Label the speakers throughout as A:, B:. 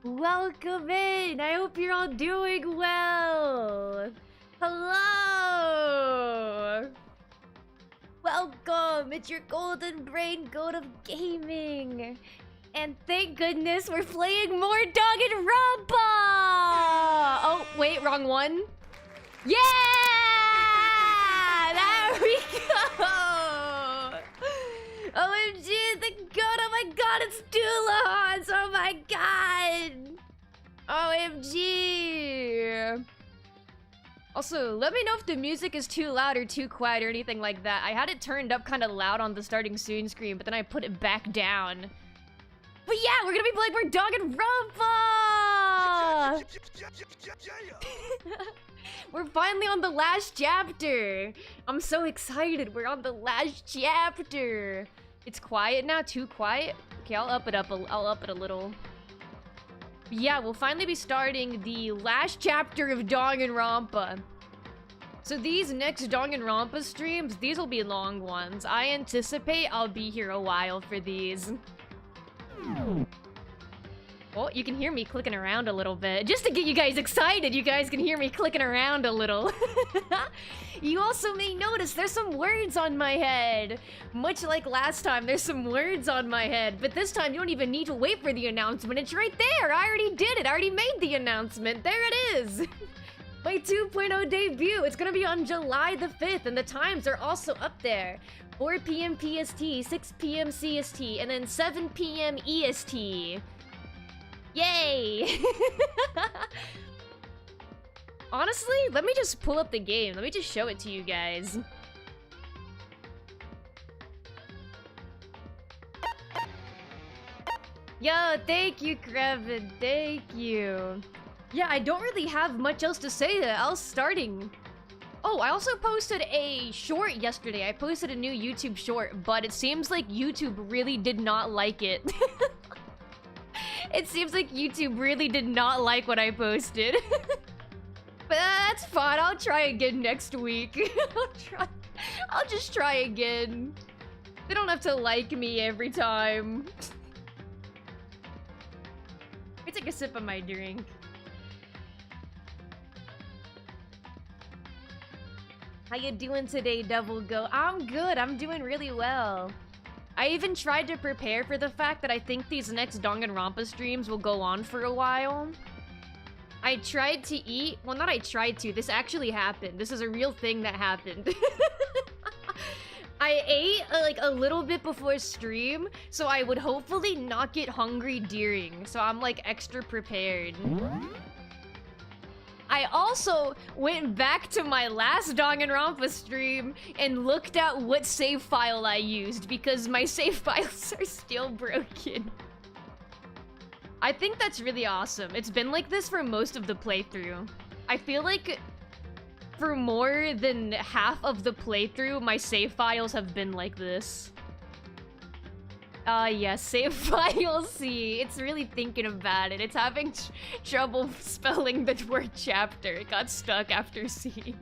A: Welcome in! I hope you're all doing well! Hello! Welcome! It's your golden brain goat of gaming! And thank goodness we're playing more Danganronpa! Oh, wait, wrong one. Yeah! There we go! OMG, the goat! Oh my god, it's Dulahans! Oh my god! OMG! Also, let me know if the music is too loud or too quiet or anything like that. I had it turned up kind of loud on the starting soon screen, but then I put it back down. But yeah, we're gonna be playing more Danganronpa! We're finally on the last chapter! I'm so excited, we're on the last chapter! It's quiet now, too quiet? Okay, I'll up it a little. Yeah, we'll finally be starting the last chapter of Danganronpa. So these next Danganronpa streams, these will be long ones. I anticipate I'll be here a while for these. Oh, you can hear me clicking around a little bit. Just to get you guys excited, you guys can hear me clicking around a little. You also may notice there's some words on my head. Much like last time, there's some words on my head. But this time, you don't even need to wait for the announcement. It's right there. I already did it. I already made the announcement. There it is. My 2.0 debut. It's gonna be on July the 5th, and the times are also up there. 4 p.m. PST, 6 p.m. CST, and then 7 p.m. EST. Yay! Honestly, let me just pull up the game. Let me just show it to you guys. Yo, thank you, Krevin. Thank you. Yeah, I don't really have much else to say else starting. Oh, I also posted a short yesterday. I posted a new YouTube short, but it seems like YouTube really did not like it. It seems like YouTube really did not like what I posted. But that's fine. I'll try again next week. I'll just try again. They don't have to like me every time. Let me take a sip of my drink. How you doing today, Devil Go? I'm good. I'm doing really well. I even tried to prepare for the fact that I think these next Danganronpa streams will go on for a while. I tried to eat... Well, not I tried to. This actually happened. This is a real thing that happened. I ate like a little bit before stream, so I would hopefully not get hungry during. So I'm like extra prepared. I also went back to my last Danganronpa stream and looked at what save file I used because my save files are still broken. I think that's really awesome. It's been like this for most of the playthrough. I feel like for more than half of the playthrough, my save files have been like this. Yes, save file C. It's really thinking about it. It's having trouble spelling the word chapter. It got stuck after C.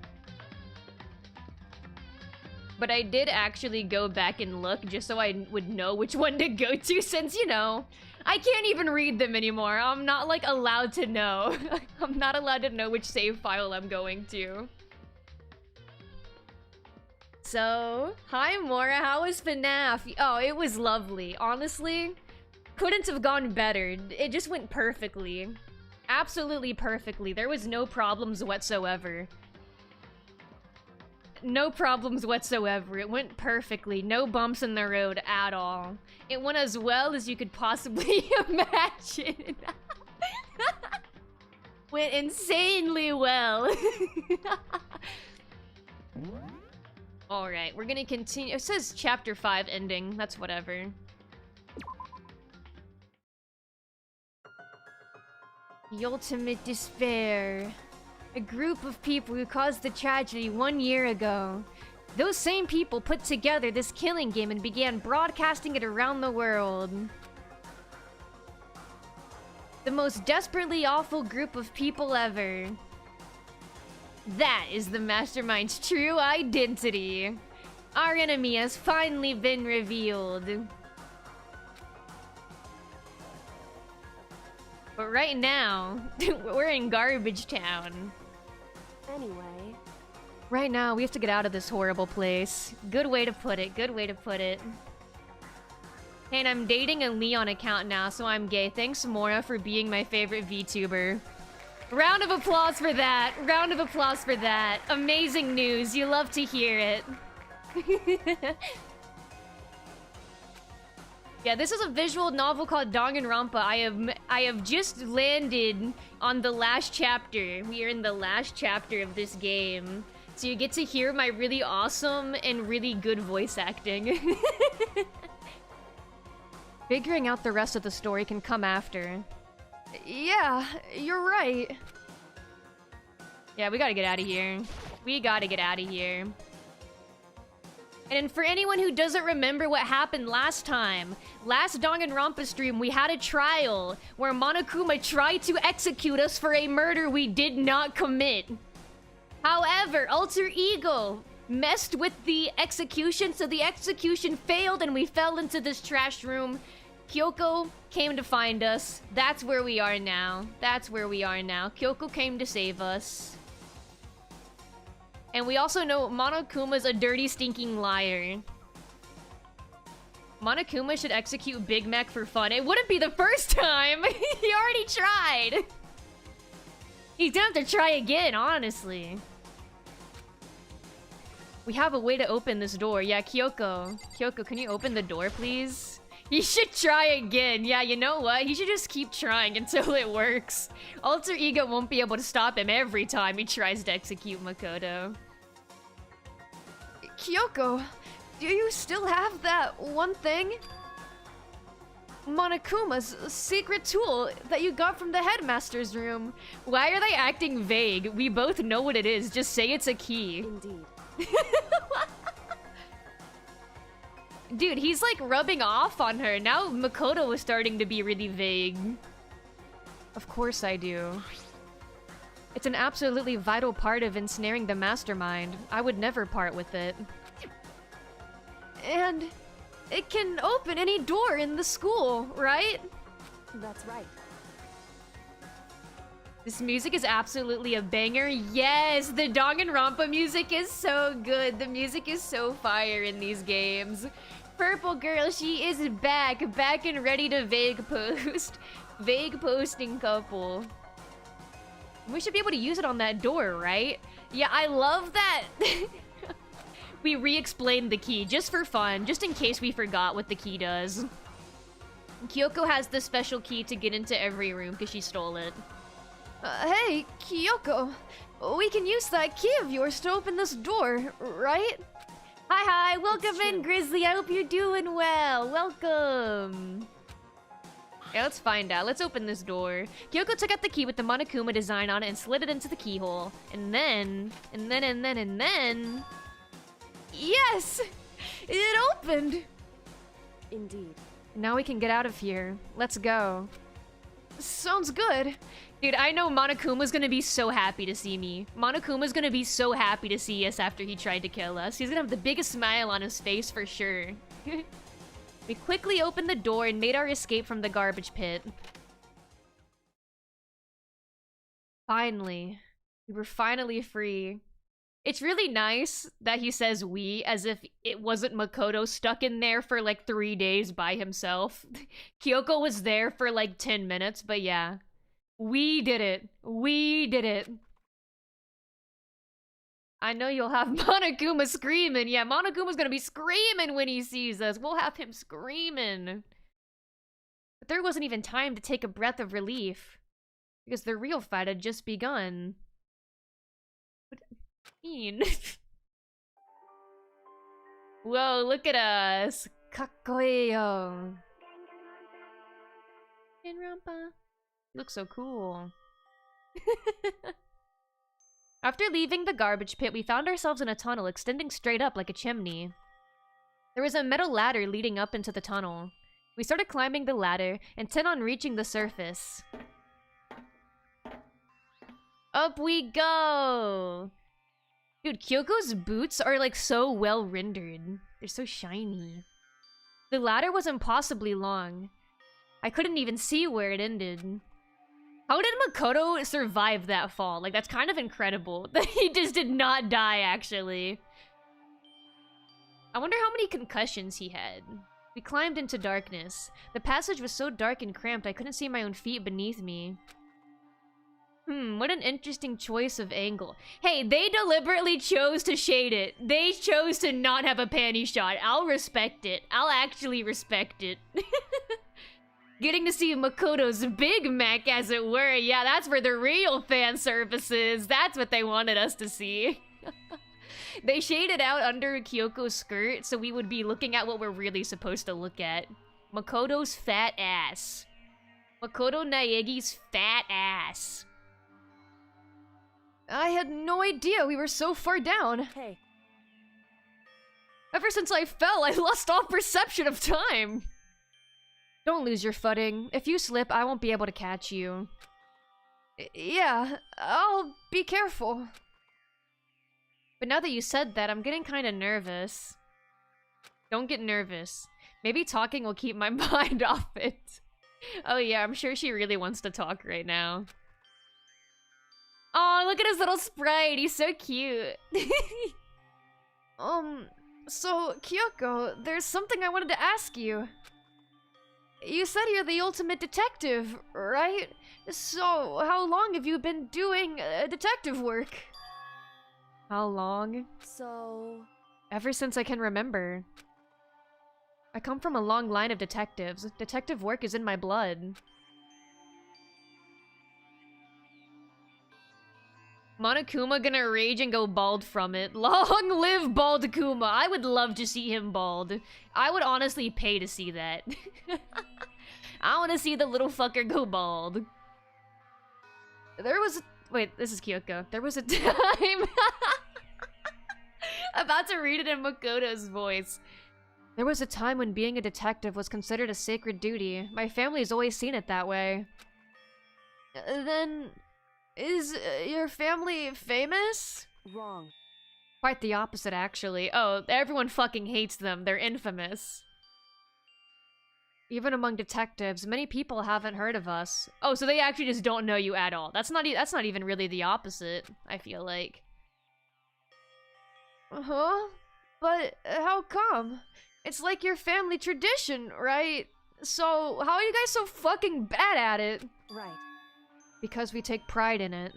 A: But I did actually go back and look just so I would know which one to go to since, you know, I can't even read them anymore. I'm not, like, allowed to know. I'm not allowed to know which save file I'm going to. So, hi Mora, how was FNAF? Oh, it was lovely. Honestly, couldn't have gone better. It just went perfectly. Absolutely perfectly. There was no problems whatsoever. No problems whatsoever. It went perfectly. No bumps in the road at all. It went as well as you could possibly imagine. Went insanely well. Alright, we're gonna continue. It says chapter 5 ending. That's whatever. The ultimate despair. A group of people who caused the tragedy 1 year ago. Those same people put together this killing game and began broadcasting it around the world. The most desperately awful group of people ever. That is the Mastermind's true identity. Our enemy has finally been revealed. But right now, we're in Garbage Town.
B: Anyway.
A: Right now, we have to get out of this horrible place. Good way to put it, good way to put it. And I'm dating a Leon account now, so I'm gay. Thanks, Mora, for being my favorite VTuber. Round of applause for that. Round of applause for that. Amazing news. You love to hear it. Yeah, this is a visual novel called Danganronpa. I have just landed on the last chapter. We are in the last chapter of this game. So you get to hear my really awesome and really good voice acting. Figuring out the rest of the story can come after. Yeah, you're right. Yeah, we gotta get out of here. We gotta get out of here. And for anyone who doesn't remember what happened last time, last Danganronpa stream, we had a trial where Monokuma tried to execute us for a murder we did not commit. However, Alter Ego messed with the execution, so the execution failed and we fell into this trash room. Kyoko came to find us. That's where we are now. That's where we are now. Kyoko came to save us. And we also know Monokuma's a dirty, stinking liar. Monokuma should execute Big Mac for fun. It wouldn't be the first time! He already tried! He's gonna have to try again, honestly. We have a way to open this door. Yeah, Kyoko. Kyoko, can you open the door, please? He should try again. Yeah, you know what? He should just keep trying until it works. Alter Ego won't be able to stop him every time he tries to execute Makoto. Kyoko, do you still have that one thing? Monokuma's secret tool that you got from the headmaster's room. Why are they acting vague? We both know what it is. Just say it's a key.
B: Indeed.
A: Dude, he's like rubbing off on her. Now Makoto is starting to be really vague. Of course I do. It's an absolutely vital part of ensnaring the mastermind. I would never part with it. And it can open any door in the school, right?
B: That's right.
A: This music is absolutely a banger. Yes, the Danganronpa music is so good. The music is so fire in these games. Purple girl, she is back. Back and ready to vague post. Vague posting couple. We should be able to use it on that door, right? Yeah, I love that. We re-explained the key just for fun, just in case we forgot what the key does. Kyoko has the special key to get into every room because she stole it. Hey, Kyoko. We can use that key of yours to open this door, right? Hi, welcome in, Grizzly. I hope you're doing well. Welcome. Yeah, let's find out. Let's open this door. Kyoko took out the key with the Monokuma design on it and slid it into the keyhole. And then... Yes! It opened!
B: Indeed.
A: Now we can get out of here. Let's go. Sounds good. Dude, I know Monokuma's gonna be so happy to see me. Monokuma's gonna be so happy to see us after he tried to kill us. He's gonna have the biggest smile on his face for sure. We quickly opened the door and made our escape from the garbage pit. Finally. We were finally free. It's really nice that he says we, as if it wasn't Makoto stuck in there for like 3 days by himself. Kyoko was there for like 10 minutes, but yeah. We did it. We did it. I know you'll have Monokuma screaming. Yeah, Monokuma's gonna be screaming when he sees us. We'll have him screaming. But there wasn't even time to take a breath of relief. Because the real fight had just begun. What do you mean? Whoa, look at us. Kakkoio. Danganronpa. Looks so cool. After leaving the garbage pit, we found ourselves in a tunnel extending straight up like a chimney. There was a metal ladder leading up into the tunnel. We started climbing the ladder, intent on reaching the surface. Up we go! Dude, Kyoko's boots are like so well rendered. They're so shiny. The ladder was impossibly long. I couldn't even see where it ended. How did Makoto survive that fall? Like, that's kind of incredible. That he just did not die, actually. I wonder how many concussions he had. We climbed into darkness. The passage was so dark and cramped I couldn't see my own feet beneath me. What an interesting choice of angle. Hey, they deliberately chose to shade it. They chose to not have a panty shot. I'll respect it. I'll actually respect it. Getting to see Makoto's Big Mac, as it were. Yeah, that's where the real fan service is. That's what they wanted us to see. They shaded out under Kyoko's skirt, so we would be looking at what we're really supposed to look at. Makoto's fat ass. Makoto Naegi's fat ass. I had no idea we were so far down.
B: Hey.
A: Ever since I fell, I lost all perception of time. Don't lose your footing. If you slip, I won't be able to catch you. Yeah, I'll be careful. But now that you said that, I'm getting kind of nervous. Don't get nervous. Maybe talking will keep my mind off it. Oh yeah, I'm sure she really wants to talk right now. Oh, look at his little sprite. He's so cute. So, Kyoko, there's something I wanted to ask you. You said you're the ultimate detective, right? So, how long have you been doing detective work? How long?
B: So...
A: Ever since I can remember. I come from a long line of detectives. Detective work is in my blood. Monokuma gonna rage and go bald from it. Long live Bald Akuma. I would love to see him bald. I would honestly pay to see that. I want to see the little fucker go bald. There was wait, this is Kyoko. There was a time... About to read it in Makoto's voice. There was a time when being a detective was considered a sacred duty. My family's always seen it that way. Then... Is your family famous?
B: Wrong.
A: Quite the opposite, actually. Oh, everyone fucking hates them. They're infamous. Even among detectives, many people haven't heard of us. Oh, so they actually just don't know you at all. That's not even really the opposite, I feel like. Uh-huh? But how come? It's like your family tradition, right? So, how are you guys so fucking bad at it?
B: Right.
A: Because we take pride in it.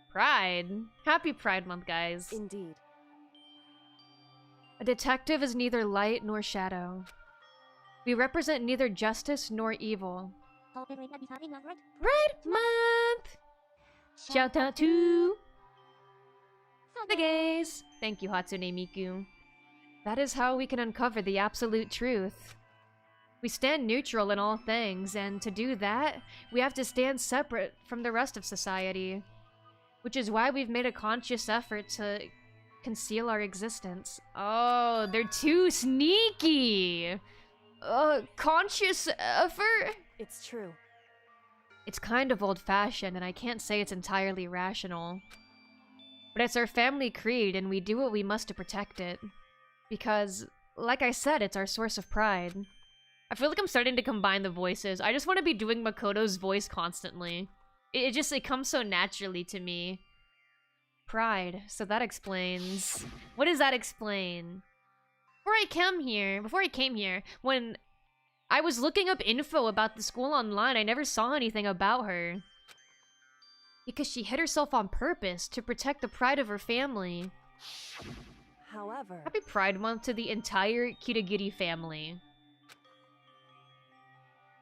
A: Pride? Happy Pride Month, guys.
B: Indeed.
A: A detective is neither light nor shadow. We represent neither justice nor evil. Pride Month! Shout out to the gays! Thank you, Hatsune Miku. That is how we can uncover the absolute truth. We stand neutral in all things, and to do that, we have to stand separate from the rest of society. Which is why we've made a conscious effort to conceal our existence. Oh, they're too sneaky! Conscious effort?
B: It's true.
A: It's kind of old-fashioned, and I can't say it's entirely rational. But it's our family creed, and we do what we must to protect it. Because, like I said, it's our source of pride. I feel like I'm starting to combine the voices. I just want to be doing Makoto's voice constantly. It comes so naturally to me. Pride. So that explains... What does that explain? Before I came here, when I was looking up info about the school online, I never saw anything about her. Because she hid herself on purpose to protect the pride of her family.
B: However...
A: Happy Pride Month to the entire Kirigiri family.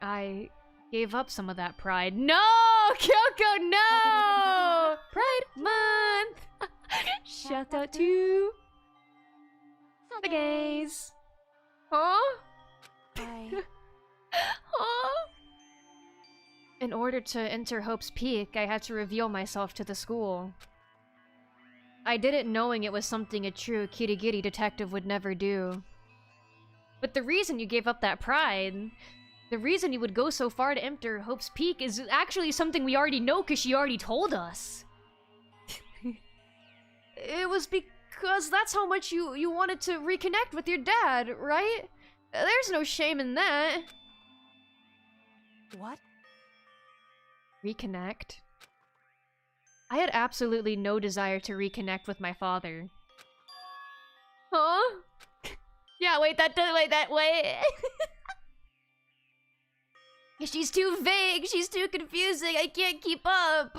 A: I gave up some of that pride. No! Kyoko, no! Pride Month! Shout out to the gays. Huh? Huh? In order to enter Hope's Peak, I had to reveal myself to the school. I did it knowing it was something a true Kirigiri detective would never do. But the reason you gave up that pride... The reason you would go so far to enter Hope's Peak is actually something we already know because she already told us. It was because that's how much you wanted to reconnect with your dad, right? There's no shame in that.
B: What?
A: Reconnect? I had absolutely no desire to reconnect with my father. Huh? Yeah, wait, wait. She's too vague, she's too confusing, I can't keep up.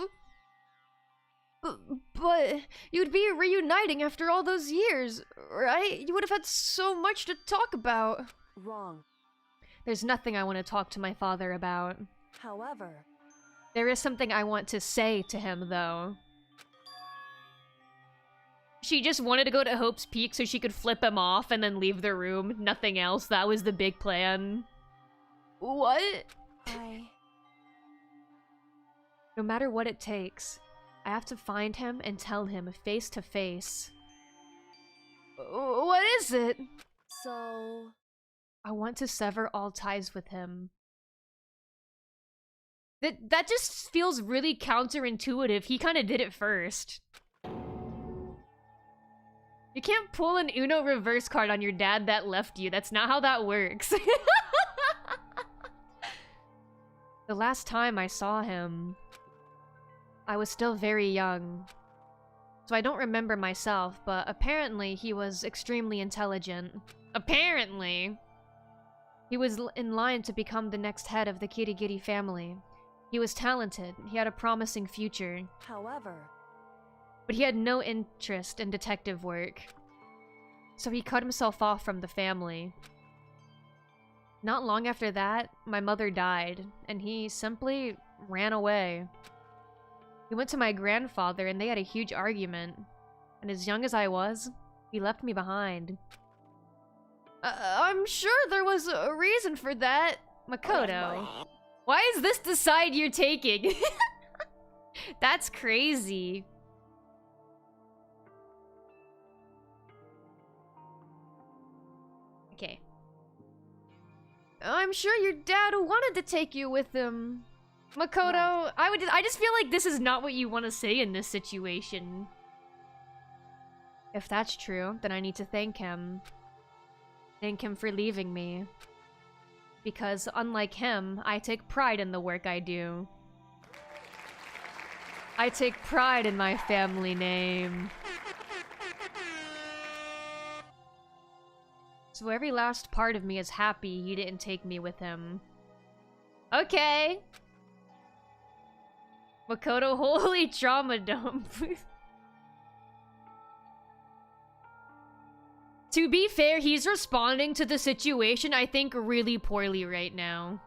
A: But you'd be reuniting after all those years, right? You would have had so much to talk about.
B: Wrong.
A: There's nothing I want to talk to my father about.
B: However,
A: there is something I want to say to him, though. She just wanted to go to Hope's Peak so she could flip him off and then leave the room. Nothing else. That was the big plan. What? No matter what it takes, I have to find him and tell him face to face. What is it?
B: So...
A: I want to sever all ties with him. That just feels really counterintuitive. He kind of did it first. You can't pull an Uno reverse card on your dad that left you. That's not how that works. The last time I saw him, I was still very young. So I don't remember myself, but apparently he was extremely intelligent. Apparently! He was in line to become the next head of the Kirigiri family. He was talented, he had a promising future.
B: However...
A: But he had no interest in detective work. So he cut himself off from the family. Not long after that, my mother died, and he simply ran away. He went to my grandfather and they had a huge argument. And as young as I was, he left me behind. I'm sure there was a reason for that, Makoto. Why is this the side you're taking? That's crazy. Okay. I'm sure your dad wanted to take you with him. Makoto, I just feel like this is not what you want to say in this situation. If that's true, then I need to thank him. Thank him for leaving me. Because unlike him, I take pride in the work I do. I take pride in my family name. So every last part of me is happy he didn't take me with him. Okay. Makoto, holy trauma dump. To be fair, he's responding to the situation, I think, really poorly right now.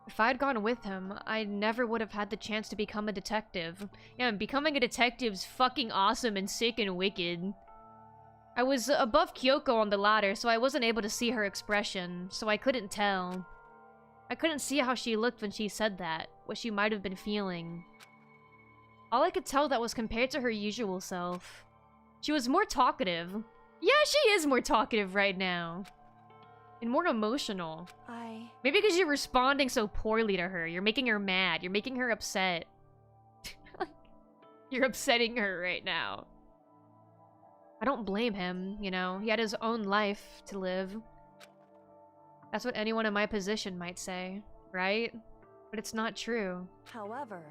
A: If I'd gone with him, I never would have had the chance to become a detective. Yeah, becoming a detective's fucking awesome and sick and wicked. I was above Kyoko on the ladder, so I wasn't able to see her expression, so I couldn't tell. I couldn't see how she looked when she said that, what she might have been feeling. All I could tell that was compared to her usual self. She was more talkative. Yeah, she is more talkative right now. And more emotional. Maybe because you're responding so poorly to her. You're making her mad. You're making her upset. You're upsetting her right now. I don't blame him, you know. He had his own life to live. That's what anyone in my position might say, right? But it's not true.
B: However...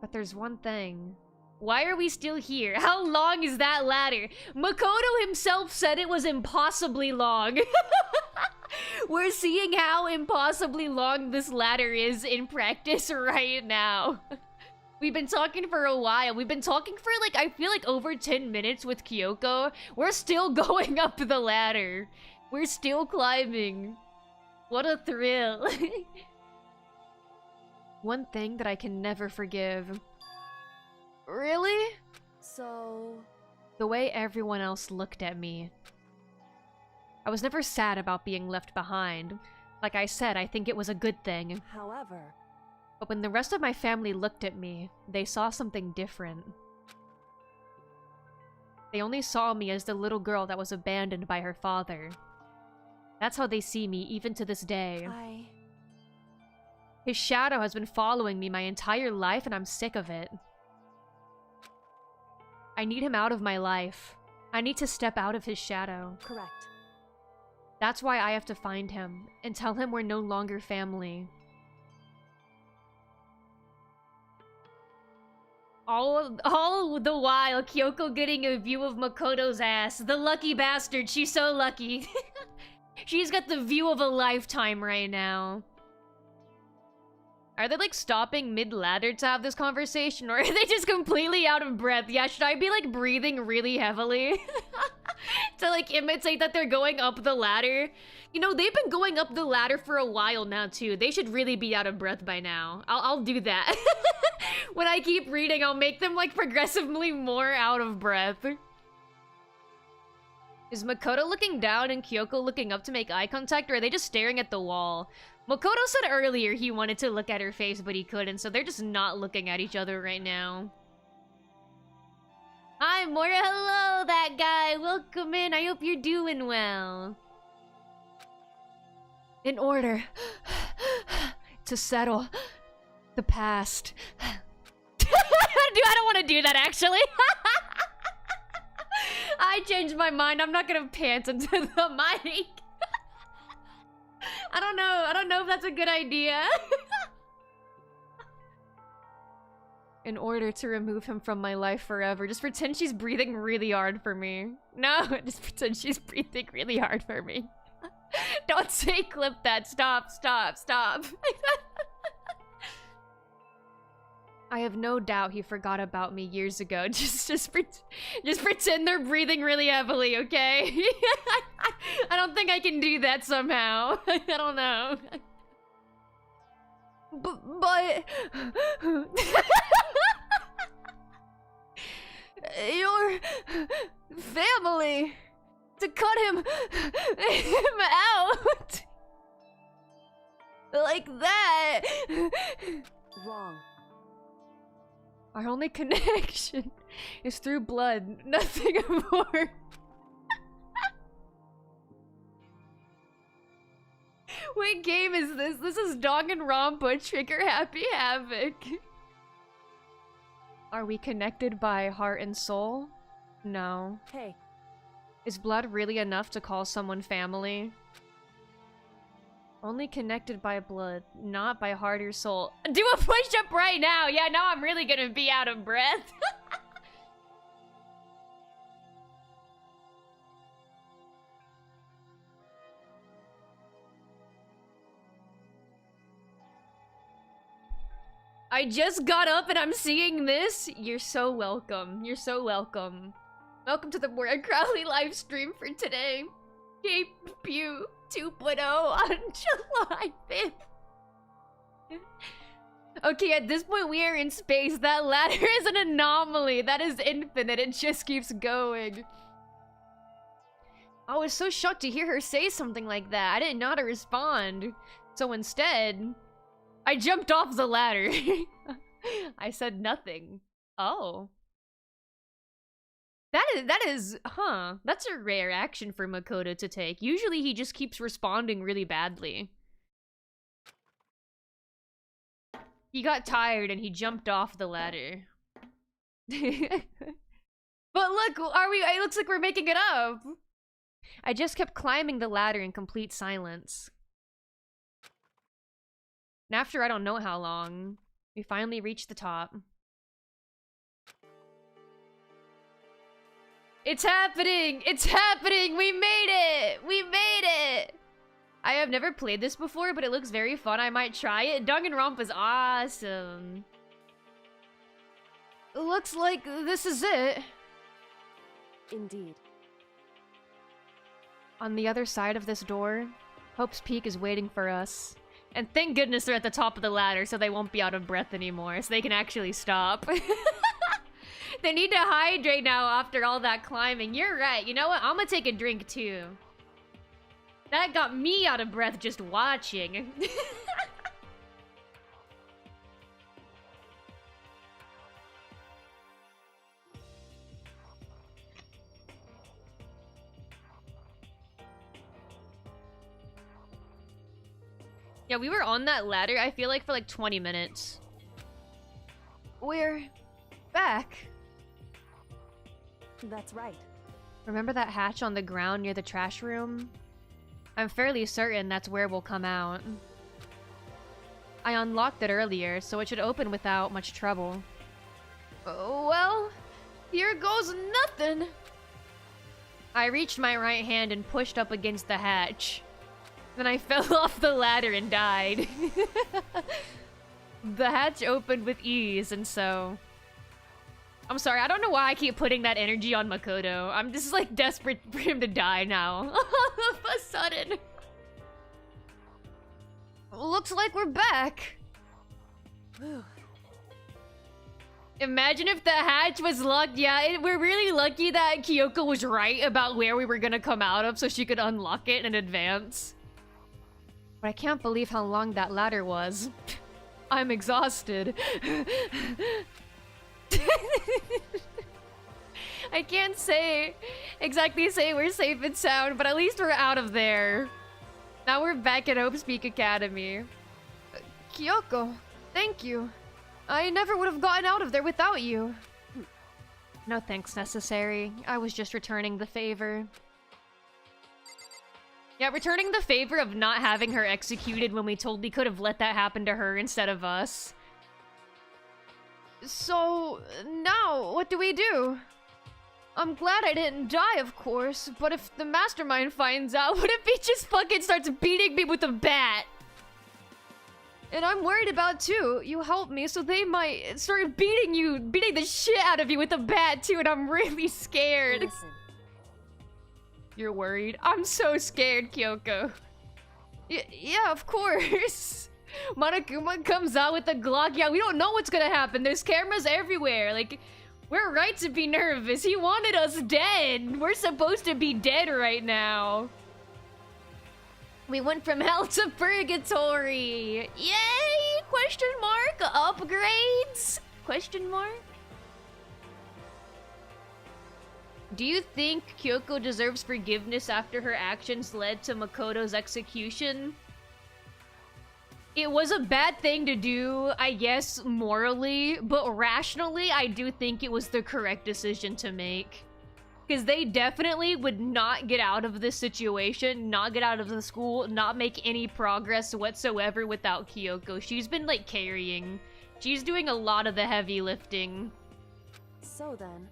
A: But there's one thing. Why are we still here? How long is that ladder? Makoto himself said it was impossibly long. We're seeing how impossibly long this ladder is in practice right now. We've been talking for a while. We've been talking for like, I feel like over 10 minutes with Kyoko. We're still going up the ladder. We're still climbing. What a thrill. One thing that I can never forgive. Really?
B: So...
A: The way everyone else looked at me. I was never sad about being left behind. Like I said, I think it was a good thing.
B: However...
A: But when the rest of my family looked at me, they saw something different. They only saw me as the little girl that was abandoned by her father. That's how they see me, even to this day. His shadow has been following me my entire life, and I'm sick of it. I need him out of my life. I need to step out of his shadow.
B: Correct.
A: That's why I have to find him, and tell him we're no longer family. All the while, Kyoko getting a view of Makoto's ass. The lucky bastard, she's so lucky. She's got the view of a lifetime right now. Are they like stopping mid-ladder to have this conversation, or are they just completely out of breath? Yeah, should I be like breathing really heavily? To like imitate that they're going up the ladder? You know, they've been going up the ladder for a while now too. They should really be out of breath by now. I'll do that. When I keep reading, I'll make them like progressively more out of breath. Is Makoto looking down and Kyoko looking up to make eye contact, or are they just staring at the wall? Makoto said earlier he wanted to look at her face, but he couldn't, so they're just not looking at each other right now. Hi, Mora. Hello, that guy. Welcome in. I hope you're doing well. In order to settle the past. Dude, I don't want to do that, actually. I changed my mind. I'm not gonna pant into the mic. I don't know if that's a good idea. In order to remove him from my life forever. Just pretend she's breathing really hard for me. No, just pretend she's breathing really hard for me. Don't say clip that. Stop, stop, stop. I have no doubt he forgot about me years ago. Just pretend they're breathing really heavily, okay? I don't think I can do that somehow. I don't know. But your family to cut him out like that.
B: Wrong.
A: Our only connection is through blood, nothing more. What game is this? This is Danganronpa Trigger Happy Havoc. Are we connected by heart and soul? No.
B: Hey.
A: Is blood really enough to call someone family? Only connected by blood, not by heart or soul. Do a push-up right now! Yeah, now I'm really gonna be out of breath. I just got up and I'm seeing this. You're so welcome. You're so welcome. Welcome to the Mora Crowley live stream for today. Debut 2.0 on July 5th. Okay, at this point we are in space. That ladder is an anomaly. That is infinite. It just keeps going. I was so shocked to hear her say something like that. I didn't know how to respond. So instead, I jumped off the ladder. I said nothing. Oh. That is, huh. That's a rare action for Makoto to take. Usually he just keeps responding really badly. He got tired and he jumped off the ladder. But look, it looks like we're making it up. I just kept climbing the ladder in complete silence. And after I don't know how long, we finally reached the top. It's happening! It's happening! We made it! We made it! I have never played this before, but it looks very fun. I might try it. Danganronpa is awesome. Looks like this is it.
B: Indeed.
A: On the other side of this door, Hope's Peak is waiting for us. And thank goodness they're at the top of the ladder so they won't be out of breath anymore, so they can actually stop. They need to hydrate now after all that climbing. You're right. You know what? I'm gonna take a drink too. That got me out of breath just watching. Yeah, we were on that ladder, I feel like, for like 20 minutes. We're back.
B: That's right.
A: Remember that hatch on the ground near the trash room? I'm fairly certain that's where we'll come out. I unlocked it earlier, so it should open without much trouble. Well, here goes nothing. I reached my right hand and pushed up against the hatch. Then I fell off the ladder and died. The hatch opened with ease, and so... I'm sorry, I don't know why I keep putting that energy on Makoto. I'm just like desperate for him to die now. All of a sudden. Looks like we're back.
B: Whew.
A: Imagine if the hatch was locked. Yeah, we're really lucky that Kyoko was right about where we were gonna come out of so she could unlock it in advance. But I can't believe how long that ladder was. I'm exhausted. I can't exactly say we're safe and sound, but at least we're out of there. Now we're back at Hope Speak Academy. Kyoko, thank you. I never would have gotten out of there without you. No thanks necessary. I was just returning the favor. Yeah, returning the favor of not having her executed when we totally could have let that happen to her instead of us. So, now, what do we do? I'm glad I didn't die, of course, but if the mastermind finds out, what if he just fucking starts beating me with a bat? And I'm worried about too. You helped me, so they might start beating the shit out of you with a bat too, and I'm really scared.
B: Listen.
A: You're worried? I'm so scared, Kyoko. Yeah, of course. Monokuma comes out with a Glock. Yeah, we don't know what's gonna happen. There's cameras everywhere. Like, we're right to be nervous. He wanted us dead. We're supposed to be dead right now. We went from hell to purgatory. Yay! Question mark? Upgrades? Question mark? Do you think Kyoko deserves forgiveness after her actions led to Makoto's execution? It was a bad thing to do, I guess, morally, but rationally, I do think it was the correct decision to make. Because they definitely would not get out of this situation, not get out of the school, not make any progress whatsoever without Kyoko. She's been, like, carrying. She's doing a lot of the heavy lifting.
B: So then...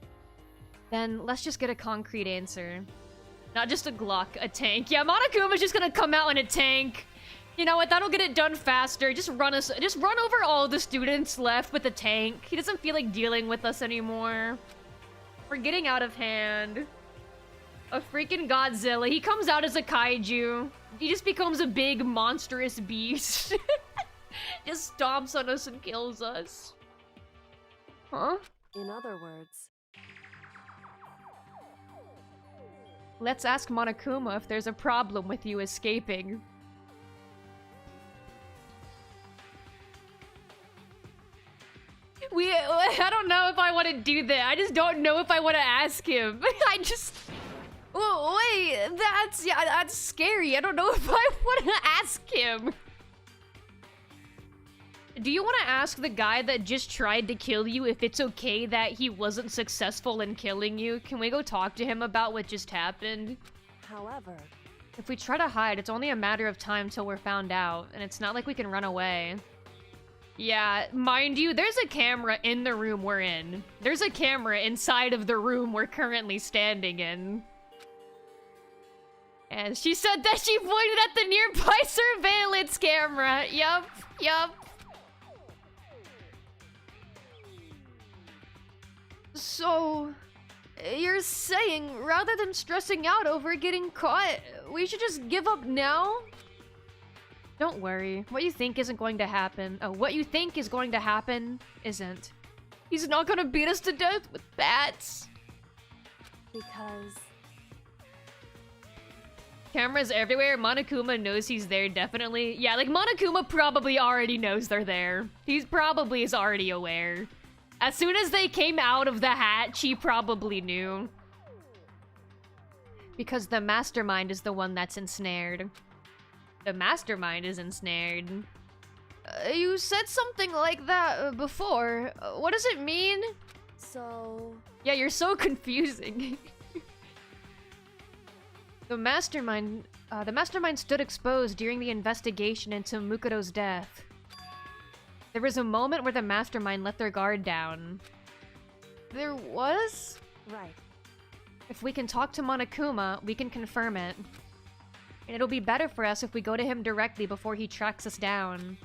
A: Then let's just get a concrete answer. Not just a Glock, a tank. Yeah, Monokuma's just gonna come out in a tank. You know what? That'll get it done faster. Just run over all the students left with the tank. He doesn't feel like dealing with us anymore. We're getting out of hand. A freaking Godzilla. He comes out as a kaiju. He just becomes a big monstrous beast. Just stomps on us and kills us. Huh?
B: In other words...
A: Let's ask Monokuma if there's a problem with you escaping. I don't know if I want to do that. I just don't know if I want to ask him. I just... Oh, wait, that's scary. I don't know if I want to ask him. Do you want to ask the guy that just tried to kill you if it's okay that he wasn't successful in killing you? Can we go talk to him about what just happened?
B: However...
A: If we try to hide, it's only a matter of time till we're found out, and it's not like we can run away. Yeah, mind you, there's a camera in the room we're in. There's a camera inside of the room we're currently standing in. And she said that she pointed at the nearby surveillance camera. Yup. So, you're saying rather than stressing out over getting caught, we should just give up now? Don't worry. What you think isn't going to happen. Oh, what you think is going to happen isn't. He's not gonna beat us to death with bats.
B: Because...
A: Cameras everywhere. Monokuma knows he's there, definitely. Yeah, like, Monokuma probably already knows they're there. He probably is already aware. As soon as they came out of the hatch, he probably knew. Because the mastermind is the one that's ensnared. The mastermind is ensnared. You said something like that before. What does it mean?
B: So...
A: Yeah, you're so confusing. The mastermind stood exposed during the investigation into Mukoto's death. There was a moment where the mastermind let their guard down. There was?
B: Right.
A: If we can talk to Monokuma, we can confirm it. And it'll be better for us if we go to him directly before he tracks us down.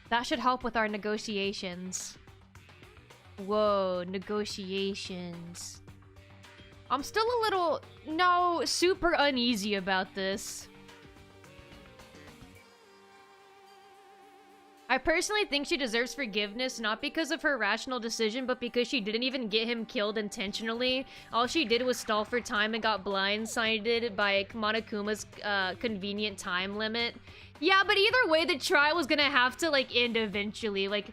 A: That should help with our negotiations. Whoa, negotiations. I'm still a little, super uneasy about this. I personally think she deserves forgiveness, not because of her rational decision, but because she didn't even get him killed intentionally. All she did was stall for time and got blindsided by Monokuma's convenient time limit. Yeah, but either way, the trial was gonna have to, like, end eventually. Like,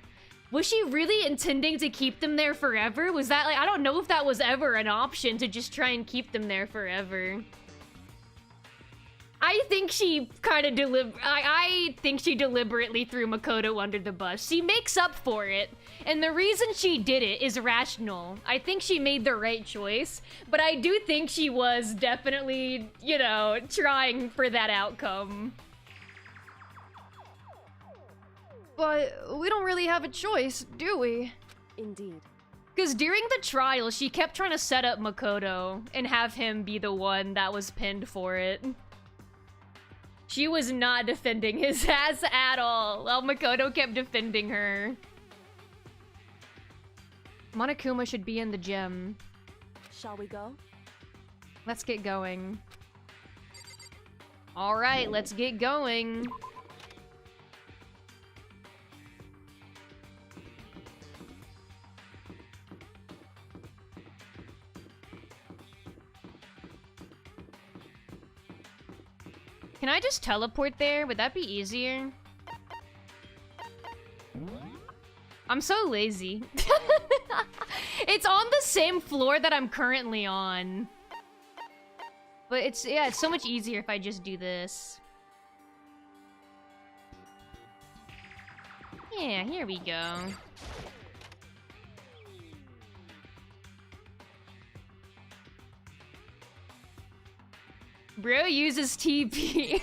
A: was she really intending to keep them there forever? Was that, like, I don't know if that was ever an option to just try and keep them there forever. I think she kind of I think she deliberately threw Makoto under the bus. She makes up for it, and the reason she did it is rational. I think she made the right choice, but I do think she was definitely, you know, trying for that outcome. But we don't really have a choice, do we?
B: Indeed.
A: Because during the trial, she kept trying to set up Makoto and have him be the one that was pinned for it. She was not defending his ass at all, while Makoto kept defending her. Monokuma should be in the gym.
B: Shall we go?
A: Let's get going. Alright, let's get going. Can I just teleport there? Would that be easier? I'm so lazy. It's on the same floor that I'm currently on. But it's so much easier if I just do this. Yeah, here we go. Bro uses TP.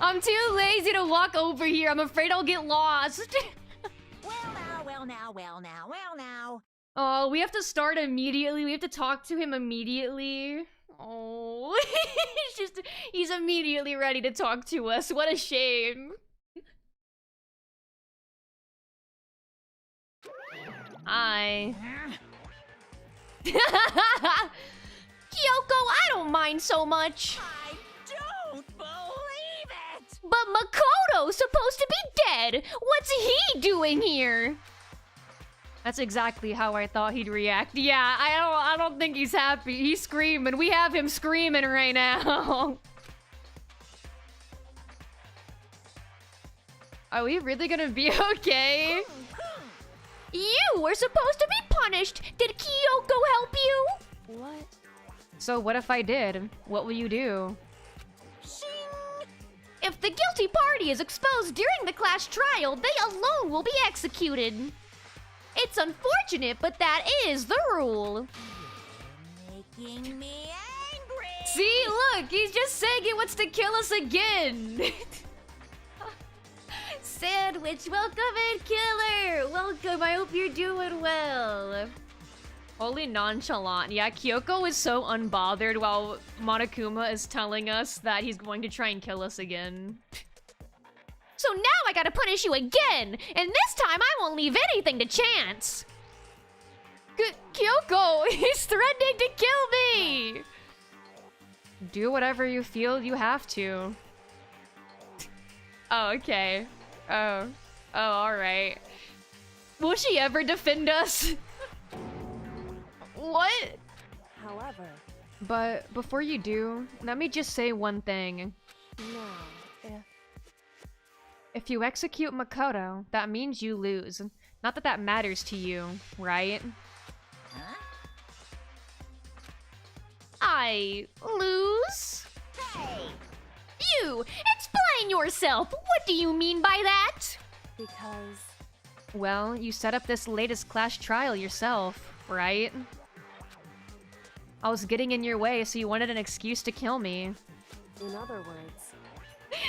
A: I'm too lazy to walk over here. I'm afraid I'll get lost.
C: Well now.
A: Oh, we have to start immediately. We have to talk to him immediately. Oh, he's immediately ready to talk to us. What a shame. Hi. Kyoko, I don't mind so much.
C: I don't believe it!
A: But Makoto's supposed to be dead! What's he doing here? That's exactly how I thought he'd react. Yeah, I don't think he's happy. He's screaming. We have him screaming right now. Are we really gonna be okay? You were supposed to be punished! Did Kyoko help you?
B: What?
A: So what if I did? What will you do?
C: Shing!
A: If the guilty party is exposed during the class trial, they alone will be executed. It's unfortunate, but that is the rule.
C: Making me angry!
A: See, look, he's just saying he wants to kill us again. Sandwich, welcome in, killer. Welcome, I hope you're doing well. Holy nonchalant. Yeah, Kyoko is so unbothered while Monokuma is telling us that he's going to try and kill us again. So now I gotta punish you again! And this time I won't leave anything to chance! Kyoko, he's threatening to kill me! Do whatever you feel you have to. Oh, okay. Oh, alright. Will she ever defend us? What?
B: However...
A: But before you do, let me just say one thing.
B: Now,
A: If you execute Makoto, that means you lose. Not that that matters to you, right?
C: Huh?
A: I lose?
C: Hey!
A: You! Explain yourself! What do you mean by that?
B: because...
A: Well, you set up this latest class trial yourself, right? I was getting in your way, so you wanted an excuse to kill me.
B: In other words...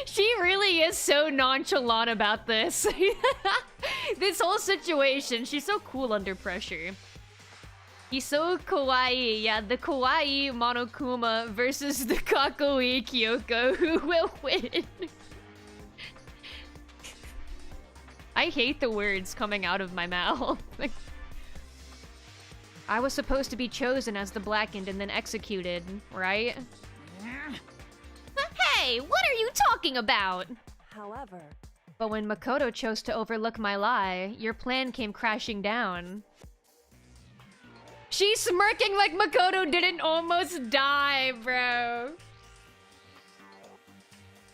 A: She really is so nonchalant about this. This whole situation, she's so cool under pressure. He's so kawaii. Yeah, the kawaii Monokuma versus the kakoi Kyoko. Who will win? I hate the words coming out of my mouth. I was supposed to be chosen as the blackened and then executed, right? Hey, what are you talking about?
B: However,
A: But when Makoto chose to overlook my lie, your plan came crashing down. She's smirking like Makoto didn't almost die, bro.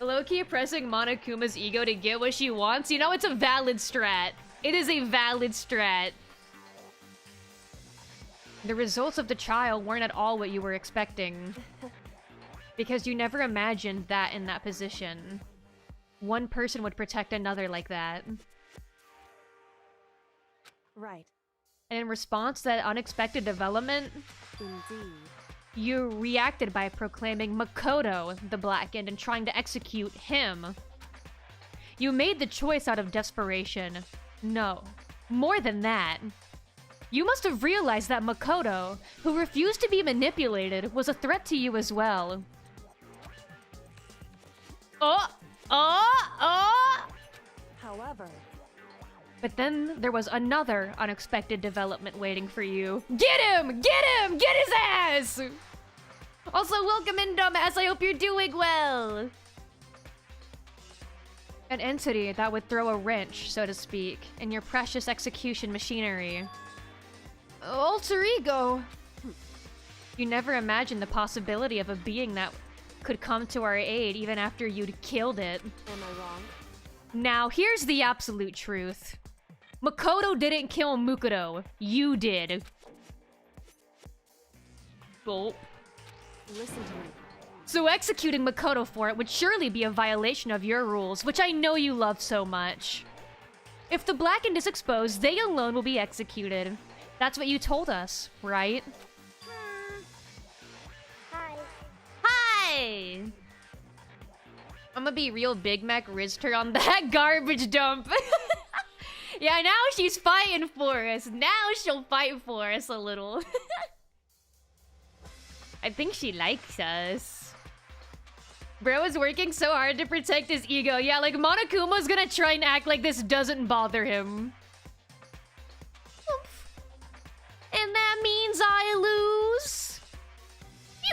A: Low-key oppressing Monokuma's ego to get what she wants. You know, it's a valid strat. It is a valid strat. The results of the trial weren't at all what you were expecting. Because you never imagined that in that position. One person would protect another like that.
B: right.
A: And in response to that unexpected development,
B: Indeed.
A: you reacted by proclaiming Makoto the Blackened and trying to execute him. You made the choice out of desperation. No, more than that. You must have realized that Makoto, who refused to be manipulated, was a threat to you as well.
B: However,
A: But then there was another unexpected development waiting for you. Get him! Get him! Get his ass! Also, welcome in, dumbass. I hope you're doing well. An entity that would throw a wrench, so to speak, in your precious execution machinery. Alter ego. You never imagined the possibility of a being that could come to our aid even after you'd killed it.
B: am I wrong?
A: Now, here's the absolute truth. Makoto didn't kill Mukuro. You did. Gulp.
B: Listen to me.
A: So executing Makoto for it would surely be a violation of your rules, which I know you love so much. If the Blackened is exposed, they alone will be executed. That's what you told us, right?
C: Hi.
A: Hi! I'm gonna be real Big Mac rizzed her on that garbage dump. Yeah, now she's fighting for us. Now she'll fight for us a little. I think she likes us. Bro is working so hard to protect his ego. Yeah, like Monokuma's gonna try and act like this doesn't bother him. Oomph. And that means I lose.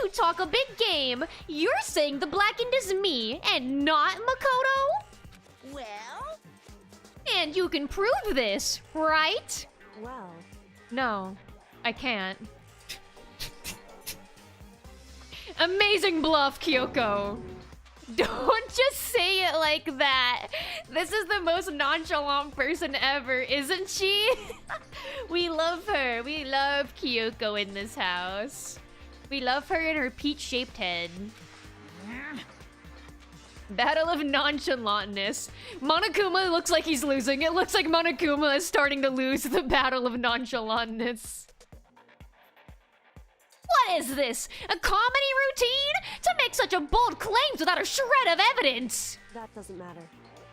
A: You talk a big game. You're saying the Blackened is me and not Makoto?
C: Well,
A: And you can prove this, right?
B: Well,
A: No, I can't. Amazing bluff, Kyoko. Don't just say it like that. This is the most nonchalant person ever, isn't she? We love her. We love Kyoko in this house. We love her in her peach-shaped head. Battle of nonchalantness. Monokuma looks like he's losing. It looks like Monokuma is starting to lose the battle of nonchalantness. What is this? A comedy routine? To make such a bold claims without a shred of evidence!
B: that doesn't matter.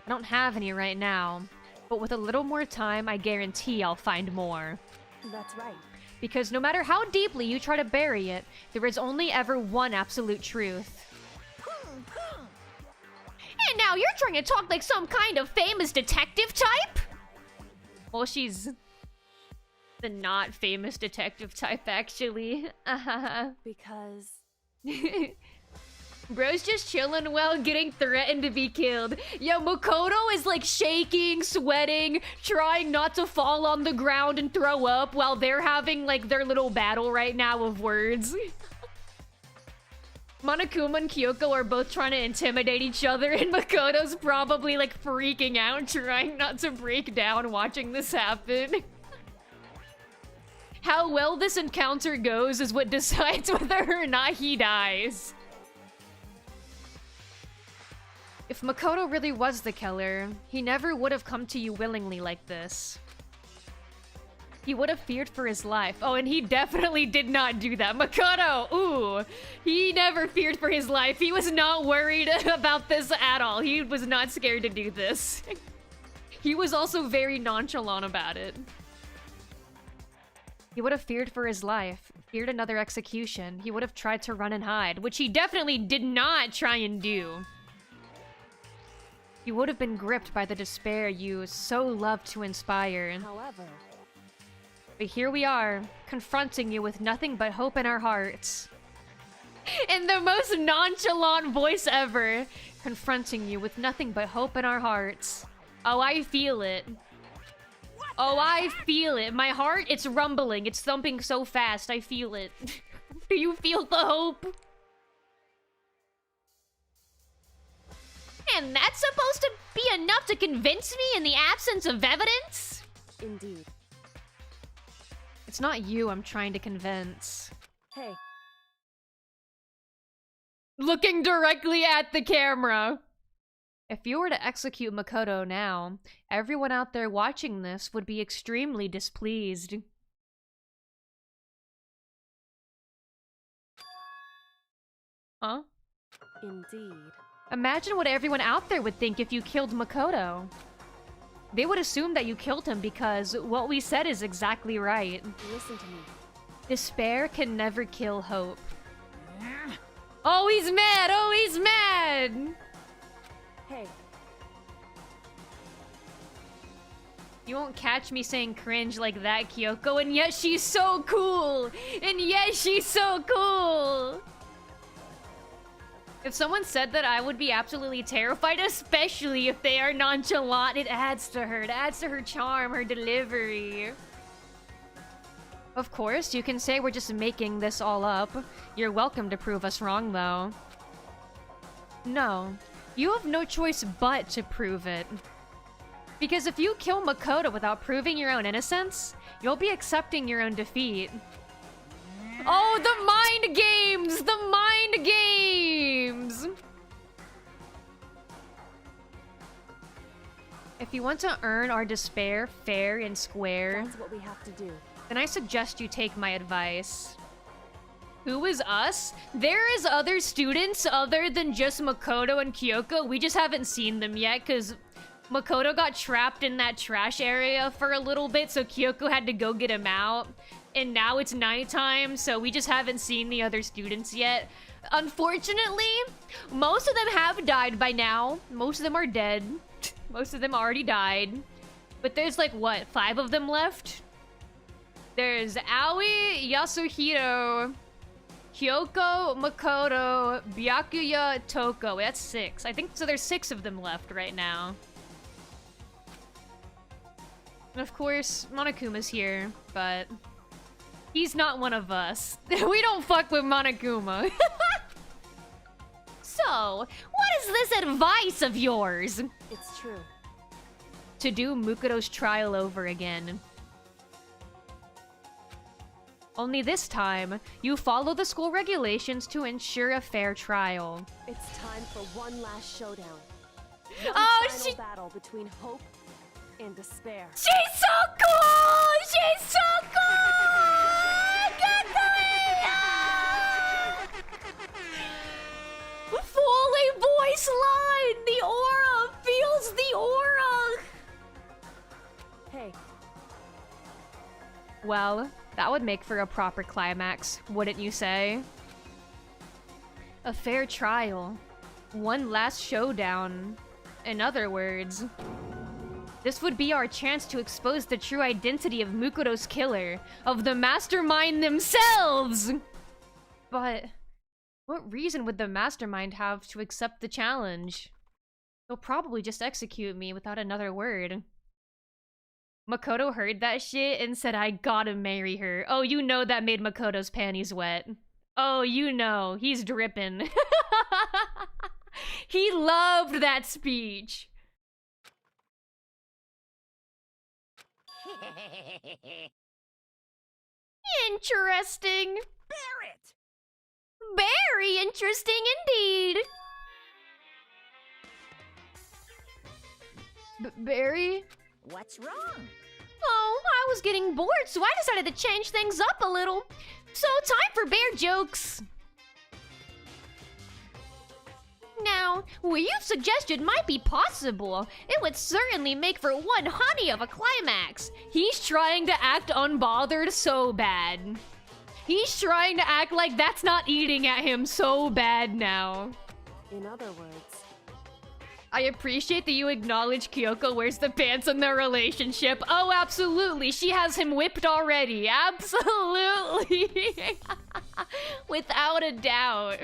A: I don't have any right now, but with a little more time, I guarantee I'll find more.
B: That's right.
A: Because no matter how deeply you try to bury it, there is only ever one absolute truth. And now you're trying to talk like some kind of famous detective type? Well, she's the not famous detective type, actually.
B: Because
A: Bro's just chilling while getting threatened to be killed. Yo, Makoto is like shaking, sweating, trying not to fall on the ground and throw up while they're having like their little battle right now of words. Monokuma and Kyoko are both trying to intimidate each other, and Makoto's probably like freaking out, trying not to break down watching this happen. How well this encounter goes is what decides whether or not he dies. If Makoto really was the killer, he never would have come to you willingly like this. He would have feared for his life. Oh, and he definitely did not do that. Makoto, ooh. He never feared for his life. He was not worried about this at all. He was not scared to do this. He was also very nonchalant about it. He would have feared for his life, feared another execution. He would have tried to run and hide, which he definitely did not try and do. You would have been gripped by the despair you so love to inspire.
B: However,
A: But here we are, confronting you with nothing but hope in our hearts. In the most nonchalant voice ever, confronting you with nothing but hope in our hearts. Oh, I feel it. Oh, I feel it. My heart, it's rumbling. It's thumping so fast. I feel it. Do you feel the hope? And that's supposed to be enough to convince me in the absence of evidence?
B: indeed.
A: It's not you I'm trying to convince.
B: Hey,
A: Looking directly at the camera. If you were to execute Makoto now, everyone out there watching this would be extremely displeased. Huh?
B: indeed.
A: Imagine what everyone out there would think if you killed Makoto. They would assume that you killed him because what we said is exactly right.
B: Listen to me.
A: Despair can never kill hope. Oh, he's mad! Oh, he's mad!
B: Hey,
A: You won't catch me saying cringe like that, Kyoko, and yet she's so cool! And yet she's so cool! If someone said that, I would be absolutely terrified, especially if they are nonchalant. It adds to her. It adds to her charm, her delivery. Of course, you can say we're just making this all up. You're welcome to prove us wrong, though. No. You have no choice but to prove it. Because if you kill Makoto without proving your own innocence, you'll be accepting your own defeat. Oh, the mind games! The mind games! If you want to earn our despair fair and square,
B: that's what we have to do.
A: then I suggest you take my advice. Who is us? There is other students other than just Makoto and Kyoko. We just haven't seen them yet because Makoto got trapped in that trash area for a little bit, so Kyoko had to go get him out. And now it's nighttime, so we just haven't seen the other students yet. Unfortunately, most of them have died by now. Most of them are dead. Most of them already died. But there's like, what, 5 of them left? There's Aoi, Yasuhiro, Kyoko, Makoto, Byakuya, Toko. That's 6. I think so. There's 6 of them left right now. And of course, Monokuma's here, but he's not one of us. We don't fuck with Monokuma. So, what is this advice of yours?
B: It's true.
A: To do Mukoto's trial over again. Only this time, you follow the school regulations to ensure a fair trial.
B: It's time for one last showdown.
A: Oh,
B: Final battle between hope and despair.
A: She's so cool! She's so cool! Get the fully voice line! The aura feels the aura!
B: Hey,
A: Well, that would make for a proper climax, wouldn't you say? A fair trial. One last showdown. In other words, this would be our chance to expose the true identity of Mukoto's killer, of the mastermind themselves! But what reason would the mastermind have to accept the challenge? They'll probably just execute me without another word. Makoto heard that shit and said, I gotta marry her. Oh, you know that made Makoto's panties wet. Oh, you know. He's dripping. He loved that speech. Interesting.
C: Barrett!
A: Very interesting indeed. Barry?
C: What's wrong?
A: Oh, I was getting bored, so I decided to change things up a little. So, time for bear jokes. Now, Well, what you suggested might be possible. It would certainly make for one honey of a climax. He's trying to act unbothered so bad. He's trying to act like that's not eating at him so bad now.
B: In other words,
A: I appreciate that you acknowledge Kyoko wears the pants in their relationship. Oh, absolutely. She has him whipped already. Absolutely. Without a doubt.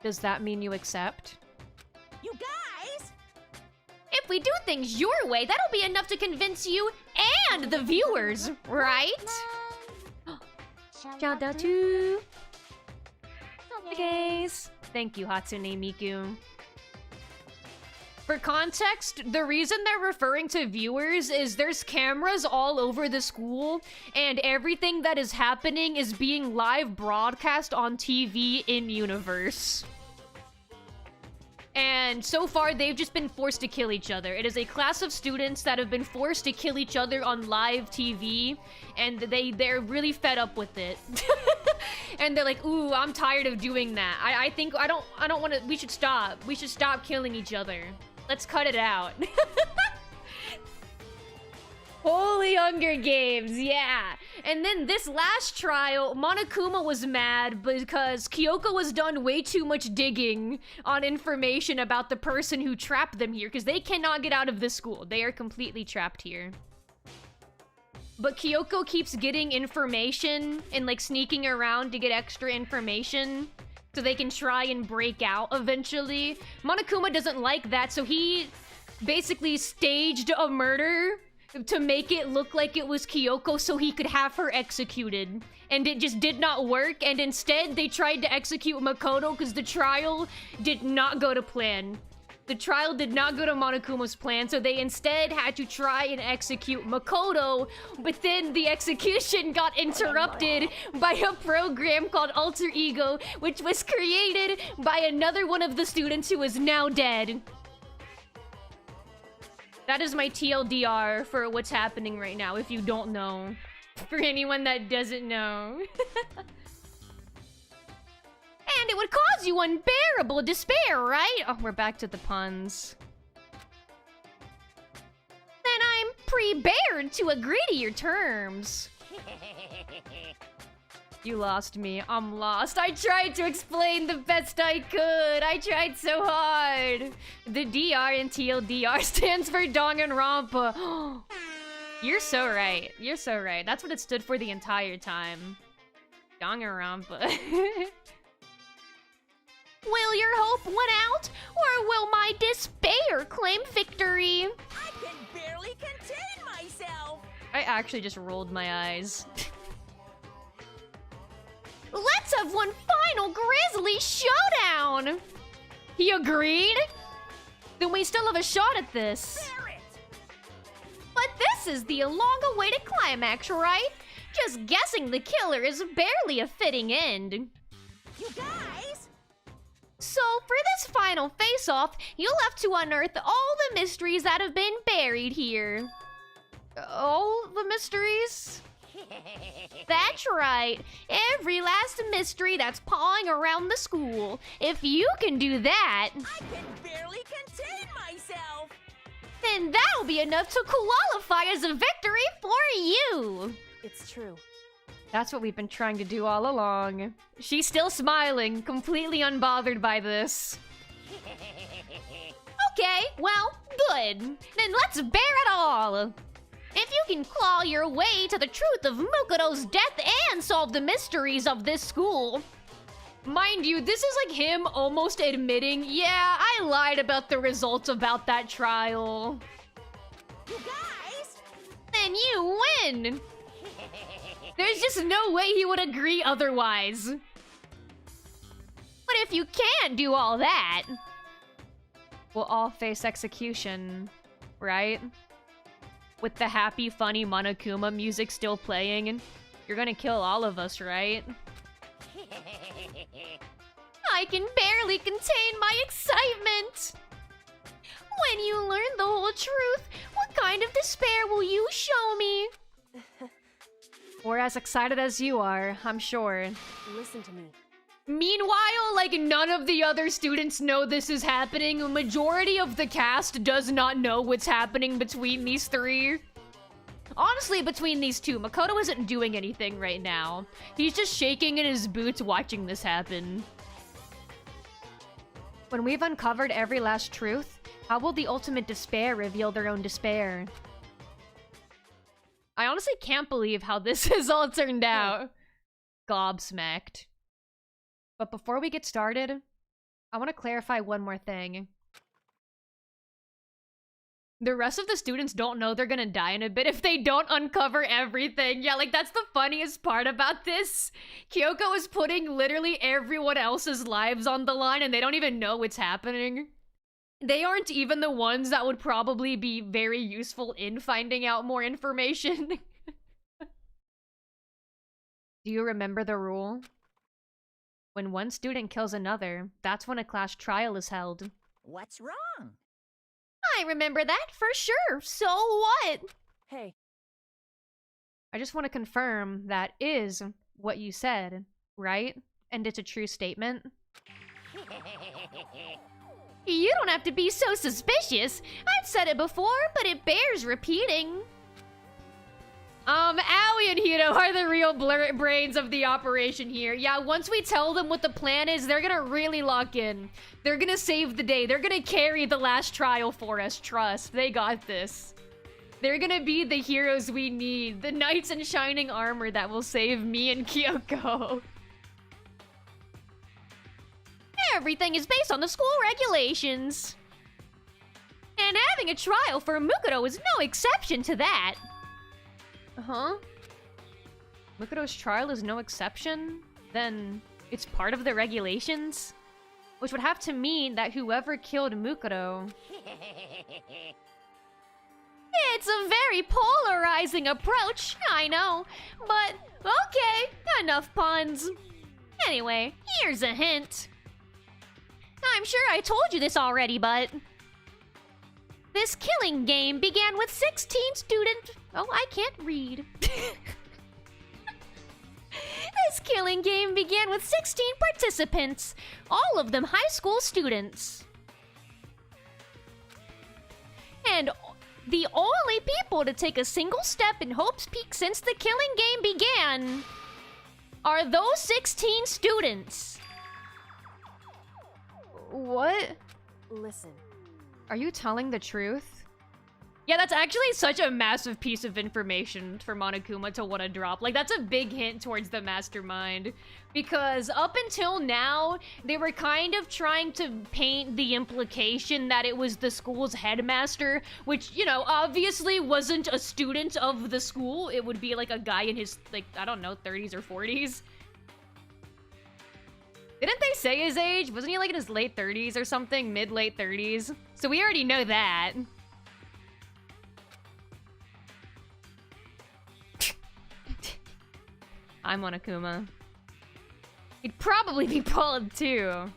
A: Does that mean you accept?
C: You guys!
A: If we do things your way, that'll be enough to convince you and the viewers, right? Shout out to the gays. Thank you, Hatsune Miku. For context, the reason they're referring to viewers is there's cameras all over the school, and everything that is happening is being live broadcast on TV in-universe. And so far, they've just been forced to kill each other. It is a class of students that have been forced to kill each other on live TV, and they're really fed up with it. And they're like, ooh, I'm tired of doing that. I think, I don't want to, we should stop. We should stop killing each other. Let's cut it out. Holy Hunger Games, yeah. And then this last trial, Monokuma was mad because Kyoko was done way too much digging on information about the person who trapped them here, because they cannot get out of this school. They are completely trapped here. But Kyoko keeps getting information and like sneaking around to get extra information so they can try and break out eventually. Monokuma doesn't like that, so he basically staged a murder to make it look like it was Kyoko so he could have her executed. And it just did not work, and instead they tried to execute Makoto because the trial did not go to plan. The trial did not go to Monokuma's plan, so they instead had to try and execute Makoto, but then the execution got interrupted by a program called Alter Ego, which was created by another one of the students who is now dead. That is my TLDR for what's happening right now, if you don't know. For anyone that doesn't know. And it would cause you unbearable despair, right? Oh, we're back to the puns. Then I'm prepared to agree to your terms. You lost me. I'm lost. I tried to explain the best I could. I tried so hard. The DR in TLDR stands for Danganronpa. You're so right. You're so right. That's what it stood for the entire time. Danganronpa. Will your hope win out, or will my despair claim victory?
C: I can barely contain myself!
A: I actually just rolled my eyes. Let's have one final grisly showdown! He agreed? Then we still have a shot at this.
C: Bear it!
A: But this is the long-awaited climax, right? Just guessing the killer is barely a fitting end.
C: You guys!
A: So, for this final face-off, you'll have to unearth all the mysteries that have been buried here. All the mysteries? That's right. Every last mystery that's pawing around the school. If you can do that,
C: I can barely contain myself!
A: then that'll be enough to qualify as a victory for you.
B: it's true.
A: That's what we've been trying to do all along. She's still smiling, completely unbothered by this. Okay, well, good. Then let's bear it all. If you can claw your way to the truth of Mukoto's death and solve the mysteries of this school. Mind you, this is like him almost admitting, yeah, I lied about the results about that trial.
C: You guys!
A: Then you win. There's just no way he would agree otherwise. But if you can't do all that, we'll all face execution, right? With the happy, funny Monokuma music still playing, you're gonna kill all of us, right? I can barely contain my excitement! When you learn the whole truth, what kind of despair will you show me? We're as excited as you are, I'm sure.
B: Listen to me.
A: Meanwhile, like, none of the other students know this is happening. A majority of the cast does not know what's happening between these three. Honestly, between these two, Makoto isn't doing anything right now. He's just shaking in his boots watching this happen. When we've uncovered every last truth, how will the ultimate despair reveal their own despair? I honestly can't believe how this has all turned out. Gobsmacked. But before we get started, I want to clarify one more thing. The rest of the students don't know they're gonna die in a bit if they don't uncover everything. Yeah, like, that's the funniest part about this. Kyoko is putting literally everyone else's lives on the line and they don't even know what's happening. They aren't even the ones that would probably be very useful in finding out more information. Do you remember the rule? When one student kills another, that's when a class trial is held.
C: What's wrong?
A: I remember that for sure. So what?
B: Hey,
A: I just want to confirm that is what you said, right? And it's a true statement. You don't have to be so suspicious. I've said it before, but it bears repeating. Aoi and Hiro are the real brains of the operation here. Yeah, once we tell them what the plan is, they're gonna really lock in. They're gonna save the day. They're gonna carry the last trial for us. Trust, they got this. They're gonna be the heroes we need. The knights in shining armor that will save me and Kyoko. Everything is based on the school regulations. And having a trial for Mukoto is no exception to that. Huh? Mukoto's trial is no exception? Then it's part of the regulations? Which would have to mean that whoever killed Mukoto... It's a very polarizing approach, I know. But, okay, enough puns. Anyway, here's a hint. I'm sure I told you this already, but... This killing game began with 16 students... Oh, I can't read. This killing game began with 16 participants, all of them high school students. And the only people to take a single step in Hope's Peak since the killing game began are those 16 students. What?
B: listen.
A: Are you telling the truth? Yeah, that's actually such a massive piece of information for Monokuma to want to drop. Like, that's a big hint towards the mastermind. Because up until now, they were kind of trying to paint the implication that it was the school's headmaster, which, you know, obviously wasn't a student of the school. It would be like a guy in his, like, I don't know, 30s or 40s. Didn't they say his age? Wasn't he like in his late 30s or something? Mid-late 30s? So we already know that. I'm Monokuma. He'd probably be bald too.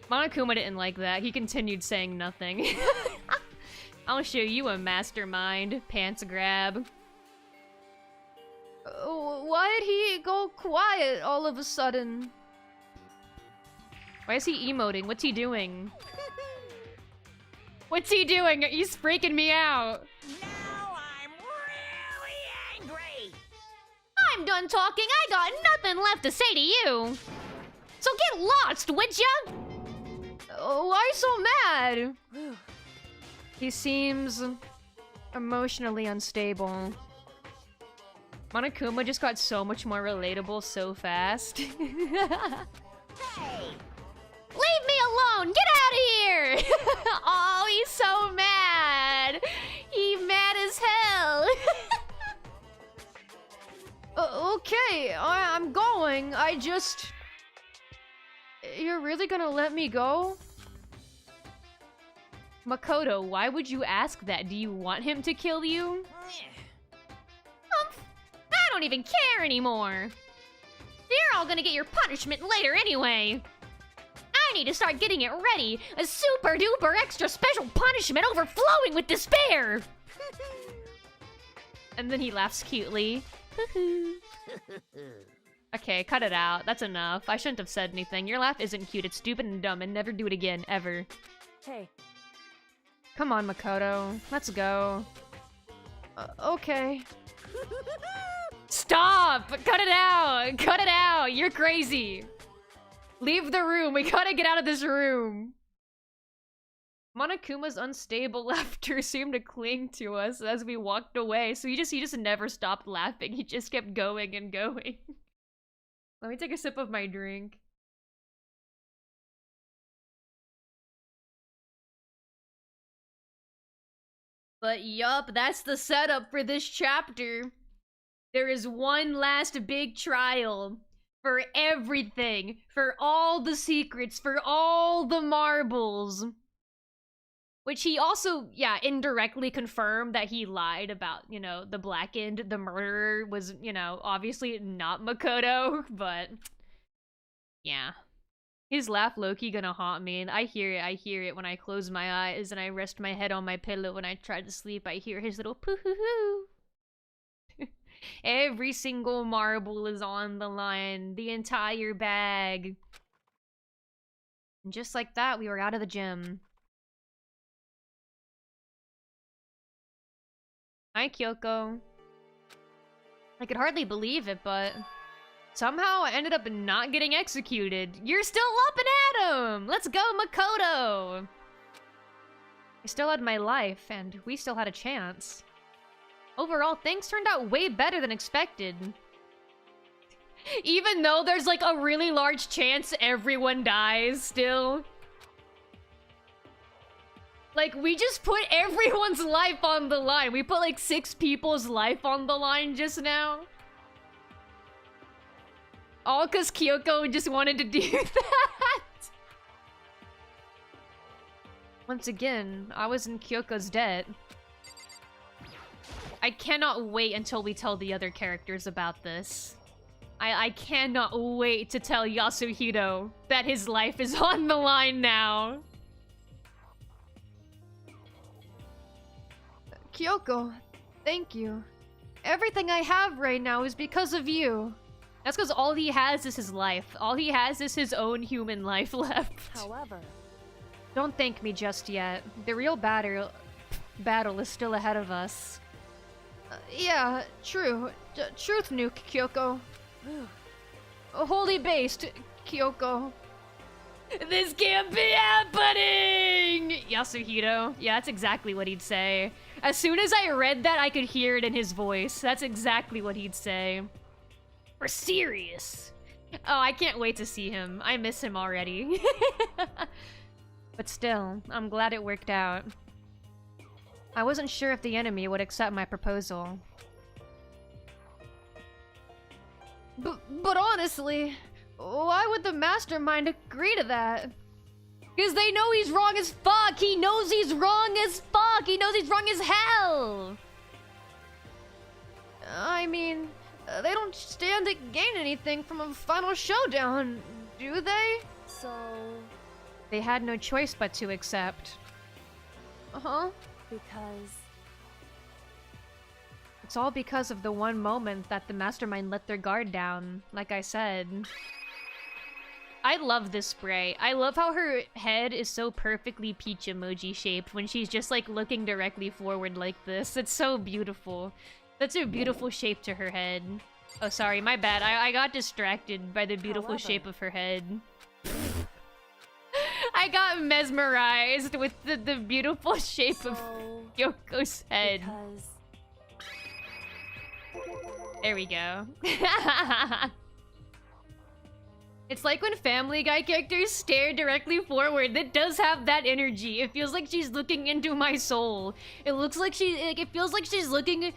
A: Monokuma didn't like that. He continued saying nothing. I'll show you a mastermind. Pants grab. Why did he go quiet all of a sudden? Why is he emoting? What's he doing? What's he doing? He's freaking me out.
C: Now I'm really angry.
A: I'm done talking. I got nothing left to say to you. So get lost, would ya? Why so mad? He seems emotionally unstable. Monokuma just got so much more relatable so fast.
C: Hey!
A: Leave me alone! Get out of here! Oh, he's so mad! He mad as hell! Okay, I'm going. I just... You're really gonna let me go? Makoto, why would you ask that? Do you want him to kill you? I don't even care anymore. You're all gonna get your punishment later anyway. I need to start getting it ready. A super duper extra special punishment overflowing with despair. And then he laughs cutely. Okay, cut it out. That's enough. I shouldn't have said anything. Your laugh isn't cute. It's stupid and dumb, and never do it again, ever.
B: Hey.
A: Come on, Makoto. Let's go. Okay. Stop! Cut it out! Cut it out! You're crazy! Leave the room. We gotta get out of this room. Monokuma's unstable laughter seemed to cling to us as we walked away, so he just never stopped laughing. He just kept going and going. Let me take a sip of my drink. But yup, that's the setup for this chapter. There is one last big trial. For everything. For all the secrets. For all the marbles. Which he also, yeah, indirectly confirmed that he lied about, you know, the blackened, the murderer was, you know, obviously not Makoto, but yeah. His laugh low-key gonna haunt me, and I hear it when I close my eyes and I rest my head on my pillow when I try to sleep. I hear his little poo-hoo-hoo. Every single marble is on the line, the entire bag. And just like that, we were out of the gym. Hi, Kyoko. I could hardly believe it, but somehow I ended up not getting executed. You're still up and at 'em! Let's go, Makoto! I still had my life, and we still had a chance. Overall, things turned out way better than expected. Even though there's like a really large chance everyone dies still. Like, we just put everyone's life on the line. We put like 6 people's life on the line just now. All because Kyoko just wanted to do that. Once again, I was in Kyoko's debt. I cannot wait until we tell the other characters about this. I cannot wait to tell Yasuhiro that his life is on the line now. Kyoko, thank you. Everything I have right now is because of you. That's because all he has is his life. All he has is his own human life left.
B: However,
A: don't thank me just yet. The real battle is still ahead of us. Yeah, true. Truth nuke, Kyoko. Holy based, Kyoko. This can't be happening! Yasuhiro. Yeah, that's exactly what he'd say. As soon as I read that, I could hear it in his voice. That's exactly what he'd say. We're serious. Oh, I can't wait to see him. I miss him already. But still, I'm glad it worked out. I wasn't sure if the enemy would accept my proposal. But honestly, why would the mastermind agree to that? Because they know he's wrong as fuck! He knows he's wrong as fuck! He knows he's wrong as hell! I mean, they don't stand to gain anything from a final showdown, do they?
B: so...
A: They had no choice but to accept. Uh-huh.
B: because...
A: It's all because of the one moment that the mastermind let their guard down, like I said. I love this spray. I love how her head is so perfectly peach emoji shaped when she's just like looking directly forward like this. It's so beautiful. That's a beautiful shape to her head. Oh, sorry, my bad. I got distracted by the beautiful shape of her head. I got mesmerized with the beautiful shape of Yoko's head.
B: because...
A: There we go. It's like when Family Guy characters stare directly forward. It does have that energy. It feels like she's looking into my soul. It looks like it feels like she's looking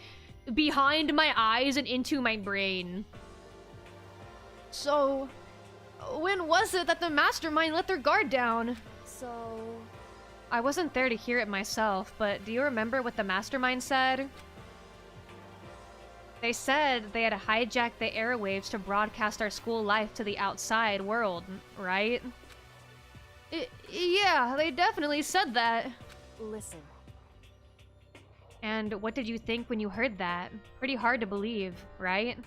A: behind my eyes and into my brain. So, when was it that the mastermind let their guard down?
B: so...
A: I wasn't there to hear it myself, but do you remember what the mastermind said? They said they had hijacked the airwaves to broadcast our school life to the outside world, right? Yeah, they definitely said that.
B: Listen.
A: And what did you think when you heard that? Pretty hard to believe, right?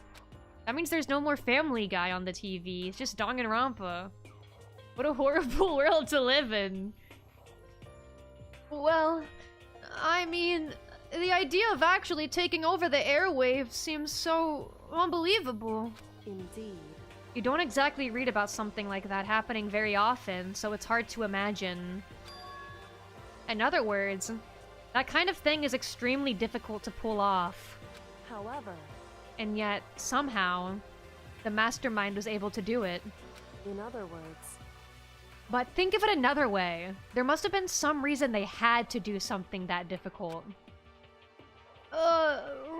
A: That means there's no more Family Guy on the TV. It's just Danganronpa. What a horrible world to live in. Well, I mean, the idea of actually taking over the airwaves seems so unbelievable.
B: Indeed.
A: You don't exactly read about something like that happening very often, so it's hard to imagine. In other words, that kind of thing is extremely difficult to pull off.
B: However,
A: And yet, somehow, the mastermind was able to do it.
B: in other words,
A: But think of it another way. There must have been some reason they had to do something that difficult.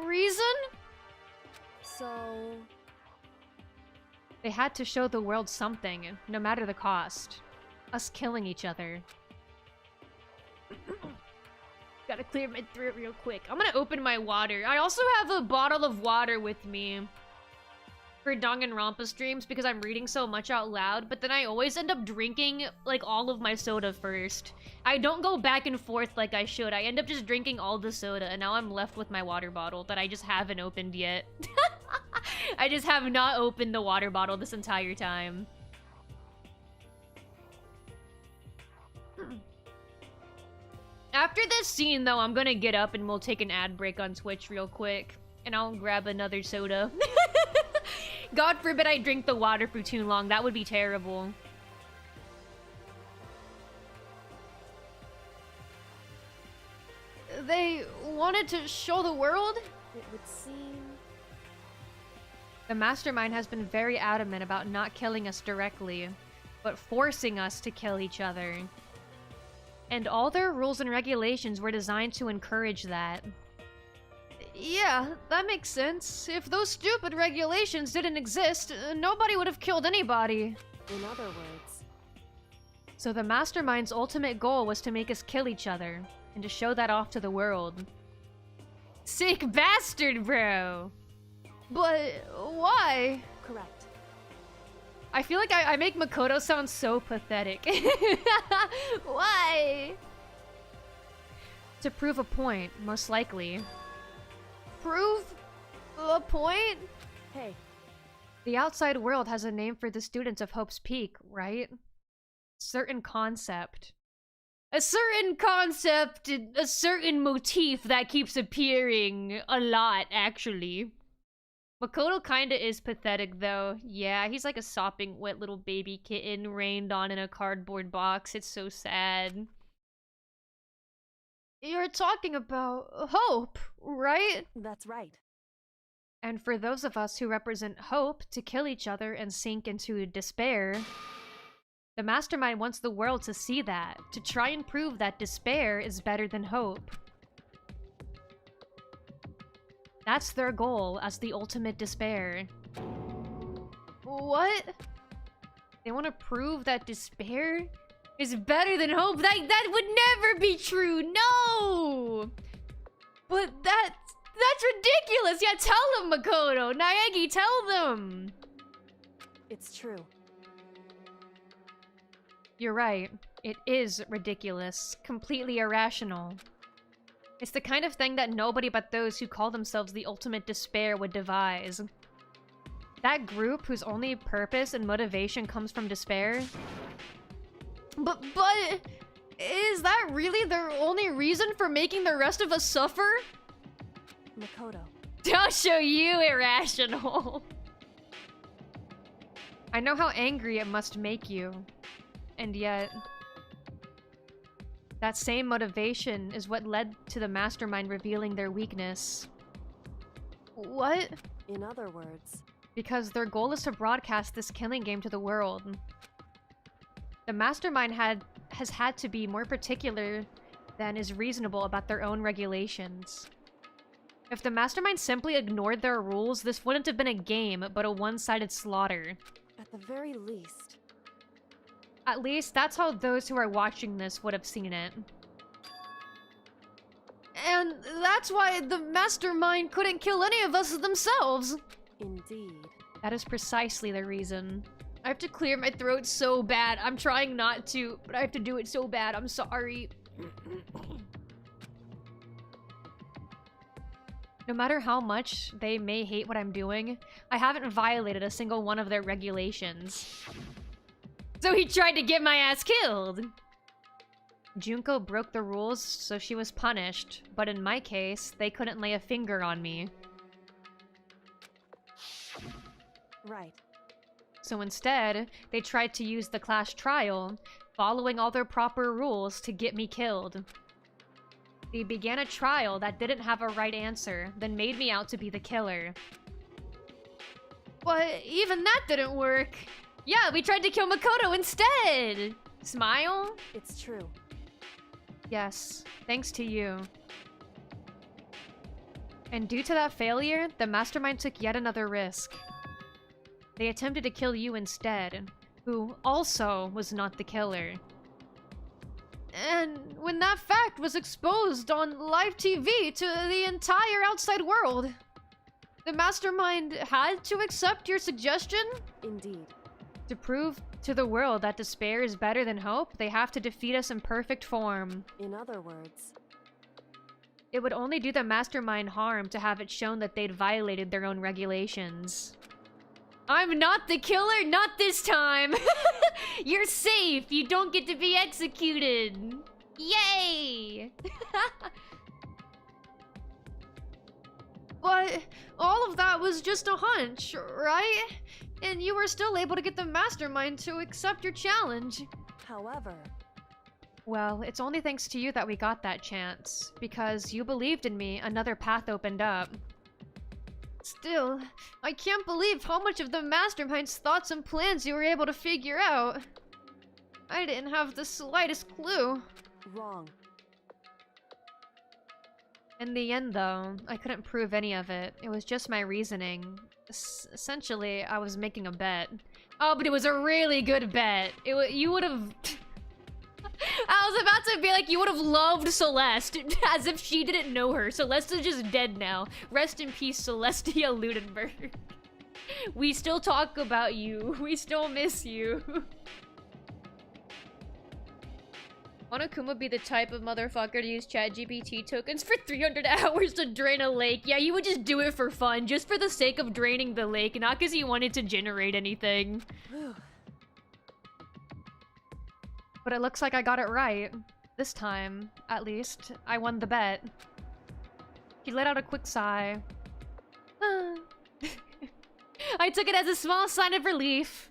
A: Reason?
B: so
A: They had to show the world something, no matter the cost. Us killing each other. Gotta clear my throat real quick. I'm gonna open my water. I also have a bottle of water with me for Danganronpa streams because I'm reading so much out loud, but then I always end up drinking, like, all of my soda first. I don't go back and forth like I should. I end up just drinking all the soda, and now I'm left with my water bottle that I just haven't opened yet. I just have not opened the water bottle this entire time. After this scene, though, I'm gonna get up and we'll take an ad break on Twitch real quick. And I'll grab another soda. God forbid I drink the water for too long. That would be terrible. They wanted to show the world?
B: it would seem
A: The mastermind has been very adamant about not killing us directly, but forcing us to kill each other. And all their rules and regulations were designed to encourage that. Yeah, that makes sense. If those stupid regulations didn't exist, nobody would have killed anybody.
B: in other words,
A: So the mastermind's ultimate goal was to make us kill each other, and to show that off to the world. Sick bastard, bro! But why?
B: correct.
A: I feel like I make Makoto sound so pathetic. Why? To prove a point, most likely. Prove a point?
B: Hey,
A: The outside world has a name for the students of Hope's Peak, right? Certain concept. A certain concept, a certain motif that keeps appearing a lot, actually. Makoto kinda is pathetic, though. Yeah, he's like a sopping wet little baby kitten rained on in a cardboard box. It's so sad. You're talking about hope, right?
B: that's right.
A: And for those of us who represent hope to kill each other and sink into despair, the mastermind wants the world to see that, to try and prove that despair is better than hope. That's their goal as the ultimate despair. What? They want to prove that despair is better than hope? That would never be true, no! But that's ridiculous! Yeah, tell them, Makoto! Naegi, tell them!
B: It's true.
A: You're right. It is ridiculous. Completely irrational. It's the kind of thing that nobody but those who call themselves the ultimate despair would devise. That group whose only purpose and motivation comes from despair? But is that really their only reason for making the rest of us suffer?
B: Makoto,
A: I'll show you irrational. I know how angry it must make you. And yet, that same motivation is what led to the mastermind revealing their weakness. What?
B: in other words,
A: Because their goal is to broadcast this killing game to the world. The mastermind has had to be more particular than is reasonable about their own regulations. If the mastermind simply ignored their rules, this wouldn't have been a game, but a one-sided slaughter.
B: at the very least,
A: At least, that's how those who are watching this would have seen it. And that's why the mastermind couldn't kill any of us themselves!
B: indeed.
A: That is precisely the reason. I have to clear my throat so bad. I'm trying not to, but I have to do it so bad. I'm sorry. No matter how much they may hate what I'm doing, I haven't violated a single one of their regulations. So he tried to get my ass killed! Junko broke the rules, so she was punished. But in my case, they couldn't lay a finger on me.
B: Right.
A: So instead, they tried to use the class trial, following all their proper rules to get me killed. They began a trial that didn't have a right answer, then made me out to be the killer. But even that didn't work. Yeah, we tried to kill Makoto instead! Smile?
B: It's true.
A: Yes, thanks to you. And due to that failure, the mastermind took yet another risk. They attempted to kill you instead, who also was not the killer. And when that fact was exposed on live TV to the entire outside world, the mastermind had to accept your suggestion?
B: Indeed.
A: To prove to the world that despair is better than hope, they have to defeat us in perfect form.
B: In other words,
A: It would only do the mastermind harm to have it shown that they'd violated their own regulations. I'm not the killer, not this time! You're safe! You don't get to be executed! Yay! But all of that was just a hunch, right? And you were still able to get the mastermind to accept your challenge.
B: however,
A: Well, it's only thanks to you that we got that chance. Because you believed in me, another path opened up. Still, I can't believe how much of the mastermind's thoughts and plans you were able to figure out. I didn't have the slightest clue.
B: wrong.
A: In the end, though, I couldn't prove any of it. It was just my reasoning. Essentially, I was making a bet. Oh, but it was a really good bet. You would have... I was about to be like, you would have loved Celeste, as if she didn't know her. Celeste is just dead now. Rest in peace, Celestia Ludenberg. We still talk about you. We still miss you. Monokuma be the type of motherfucker to use ChatGPT tokens for 300 hours to drain a lake. Yeah, you would just do it for fun, just for the sake of draining the lake, not because you wanted to generate anything.
B: Whew.
A: But it looks like I got it right. This time, at least, I won the bet. He let out a quick sigh. I took it as a small sign of relief.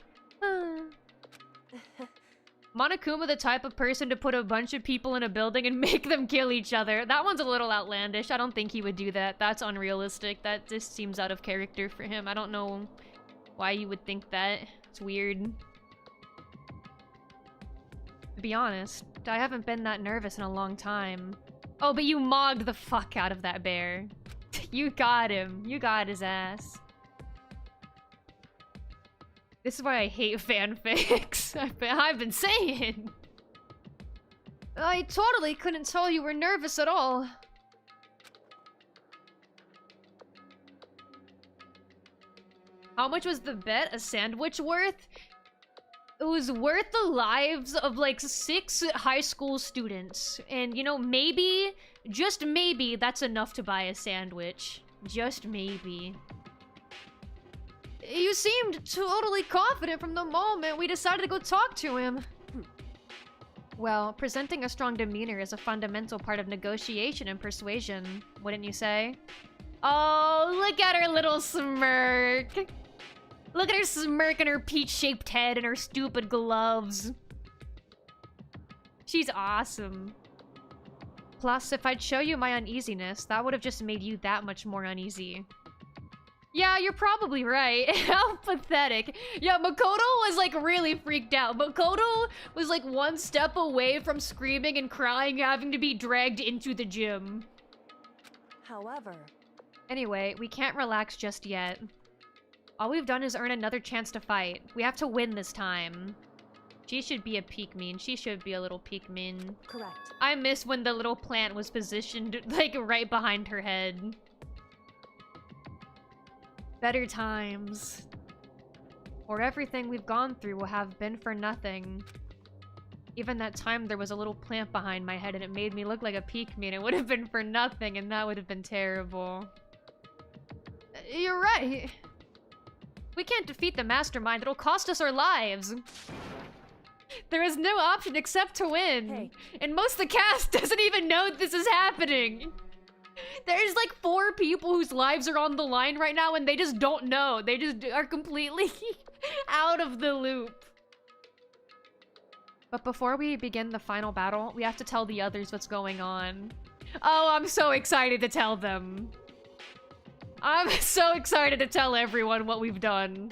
A: Monokuma the type of person to put a bunch of people in a building and make them kill each other. That one's a little outlandish. I don't think he would do that. That's unrealistic. That just seems out of character for him. I don't know why you would think that. It's weird. To be honest, I haven't been that nervous in a long time. Oh, but you mogged the fuck out of that bear. You got him. You got his ass. This is why I hate fanfics. I've been saying. I totally couldn't tell you were nervous at all. How much was the bet? A sandwich worth? It was worth the lives of like 6 high school students. And you know, maybe, just maybe, that's enough to buy a sandwich. Just maybe. You seemed totally confident from the moment we decided to go talk to him. Well, presenting a strong demeanor is a fundamental part of negotiation and persuasion, wouldn't you say? Oh, look at her little smirk. Look at her smirk and her peach-shaped head and her stupid gloves. She's awesome. Plus, if I'd show you my uneasiness, that would have just made you that much more uneasy. Yeah, you're probably right. How pathetic. Yeah, Makoto was like really freaked out. Makoto was like one step away from screaming and crying, having to be dragged into the gym.
B: However,
A: Anyway, we can't relax just yet. All we've done is earn another chance to fight. We have to win this time. She should be a Pikmin. She should be a little Pikmin.
B: correct.
A: I miss when the little plant was positioned like right behind her head. Better times. Or everything we've gone through will have been for nothing. Even that time there was a little plant behind my head and it made me look like a Pikmin. It would have been for nothing and that would have been terrible. You're right. We can't defeat the mastermind. It'll cost us our lives. There is no option except to win.
B: Hey.
A: And most of the cast doesn't even know this is happening. There's like 4 people whose lives are on the line right now and they just don't know. They just are completely out of the loop. But before we begin the final battle, we have to tell the others what's going on. Oh, I'm so excited to tell them. I'm so excited to tell everyone what we've done.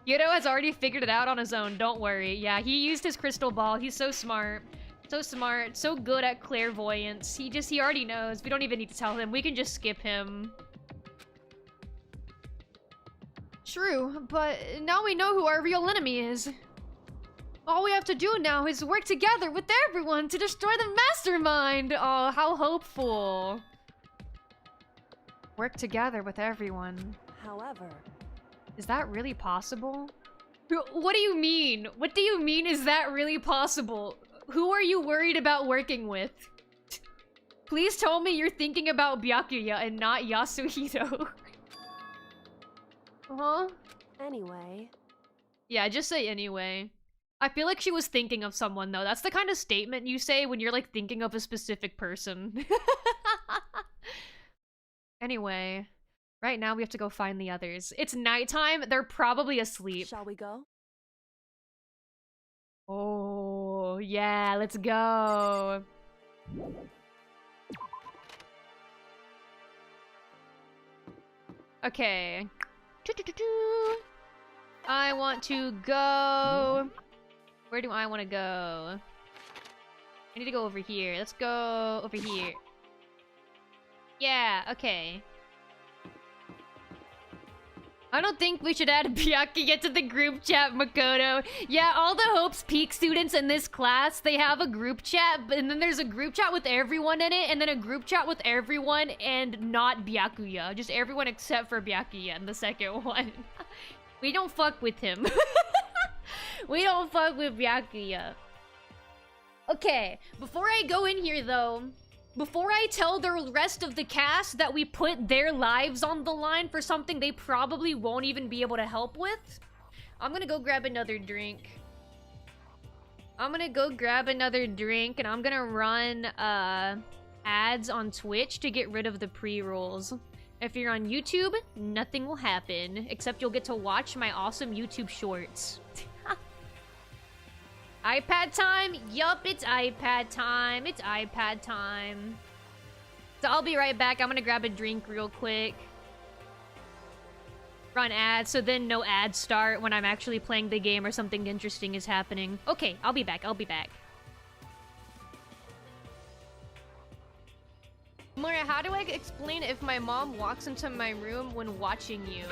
A: Yuto has already figured it out on his own, don't worry. Yeah, he used his crystal ball. He's so smart. So smart, so good at clairvoyance. He already knows. We don't even need to tell him. We can just skip him. True, but now we know who our real enemy is. All we have to do now is work together with everyone to destroy the mastermind. Oh, how hopeful. Work together with everyone.
B: However,
A: Is that really possible? What do you mean? What do you mean is that really possible? Who are you worried about working with? Please tell me you're thinking about Byakuya and not Yasuhito. Huh?
B: anyway,
A: Yeah, just say anyway. I feel like she was thinking of someone though. That's the kind of statement you say when you're like thinking of a specific person. Anyway, right now we have to go find the others. It's nighttime. They're probably asleep.
B: shall we go?
A: Oh, yeah, let's go. Okay. I want to go. Where do I want to go? I need to go over here. Let's go over here. Yeah, okay. I don't think we should add Byakuya to the group chat, Makoto. Yeah, all the Hope's Peak students in this class, they have a group chat, and then there's a group chat with everyone in it, and then a group chat with everyone and not Byakuya. Just everyone except for Byakuya in the second one. We don't fuck with him. We don't fuck with Byakuya. Okay, before I go in here though, before I tell the rest of the cast that we put their lives on the line for something they probably won't even be able to help with, I'm gonna go grab another drink. I'm gonna go grab another drink and I'm gonna run ads on Twitch to get rid of the pre-rolls. If you're on YouTube, nothing will happen, except you'll get to watch my awesome YouTube shorts. iPad time? Yup, it's iPad time. It's iPad time. So I'll be right back. I'm gonna grab a drink real quick. Run ads, so then no ads start when I'm actually playing the game or something interesting is happening. Okay, I'll be back. I'll be back. Moira, how do I explain if my mom walks into my room when watching you?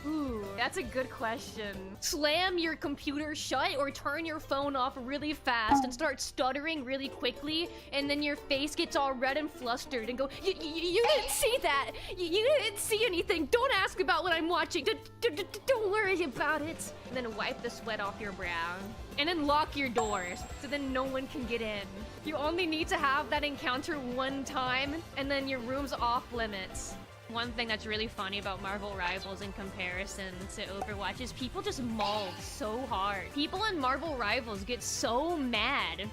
A: Ooh, that's a good question. Slam your computer shut or turn your phone off really fast and start stuttering really quickly, and then your face gets all red and flustered and go, you didn't see that! You didn't see anything! Don't ask about what I'm watching! Don't worry about it! And then wipe the sweat off your brow. And then lock your doors, so then no one can get in. You only need to have that encounter one time, and then your room's off limits. One thing that's really funny about Marvel Rivals in comparison to Overwatch is people just maul so hard. People in Marvel Rivals get so mad.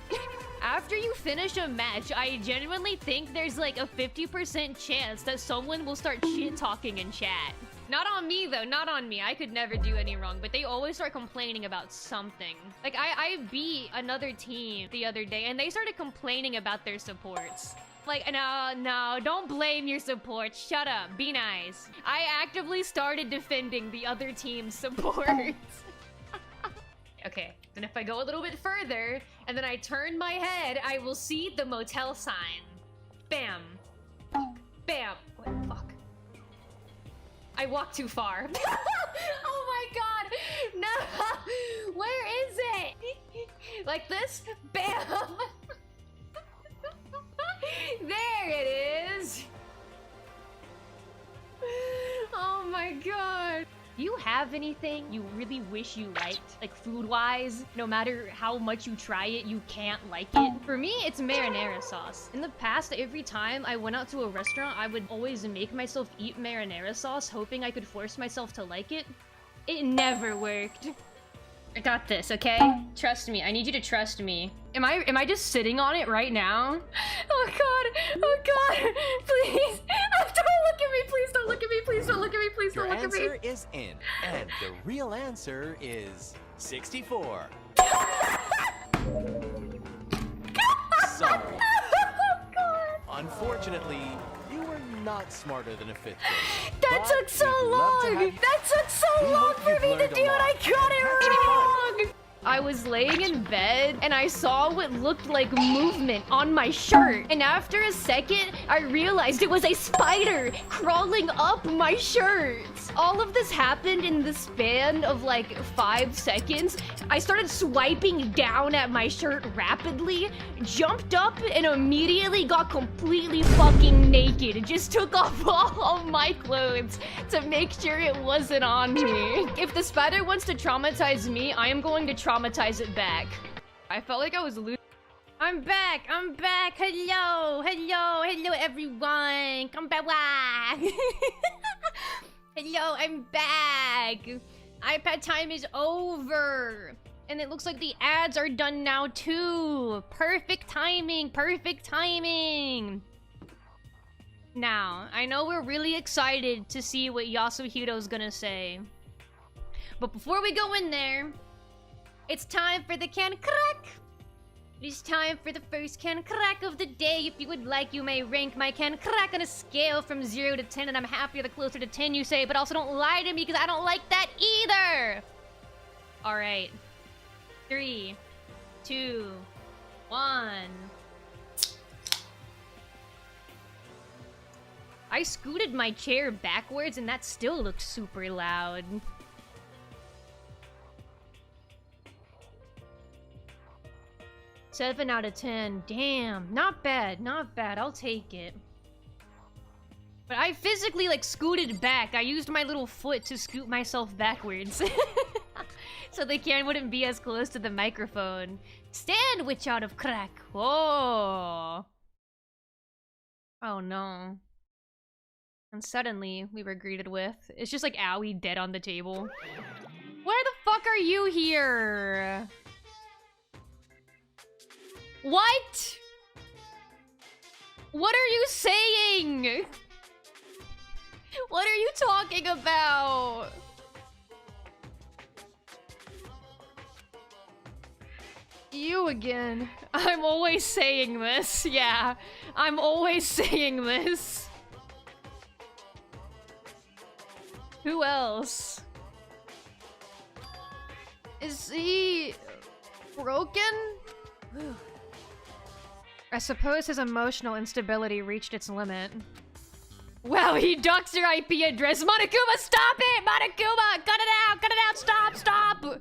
A: After you finish a match, I genuinely think there's like a 50% chance that someone will start shit-talking in chat. Not on me, though. Not on me. I could never do any wrong, but they always start complaining about something. Like, I beat another team the other day, and they started complaining about their supports. Like, no, don't blame your supports. Shut up. Be nice. I actively started defending the other team's supports. Okay, then if I go a little bit further, and then I turn my head, I will see the motel sign. Bam. Bam. What? Fuck. I walked too far. Oh my god! No! Where is it? Like this? Bam! There it is! Oh my god! Do you have anything you really wish you liked? Like food-wise? No matter how much you try it, you can't like it? For me, it's marinara sauce. In the past, every time I went out to a restaurant, I would always make myself eat marinara sauce, hoping I could force myself to like it. It never worked. I got this, okay? Trust me. I need you to trust me. Am I just sitting on it right now? Oh god! Oh god! Please! Don't look at me! Please don't look at me! Please don't look at me! Please don't look at me!
D: Your answer is in, and the real answer is 64. Sorry.
A: Oh god!
D: Unfortunately, you were not smarter than a 5th grade.
A: That
D: But
A: took so
D: we'd love to
A: long!
D: have you-
A: That took so
D: We
A: long
D: hope
A: for
D: you've
A: me to
D: learned a
A: do it! I
D: lot.
A: got it
D: Have some
A: wrong! I was laying in bed and I saw what looked like movement on my shirt. And after a second, I realized it was a spider crawling up my shirt. All of this happened in the span of like 5 seconds. I started swiping down at my shirt rapidly, jumped up, and immediately got completely fucking naked. And just took off all my clothes to make sure it wasn't on me. If the spider wants to traumatize me, I am going to traumatize it back. I felt like I was losing. I'm back! I'm back! Hello! Hello! Hello, everyone! Come back! Hello, I'm back! iPad time is over! And it looks like the ads are done now, too! Perfect timing! Perfect timing! Now, I know we're really excited to see what Yasuhiro's gonna say. But before we go in there, it's time for the can crack! It is time for the first can crack of the day. If you would like, you may rank my can crack on a scale from 0 to 10, and I'm happier the closer to 10 you say, but also don't lie to me because I don't like that either! Alright. 3, 2, 1. I scooted my chair backwards and that still looked super loud. Seven out of 10. Damn. Not bad. Not bad. I'll take it. But I physically, like, scooted back. I used my little foot to scoot myself backwards. So the can wouldn't be as close to the microphone. Sandwich out of crack. Oh. Oh no. And suddenly, we were greeted with... It's just like Owie dead on the table. Where the fuck are you here? What? What are you saying? What are you talking about? You again. I'm always saying this. Yeah, I'm always saying this. Who else? Is he broken? I suppose his emotional instability reached its limit. Wow, he ducks your IP address. Monokuma, stop it! Monokuma, cut it out! Cut it out! Stop! Stop!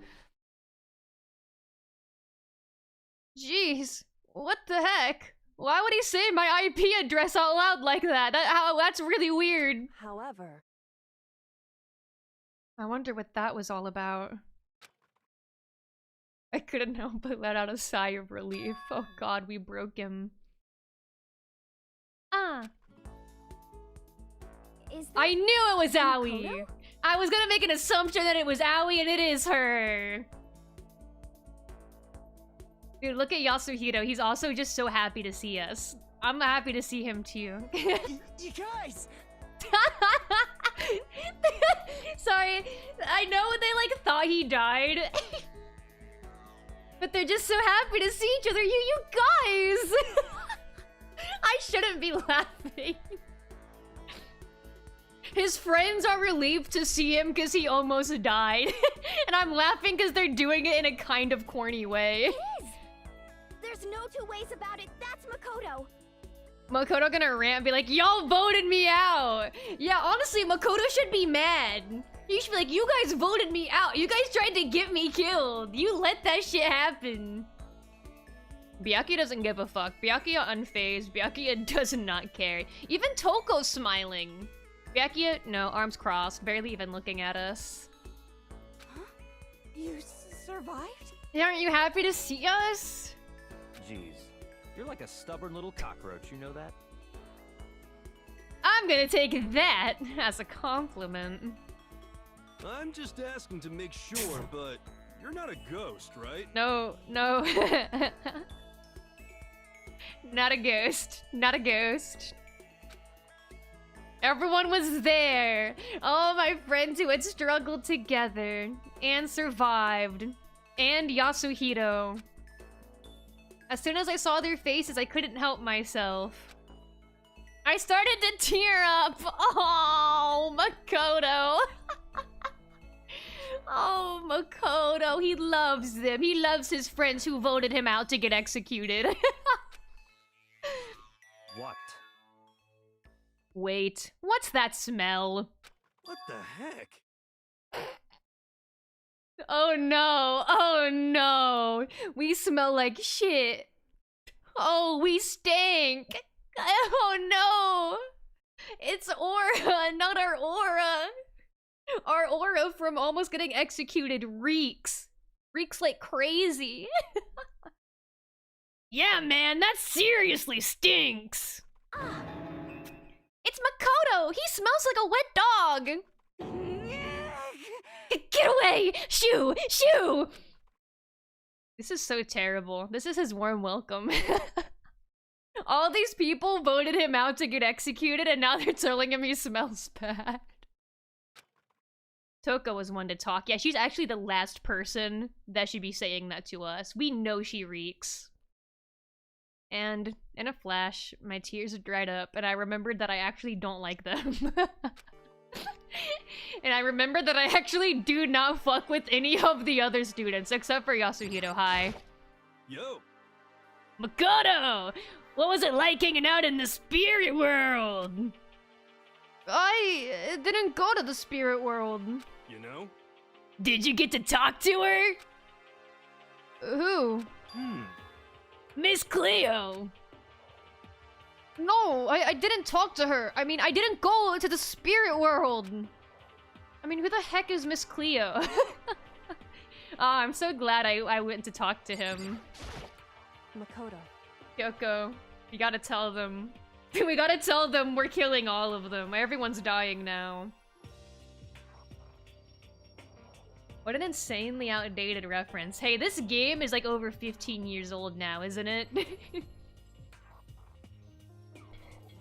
A: Jeez, what the heck? Why would he say my IP address out loud like that? That's really weird.
B: However,
A: I wonder what that was all about. I couldn't help but let out a sigh of relief. Oh god, we broke him. Ah. I knew it was Owie! I was gonna make an assumption that it was Owie, and it is her! Dude, look at Yasuhiro. He's also just so happy to see us. I'm happy to see him too.
D: You guys!
A: Sorry, I know they like thought he died. But they're just so happy to see each other. You guys! I shouldn't be laughing. His friends are relieved to see him because he almost died. And I'm laughing because they're doing it in a kind of corny way.
E: It is! There's no two ways about it. That's Makoto.
A: Makoto gonna rant, be like, y'all voted me out. Yeah, honestly, Makoto should be mad. You should be like, you guys voted me out. You guys tried to get me killed. You let that shit happen. Byakuya doesn't give a fuck. Byakuya unfazed. Byakuya does not care. Even Toko's smiling. Byakuya? No, arms crossed, barely even looking at us.
B: You survived?
A: Aren't you happy to see us?
F: Jeez, you're like a stubborn little cockroach, you know that?
A: I'm gonna take that as a compliment.
G: I'm just asking to make sure, but you're not a ghost, right?
A: No. Not a ghost. Not a ghost. Everyone was there. All my friends who had struggled together and survived. And Yasuhiro. As soon as I saw their faces, I couldn't help myself. I started to tear up. Oh, Makoto. Oh, Makoto. He loves them. He loves his friends who voted him out to get executed.
F: What?
A: Wait, what's that smell?
G: What the heck?
A: Oh no, oh no. We smell like shit. Oh, we stink. Oh no. It's aura, not our aura. Our aura from almost getting executed reeks. Reeks like crazy. Yeah, man, that seriously stinks. It's Makoto. He smells like a wet dog. Get away! Shoo! Shoo! This is so terrible. This is his warm welcome. All these people voted him out to get executed, and now they're telling him he smells bad. Toko was one to talk. Yeah, she's actually the last person that should be saying that to us. We know she reeks. And in a flash, my tears dried up, and I remembered that I actually don't like them. And I remembered that I actually do not fuck with any of the other students, except for Yasuhiro. Hi.
G: Yo.
A: Makoto! What was it like hanging out in the spirit world? I didn't go to the spirit world.
G: You know?
A: Did you get to talk to her? Who? Miss Cleo! No, I didn't talk to her. I mean, I didn't go to the spirit world. I mean, who the heck is Miss Cleo? I'm so glad I went to talk to him.
B: Makoto.
A: Kyoko, you gotta tell them. We gotta tell them we're killing all of them. Everyone's dying now. What an insanely outdated reference. Hey, this game is like over 15 years old now, isn't it?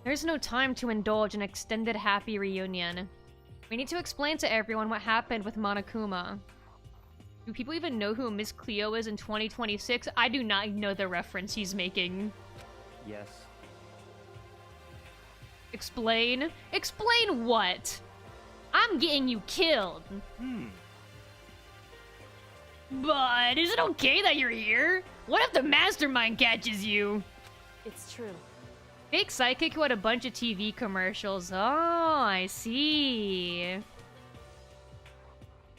A: There's no time to indulge in extended happy reunion. We need to explain to everyone what happened with Monokuma. Do people even know who Miss Cleo is in 2026? I do not know the reference he's making.
F: Yes.
A: Explain? Explain what? I'm getting you killed. But is it okay that you're here? What if the mastermind catches you?
B: It's true.
A: Fake psychic who had a bunch of TV commercials. Oh, I see.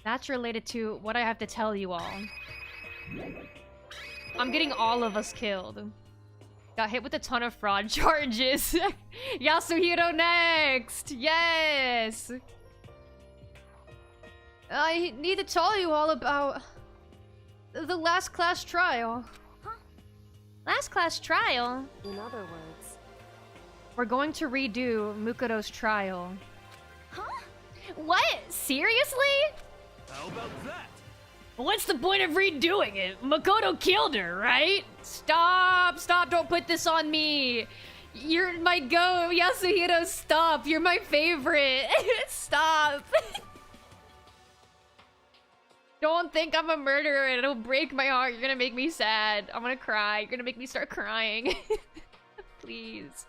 A: That's related to what I have to tell you all. I'm getting all of us killed. Got hit with a ton of fraud charges. Yasuhiro next! Yes! I need to tell you all about the last class trial. Huh? Last class trial?
B: In other words,
A: We're going to redo Mukuro's trial. Huh? What? Seriously?
G: How about that?
A: What's the point of redoing it? Makoto killed her, right? Stop! Stop! Don't put this on me! You're my go! Yasuhiro, stop! You're my favorite! Stop! Don't think I'm a murderer. It'll break my heart. You're gonna make me sad. I'm gonna cry. You're gonna make me start crying. Please.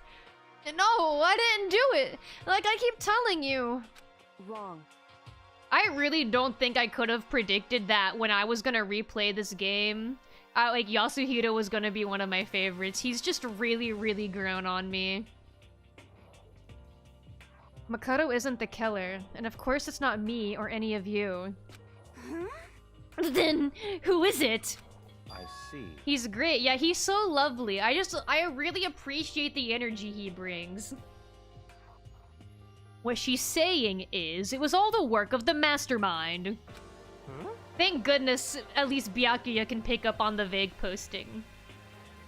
A: No, I didn't do it. Like I keep telling you.
B: wrong.
A: I really don't think I could have predicted that when I was gonna replay this game. Like, Yasuhiro was gonna be one of my favorites. He's just really, really grown on me. Makoto isn't the killer, and of course it's not me or any of you. Huh? Then, who is it?
F: I see.
A: He's great. Yeah, he's so lovely. I really appreciate the energy he brings. What she's saying is, it was all the work of the mastermind.
D: Huh?
A: Thank goodness at least Byakuya can pick up on the vague posting.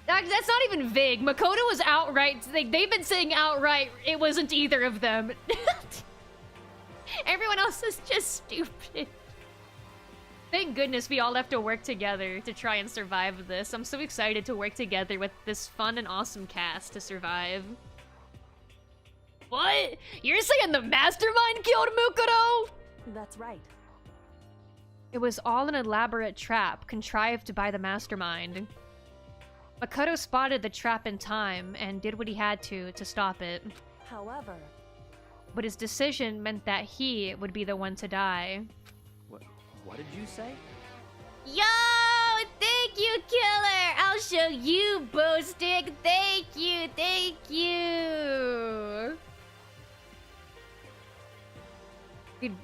A: That's not even vague. Makoto was outright, like, they've been saying outright it wasn't either of them. Everyone else is just stupid. Thank goodness we all have to work together to try and survive this. I'm so excited to work together with this fun and awesome cast to survive. What? You're saying the mastermind killed Mukuro?
B: That's right.
A: It was all an elaborate trap contrived by the mastermind. Makoto spotted the trap in time and did what he had to stop it.
B: However,
A: But his decision meant that he would be the one to die.
F: What did you say?
A: Yo! Thank you, Killer! I'll show you, Bowstick! Thank you! Thank you!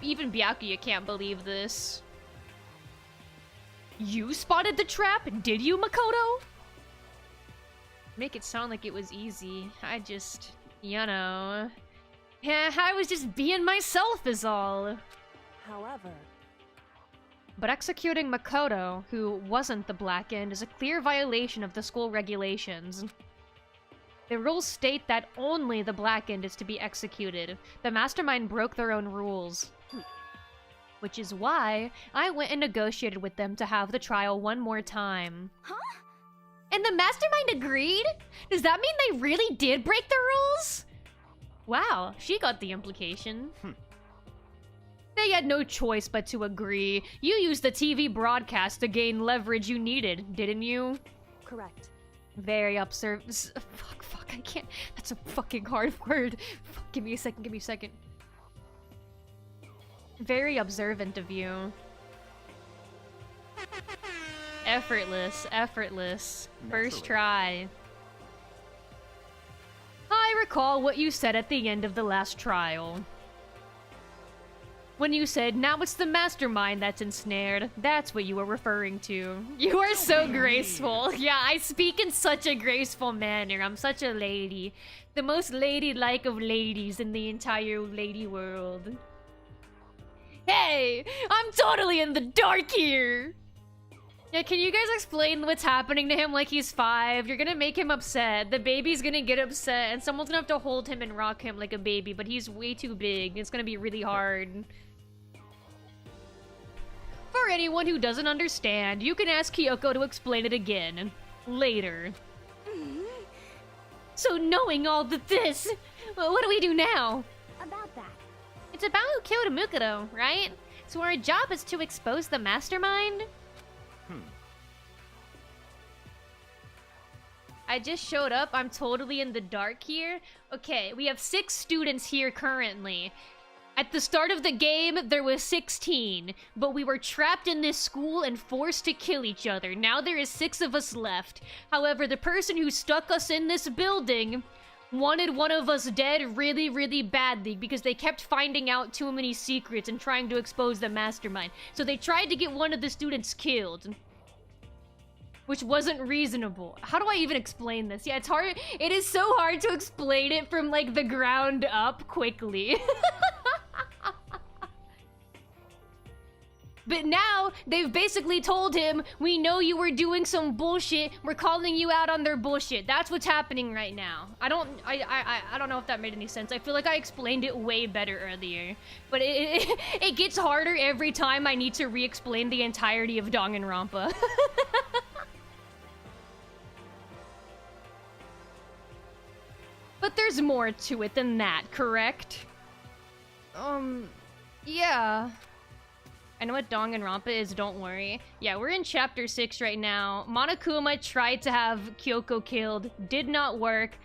A: Even Byakuya can't believe this. You spotted the trap? Did you, Makoto? Make it sound like it was easy. I just... you know... yeah, I was just being myself is all.
B: however,
A: But executing Makoto, who wasn't the Black End, is a clear violation of the school regulations. The rules state that only the Black End is to be executed. The Mastermind broke their own rules. Which is why I went and negotiated with them to have the trial one more time.
E: Huh?
A: And the Mastermind agreed? Does that mean they really did break the rules? Wow, she got the implication. They had no choice but to agree. You used the TV broadcast to gain leverage you needed, didn't you?
B: correct.
A: Very observant. Fuck, I can't. That's a fucking hard word. Fuck, give me a second. Very observant of you. Effortless. First try. I recall what you said at the end of the last trial. When you said, now it's the mastermind that's ensnared, that's what you were referring to. You are so graceful. Yeah, I speak in such a graceful manner. I'm such a lady. The most ladylike of ladies in the entire lady world. Hey, I'm totally in the dark here. Yeah, can you guys explain what's happening to him like he's 5? You're gonna make him upset. The baby's gonna get upset, and someone's gonna have to hold him and rock him like a baby, but he's way too big. It's gonna be really hard. For anyone who doesn't understand, you can ask Kyoko to explain it again. Later. So knowing all this, what do we do now?
E: About that.
A: It's about who killed Mukuro, right? So our job is to expose the mastermind? I just showed up. I'm totally in the dark here. Okay, we have 6 students here currently. At the start of the game, there was 16, but we were trapped in this school and forced to kill each other. Now there is 6 of us left. However, the person who stuck us in this building wanted one of us dead really, really badly because they kept finding out too many secrets and trying to expose the mastermind. So they tried to get one of the students killed. Which wasn't reasonable. How do I even explain this? Yeah, it's hard. It is so hard to explain it from, like, the ground up quickly. But now, they've basically told him, we know you were doing some bullshit, we're calling you out on their bullshit. That's what's happening right now. I don't know if that made any sense. I feel like I explained it way better earlier. But it gets harder every time I need to re-explain the entirety of Danganronpa. But there's more to it than that, correct? Yeah. I know what Danganronpa is, don't worry. Yeah, we're in chapter 6 right now. Monokuma tried to have Kyoko killed, did not work.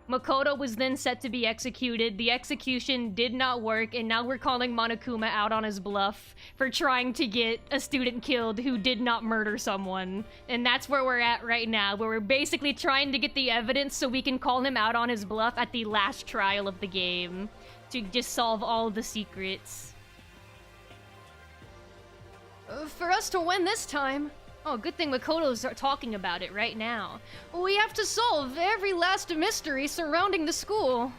A: Makoto was then set to be executed. The execution did not work, and now we're calling Monokuma out on his bluff for trying to get a student killed who did not murder someone. And that's where we're at right now, where we're basically trying to get the evidence so we can call him out on his bluff at the last trial of the game to just solve all the secrets. For us to win this time... Oh, good thing Makoto's talking about it right now. We have to solve every last mystery surrounding the school.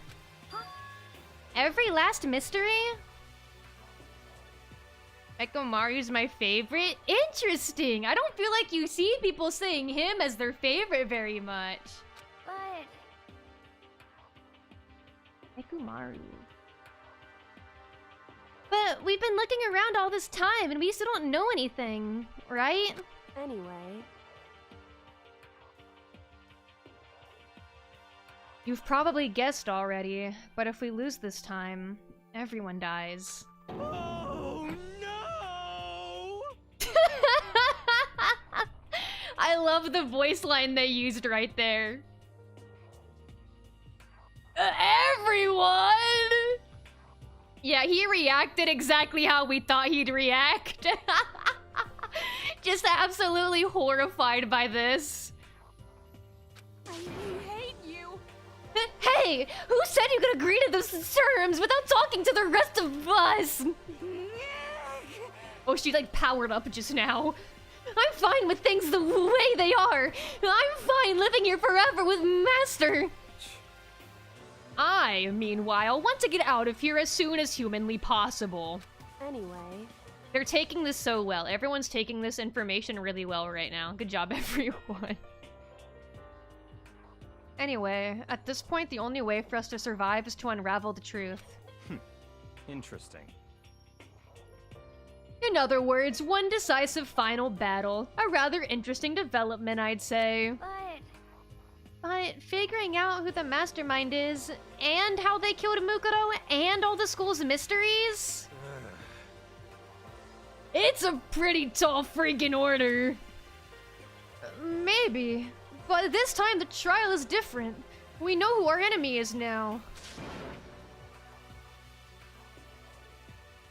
A: Every last mystery? Ekomaru's my favorite? Interesting! I don't feel like you see people saying him as their favorite very much.
E: But
A: Ekomaru. But we've been looking around all this time and we still don't know anything, right?
B: Anyway,
A: You've probably guessed already, but if we lose this time, everyone dies.
G: Oh no!
A: I love the voice line they used right there. Everyone! Yeah, he reacted exactly how we thought he'd react. Just absolutely horrified by this.
E: I hate you.
A: Hey! Who said you could agree to those terms without talking to the rest of us? Oh, she like powered up just now. I'm fine with things the way they are. I'm fine living here forever with Master. I, meanwhile, want to get out of here as soon as humanly possible.
B: anyway,
A: They're taking this so well. Everyone's taking this information really well right now. Good job, everyone. Anyway, at this point, the only way for us to survive is to unravel the truth.
F: Interesting.
A: In other words, one decisive final battle. A rather interesting development, I'd say. But figuring out who the mastermind is, and how they killed Mukuro, and all the school's mysteries... It's a pretty tall freaking order. Maybe. But this time the trial is different. We know who our enemy is now.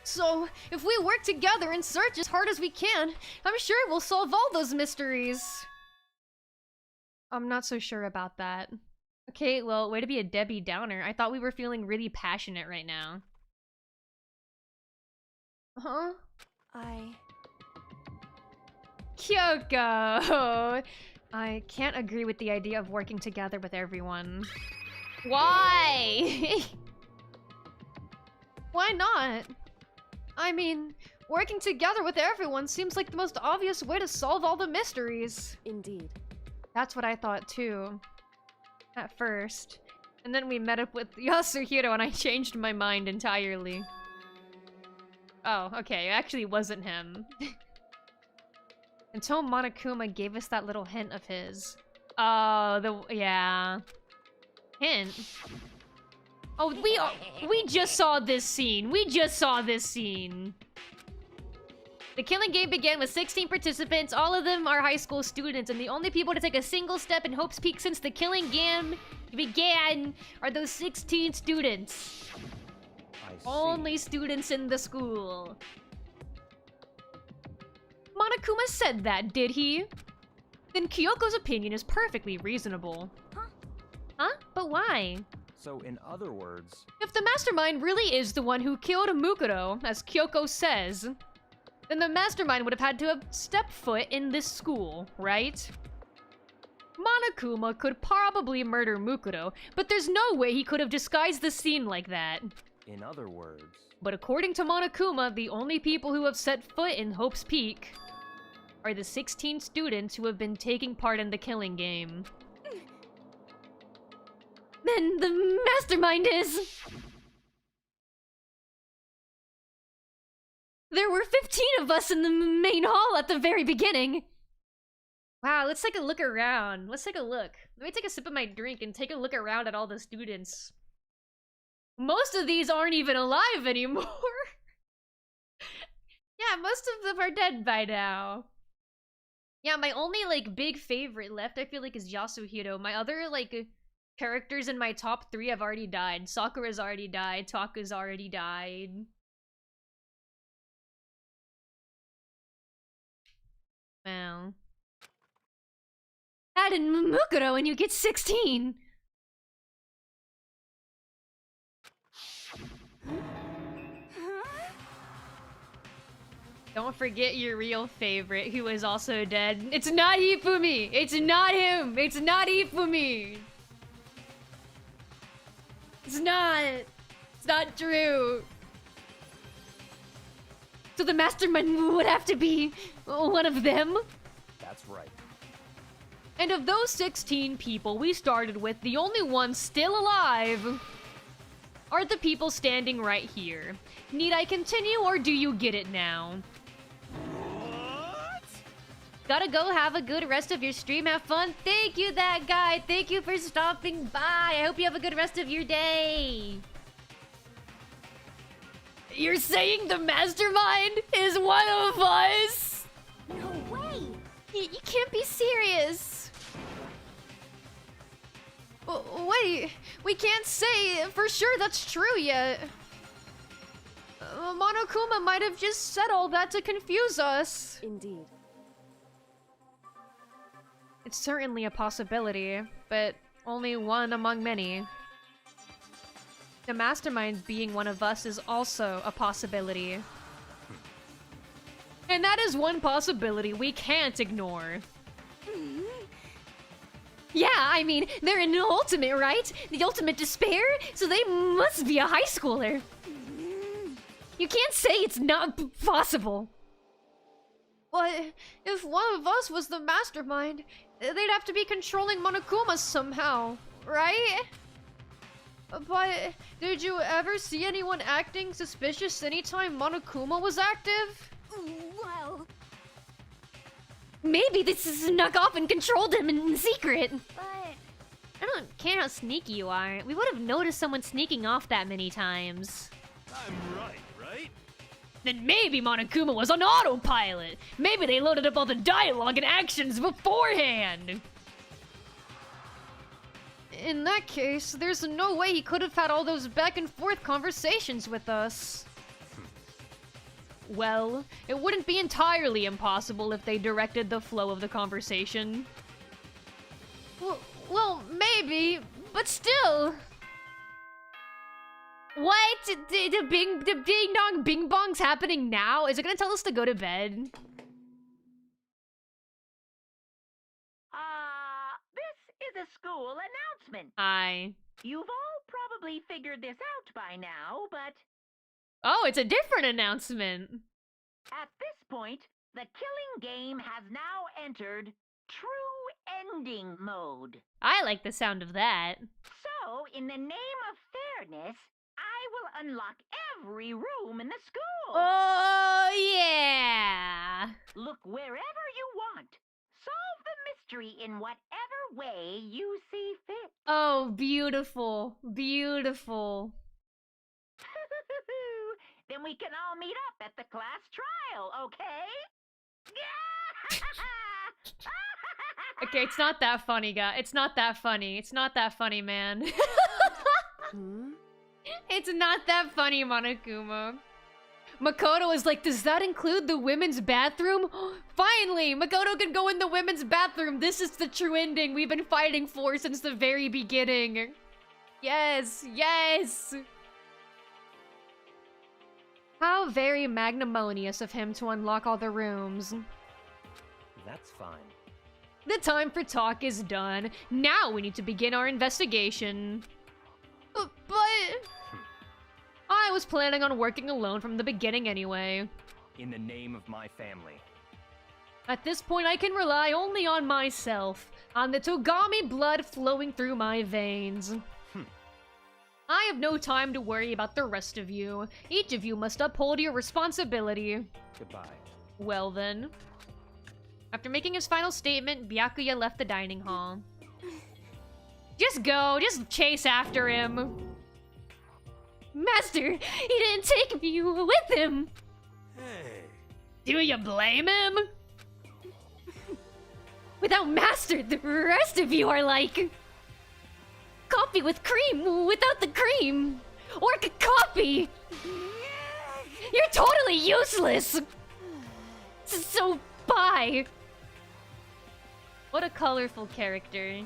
A: So, if we work together and search as hard as we can, I'm sure we'll solve all those mysteries. I'm not so sure about that. Okay, well, way to be a Debbie Downer. I thought we were feeling really passionate right now. Huh? Kyoko! I can't agree with the idea of working together with everyone. Why? Why not? I mean, working together with everyone seems like the most obvious way to solve all the mysteries.
B: indeed.
A: That's what I thought too. At first. And then we met up with Yasuhiro and I changed my mind entirely. Oh, okay, it actually wasn't him. Until Monokuma gave us that little hint of his. Oh, yeah. Hint? Oh, we just saw this scene. We just saw this scene. The killing game began with 16 participants. All of them are high school students, and the only people to take a single step in Hope's Peak since the killing game began are those 16 students.
F: I see.
A: Only students in the school. Monokuma said that, did he? Then Kyoko's opinion is perfectly reasonable. Huh? But why?
F: So, in other words,
A: If the mastermind really is the one who killed Mukuro, as Kyoko says, then the mastermind would have had to have stepped foot in this school, right? Monokuma could probably murder Mukuro, but there's no way he could have disguised the scene like that.
F: in other words,
A: But according to Monokuma, the only people who have set foot in Hope's Peak are the 16 students who have been taking part in the killing game. Then the mastermind is... There were 15 of us in the main hall at the very beginning! Wow, let's take a look around. Let's take a look. Let me take a sip of my drink and take a look around at all the students. Most of these aren't even alive anymore! Yeah, most of them are dead by now. Yeah, my only, like, big favorite left, I feel like, is Yasuhiro. My other, like, characters in my top 3 have already died. Sakura's already died. Taka's already died. Wow. Add in Mukuro and you get 16! Don't forget your real favorite, who is also dead. It's not Ifumi! It's not him! It's not Ifumi! It's not! It's not true. So the mastermind would have to be one of them?
F: That's right.
A: And of those 16 people we started with, the only ones still alive are the people standing right here. Need I continue, or do you get it now?
C: What?
A: Gotta go, have a good rest of your stream, have fun. Thank you, that guy. Thank you for stopping by. I hope you have a good rest of your day. You're saying the mastermind is one of us?
E: No way!
A: You can't be serious. Wait, we can't say for sure that's true yet. Monokuma might have just said all that to confuse us.
B: Indeed.
A: It's certainly a possibility, but only one among many. The mastermind being one of us is also a possibility. And that is one possibility we can't ignore. Yeah, I mean, they're an ultimate, right? The ultimate despair? So they must be a high schooler. You can't say it's not possible. But if one of us was the mastermind, they'd have to be controlling Monokuma somehow, right? But did you ever see anyone acting suspicious anytime Monokuma was active?
E: Well,
A: Maybe this is snuck off and controlled him in secret.
E: but
A: I don't care how sneaky you are. We would have noticed someone sneaking off that many times.
G: I'm right, right?
A: Then maybe Monokuma was on autopilot. Maybe they loaded up all the dialogue and actions beforehand. In that case, there's no way he could have had all those back and forth conversations with us. Well, it wouldn't be entirely impossible if they directed the flow of the conversation. Well, maybe, but still. What? The ding dong bing bong's happening now? Is it gonna tell us to go to bed?
C: This is a school announcement.
A: Hi.
C: You've all probably figured this out by now, but
A: Oh, it's a different announcement.
C: at this point, the killing game has now entered true ending mode.
A: I like the sound of that.
C: So, in the name of fairness, I will unlock every room in the school.
A: Oh, yeah.
C: Look wherever you want. Solve the mystery in whatever way you see fit.
A: Oh, beautiful. Beautiful.
C: Then we can all meet up at the class trial, okay?
A: Okay, it's not that funny, guy. It's not that funny. It's not that funny, man. It's not that funny, Monokuma. Makoto is like, does that include the women's bathroom? Finally! Makoto can go in the women's bathroom! This is the true ending we've been fighting for since the very beginning. Yes! Yes! How very magnanimous of him to unlock all the rooms.
F: That's fine.
A: The time for talk is done. Now we need to begin our investigation. But I was planning on working alone from the beginning anyway.
F: In the name of my family.
A: At this point, I can rely only on myself, on the Togami blood flowing through my veins. I have no time to worry about the rest of you. Each of you must uphold your responsibility.
F: Goodbye.
A: Well then. After making his final statement, Byakuya left the dining hall. Just go, just chase after him. Master, he didn't take me with him.
G: Hey.
A: Do you blame him? Without Master, the rest of you are like... coffee with cream without the cream. Or coffee. You're totally useless. So, bye. What a colorful character.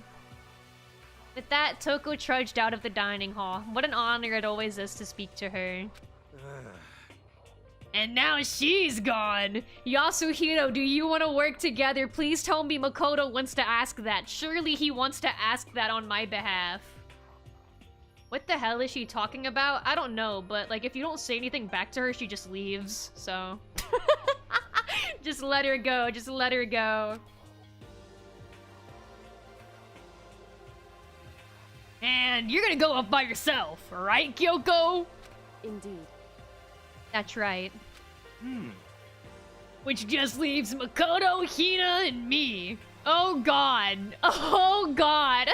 A: With that, Toko trudged out of the dining hall. What an honor it always is to speak to her. And now she's gone! Yasuhiro, do you want to work together? Please tell me Makoto wants to ask that. Surely he wants to ask that on my behalf. What the hell is she talking about? I don't know, but like if you don't say anything back to her, she just leaves. So just let her go. Just let her go. And you're gonna go off by yourself, right, Kyoko?
B: Indeed.
A: That's right. Which just leaves Makoto, Hina, and me. Oh god. Oh god.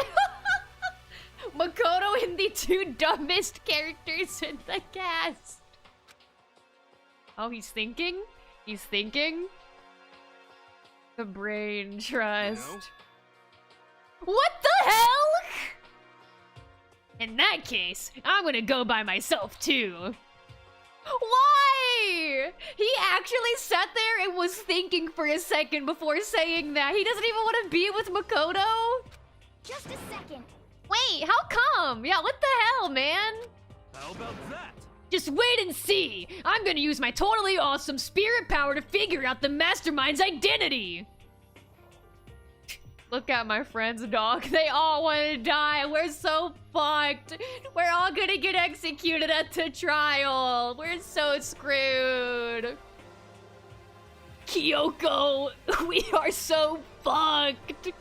A: Makoto and the two dumbest characters in the cast. Oh, he's thinking? He's thinking? The brain trust. What the hell? In that case, I'm gonna go by myself too. Why? He actually sat there and was thinking for a second before saying that. He doesn't even want to be with Makoto?
E: Just a second.
A: Wait, how come? Yeah, what the hell, man?
G: How about that?
A: Just wait and see. I'm gonna use my totally awesome spirit power to figure out the mastermind's identity. Look at my friends, dog. They all want to die. We're so fucked. We're all gonna get executed at the trial. We're so screwed. Kyoko, we are so fucked.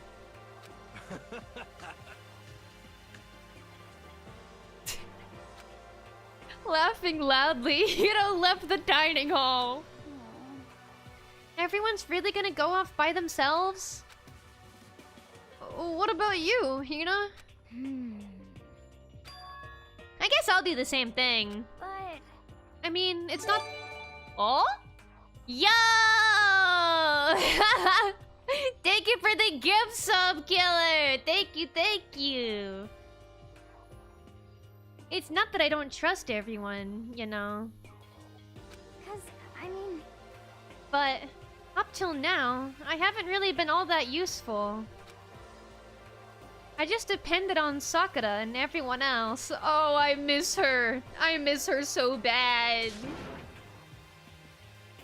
A: Laughing loudly, Hiro left the dining hall. Everyone's really gonna go off by themselves? What about you, Hina? I guess I'll do the same thing.
E: But
A: I mean, it's not... Oh? Yo! Thank you for the gift sub, killer! Thank you, thank you! It's not that I don't trust everyone, you know.
E: 'cause I mean,
A: But up till now, I haven't really been all that useful. I just depended on Sakura and everyone else. Oh, I miss her. I miss her so bad.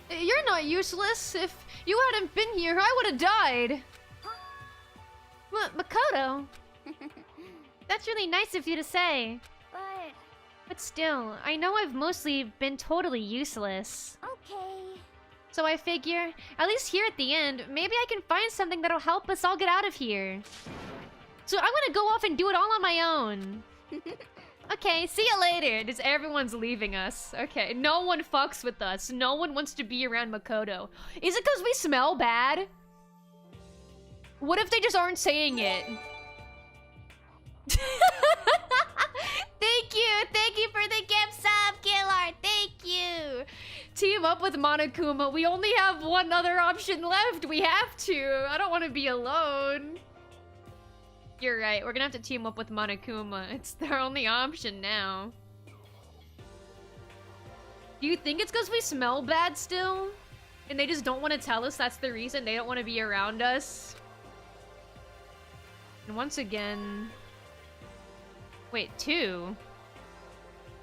A: You're not useless. If you hadn't been here, I would have died. Makoto. That's really nice of you to say. But still, I know I've mostly been totally useless.
E: okay.
A: So I figure, at least here at the end, maybe I can find something that'll help us all get out of here. So I'm gonna go off and do it all on my own. Okay, see you later. Just everyone's leaving us. Okay, no one fucks with us. No one wants to be around Makoto. Is it because we smell bad? What if they just aren't saying it? Thank you for the gift sub, Killer. Thank you. Team up with Monokuma. We only have one other option left. We have to. I don't want to be alone. You're right. We're gonna have to team up with Monokuma. It's their only option now. Do you think it's because we smell bad still? And they just don't want to tell us that's the reason they don't want to be around us? And once again... Wait, two?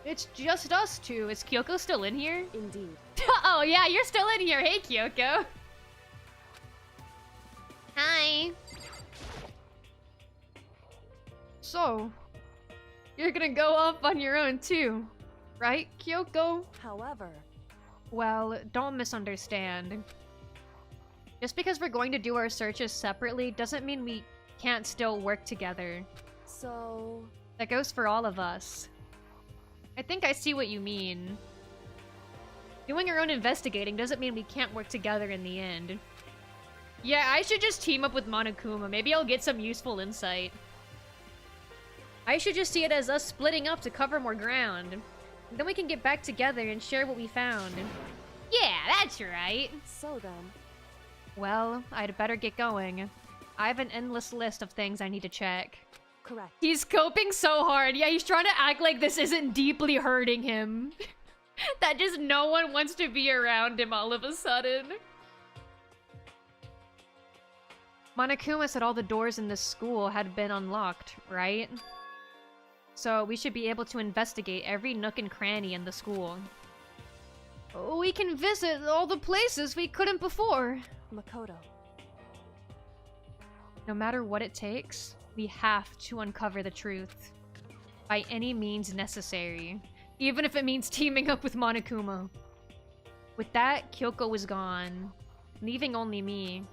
A: It's just us two. Is Kyoko still in here?
B: Indeed.
A: Oh yeah, you're still in here. Hey, Kyoko. Hi. So, you're gonna go off on your own too, right, Kyoko?
B: However,
A: Well, don't misunderstand. Just because we're going to do our searches separately doesn't mean we can't still work together.
B: so
A: That goes for all of us. I think I see what you mean. Doing our own investigating doesn't mean we can't work together in the end. Yeah, I should just team up with Monokuma. Maybe I'll get some useful insight. I should just see it as us splitting up to cover more ground. And then we can get back together and share what we found. Yeah, that's right.
B: so then,
A: Well, I'd better get going. I have an endless list of things I need to check.
B: correct.
A: He's coping so hard. Yeah, he's trying to act like this isn't deeply hurting him. That just no one wants to be around him all of a sudden. Monokuma said all the doors in this school had been unlocked, right? So we should be able to investigate every nook and cranny in the school. We can visit all the places we couldn't before.
B: Makoto,
A: No matter what it takes, we have to uncover the truth. By any means necessary. Even if it means teaming up with Monokuma. With that, Kyoko was gone, leaving only me.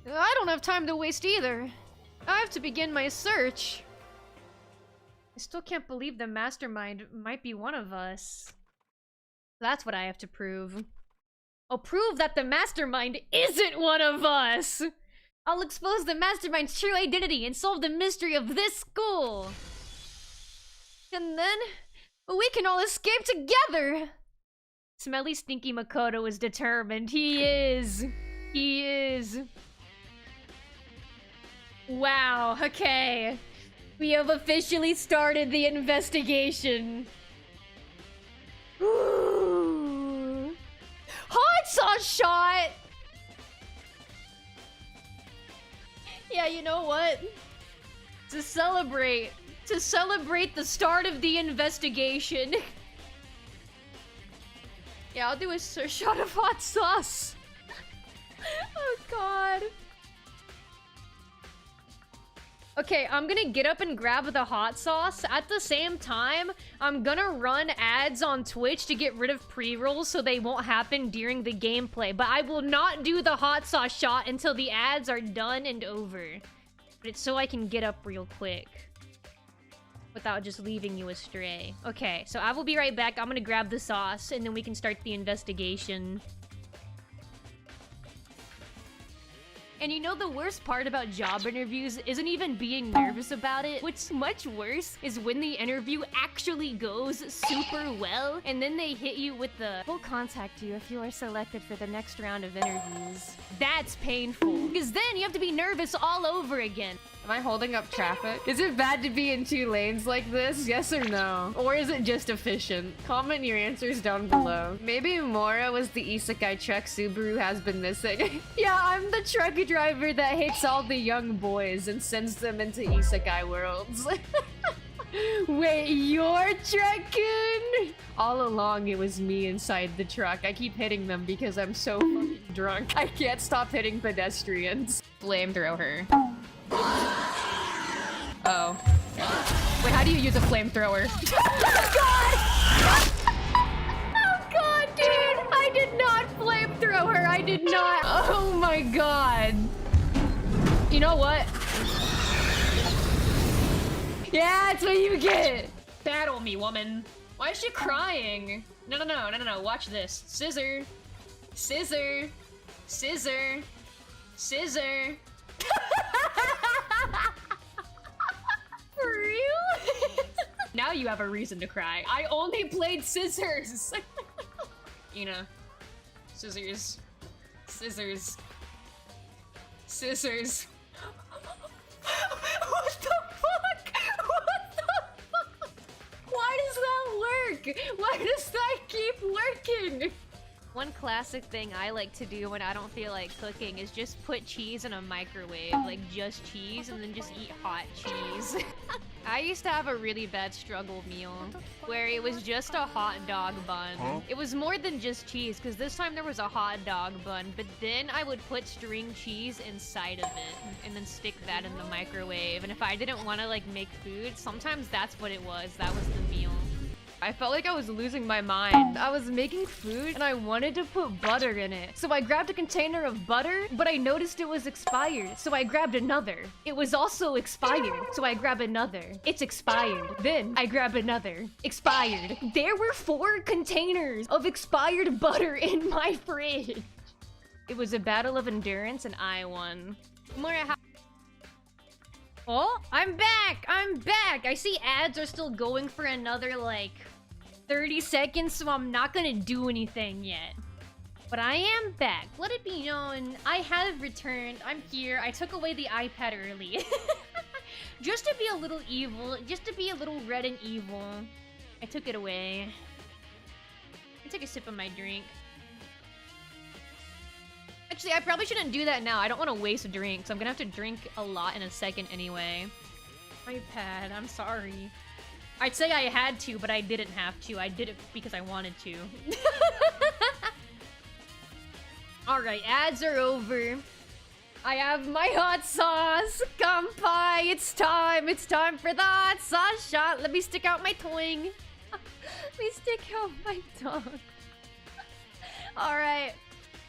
A: I don't have time to waste either. I have to begin my search. I still can't believe the mastermind might be one of us. That's what I have to prove. I'll prove that the mastermind isn't one of us! I'll expose the mastermind's true identity and solve the mystery of this school! And then, we can all escape together! Smelly Stinky Makoto is determined. He is. He is. Wow, okay. We have officially started the investigation. Ooh. Hot sauce shot! Yeah, you know what? To celebrate the start of the investigation. Yeah, I'll do a shot of hot sauce. Oh god. Okay, I'm gonna get up and grab the hot sauce. At the same time, I'm gonna run ads on Twitch to get rid of pre-rolls so they won't happen during the gameplay. But I will not do the hot sauce shot until the ads are done and over. But it's so I can get up real quick without just leaving you astray. Okay, so I will be right back. I'm gonna grab the sauce and then we can start the investigation. And you know the worst part about job interviews isn't even being nervous about it. What's much worse is when the interview actually goes super well and then they hit you with the "we'll contact you if you are selected for the next round of interviews." That's painful. Because then you have to be nervous all over again.
H: Am I holding up traffic? Is it bad to be in 2 lanes like this? Yes or no? Or is it just efficient? Comment your answers down below. Maybe Mora was the isekai truck Subaru has been missing. Yeah, I'm the truck driver that hates all the young boys and sends them into isekai worlds. Wait, you're Truckun? All along it was me inside the truck. I keep hitting them because I'm so fucking drunk. I can't stop hitting pedestrians. Flamethrower. Oh. Wait, how do you use a flamethrower? Oh god! Oh god, dude! I did not flamethrower! I did not! Oh my god! You know what? Yeah, that's what you get! Battle me, woman. Why is she crying? No, no, no, no, no, no. Watch this. Scissor. Scissor. Scissor. Scissor. For real? Now you have a reason to cry. I only played scissors. You know. Scissors. Scissors. Scissors. What the fuck? What the fuck? Why does that work? Why does that keep working? One classic thing I like to do when I don't feel like cooking is just put cheese in a microwave, like just cheese, and then just eat hot cheese. I used to have a really bad struggle meal where it was just a hot dog bun. Huh? It was more than just cheese, because this time there was a hot dog bun, but then I would put string cheese inside of it and then stick that in the microwave. And if I didn't want to like make food, sometimes that's what it was. That was the meal. I felt like I was losing my mind. I was making food and I wanted to put butter in it. So I grabbed a container of butter, but I noticed it was expired. So I grabbed another. It was also expired. So I grabbed another. It's expired. Then I grabbed another. Expired. There were 4 containers of expired butter in my fridge. It was a battle of endurance and I won. Oh, I'm back! I'm back! I see ads are still going for another, like, 30 seconds, so I'm not gonna do anything yet. But I am back. Let it be known, I have returned. I'm here. I took away the iPad early. Just to be a little evil. Just to be a little red and evil. I took it away. I take a sip of my drink. Actually, I probably shouldn't do that now. I don't want to waste a drink, so I'm gonna have to drink a lot in a second anyway. iPad, I'm sorry. I'd say I had to, but I didn't have to. I did it because I wanted to. Alright, ads are over.
A: I have my hot sauce. Kampai, it's time. It's time for the hot sauce shot. Let me stick out my tongue. Let me stick out my tongue. Alright.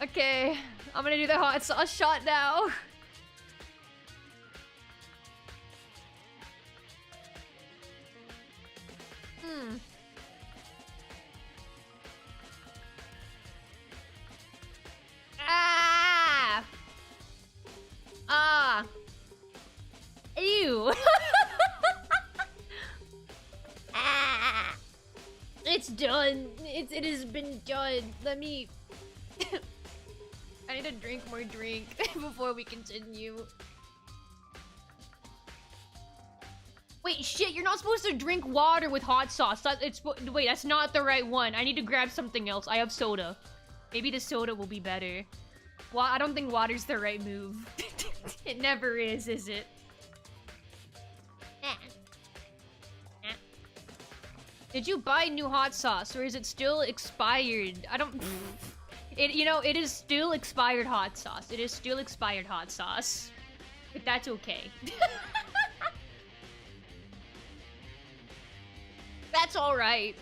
A: Okay. I'm gonna do the hot sauce shot now. Ah! Ah! Ew! Ah! It's done. It has been done. Let me... I need to drink more drink before we continue. Wait, shit, you're not supposed to drink water with hot sauce. Wait, that's not the right one. I need to grab something else. I have soda. Maybe the soda will be better. Well, I don't think water's the right move. It never is it? Did you buy new hot sauce, or is it still expired? I don't... it is still expired hot sauce. It is still expired hot sauce. But that's okay. That's alright.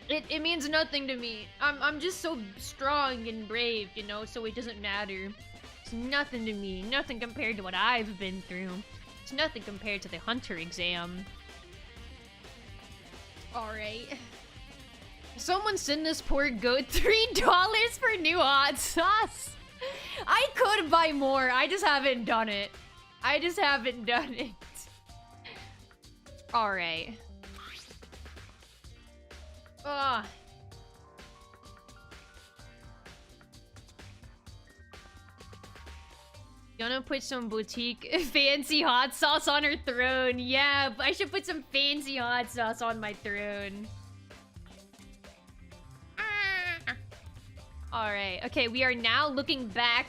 A: It means nothing to me. I'm just so strong and brave, you know, so it doesn't matter. It's nothing to me. Nothing compared to what I've been through. It's nothing compared to the hunter exam. Alright. Someone send this poor goat $3 for new hot sauce. I could buy more. I just haven't done it. I just haven't done it. Alright. Ugh. Gonna put some boutique fancy hot sauce on her throne. Yeah, I should put some fancy hot sauce on my throne. Ah. Alright, okay, we are now looking back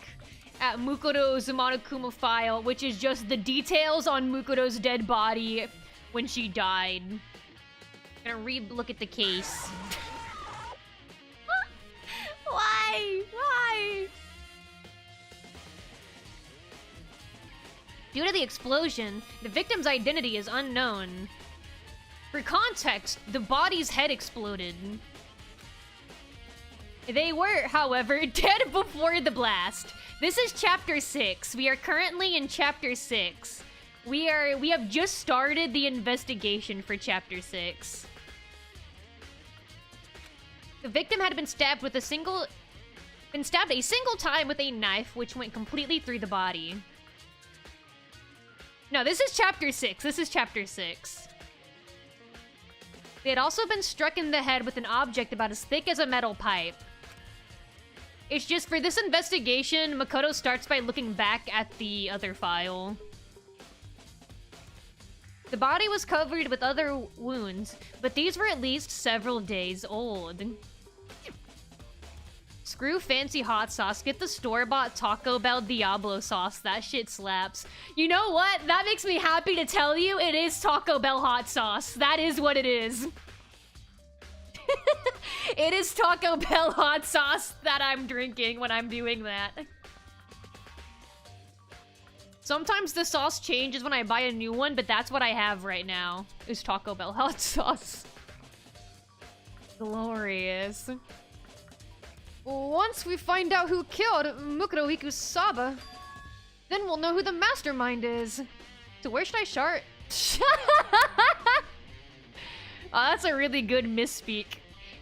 A: at Mukoto's Monokuma file, which is just the details on Mukoto's dead body when she died. Gonna re-look at the case. Why? Why? Due to the explosion, the victim's identity is unknown. For context, the body's head exploded. They were, however, dead before the blast. This is chapter 6. We are currently in chapter 6. We have just started the investigation for chapter 6. The victim had been stabbed a single time with a knife, which went completely through the body. No, this is chapter 6. This is chapter 6. They had also been struck in the head with an object about as thick as a metal pipe. It's just for this investigation, Makoto starts by looking back at the other file. The body was covered with other wounds, but these were at least several days old. Screw fancy hot sauce. Get the store-bought Taco Bell Diablo sauce. That shit slaps. You know what? That makes me happy to tell you it is Taco Bell hot sauce. That is what it is. It is Taco Bell hot sauce that I'm drinking when I'm doing that. Sometimes the sauce changes when I buy a new one, but that's what I have right now, is Taco Bell hot sauce. Glorious. Once we find out who killed Mukoto Ikusaba, then we'll know who the mastermind is. So where should I shart? Oh, that's a really good misspeak.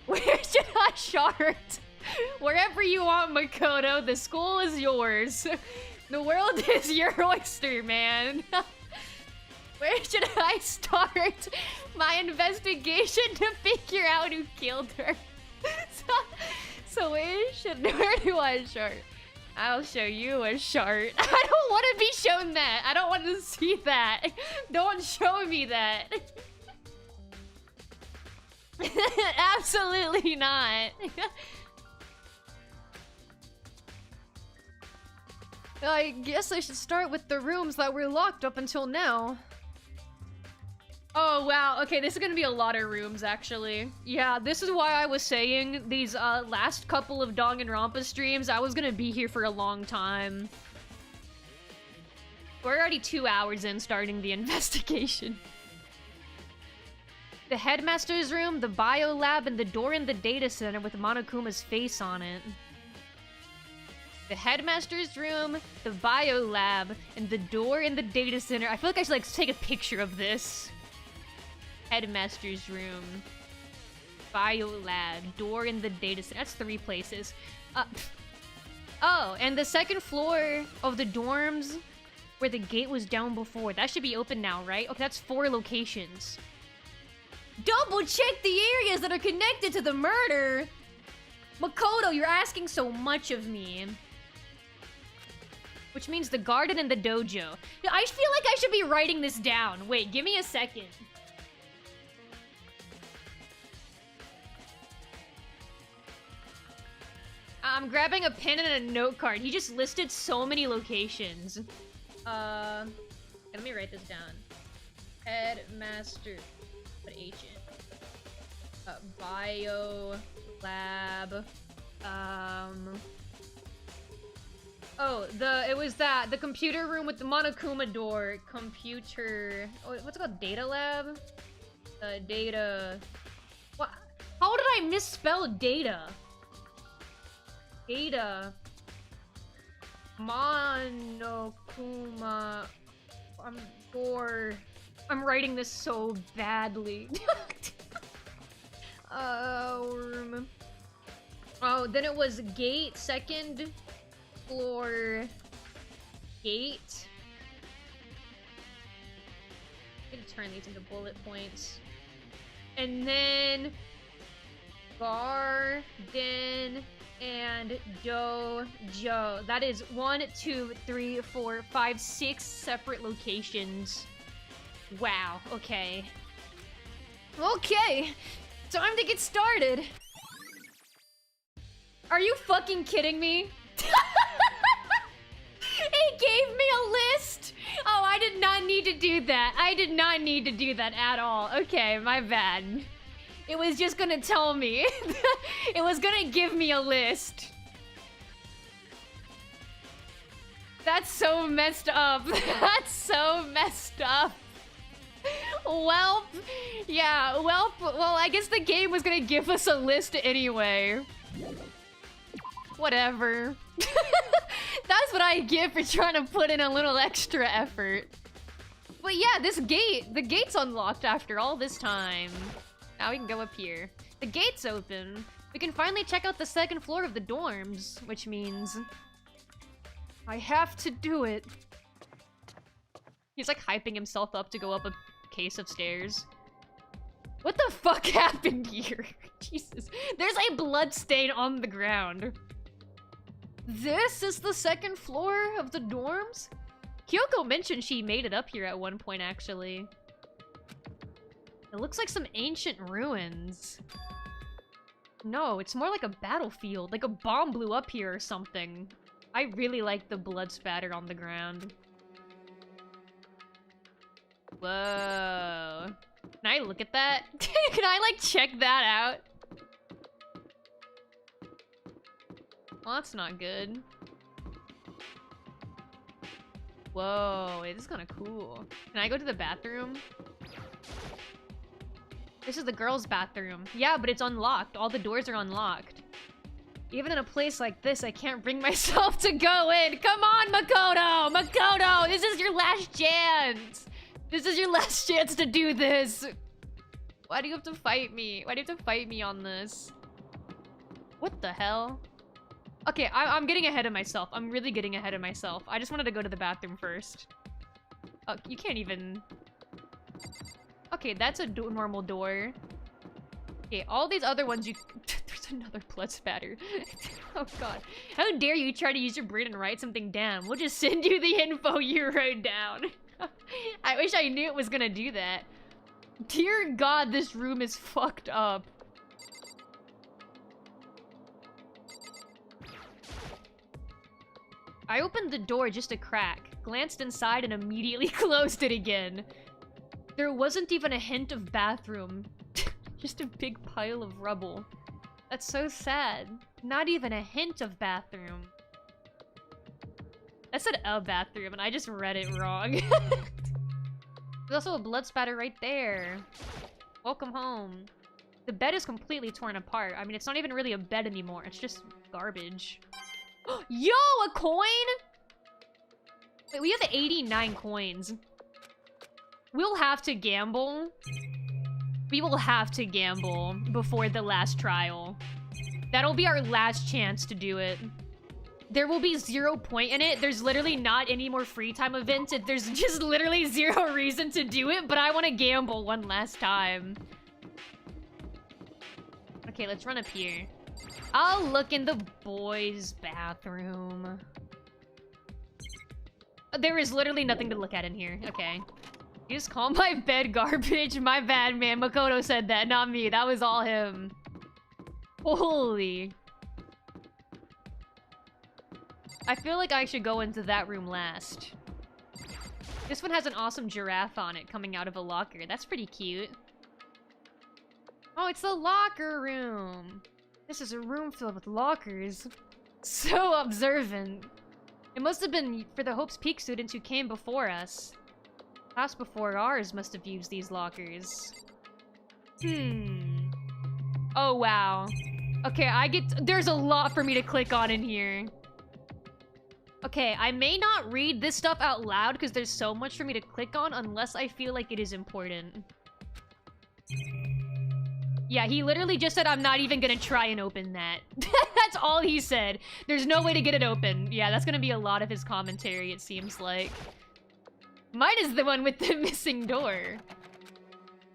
A: Where should I shart? Wherever you want, Makoto. The school is yours. The world is your oyster, man. Where should I start my investigation to figure out who killed her? So where do I shart? I'll show you a shart. I don't want to be shown that. I don't want to see that. Don't show me that. Absolutely not. I guess I should start with the rooms that were locked up until now. Oh, wow. Okay, this is gonna be a lot of rooms, actually. Yeah, this is why I was saying these last couple of Danganronpa streams, I was gonna be here for a long time. We're already 2 hours in starting the investigation. The headmaster's room, the bio lab, and the door in the data center with Monokuma's face on it. The headmaster's room, the bio lab, and the door in the data center. I feel like I should like take a picture of this. Headmaster's room, bio lab, door in the data center. That's 3 places. Oh, and the second floor of the dorms where the gate was down before. That should be open now, right? Okay, that's 4 locations. Double check the areas that are connected to the murder! Makoto, you're asking so much of me. Which means the garden and the dojo. I feel like I should be writing this down. Wait, give me a second. I'm grabbing a pen and a note card. He just listed so many locations. Let me write this down. Headmaster. Put H in. Bio lab. Oh, it was the computer room with the Monokuma door. Computer. Oh, what's it called? Data lab? Data. What? How did I misspell data? Data. Monokuma. I'm writing this so badly. Room. Oh, then it was gate, second floor gate. I'm gonna turn these into bullet points. And then garden and dojo. That is 1, 2, 3, 4, 5, 6 separate locations. Wow, okay. Okay, time to get started. Are you fucking kidding me? He gave me a list! Oh, I did not need to do that. I did not need to do that at all. Okay, my bad. It was just gonna tell me. It was gonna give me a list. That's so messed up. That's so messed up. Welp. Yeah, welp. Well, I guess the game was gonna give us a list anyway. Whatever. That's what I get for trying to put in a little extra effort. But yeah, the gate's unlocked after all this time. Now we can go up here. The gate's open. We can finally check out the second floor of the dorms, which means I have to do it. He's like hyping himself up to go up a case of stairs. What the fuck happened here? Jesus. There's a blood stain on the ground. This is the second floor of the dorms? Kyoko mentioned she made it up here at one point, actually. It looks like some ancient ruins. No, it's more like a battlefield. Like a bomb blew up here or something. I really like the blood spatter on the ground. Whoa. Can I look at that? Can I, like, check that out? Well, that's not good. Whoa, wait, this is kind of cool. Can I go to the bathroom? This is the girls' bathroom. Yeah, but it's unlocked. All the doors are unlocked. Even in a place like this, I can't bring myself to go in. Come on, Makoto! Makoto, this is your last chance! This is your last chance to do this! Why do you have to fight me? Why do you have to fight me on this? What the hell? Okay, I'm getting ahead of myself. I'm really getting ahead of myself. I just wanted to go to the bathroom first. Oh, you can't even... Okay, that's a normal door. Okay, all these other ones you... There's another blood spatter. Oh god. How dare you try to use your brain and write something down. We'll just send you the info you wrote down. I wish I knew it was gonna do that. Dear god, this room is fucked up. I opened the door just a crack, glanced inside and immediately closed it again. There wasn't even a hint of bathroom. Just a big pile of rubble. That's so sad. Not even a hint of bathroom. I said a bathroom and I just read it wrong. There's also a blood spatter right there. Welcome home. The bed is completely torn apart. I mean, it's not even really a bed anymore. It's just garbage. Yo, a coin? Wait, we have 89 coins. We'll have to gamble. We will have to gamble before the last trial. That'll be our last chance to do it. There will be 0 point in it. There's literally not any more free time events. There's just literally 0 reason to do it, but I want to gamble one last time. Okay, let's run up here. I'll look in the boys' bathroom. There is literally nothing to look at in here. Okay. You just call my bed garbage? My bad, man. Makoto said that, not me. That was all him. Holy. I feel like I should go into that room last. This one has an awesome giraffe on it coming out of a locker. That's pretty cute. Oh, it's the locker room. This is a room filled with lockers. So observant. It must have been for the Hope's Peak students who came before us. Class before ours must have used these lockers. Oh, wow. Okay, there's a lot for me to click on in here. Okay, I may not read this stuff out loud because there's so much for me to click on unless I feel like it is important. Yeah, he literally just said I'm not even gonna try and open that. That's all he said. There's no way to get it open. Yeah, that's gonna be a lot of his commentary, it seems like. Mine is the one with the missing door.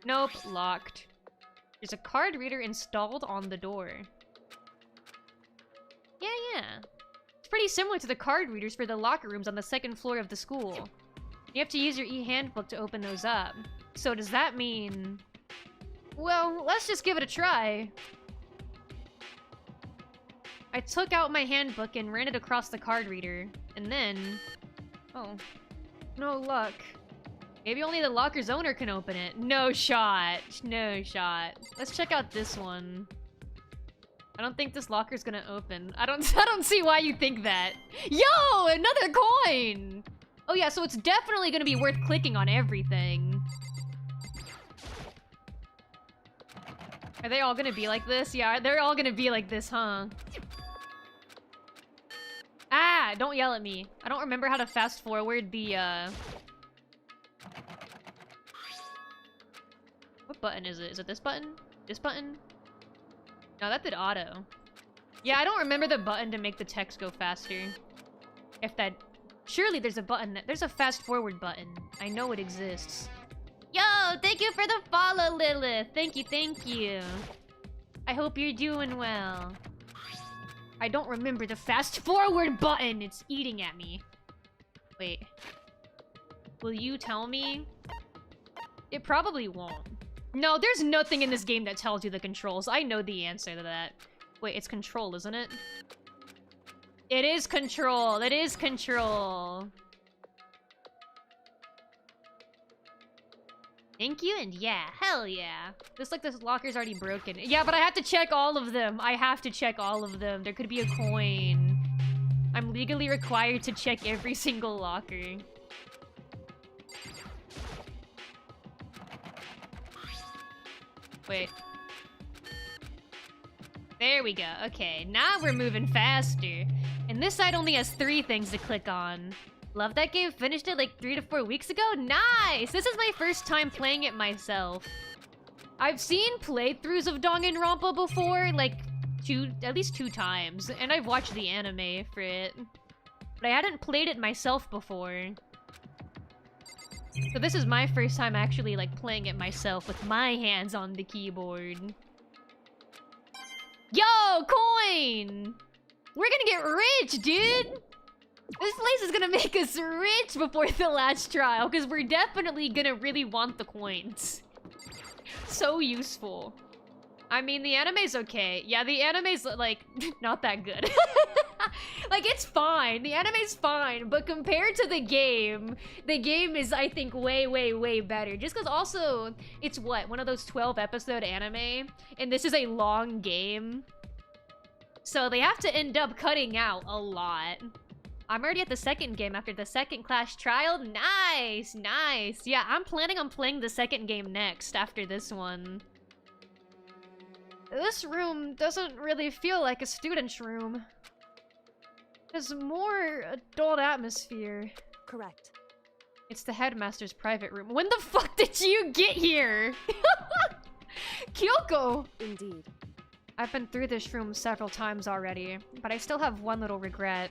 A: Nope, locked. There's a card reader installed on the door. Yeah. It's pretty similar to the card readers for the locker rooms on the 2nd floor of the school. You have to use your e-handbook to open those up. So does that mean... Well, let's just give it a try. I took out my handbook and ran it across the card reader. And then... Oh. No luck. Maybe only the locker's owner can open it. No shot. No shot. Let's check out this one. I don't think this locker's gonna open. I don't see why you think that. Yo! Another coin! Oh yeah, so it's definitely gonna be worth clicking on everything. Are they all gonna be like this? Yeah, they're all gonna be like this, huh? Ah! Don't yell at me. I don't remember how to fast forward the, What button is it? Is it this button? This button? No, that did auto. Yeah, I don't remember the button to make the text go faster. If that... Surely there's a button that... There's a fast forward button. I know it exists. Yo, thank you for the follow, Lilith. Thank you, thank you. I hope you're doing well. I don't remember the fast forward button. It's eating at me. Wait. Will you tell me? It probably won't. No, there's nothing in this game that tells you the controls. I know the answer to that. Wait, it's control, isn't it? It is control. It is control. Thank you, and yeah, hell yeah. Looks like this locker's already broken. Yeah, but I have to check all of them. I have to check all of them. There could be a coin. I'm legally required to check every single locker. Wait. There we go. Okay, now we're moving faster. And this side only has 3 things to click on. Love that game. Finished it like 3 to 4 weeks ago. Nice! This is my first time playing it myself. I've seen playthroughs of Danganronpa before, like at least 2 times. And I've watched the anime for it. But I hadn't played it myself before. So this is my first time actually like playing it myself with my hands on the keyboard. Yo, coin! We're gonna get rich, dude! This place is gonna make us rich before the last trial, because we're definitely gonna really want the coins. So useful. I mean, the anime's okay. Yeah, the anime's, like, not that good. Like, it's fine. The anime's fine, but compared to the game is, I think, way, way, way better. Just because also, it's what? One of those 12-episode anime? And this is a long game. So they have to end up cutting out a lot.
H: I'm already at the second game after the second class trial. Nice, nice. Yeah, I'm planning on playing the second game next after this one. This room doesn't really feel like a student's room. There's more adult atmosphere.
B: Correct.
H: It's the headmaster's private room. When the fuck did you get here? Kyoko!
B: Indeed.
H: I've been through this room several times already, but I still have one little regret.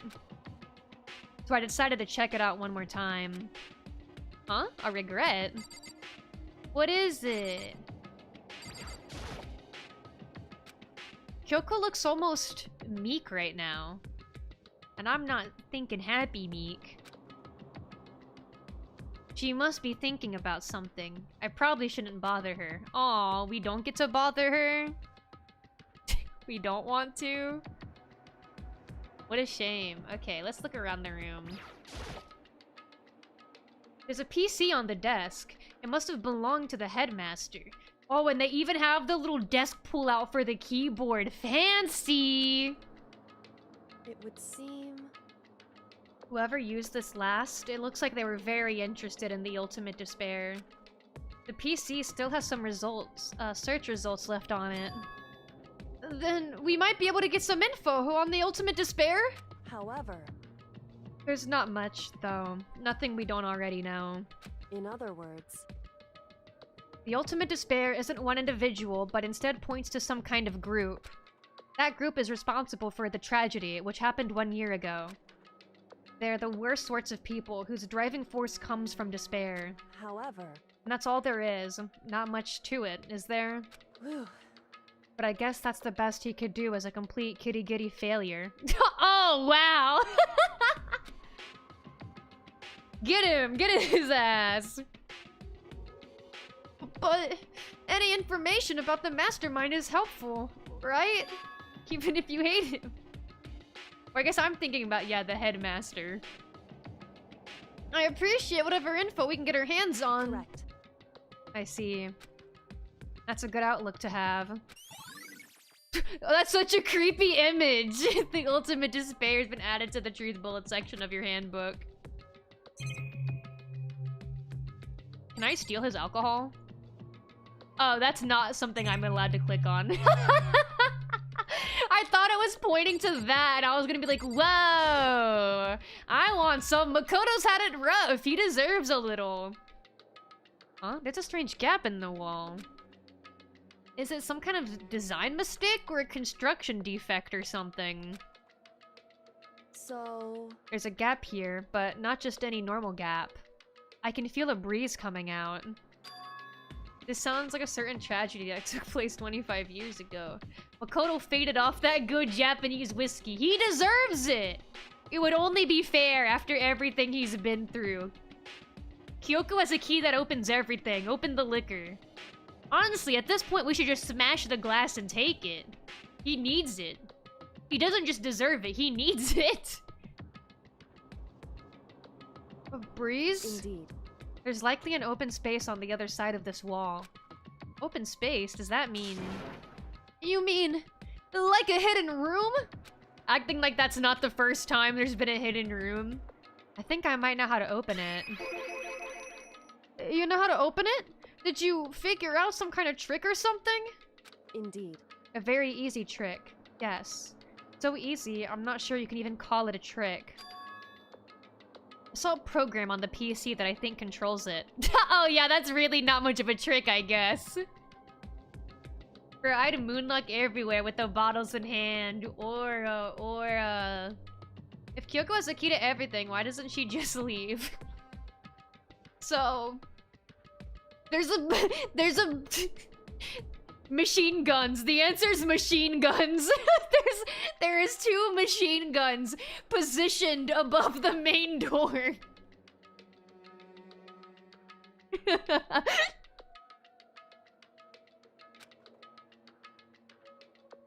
H: So I decided to check it out one more time. Huh? A regret? What is it? Kyoko looks almost meek right now. And I'm not thinking happy meek. She must be thinking about something. I probably shouldn't bother her. Aw, we don't get to bother her? We don't want to? What a shame. Okay, let's look around the room. There's a PC on the desk. It must have belonged to the headmaster. Oh, and they even have the little desk pull-out for the keyboard. Fancy!
B: It would seem...
H: Whoever used this last, it looks like they were very interested in the ultimate despair. The PC still has some results, search results left on it. Then we might be able to get some info on the ultimate despair?
B: However...
H: There's not much, though. Nothing we don't already know.
B: In other words...
H: The ultimate despair isn't one individual, but instead points to some kind of group. That group is responsible for the tragedy, which happened 1 year ago. They're the worst sorts of people whose driving force comes from despair.
B: However...
H: And that's all there is. Not much to it, is there?
B: Whew.
H: But I guess that's the best he could do as a complete kitty-gitty failure. Oh, wow! Get him! Get his ass! But any information about the mastermind is helpful, right? Even if you hate him. Or I guess I'm thinking about, yeah, the headmaster. I appreciate whatever info we can get our hands on.
B: Correct.
H: I see. That's a good outlook to have. Oh, that's such a creepy image! The ultimate despair has been added to the truth bullet section of your handbook. Can I steal his alcohol? Oh, that's not something I'm allowed to click on. I thought it was pointing to that, and I was gonna be like, whoa! I want some. Makoto's had it rough. He deserves a little. Huh? There's a strange gap in the wall. Is it some kind of design mistake or a construction defect or something?
B: So...
H: There's a gap here, but not just any normal gap. I can feel a breeze coming out. This sounds like a certain tragedy that took place 25 years ago. Makoto faded off that good Japanese whiskey. He deserves it! It would only be fair after everything he's been through. Kyoko has a key that opens everything. Open the liquor. Honestly, at this point, we should just smash the glass and take it. He needs it. He doesn't just deserve it, he needs it. A breeze?
B: Indeed.
H: There's likely an open space on the other side of this wall. Open space? Does that mean... You mean... like a hidden room? Acting like that's not the first time there's been a hidden room. I think I might know how to open it. You know how to open it? Did you figure out some kind of trick or something?
B: Indeed.
H: A very easy trick. Yes. So easy, I'm not sure you can even call it a trick. I saw a program on the PC that I think controls it. Oh yeah, that's really not much of a trick, I guess. I'd moonluck everywhere with the bottles in hand. Or if Kyoko has a key to everything, why doesn't she just leave? So... There's a... Machine guns. The answer is machine guns. There is 2 machine guns positioned above the main door.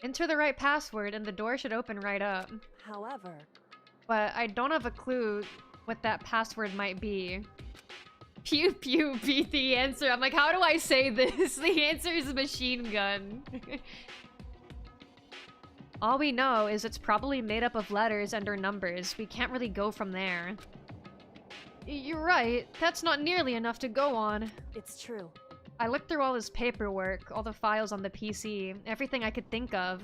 H: Enter the right password and the door should open right up.
B: However...
H: But I don't have a clue what that password might be. Pew pew beat the answer. I'm like, how do I say this? The answer is machine gun.
A: All we know is it's probably made up of letters and or numbers. We can't really go from there. You're right. That's not nearly enough to go on.
B: It's true.
A: I looked through all his paperwork, all the files on the PC, everything I could think of.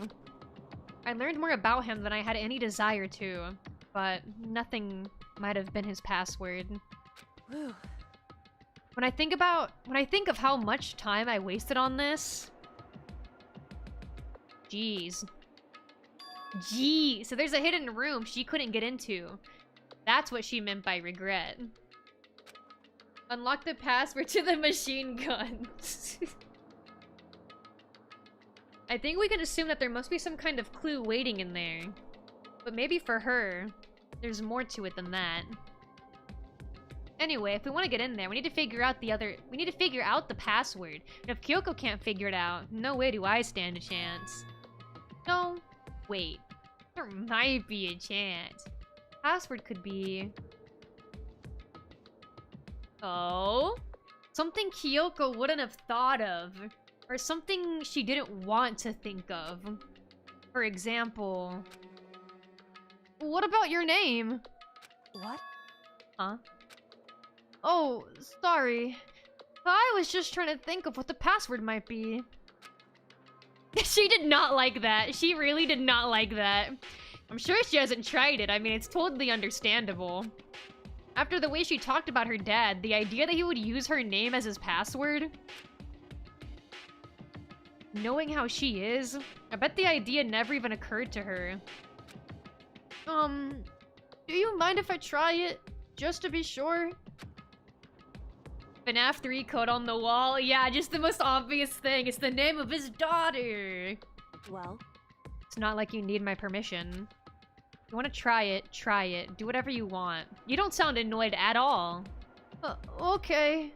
A: I learned more about him than I had any desire to, but nothing might have been his password.
B: Whew.
A: When I think of how much time I wasted on this... Jeez. So there's a hidden room she couldn't get into. That's what she meant by regret. Unlock the password to the machine gun. I think we can assume that there must be some kind of clue waiting in there. But maybe for her, there's more to it than that. Anyway, if we want to get in there, we need to figure out the password. And if Kyoko can't figure it out, no way do I stand a chance. No, wait. There might be a chance. Password could be... Oh? Something Kyoko wouldn't have thought of. Or something she didn't want to think of. For example... What about your name?
B: What?
A: Huh? Oh, sorry. I was just trying to think of what the password might be. She did not like that. She really did not like that. I'm sure she hasn't tried it. I mean, it's totally understandable. After the way she talked about her dad, the idea that he would use her name as his password... Knowing how she is, I bet the idea never even occurred to her. Do you mind if I try it? Just to be sure? FNAF 3 code on the wall. Yeah, just the most obvious thing. It's the name of his daughter.
B: Well?
A: It's not like you need my permission. You want to try it, try it. Do whatever you want. You don't sound annoyed at all. Okay.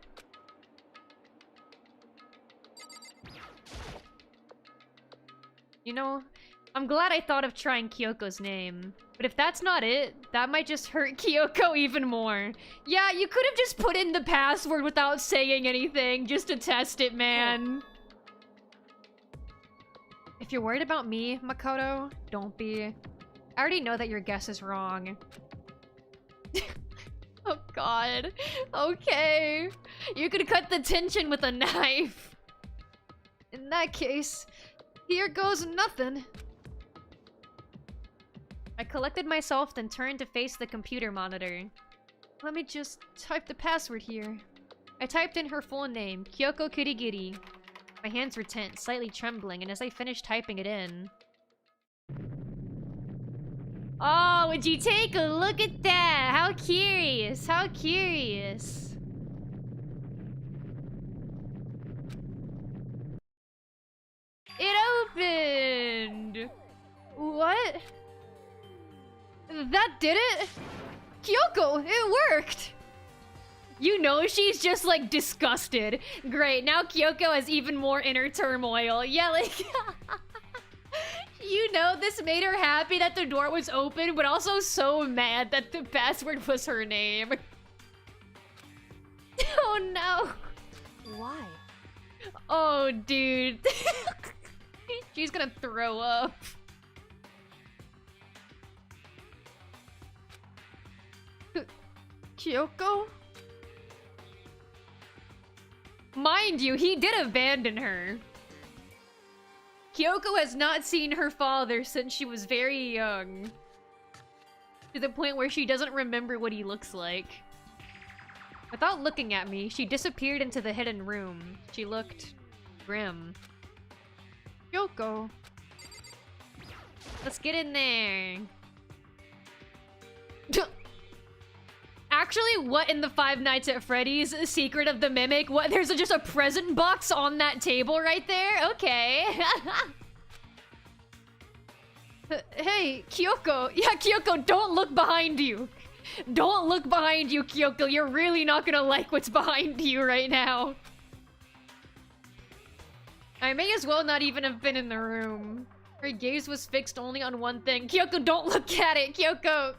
A: You know, I'm glad I thought of trying Kyoko's name. But if that's not it, that might just hurt Kyoko even more. Yeah, you could have just put in the password without saying anything, just to test it, man. If you're worried about me, Makoto, don't be. I already know that your guess is wrong. Oh god. Okay. You could cut the tension with a knife. In that case, here goes nothing. I collected myself, then turned to face the computer monitor. Let me just type the password here. I typed in her full name, Kyoko Kirigiri. My hands were tense, slightly trembling, and as I finished typing it in... Oh, would you take a look at that? How curious, how curious. It opened! What? That did it? Kyoko, it worked! You know she's just, like, disgusted. Great, now Kyoko has even more inner turmoil. Yeah, like... You know, this made her happy that the door was open, but also so mad that the password was her name. Oh no.
B: Why?
A: Oh, dude. She's gonna throw up. Kyoko? Mind you, he did abandon her. Kyoko has not seen her father since she was very young. To the point where she doesn't remember what he looks like. Without looking at me, she disappeared into the hidden room. She looked grim. Kyoko. Let's get in there. Actually, what in the Five Nights at Freddy's Secret of the Mimic? What? There's just a present box on that table right there? Okay. Hey, Kyoko. Yeah, Kyoko, don't look behind you. Don't look behind you, Kyoko. You're really not gonna like what's behind you right now. I may as well not even have been in the room. Her gaze was fixed only on one thing. Kyoko, don't look at it, Kyoko.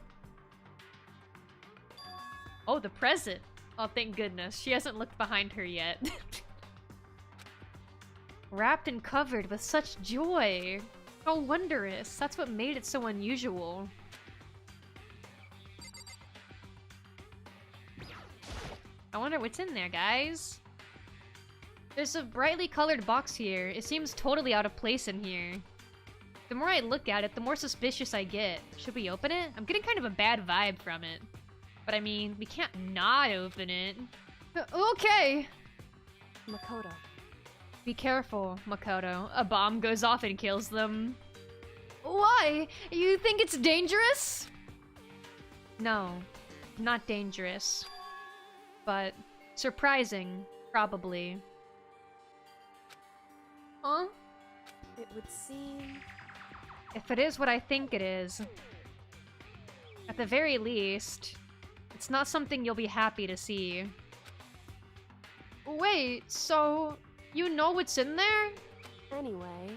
A: Oh, the present. Oh, thank goodness. She hasn't looked behind her yet. Wrapped and covered with such joy.
H: How wondrous. That's what made it so unusual. I wonder what's in there, guys. There's a brightly colored box here. It seems totally out of place in here. The more I look at it, the more suspicious I get. Should we open it? I'm getting kind of a bad vibe from it. But I mean, we can't not open it. Okay.
B: Makoto.
H: Be careful, Makoto. A bomb goes off and kills them. Why? You think it's dangerous? No, not dangerous. But surprising, probably. Huh?
B: It would seem...
H: If it is what I think it is, at the very least, it's not something you'll be happy to see. Wait, so you know what's in there?
B: Anyway...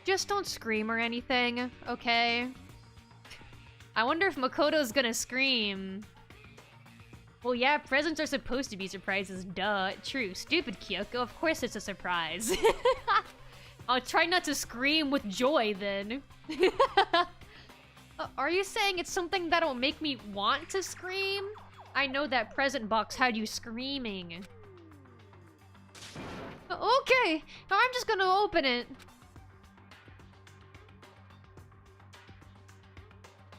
H: Just don't scream or anything, okay? I wonder if Makoto's gonna scream. Well, yeah, presents are supposed to be surprises, duh. True. Stupid Kyoko, of course it's a surprise. I'll try not to scream with joy, then. Are you saying it's something that'll make me want to scream? I know that present box had you screaming. Okay, I'm just gonna open it.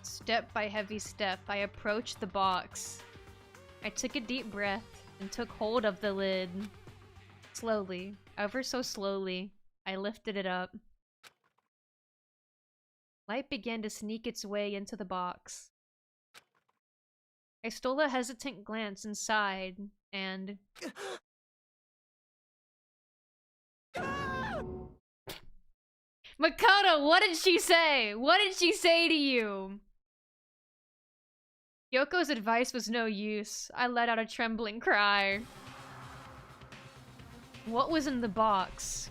H: Step by heavy step, I approached the box. I took a deep breath and took hold of the lid. Slowly, ever so slowly, I lifted it up. Light began to sneak its way into the box. I stole a hesitant glance inside, and... Makoto, what did she say? What did she say to you? Yoko's advice was no use. I let out a trembling cry. What was in the box?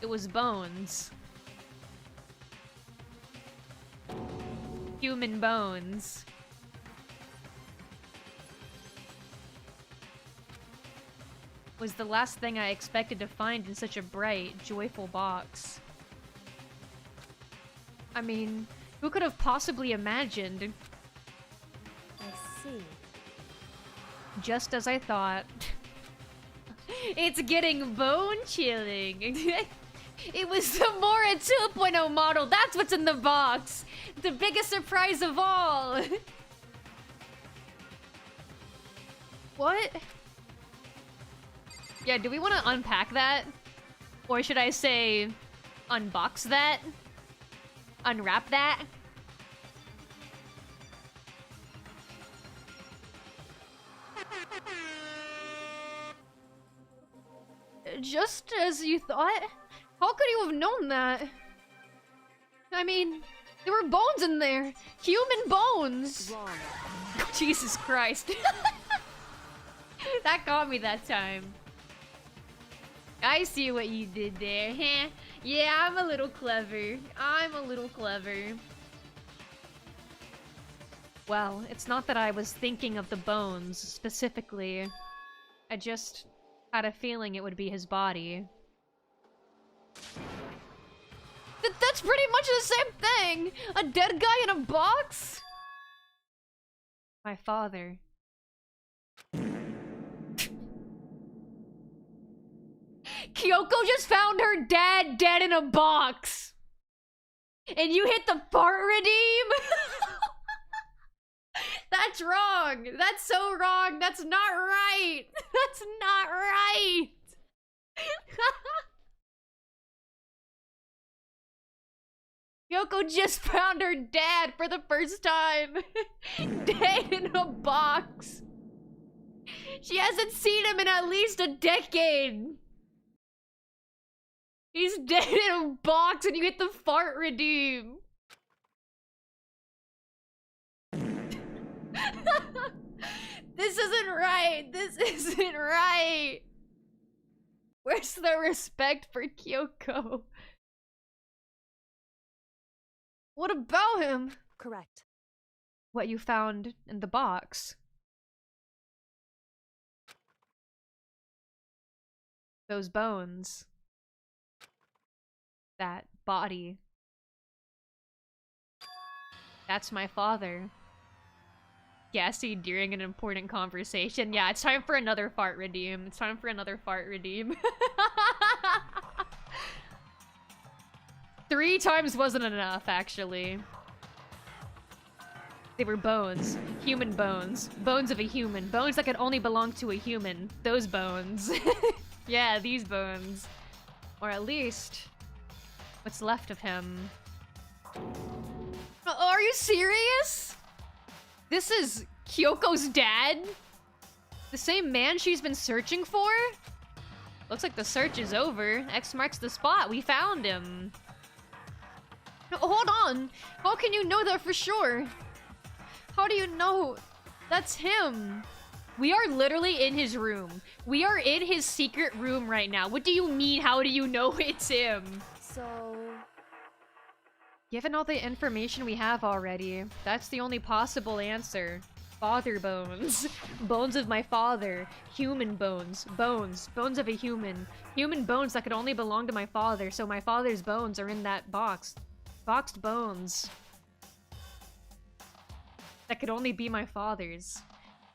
H: It was bones. Human bones. Was the last thing I expected to find in such a bright, joyful box. I mean, who could have possibly imagined?
B: I see.
H: Just as I thought. It's getting bone-chilling. It was the Mora 2.0 model. That's what's in the box. The biggest surprise of all. What? Yeah, do we want to unpack that? Or should I say, unbox that? Unwrap that? Just as you thought? How could you have known that? I mean, there were bones in there. Human bones.
B: Wrong.
H: Jesus Christ. That got me that time. I see what you did there, huh? Yeah, I'm a little clever. I'm a little clever. Well, it's not that I was thinking of the bones, specifically. I just had a feeling it would be his body. That's pretty much the same thing! A dead guy in a box? My father. Kyoko just found her dad dead in a box! And you hit the fart redeem? That's wrong! That's so wrong! That's not right! That's not right! Kyoko just found her dad for the first time! Dead in a box! She hasn't seen him in at least a decade! He's dead in a box and you hit the fart redeem! This isn't right! This isn't right! Where's the respect for Kyoko? What about him?
B: Correct.
H: What you found in the box. Those bones.
A: that body. That's my father. Gassy during an important conversation. Yeah, it's time for another fart redeem. It's time for another fart redeem. 3 times wasn't enough, actually. They were bones. Human bones. Bones of a human. Bones that could only belong to a human. Those bones. Yeah, these bones. Or at least, what's left of him. Are you serious? This is Kyoko's dad? The same man she's been searching for? Looks like the search is over. X marks the spot. We found him. Hold on. How can you know that for sure? How do you know that's him? We are literally in his room. We are in his secret room right now. What do you mean, how do you know it's him?
B: So...
A: Given all the information we have already, that's the only possible answer. Father bones. Bones of my father. Human bones. Bones. Bones of a human. Human bones that could only belong to my father, so my father's bones are in that box. Boxed bones. That could only be my father's.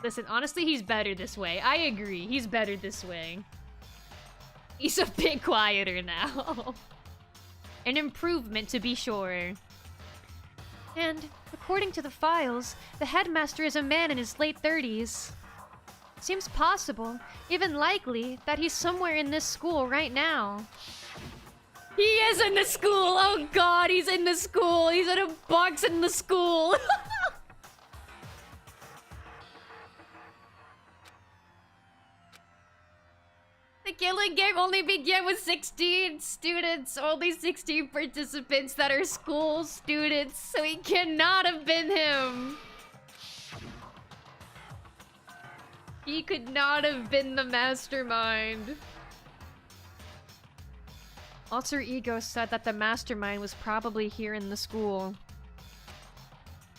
A: Listen, honestly, he's better this way. I agree. He's better this way. He's a bit quieter now. An improvement, to be sure. And, according to the files, the headmaster is a man in his late 30s. Seems possible, even likely, that he's somewhere in this school right now. He is in the school! Oh god, he's in the school! He's in a box in the school! The killing game only began with 16 students, only 16 participants that are school students, so he cannot have been him. He could not have been the mastermind. Alter Ego said that the mastermind was probably here in the school.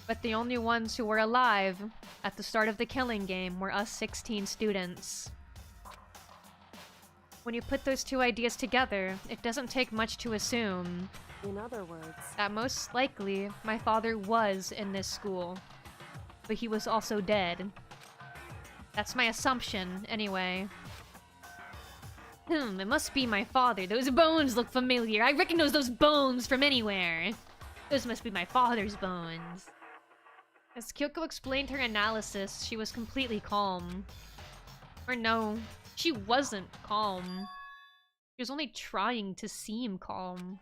A: But the only ones who were alive at the start of the killing game were us 16 students. When you put those two ideas together, it doesn't take much to assume
B: in other words,
A: that most likely my father was in this school, but he was also dead. That's my assumption, anyway. It must be my father. Those bones look familiar. I recognize those bones from anywhere. Those must be my father's bones. As Kyoko explained her analysis, she was completely calm. Or no, she wasn't calm. She was only trying to seem calm.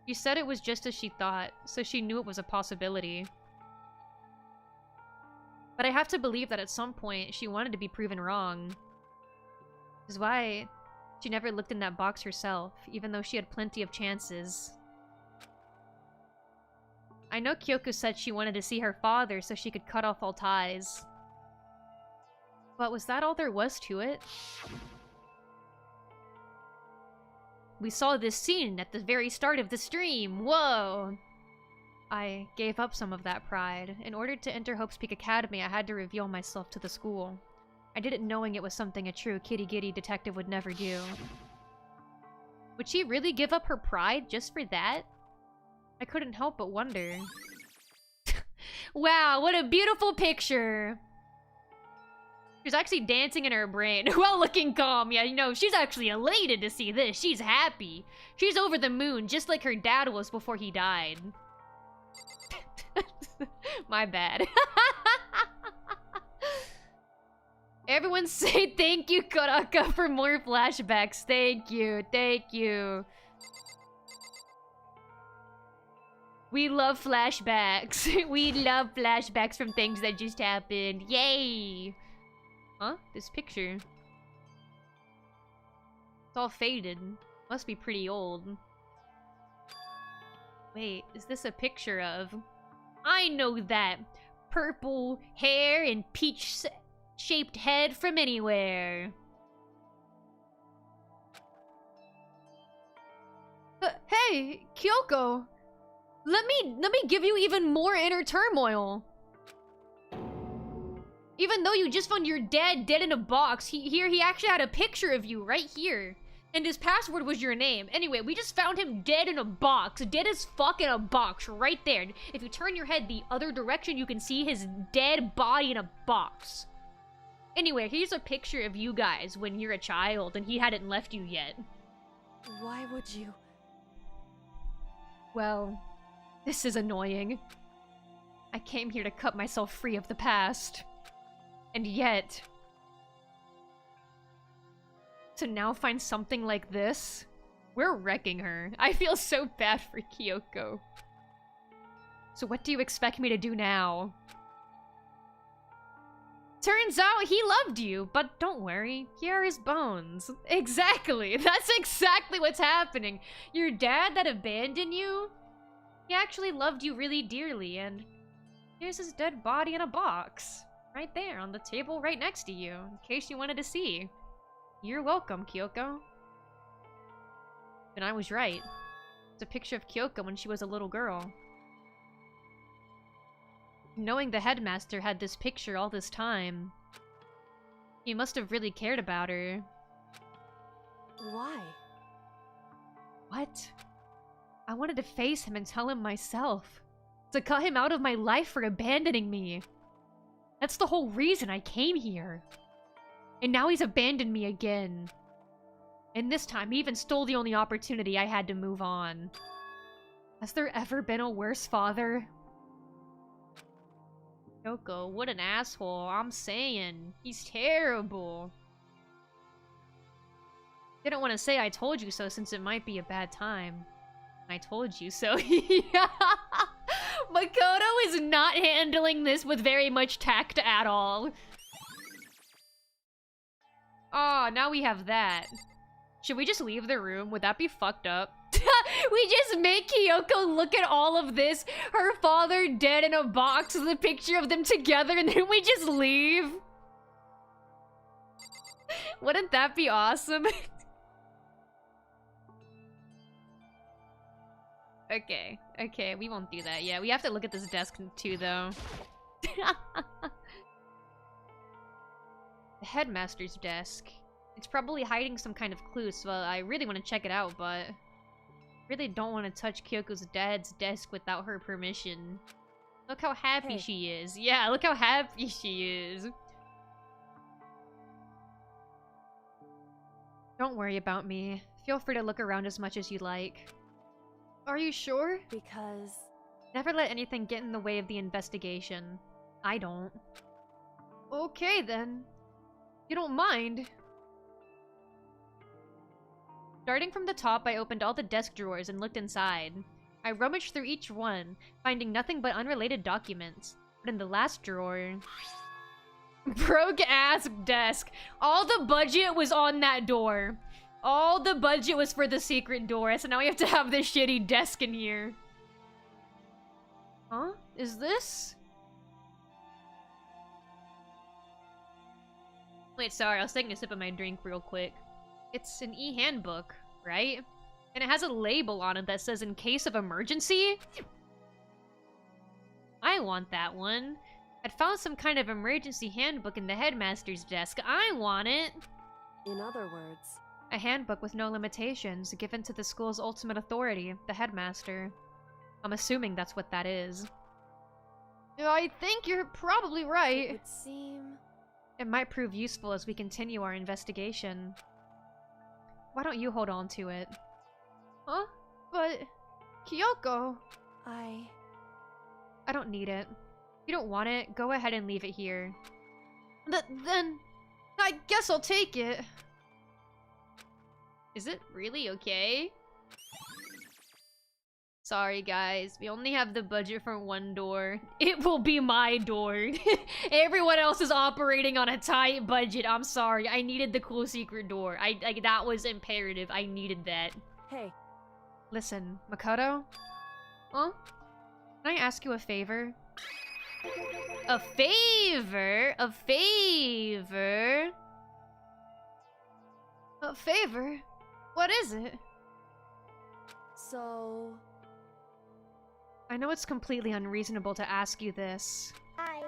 A: She said it was just as she thought, so she knew it was a possibility. But I have to believe that at some point she wanted to be proven wrong. Which is why she never looked in that box herself, even though she had plenty of chances. I know Kyoko said she wanted to see her father so she could cut off all ties. But was that all there was to it? We saw this scene at the very start of the stream. Whoa! I gave up some of that pride. In order to enter Hope's Peak Academy, I had to reveal myself to the school. I did it knowing it was something a true kitty-gitty detective would never do. Would she really give up her pride just for that? I couldn't help but wonder. Wow, what a beautiful picture! She's actually dancing in her brain while looking calm. Yeah, you know, she's actually elated to see this. She's happy. She's over the moon, just like her dad was before he died. My bad. Everyone say thank you, Karaka, for more flashbacks. Thank you, thank you. We love flashbacks. We love flashbacks from things that just happened. Yay! Huh? This picture. It's all faded. Must be pretty old. Wait, is this a picture of... I know that! Purple hair and peach-shaped head from anywhere. Hey, Kyoko! Let me give you even more inner turmoil. Even though you just found your dad dead in a box, he actually had a picture of you right here.
H: And his password was your name. Anyway, we just found him dead in a box. Dead as fuck in a box right there. If you turn your head the other direction, you can see his dead body in a box. Anyway, here's a picture of you guys when you're a child and he hadn't left you yet.
B: Why would you?
H: Well, this is annoying. I came here to cut myself free of the past. And yet... to now find something like this? We're wrecking her. I feel so bad for Kyoko. So what do you expect me to do now? Turns out he loved you, but don't worry, here are his bones. Exactly, that's exactly what's happening. Your dad that abandoned you, he actually loved you really dearly, and here's his dead body in a box. Right there, on the table right next to you, in case you wanted to see. You're welcome, Kyoko. And I was right. It's a picture of Kyoko when she was a little girl. Knowing the headmaster had this picture all this time, he must have really cared about her.
B: Why?
H: What? I wanted to face him and tell him myself. To cut him out of my life for abandoning me. That's the whole reason I came here. And now he's abandoned me again. And this time, he even stole the only opportunity I had to move on. Has there ever been a worse father? Kyoko, what an asshole. I'm saying. He's terrible. Didn't want to say I told you so since it might be a bad time. I told you so. Yeah. Makoto is not handling this with very much tact at all. Oh, now we have that. Should we just leave the room? Would that be fucked up? We just make Kyoko look at all of this. Her father dead in a box with a picture of them together, and then we just leave. Wouldn't that be awesome? Okay, we won't do that. Yeah, we have to look at this desk too, though. The headmaster's desk. It's probably hiding some kind of clue, so I really want to check it out, but... really don't want to touch Kyoko's dad's desk without her permission. Look how happy she is. Yeah, look how happy she is. Don't worry about me. Feel free to look around as much as you like. Are you sure?
B: Because...
H: never let anything get in the way of the investigation. I don't. Okay, then. You don't mind. Starting from the top, I opened all the desk drawers and looked inside. I rummaged through each one, finding nothing but unrelated documents. But in the last drawer... broke-ass desk. All the budget was on that door. All the budget was for the secret door, so now we have to have this shitty desk in here. Huh? Is this? Wait, sorry, I was taking a sip of my drink real quick. It's an e-handbook, right? And it has a label on it that says, in case of emergency? I want that one. I'd found some kind of emergency handbook in the headmaster's desk. I want it!
B: in other words...
H: A handbook with no limitations, given to the school's ultimate authority, the headmaster. I'm assuming that's what that is. I think you're probably right.
B: It would seem...
H: It might prove useful as we continue our investigation. Why don't you hold on to it? Huh? But... Kyoko...
B: I
H: don't need it. If you don't want it, go ahead and leave it here. Then... I guess I'll take it. Is it really okay? Sorry guys, we only have the budget for one door. It will be my door. Everyone else is operating on a tight budget. I'm sorry, I needed the cool secret door. That was imperative, I needed that.
B: Hey.
H: Listen, Makoto? Huh? Can I ask you a favor? A favor? A favor? A favor? What is it?
B: So...
H: I know it's completely unreasonable to ask you this.
E: Hi.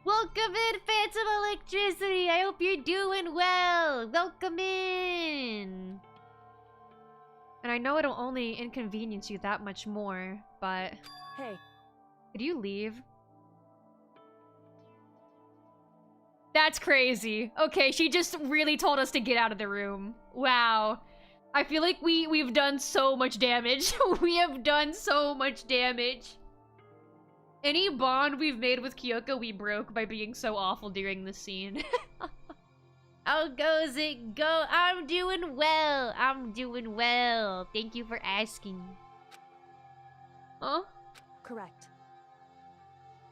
H: Welcome in, Phantom Electricity! I hope you're doing well! Welcome in! And I know it'll only inconvenience you that much more, but...
B: Hey,
H: Could you leave? That's crazy. Okay, she just really told us to get out of the room. Wow. I feel like we've done so much damage. We have done so much damage. Any bond we've made with Kyoko, we broke by being so awful during the scene. How goes it go? I'm doing well. I'm doing well. Thank you for asking. Huh?
B: correct.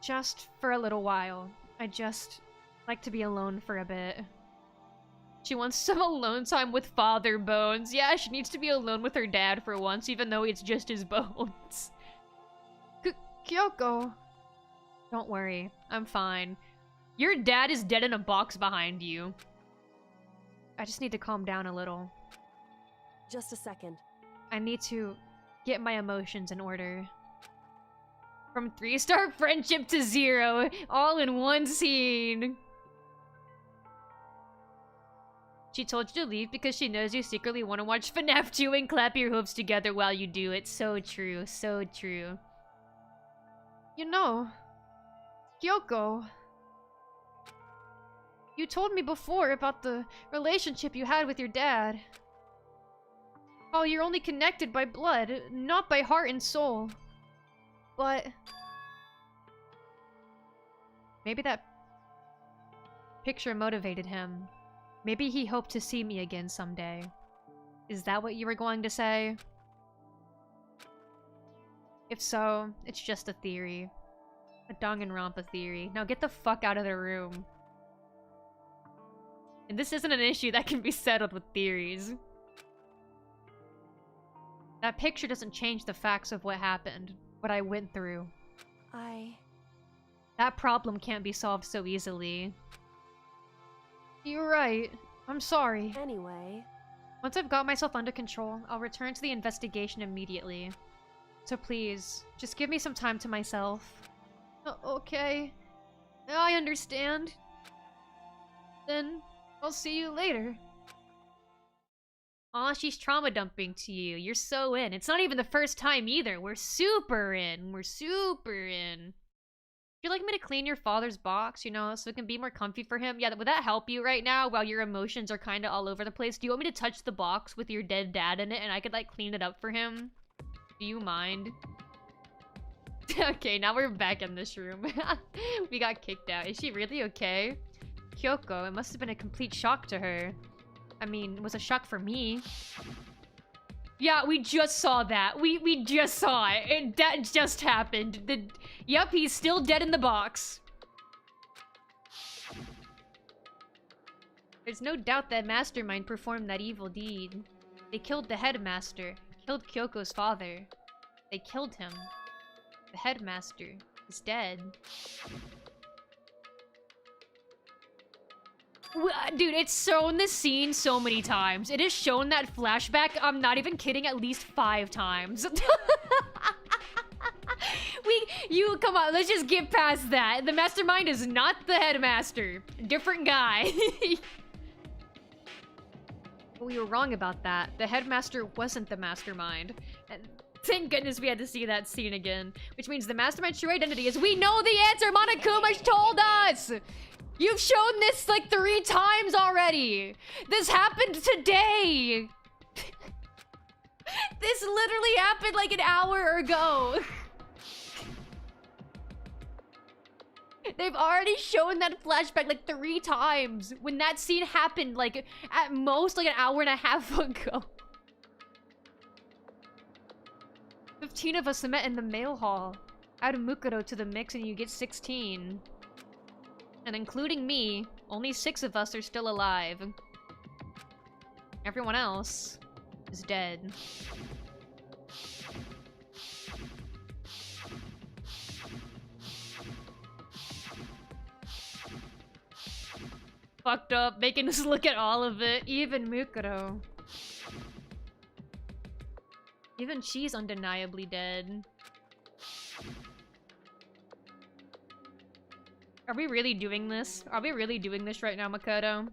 H: Just for a little while. I just like to be alone for a bit. She wants some alone time with Father Bones. Yeah, she needs to be alone with her dad for once, even though it's just his bones. Kyoko. Don't worry, I'm fine. Your dad is dead in a box behind you. I just need to calm down a little.
B: Just a second.
H: I need to get my emotions in order. From 3-star friendship to 0, all in one scene. She told you to leave because she knows you secretly want to watch FNAF 2 and clap your hooves together while you do it. So true, so true. You know, Kyoko, you told me before about the relationship you had with your dad. How you're only connected by blood, not by heart and soul. But maybe that picture motivated him. Maybe he hoped to see me again someday. Is that what you were going to say? If so, it's just a theory. A Danganronpa theory. Now get the fuck out of the room. And this isn't an issue that can be settled with theories. That picture doesn't change the facts of what happened. What I went through. That problem can't be solved so easily. You're right. I'm sorry.
B: Anyway...
H: Once I've got myself under control, I'll return to the investigation immediately. So please, just give me some time to myself. Okay. I understand. Then, I'll see you later. Aw, she's trauma dumping to you. You're so in. It's not even the first time either. We're super in. We're super in. Would you like me to clean your father's box, you know, so it can be more comfy for him? Yeah, would that help you right now while your emotions are kind of all over the place? Do you want me to touch the box with your dead dad in it and I could, like, clean it up for him? Do you mind? Okay, now we're back in this room. We got kicked out. Is she really okay? Kyoko, it must have been a complete shock to her. I mean, it was a shock for me. Yeah, we just saw that. We just saw it. That just happened. Yep, he's still dead in the box. There's no doubt that Mastermind performed that evil deed. They killed the headmaster. Killed Kyoko's father. They killed him. The headmaster is dead. Dude, it's shown this scene so many times. It has shown that flashback, I'm not even kidding, at least 5 times. Come on, let's just get past that. The mastermind is not the headmaster. Different guy. We were wrong about that. The headmaster wasn't the mastermind. And thank goodness we had to see that scene again. Which means the mastermind's true identity is we know the answer! Monokuma's told us! You've shown this like 3 times already! This happened today! This literally happened like an hour ago! They've already shown that flashback like 3 times when that scene happened like at most like an hour and a half ago. 15 of us met in the mail hall. Add Mukuro to the mix and you get 16. And including me, only 6 of us are still alive. Everyone else is dead. Fucked up, making us look at all of it. Even Mukuro. Even she's undeniably dead.
A: Are we really doing this? Are we really doing this right now, Makoto?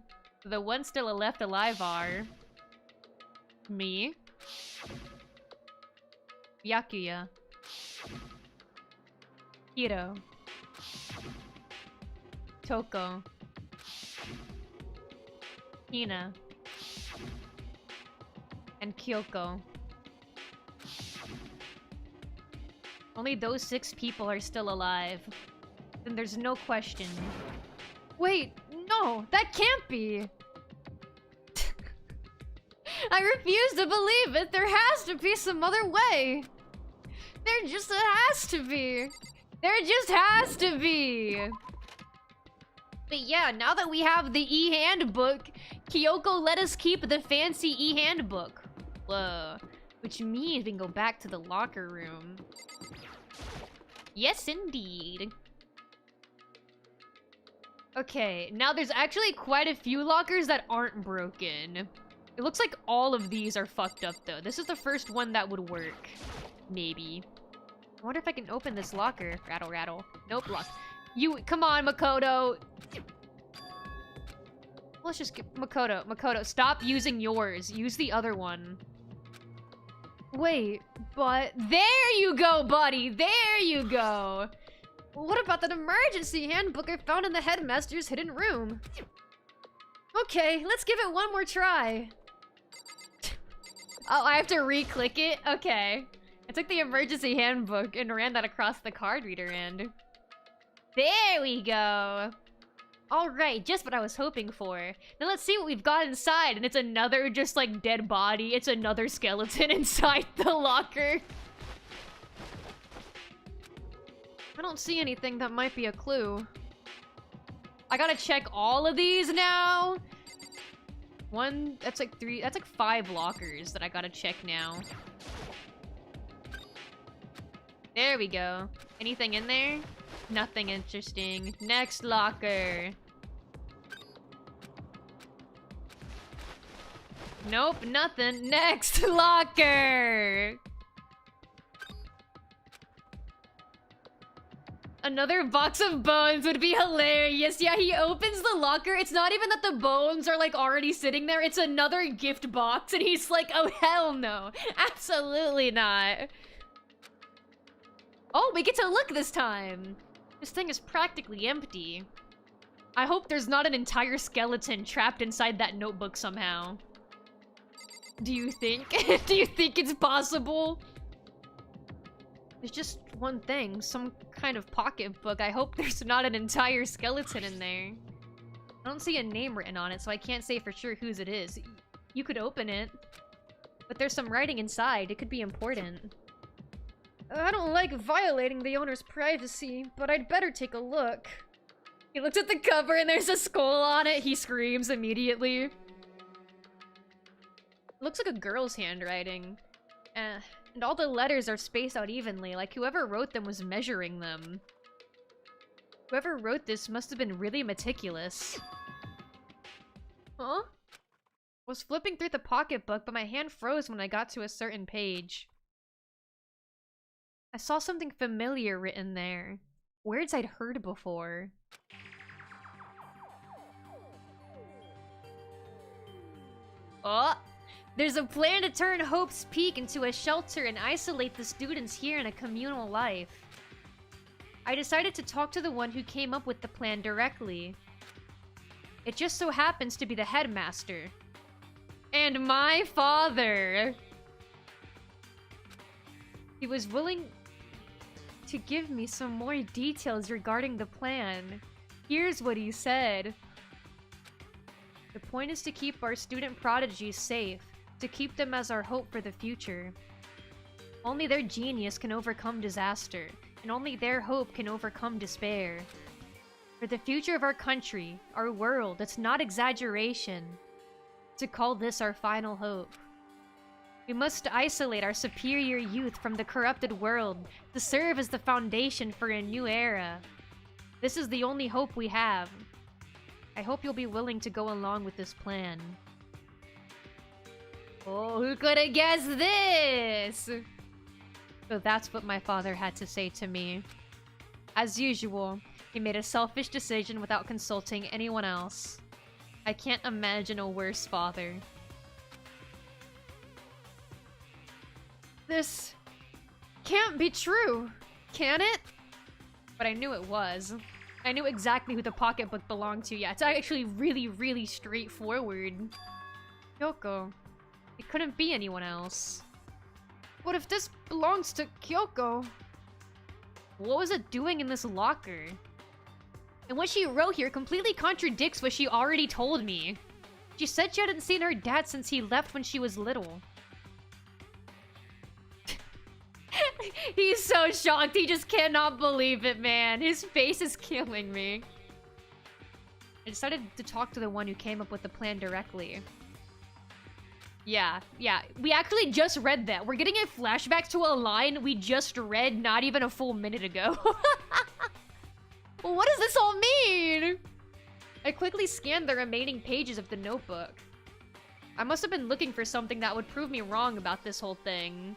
A: The ones still left alive are... me. Byakuya. Hiro. Toko. Hina. And Kyoko. Only those 6 people are still alive. Then there's no question. Wait, no, that can't be! I refuse to believe it! There has to be some other way! There just has to be! There just has to be! But yeah, now that we have the e-handbook, Kyoko let us keep the fancy e-handbook. Whoa. Which means we can go back to the locker room. Yes, indeed. Okay, now there's actually quite a few lockers that aren't broken. It looks like all of these are fucked up, though. This is the first one that would work. Maybe. I wonder if I can open this locker. Rattle, rattle. Nope, locked. You- come on, Makoto! Let's just get- Makoto, Makoto, stop using yours. Use the other one. Wait, but... there you go, buddy! There you go! What about that emergency handbook I found in the headmaster's hidden room? Okay, let's give it one more try. Oh, I have to re-click it? Okay. I took the emergency handbook and ran that across the card reader end. There we go! Alright, just what I was hoping for. Now let's see what we've got inside, and it's another just like dead body. It's another skeleton inside the locker. I don't see anything that might be a clue. I gotta check all of these now. One, that's like 3, that's like 5 lockers that I gotta check now. There we go. Anything in there? Nothing interesting. Next locker. Nope, nothing. Next locker! Another box of bones would be hilarious. Yeah, he opens the locker. It's not even that the bones are like already sitting there. It's another gift box and he's like, oh hell no. Absolutely not. Oh, we get to look this time. This thing is practically empty. I hope there's not an entire skeleton trapped inside that notebook somehow. Do you think? Do you think it's possible? There's just one thing, some kind of pocketbook. I hope there's not an entire skeleton in there. I don't see a name written on it, so I can't say for sure whose it is. You could open it, but there's some writing inside. It could be important. I don't like violating the owner's privacy, but I'd better take a look. He looks at the cover and there's a skull on it. He screams immediately. Looks like a girl's handwriting. And all the letters are spaced out evenly, like whoever wrote them was measuring them. Whoever wrote this must have been really meticulous. Huh? I was flipping through the pocketbook, but my hand froze when I got to a certain page. I saw something familiar written there. Words I'd heard before. Oh! There's a plan to turn Hope's Peak into a shelter and isolate the students here in a communal life. I decided to talk to the one who came up with the plan directly. It just so happens to be the headmaster. And my father! He was willing to give me some more details regarding the plan. Here's what he said. The point is to keep our student prodigies safe. To keep them as our hope for the future. Only their genius can overcome disaster, and only their hope can overcome despair. For the future of our country, our world, it's not exaggeration to call this our final hope. We must isolate our superior youth from the corrupted world to serve as the foundation for a new era. This is the only hope we have. I hope you'll be willing to go along with this plan. Oh, who could have guessed this? So that's what my father had to say to me. As usual, He made a selfish decision without consulting anyone else. I can't imagine a worse father. This can't be true, can it? But I knew it was. I knew exactly who the pocketbook belonged to. Yeah, it's actually really, really straightforward. Kyoko. It couldn't be anyone else. What if this belongs to Kyoko? What was it doing in this locker? And what she wrote here completely contradicts what she already told me. She said she hadn't seen her dad since he left when she was little. He's so shocked. He just cannot believe it, man. His face is killing me. I decided to talk to the one who came up with the plan directly. Yeah. We actually just read that. We're getting a flashback to a line we just read not even a full minute ago. What does this all mean? I quickly scanned the remaining pages of the notebook. I must have been looking for something that would prove me wrong about this whole thing.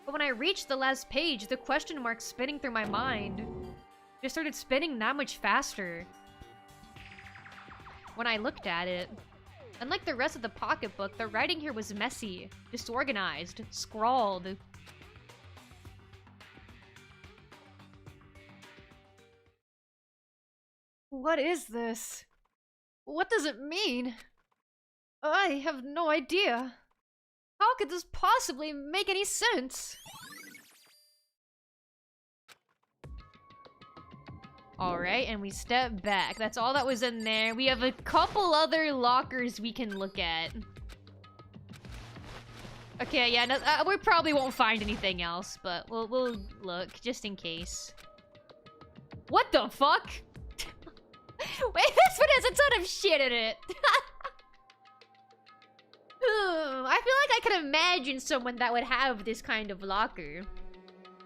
A: But when I reached the last page, the question mark spinning through my mind just started spinning that much faster. When I looked at it, unlike the rest of the pocketbook, the writing here was messy, disorganized, scrawled. What is this? What does it mean? I have no idea. How could this possibly make any sense? Alright, and we step back. That's all that was in there. We have a couple other lockers we can look at. Okay, yeah, no, we probably won't find anything else, but we'll look, just in case. What the fuck? Wait, this one has a ton of shit in it! I feel like I can imagine someone that would have this kind of locker.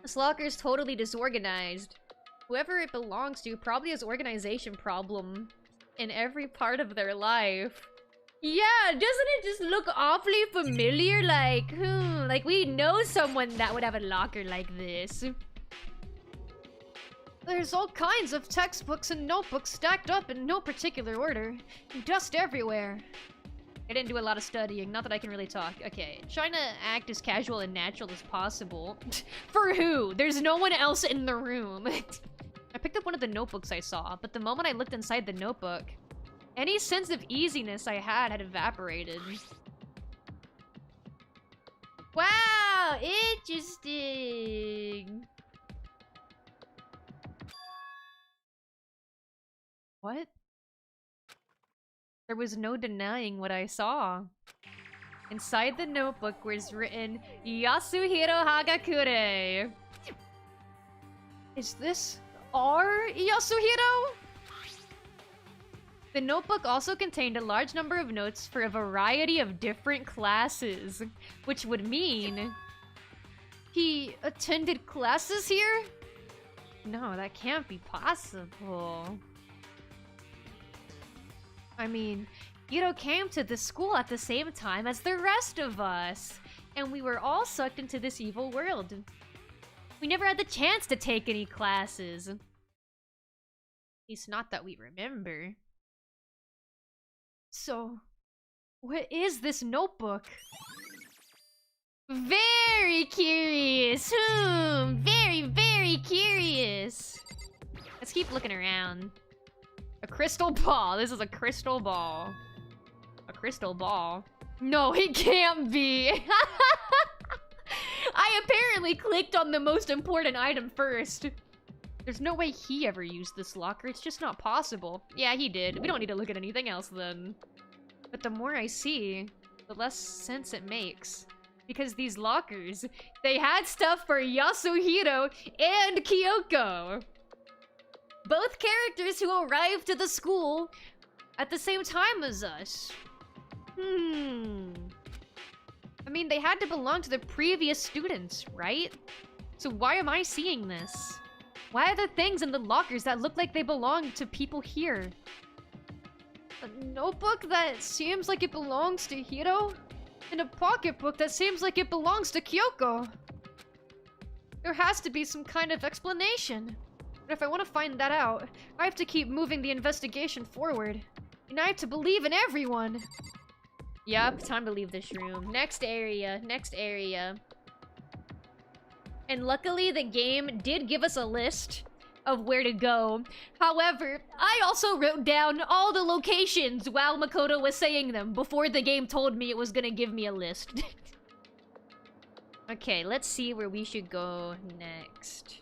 A: This locker is totally disorganized. Whoever it belongs to probably has organization problem in every part of their life. Yeah, doesn't it just look awfully familiar? Like, like we know someone that would have a locker like this. There's all kinds of textbooks and notebooks stacked up in no particular order. Dust everywhere. I didn't do a lot of studying, not that I can really talk. Okay, trying to act as casual and natural as possible. For who? There's no one else in the room. I picked up one of the notebooks I saw, but the moment I looked inside the notebook, any sense of easiness I had evaporated. Wow, interesting. What? There was no denying what I saw. Inside the notebook was written, Yasuhiro Hagakure. Is this our Yasuhiro? The notebook also contained a large number of notes for a variety of different classes, which would mean he attended classes here? No, that can't be possible. I mean, Hiro came to the school at the same time as the rest of us, and we were all sucked into this evil world. We never had the chance to take any classes. At least not that we remember. So, what is this notebook? Very curious. Very, very curious. Let's keep looking around. A crystal ball. This is a crystal ball. A crystal ball. No, it can't be. I apparently clicked on the most important item first. There's no way he ever used this locker. It's just not possible. Yeah, he did. We don't need to look at anything else then. But the more I see, the less sense it makes. Because these lockers, they had stuff for Yasuhiro and Kyoko. Both characters who arrived to the school at the same time as us. I mean, they had to belong to the previous students, right? So why am I seeing this? Why are there things in the lockers that look like they belong to people here? A notebook that seems like it belongs to Hiro? And a pocketbook that seems like it belongs to Kyoko? There has to be some kind of explanation.
H: But if I want to find that out, I have to keep moving the investigation forward. And I have to believe in everyone. Yep, time to leave this room. Next area, next area. And luckily, the game did give us a list of where to go. However, I also wrote down all the locations while Makoto was saying them before the game told me it was gonna give me a list. Okay, let's see where we should go next.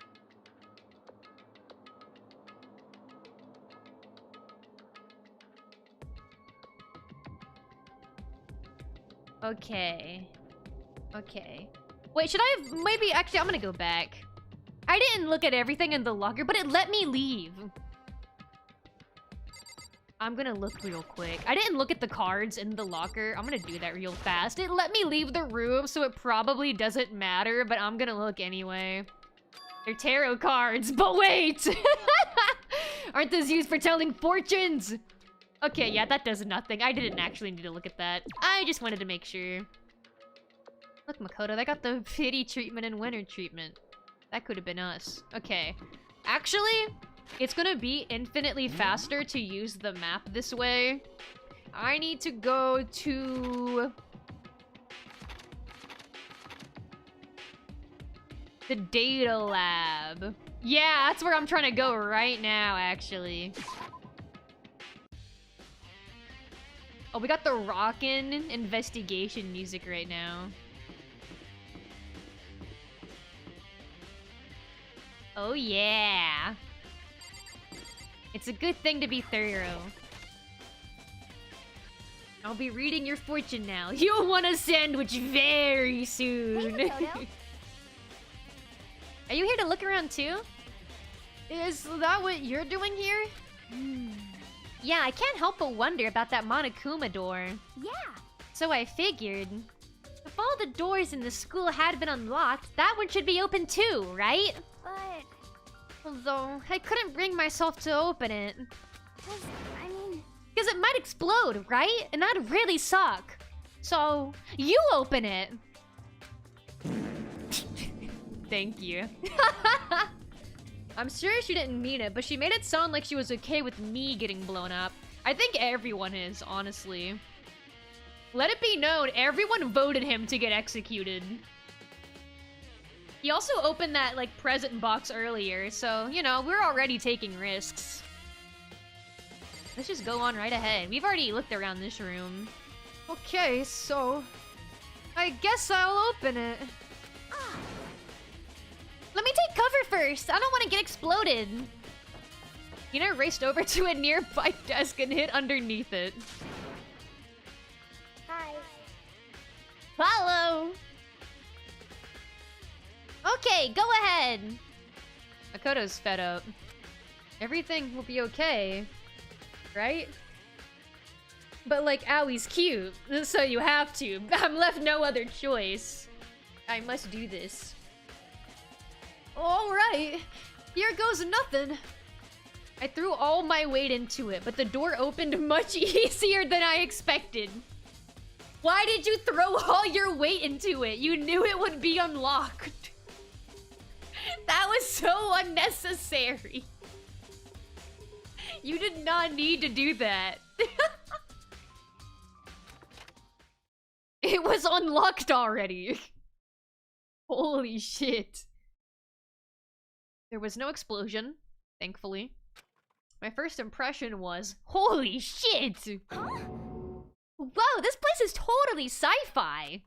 H: Okay. Okay. Wait, should I have... Maybe... Actually, I'm gonna go back. I didn't look at everything in the locker, but it let me leave. I'm gonna look real quick. I didn't look at the cards in the locker. I'm gonna do that real fast. It let me leave the room, so it probably doesn't matter, but I'm gonna look anyway. They're tarot cards, but wait! Aren't those used for telling fortunes? Okay, yeah, that does nothing. I didn't actually need to look at that. I just wanted to make sure. Look, Makoto, they got the pity treatment and winter treatment. That could have been us. Okay. Actually, it's gonna be infinitely faster to use the map this way. I need to go to... the data lab. Yeah, that's where I'm trying to go right now, actually. Oh, we got the rockin' investigation music right now. Oh yeah. It's a good thing to be thorough. I'll be reading your fortune now. You'll want a sandwich very soon.
E: Hey, Makoto.
H: Are you here to look around too? Is that what you're doing here? Yeah, I can't help but wonder about that Monokuma door.
E: Yeah.
H: So I figured, if all the doors in the school had been unlocked, that one should be open too, right?
E: But...
H: Although, I couldn't bring myself to open it.
E: I mean...
H: Because it might explode, right? And that'd really suck. So, you open it. Thank you. I'm sure she didn't mean it, but she made it sound like she was okay with me getting blown up. I think everyone is, honestly. Let it be known, everyone voted him to get executed. He also opened that, like, present box earlier, so, you know, we're already taking risks. Let's just go on right ahead. We've already looked around this room. Okay, so... I guess I'll open it. Let me take cover first! I don't want to get exploded! Hina raced over to a nearby desk and hid underneath it.
E: Hi.
H: Follow! Okay, go ahead! Makoto's fed up. Everything will be okay. Right? But like, Awie's cute, so you have to. I'm left no other choice. I must do this. Alright, here goes nothing. I threw all my weight into it, but the door opened much easier than I expected. Why did you throw all your weight into it? You knew it would be unlocked. That was so unnecessary. You did not need to do that. It was unlocked already. Holy shit. There was no explosion, thankfully. My first impression was, holy shit!
E: Huh?
H: Whoa, this place is totally sci-fi!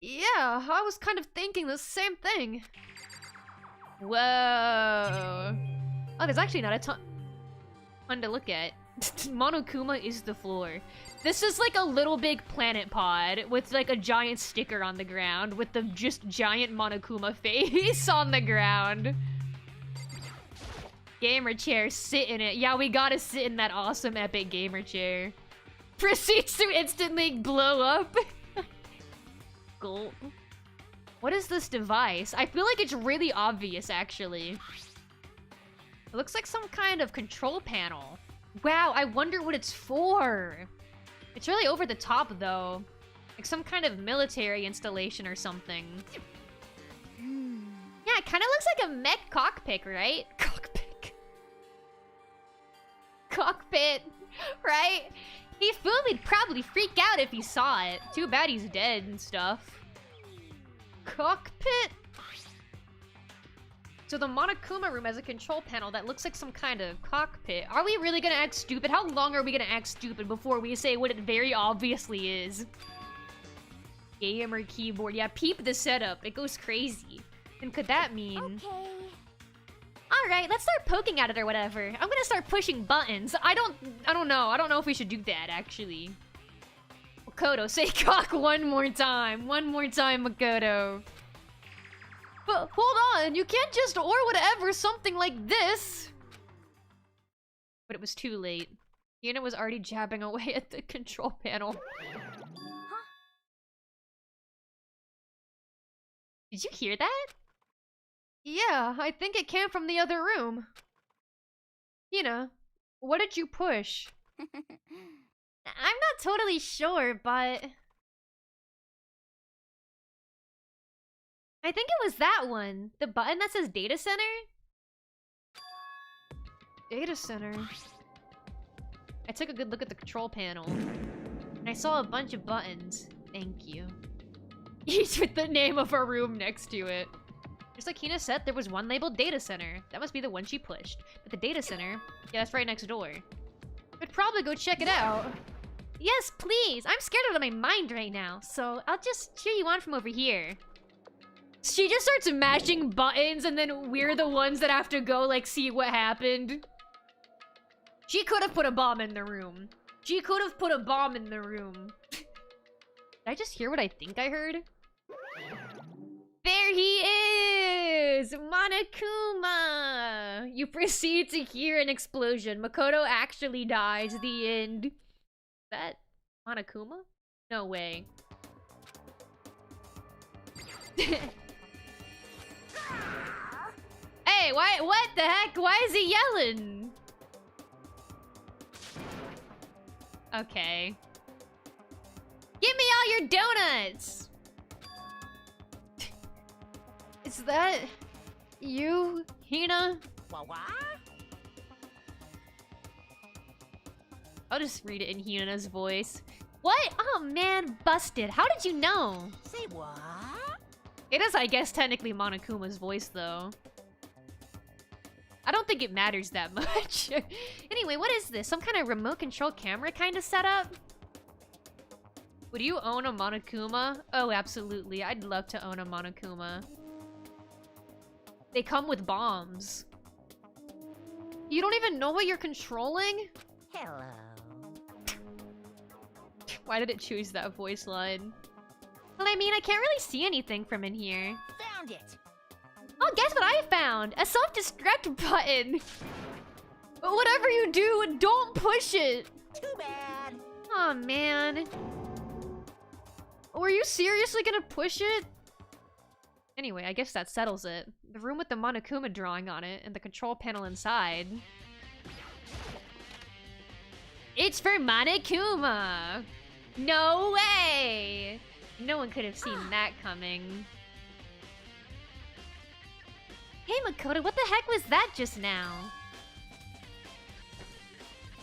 H: Yeah, I was kind of thinking the same thing. Whoa. Oh, there's actually not a ton to look at. Monokuma is the floor. This is like a little big planet pod with like a giant sticker on the ground with the just giant Monokuma face on the ground. Gamer chair, sit in it. Yeah, we gotta sit in that awesome epic gamer chair. Proceeds to instantly blow up. Gulp. What is this device? I feel like it's really obvious, actually. It looks like some kind of control panel. Wow, I wonder what it's for. It's really over the top, though. Like some kind of military installation or something. Yeah, it kind of looks like a mech cockpit, right? cockpit, right? He'd probably freak out if he saw it. Too bad he's dead and stuff. Cockpit? So the Monokuma room has a control panel that looks like some kind of cockpit. Are we really gonna act stupid? How long are we gonna act stupid before we say what it very obviously is? Gamer keyboard. Yeah, peep the setup. It goes crazy. And could that mean...
E: Okay.
H: Alright, let's start poking at it or whatever. I'm gonna start pushing buttons. I don't know. I don't know if we should do that, actually. Makoto, say cock one more time. One more time, Makoto. But hold on, you can't just or whatever something like this. But it was too late. Yuna was already jabbing away at the control panel.
E: Huh?
H: Did you hear that? Yeah, I think it came from the other room. Yuna, what did you push? I'm not totally sure, but... I think it was that one. The button that says Data Center? Data Center. I took a good look at the control panel. And I saw a bunch of buttons. Thank you. Each with the name of our room next to it. Just like Hina said, there was one labeled Data Center. That must be the one she pushed. But the Data Center, yeah, that's right next door. I'd probably go check it out. Yes, please! I'm scared out of my mind right now, so I'll just cheer you on from over here. She just starts mashing buttons and then we're the ones that have to go, like, see what happened. She could have put a bomb in the room. She could have put a bomb in the room. Did I just hear what I think I heard? There he is! Monokuma! You proceed to hear an explosion. Makoto actually dies. The end. Is that Monokuma? No way. Hey, what the heck? Why is he yelling? Okay. Give me all your donuts! Is that you, Hina?
C: What?
H: I'll just read it in Hina's voice. What? Oh man, busted. How did you know?
C: Say what?
H: It is, I guess, technically Monokuma's voice, though. I don't think it matters that much. Anyway, what is this? Some kind of remote control camera kind of setup? Would you own a Monokuma? Oh, absolutely. I'd love to own a Monokuma. They come with bombs. You don't even know what you're controlling?
C: Hello.
H: Why did it choose that voice line? Well, I mean, I can't really see anything from in here.
C: Found it.
H: Oh, guess what I found? A self-destruct button. But whatever you do, don't push it.
C: Too bad.
H: Oh man. Were you seriously gonna push it? Anyway, I guess that settles it. The room with the Monokuma drawing on it and the control panel inside. It's for Monokuma! No way! No one could have seen that coming. Hey Makoto, what the heck was that just now?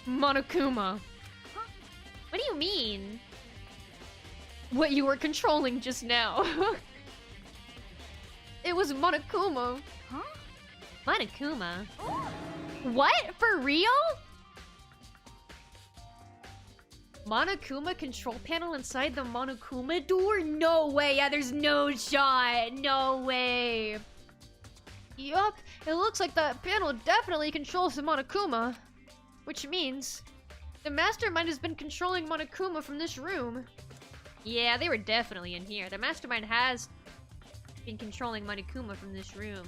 H: Monokuma. Huh? What do you mean? What you were controlling just now. It was Monokuma.
E: Huh?
H: Monokuma? What? For real? Monokuma control panel inside the Monokuma door? No way. Yeah, there's no shot. No way. Yup, it looks like that panel definitely controls the Monokuma. Which means the mastermind has been controlling Monokuma from this room. Yeah, they were definitely in here. The mastermind has been controlling Monokuma from this room.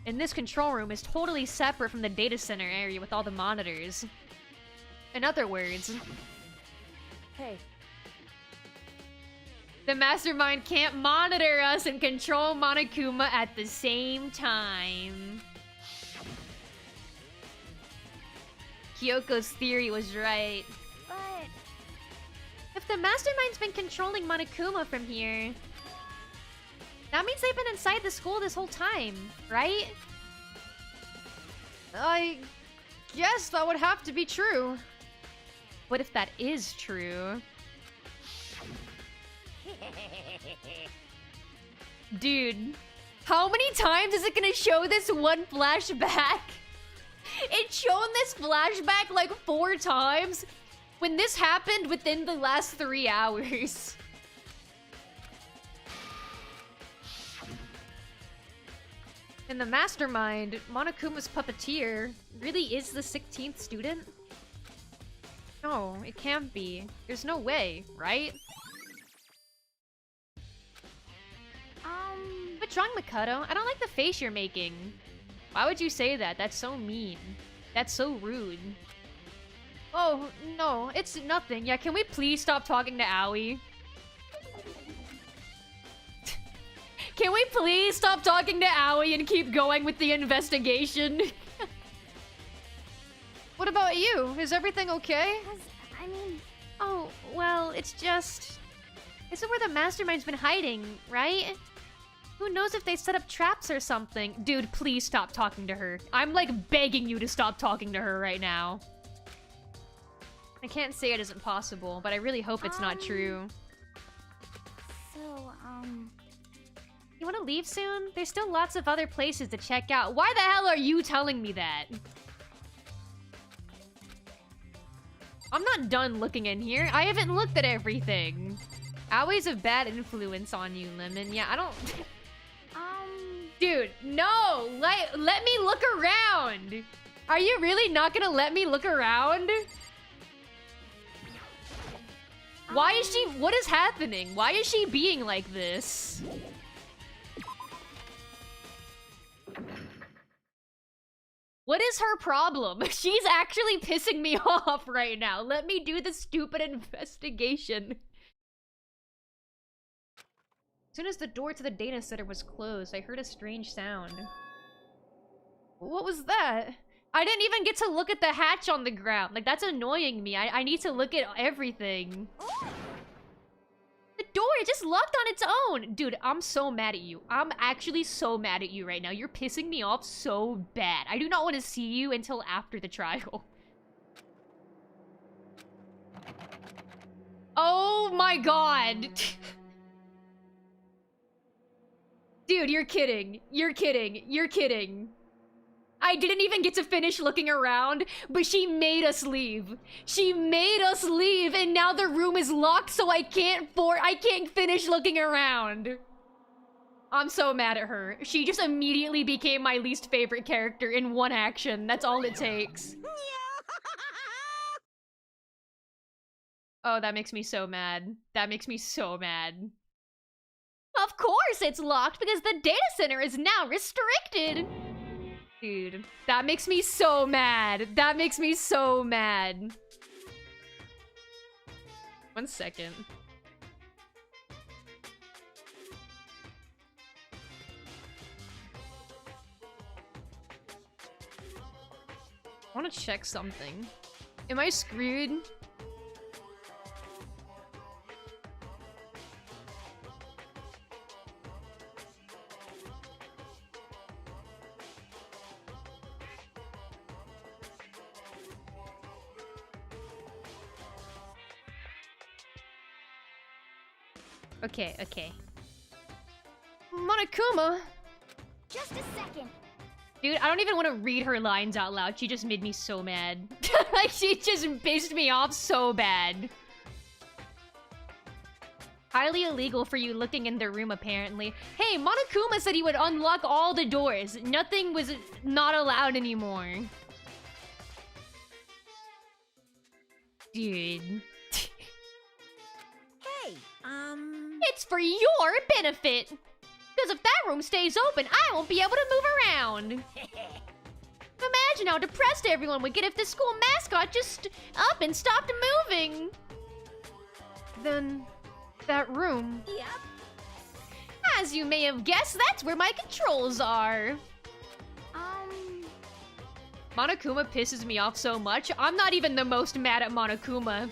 H: And this control room is totally separate from the data center area with all the monitors. In other words,
B: Hey,
H: the mastermind can't monitor us and control Monokuma at the same time. Kyoko's theory was right.
E: But
H: If the mastermind's been controlling Monokuma from here, that means they've been inside the school this whole time, right? guess that would have to be true. What if that is true? Dude, how many times is it gonna show this one flashback? It's shown this flashback like 4 times when this happened within the last 3 hours. In the mastermind, Monokuma's puppeteer really is the 16th student? No, it can't be. There's no way, right? What's wrong, Makoto? I don't like the face you're making. Why would you say that? That's so mean. That's so rude. Oh, no, it's nothing. Yeah, can we please stop talking to Aoi? Can we please stop talking to Aoi and keep going with the investigation? What about you? Is everything okay?
E: I mean...
H: Oh, well, it's just... This is where the mastermind's been hiding, right? Who knows if they set up traps or something? Dude, please stop talking to her. I'm, like, begging you to stop talking to her right now. I can't say it isn't possible, but I really hope it's not true.
E: So,
H: You wanna leave soon? There's still lots of other places to check out. Why the hell are you telling me that? I'm not done looking in here. I haven't looked at everything. Aoi's a bad influence on you, Lemon. Yeah, I don't... Dude, no! Let me look around! Are you really not gonna let me look around? Why is she... What is happening? Why is she being like this? What is her problem? She's actually pissing me off right now. Let me do the stupid investigation. As soon as the door to the data center was closed, I heard a strange sound. What was that? I didn't even get to look at the hatch on the ground. Like, that's annoying me. I need to look at everything. The door just locked on its own. Dude, I'm so mad at you. I'm actually so mad at you right now. You're pissing me off so bad. I do not want to see you until after the trial. Oh my god. Dude, you're kidding. You're kidding. You're kidding. I didn't even get to finish looking around, but she made us leave. She made us leave, and now the room is locked, so I can't finish looking around. I'm so mad at her. She just immediately became my least favorite character in one action. That's all it takes. Oh, that makes me so mad. That makes me so mad. Of course it's locked because the data center is now restricted. Dude, that makes me so mad. That makes me so mad. 1 second. I want to check something. Am I screwed? Okay. Monokuma!
E: just a second.
H: Dude, I don't even want to read her lines out loud. She just made me so mad. Like, she just pissed me off so bad. Highly illegal for you looking in the room, apparently. Hey, Monokuma said he would unlock all the doors. Nothing was not allowed anymore. Dude.
E: Hey,
H: It's for your benefit! Because if that room stays open, I won't be able to move around! Imagine how depressed everyone would get if the school mascot just up and stopped moving! Then... that room...
E: Yep.
H: As you may have guessed, that's where my controls are! Monokuma pisses me off so much, I'm not even the most mad at Monokuma.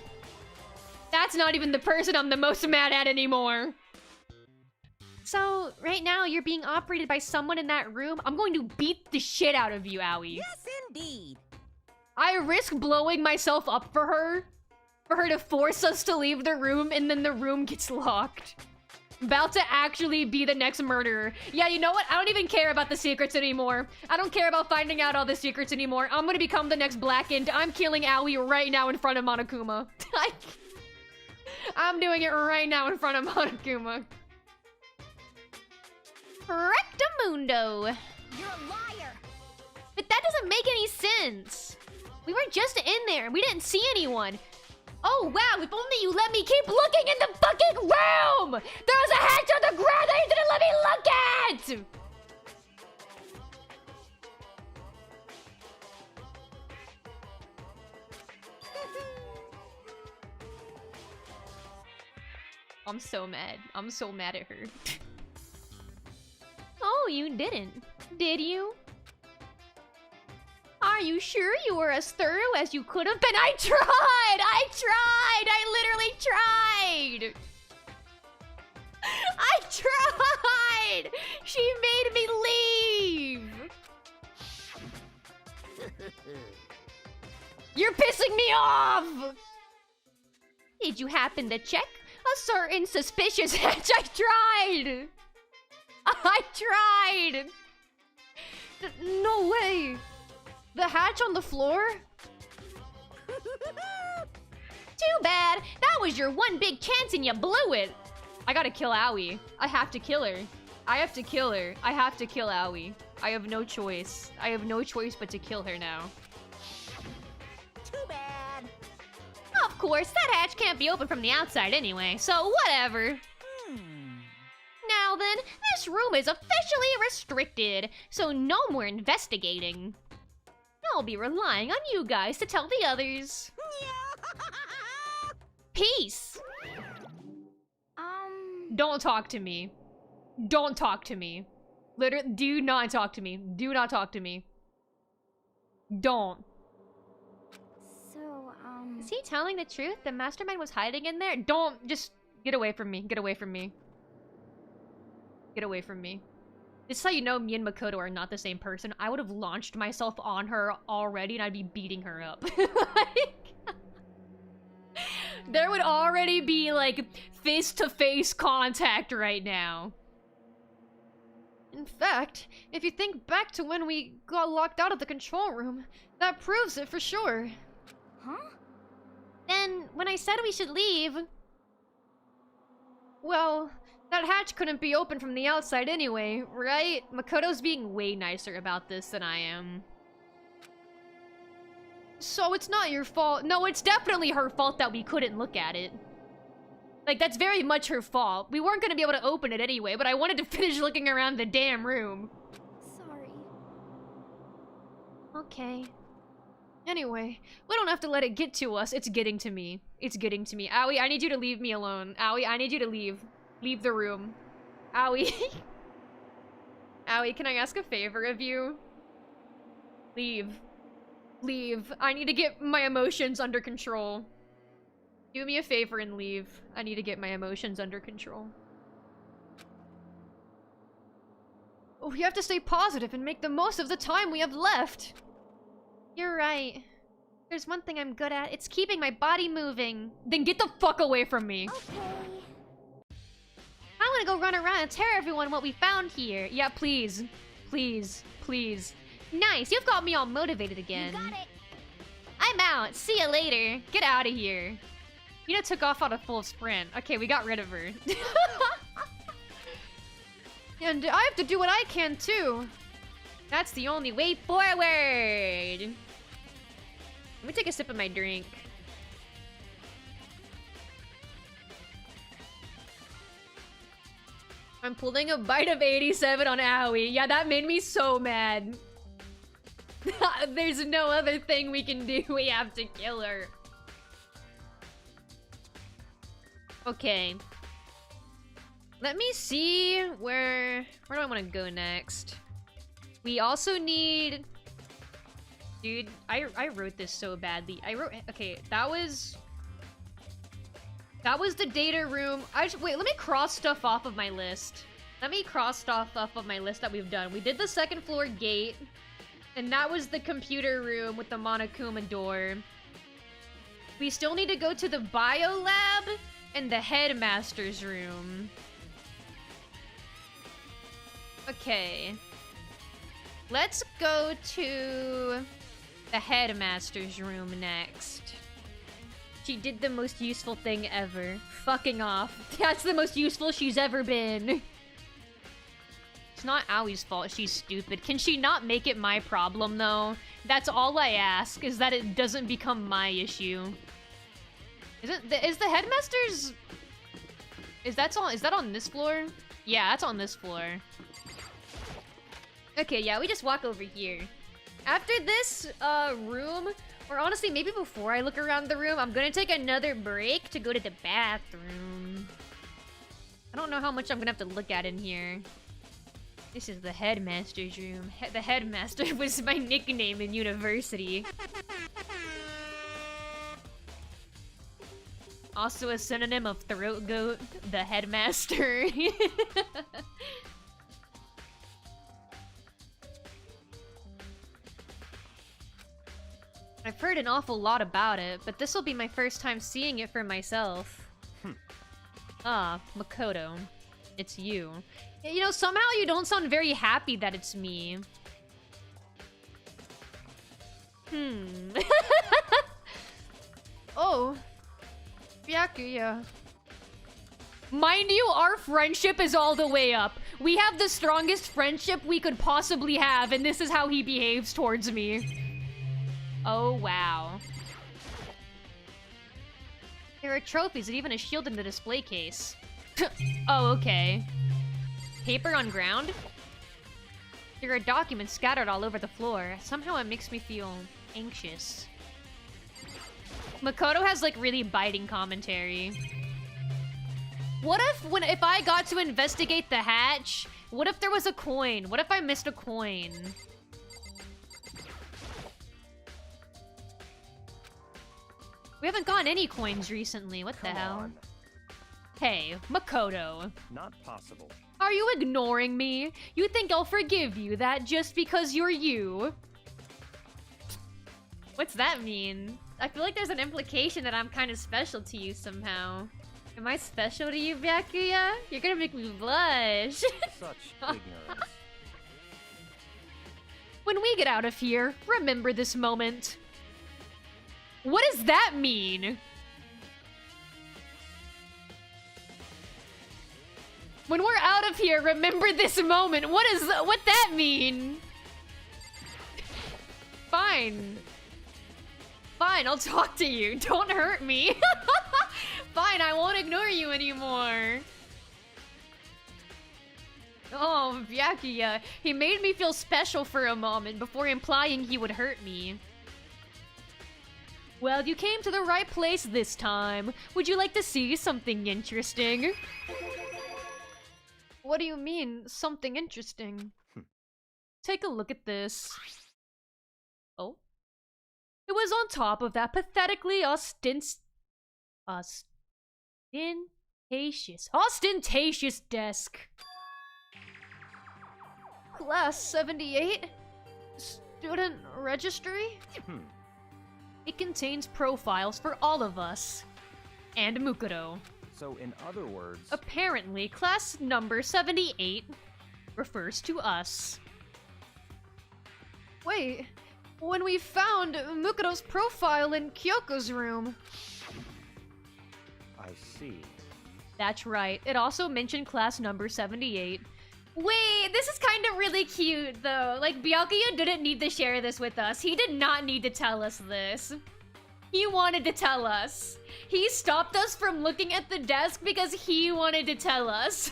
H: That's not even the person I'm the most mad at anymore. So, right now, you're being operated by someone in that room. I'm going to beat the shit out of you, Aoi.
E: Yes, indeed.
A: I risk blowing myself up for her to force us to leave the room, and then the room gets locked. About to actually be the next murderer. Yeah, you know what? I don't even care about the secrets anymore. I don't care about finding out all the secrets anymore. I'm gonna become the next Blackened. I'm killing Aoi right now in front of Monokuma. I'm doing it right now in front of Monokuma. Rectamundo.
E: You're a liar.
A: But that doesn't make any sense. We were just in there. We didn't see anyone. Oh, wow, if only you let me keep looking in the fucking room! There was a hatch on the ground that you didn't let me look at! I'm so mad. I'm so mad at her. Oh, you didn't. Did you? Are you sure you were as thorough as you could have been? I tried! I tried! I literally tried! I tried! She made me leave! You're pissing me off! Did you happen to check a certain suspicious hatch? I tried! I tried! No way! The hatch on the floor? Too bad! That was your one big chance and you blew it! I gotta kill Aoi. I have to kill her. I have to kill her. I have to kill Aoi. I have no choice. I have no choice but to kill her now.
E: Too bad.
A: Of course, that hatch can't be open from the outside anyway, so whatever. Now then, this room is officially restricted, so no more investigating. I'll be relying on you guys to tell the others. Peace! Don't talk to me. Don't talk to me. Literally, do not talk to me. Do not talk to me. Don't.
E: So,
A: Is he telling the truth? The mastermind was hiding in there? Don't, just get away from me. Get away from me. Get away from me. This is how you know me and Makoto are not the same person. I would have launched myself on her already and I'd be beating her up. There would already be, like, face-to-face contact right now. In fact, if you think back to when we got locked out of the control room, that proves it for sure.
E: huh?
A: Then, when I said we should leave... Well, that hatch couldn't be open from the outside anyway, right? Makoto's being way nicer about this than I am. So it's not your fault. No, it's definitely her fault that we couldn't look at it. Like, that's very much her fault. We weren't gonna be able to open it anyway, but I wanted to finish looking around the damn room.
E: Sorry.
A: Okay. Anyway, we don't have to let it get to us. It's getting to me. It's getting to me. Aoi, I need you to leave me alone. Aoi, I need you to leave. Leave the room. Aoi. Aoi, can I ask a favor of you? Leave. Leave. I need to get my emotions under control. Do me a favor and leave. I need to get my emotions under control. Oh, we have to stay positive and make the most of the time we have left. You're right. There's one thing I'm good at. It's keeping my body moving. Then get the fuck away from me.
E: Okay.
A: I want to go run around and tell everyone what we found here. Yeah, please. Please. Please. Nice, you've got me all motivated again.
E: You got it.
A: I'm out. See you later. Get out of here. Yuna took off on a full sprint. Okay, we got rid of her. And I have to do what I can, too. That's the only way forward. Let me take a sip of my drink. I'm pulling a bite of 87 on Aoi. Yeah, that made me so mad. There's no other thing we can do. We have to kill her. Okay. Let me see where do I want to go next? We also need... Dude, I wrote this so badly. Okay, that was the data room. Wait, let me cross stuff off of my list. Let me cross stuff off of my list that we've done. We did the second floor gate. And that was the computer room with the Monokuma door. We still need to go to the bio lab and the headmaster's room. Okay. Let's go to the headmaster's room next. She did the most useful thing ever. Fucking off. That's the most useful she's ever been. It's not Aui's fault she's stupid. Can she not make it my problem, though? That's all I ask, is that it doesn't become my issue. Is the headmaster's... Is that on this floor? Yeah, that's on this floor. Okay, yeah, we just walk over here. After this, room... Or honestly, maybe before I look around the room, I'm gonna take another break to go to the bathroom. I don't know how much I'm gonna have to look at in here. This is the headmaster's room. The headmaster was my nickname in university. Also a synonym of throat goat, the headmaster. I've heard an awful lot about it, but this will be my first time seeing it for myself. Ah, Makoto. It's you. You know, somehow you don't sound very happy that it's me. Oh. Byakuya. Mind you, our friendship is all the way up. We have the strongest friendship we could possibly have, and this is how he behaves towards me. Oh, wow. There are trophies and even a shield in the display case. Oh, okay. Paper on ground? There are documents scattered all over the floor. Somehow it makes me feel anxious. Makoto has, like, really biting commentary. What if I got to investigate the hatch, what if there was a coin? What if I missed a coin? We haven't gotten any coins recently. What the hell?
F: On.
A: Hey, Makoto.
F: Not possible.
A: Are you ignoring me? You think I'll forgive you that just because you're you? What's that mean? I feel like there's an implication that I'm kind of special to you somehow. Am I special to you, Byakuya? You're gonna make me blush.
F: Such ignorance.
A: When we get out of here, remember this moment. What does that mean? When we're out of here, remember this moment. What that mean? Fine. Fine, I'll talk to you. Don't hurt me. Fine, I won't ignore you anymore. Oh, Byakuya. He made me feel special for a moment before implying he would hurt me. Well, you came to the right place this time. Would you like to see something interesting? What do you mean, something interesting? Take a look at this. Oh? It was on top of that pathetically ostentatious desk. Class 78? Student registry? It contains profiles for all of us. And Mukuro.
F: So, in other words...
A: Apparently, class number 78 refers to us. Wait, when we found Mukuro's profile in Kyoko's room...
F: I see.
A: That's right. It also mentioned class number 78. Wait, this is kind of really cute, though. Like, Byakuya didn't need to share this with us. He did not need to tell us this. He wanted to tell us. He stopped us from looking at the desk because he wanted to tell us.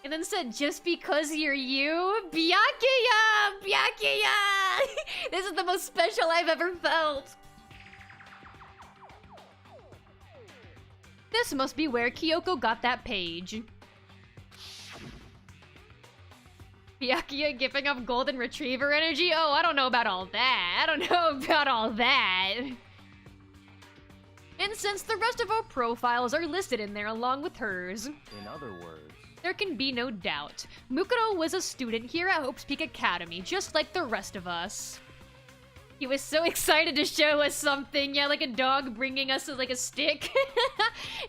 A: And then said, just because you're you? Byakuya! Byakuya! This is the most special I've ever felt. This must be where Kyoko got that page. Byakuya giving off golden retriever energy? Oh, I don't know about all that. I don't know about all that.
H: And since the rest of our profiles are listed in there along with hers,
F: In other words,
H: there can be no doubt. Mukuro was a student here at Hope's Peak Academy, just like the rest of us. He was so excited to show us something. Yeah, like a dog bringing us like a stick.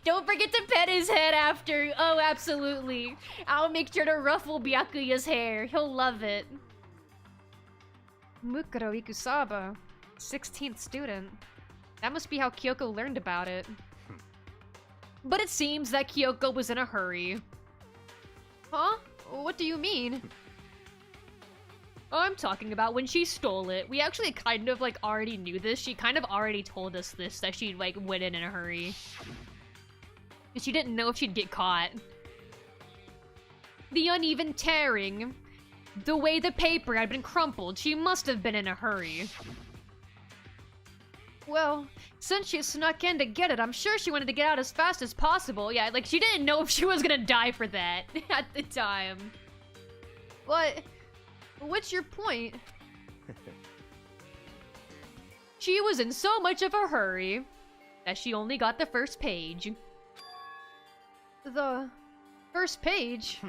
H: Don't forget to pet his head after. Oh, absolutely. I'll make sure to ruffle Byakuya's hair. He'll love it. Mukuro Ikusaba, 16th student. That must be how Kyoko learned about it. But it seems that Kyoko was in a hurry. Huh? What do you mean? I'm talking about when she stole it. We actually kind of like already knew this. She kind of already told us this, that she like went in a hurry. She didn't know if she'd get caught. The uneven tearing. The way the paper had been crumpled. She must have been in a hurry. Well, since she snuck in to get it, I'm sure she wanted to get out as fast as possible. Yeah, like she didn't know if she was gonna die for that at the time. But what's your point? She was in so much of a hurry that she only got the first page. The first page?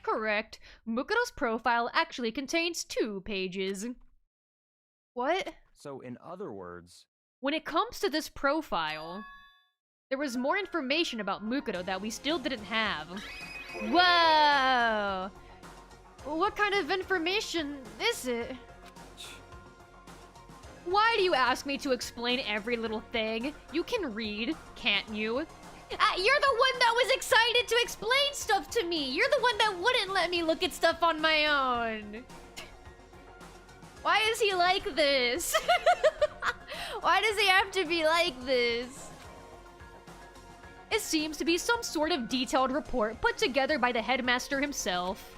H: Correct. Mukuro's profile actually contains 2 pages. What?
F: so in other words,
H: When it comes to this profile, there was more information about Mukuro that we still didn't have. Whoa! What kind of information is it? Why do you ask me to explain every little thing? You can read, can't you? You're the one that was excited to explain stuff to me! You're the one that wouldn't let me look at stuff on my own! Why is he like this? Why does he have to be like this? It seems to be some sort of detailed report put together by the headmaster himself.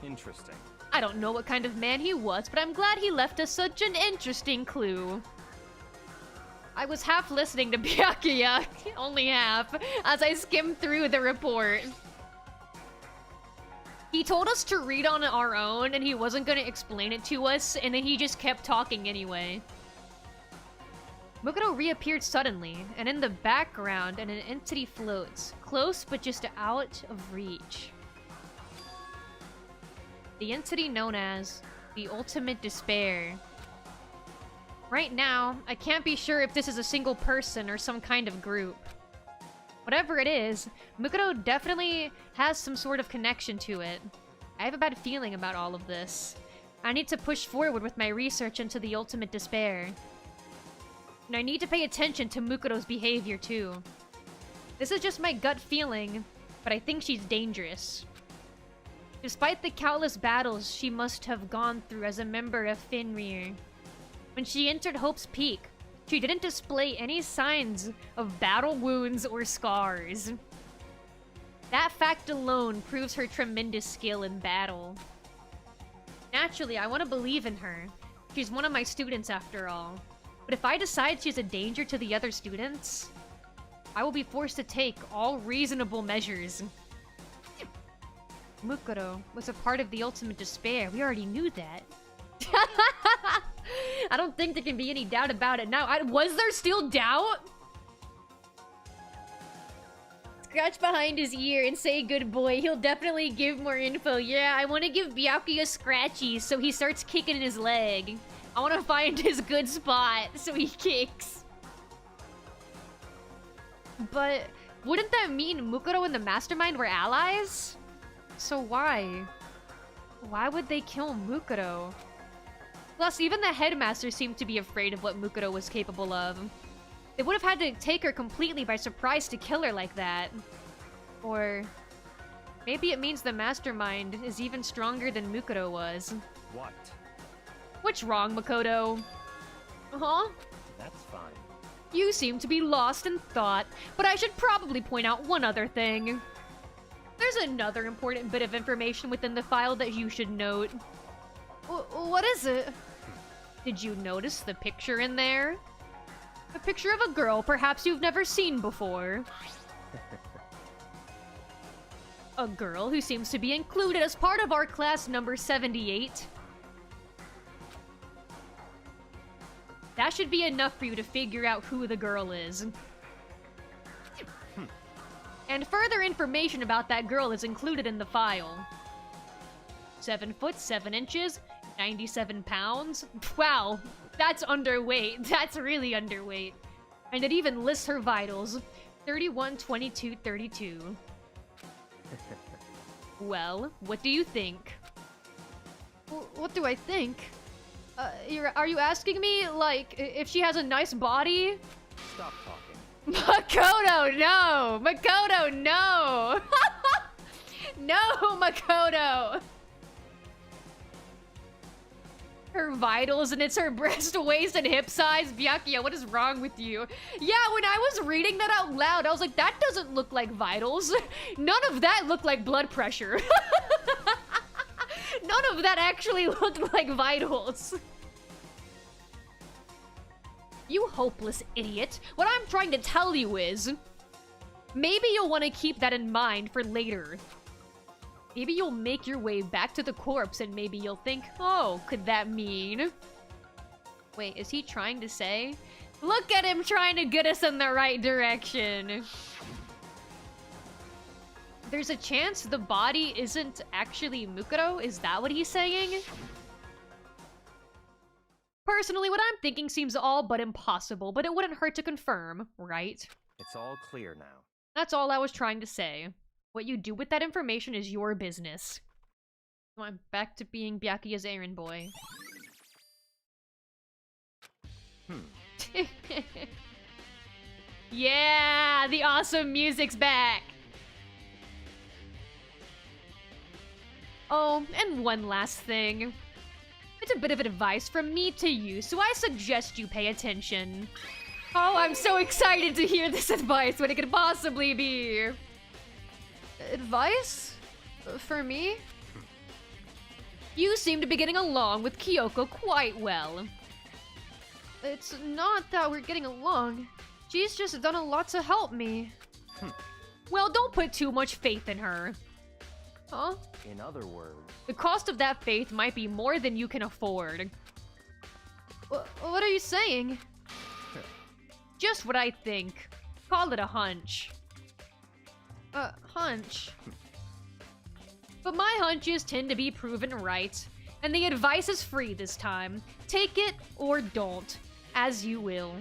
F: interesting.
H: I don't know what kind of man he was, but I'm glad he left us such an interesting clue. I was half listening to Byakuya, only half, as I skimmed through the report. He told us to read on our own, and he wasn't gonna explain it to us, and then he just kept talking anyway. Mukuro reappeared suddenly, and in the background, an entity floats, close but just out of reach. The entity known as the Ultimate Despair. Right now, I can't be sure if this is a single person or some kind of group. Whatever it is, Mukuro definitely has some sort of connection to it. I have a bad feeling about all of this. I need to push forward with my research into the Ultimate Despair. And I need to pay attention to Mukuro's behavior too. This is just my gut feeling, but I think she's dangerous. Despite the countless battles she must have gone through as a member of Fenrir, when she entered Hope's Peak, she didn't display any signs of battle wounds or scars. That fact alone proves her tremendous skill in battle. Naturally, I want to believe in her. She's one of my students after all. But if I decide she's a danger to the other students, I will be forced to take all reasonable measures. Mukuro was a part of the Ultimate Despair. We already knew that. I don't think there can be any doubt about it now. Was there still doubt? Scratch behind his ear and say good boy. He'll definitely give more info. Yeah, I want to give Byakuya scratchies so he starts kicking his leg. I want to find his good spot so he kicks. But wouldn't that mean Mukuro and the Mastermind were allies? So why? Why would they kill Mukuro? Plus, even the headmaster seemed to be afraid of what Mukuro was capable of. They would have had to take her completely by surprise to kill her like that. Or maybe it means the Mastermind is even stronger than Mukuro was.
F: What?
H: What's wrong, Makoto? Huh?
F: That's fine.
H: You seem to be lost in thought, but I should probably point out one other thing. There's another important bit of information within the file that you should note. What is it? Did you notice the picture in there? A picture of a girl perhaps you've never seen before. A girl who seems to be included as part of our class number 78.
A: That should be enough for you to figure out who the girl is. And further information about that girl is included in the file. 7 foot, 7 inches, 97 pounds. Wow, that's underweight. That's really underweight. And it even lists her vitals. 31, 22, 32. Well, what do you think? What do I think? Are you asking me, like, if she has a nice body?
F: Stop talking.
A: Makoto, no! Makoto, no! No, Makoto! Her vitals, and it's her breast, waist, and hip size? Byakuya, what is wrong with you? Yeah, when I was reading that out loud, I was like, that doesn't look like vitals. None of that looked like blood pressure. None of that actually looked like vitals. You hopeless idiot. What I'm trying to tell you is, maybe you'll want to keep that in mind for later. Maybe you'll make your way back to the corpse and maybe you'll think, oh, could that mean? Wait, is he trying to say? Look at him trying to get us in the right direction. There's a chance the body isn't actually Mukuro? Is that what he's saying? Personally, what I'm thinking seems all but impossible, but it wouldn't hurt to confirm, right?
F: It's all clear now.
A: That's all I was trying to say. What you do with that information is your business. I'm back to being Byakuya's errand boy. Yeah, the awesome music's back! Oh, and one last thing. It's a bit of advice from me to you, so I suggest you pay attention. Oh, I'm so excited to hear this advice, what it could possibly be. Advice? For me? You seem to be getting along with Kyoko quite well. It's not that we're getting along. She's just done a lot to help me. Well, don't put too much faith in her. Huh?
F: In other words...
A: The cost of that faith might be more than you can afford. What are you saying? Just what I think. Call it a hunch. Hunch. But my hunches tend to be proven right. And the advice is free this time. Take it or don't. As you will.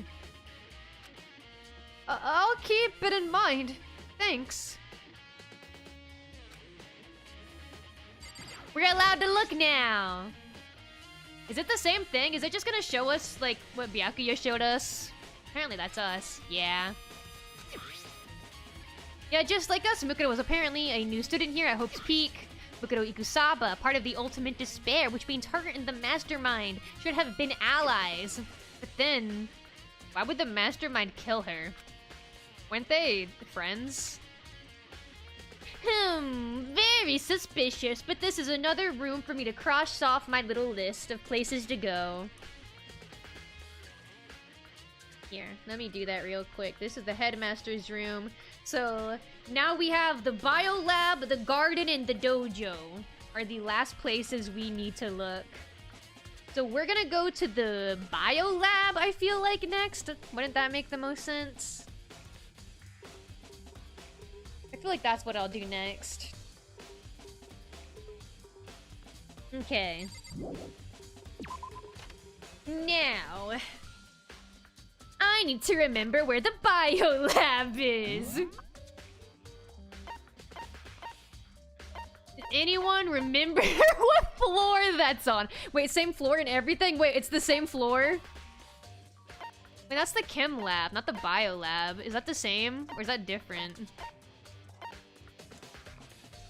A: I'll keep it in mind. Thanks. We're allowed to look now. Is it the same thing? Is it just gonna show us, like, what Byakuya showed us? Apparently that's us. Yeah. Yeah, just like us, Mukuro was apparently a new student here at Hope's Peak. Mukuro Ikusaba, part of the Ultimate Despair, which means her and the Mastermind should have been allies. But then, why would the Mastermind kill her? Weren't they friends? Very suspicious, but this is another room for me to cross off my little list of places to go. Here, let me do that real quick. This is the headmaster's room. So, now we have the bio lab, the garden, and the dojo are the last places we need to look. So we're gonna go to the bio lab, I feel like, next. Wouldn't that make the most sense? I feel like that's what I'll do next. Okay. Now, I need to remember where the bio lab is. Did anyone remember what floor that's on? Wait, same floor and everything? Wait, it's the same floor? Wait, that's the chem lab, not the bio lab. Is that the same? Or is that different?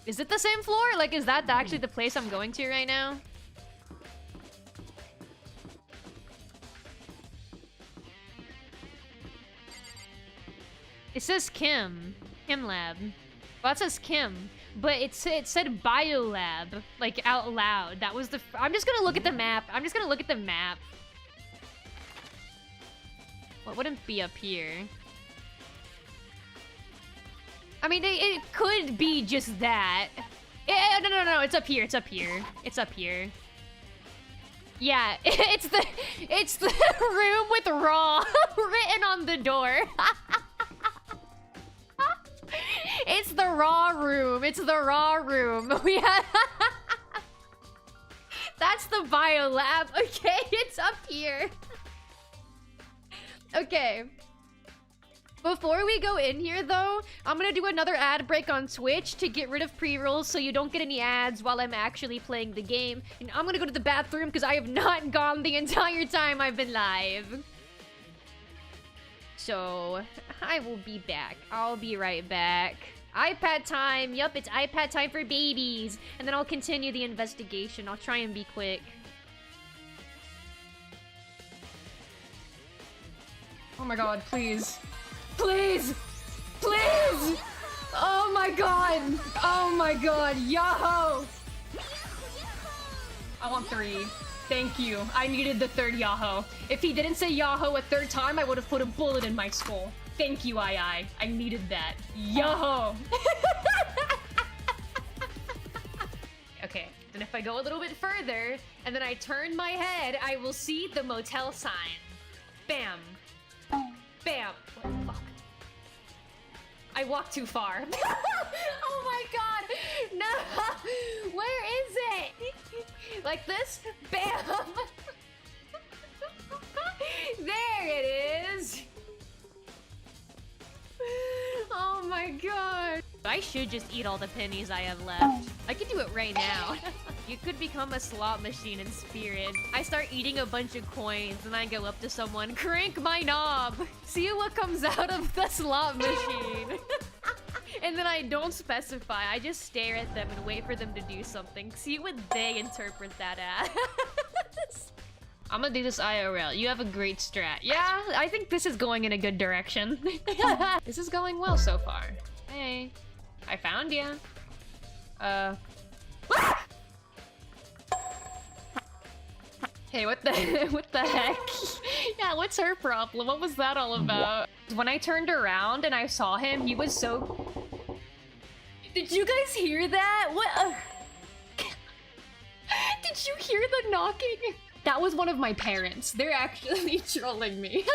A: Is it the same floor? Like, is that actually the place I'm going to right now? It says Kim. Kim lab. Well, it says Kim. But it said bio lab. Like, out loud. That was the... I'm just gonna look at the map. I'm just gonna look at the map. What wouldn't be up here? I mean, it could be just that. No, it's up here, it's up here. It's up here. Yeah, it's the room with raw written on the door. It's the raw room. It's the raw room. We have That's the bio lab. Okay, it's up here. Okay. Before we go in here, though, I'm gonna do another ad break on Twitch to get rid of pre-rolls so you don't get any ads while I'm actually playing the game. And I'm gonna go to the bathroom because I have not gone the entire time I've been live. So, I will be back. I'll be right back. iPad time! Yup, it's iPad time for babies! And then I'll continue the investigation. I'll try and be quick. Oh my god, please. Please! Please! Oh my god! Oh my god! Yahoo! I want 3. Thank you. I needed the 3rd Yahoo. If he didn't say Yahoo a 3rd time, I would have put a bullet in my skull. Thank you, I needed that. Yahoo! Okay, then if I go a little bit further, and then I turn my head, I will see the motel sign. Bam. Bam. What the fuck? I walked too far. Oh my god! No! Where is it? Like this? Bam! There it is! Oh my god. I should just eat all the pennies I have left. I could do it right now. You could become a slot machine in spirit. I start eating a bunch of coins and I go up to someone, crank my knob! See what comes out of the slot machine. And then I don't specify, I just stare at them and wait for them to do something. See what they interpret that as. I'm gonna do this IRL. You have a great strat. Yeah, I think this is going in a good direction. This is going well so far. Hey, I found you. Hey, what the heck? Yeah, what's her problem? What was that all about? When I turned around and I saw him, he was so... Did you guys hear that? What? Did you hear the knocking? That was one of my parents. They're actually trolling me.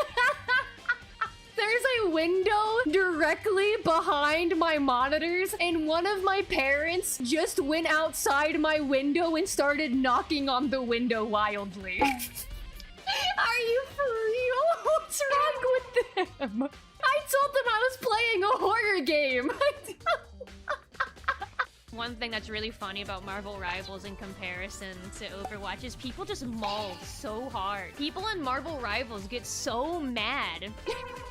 A: There's a window directly behind my monitors, and one of my parents just went outside my window and started knocking on the window wildly. Are you for real? What's wrong with them? I told them I was playing a horror game. One thing that's really funny about Marvel Rivals in comparison to Overwatch is people just maul so hard. People in Marvel Rivals get so mad.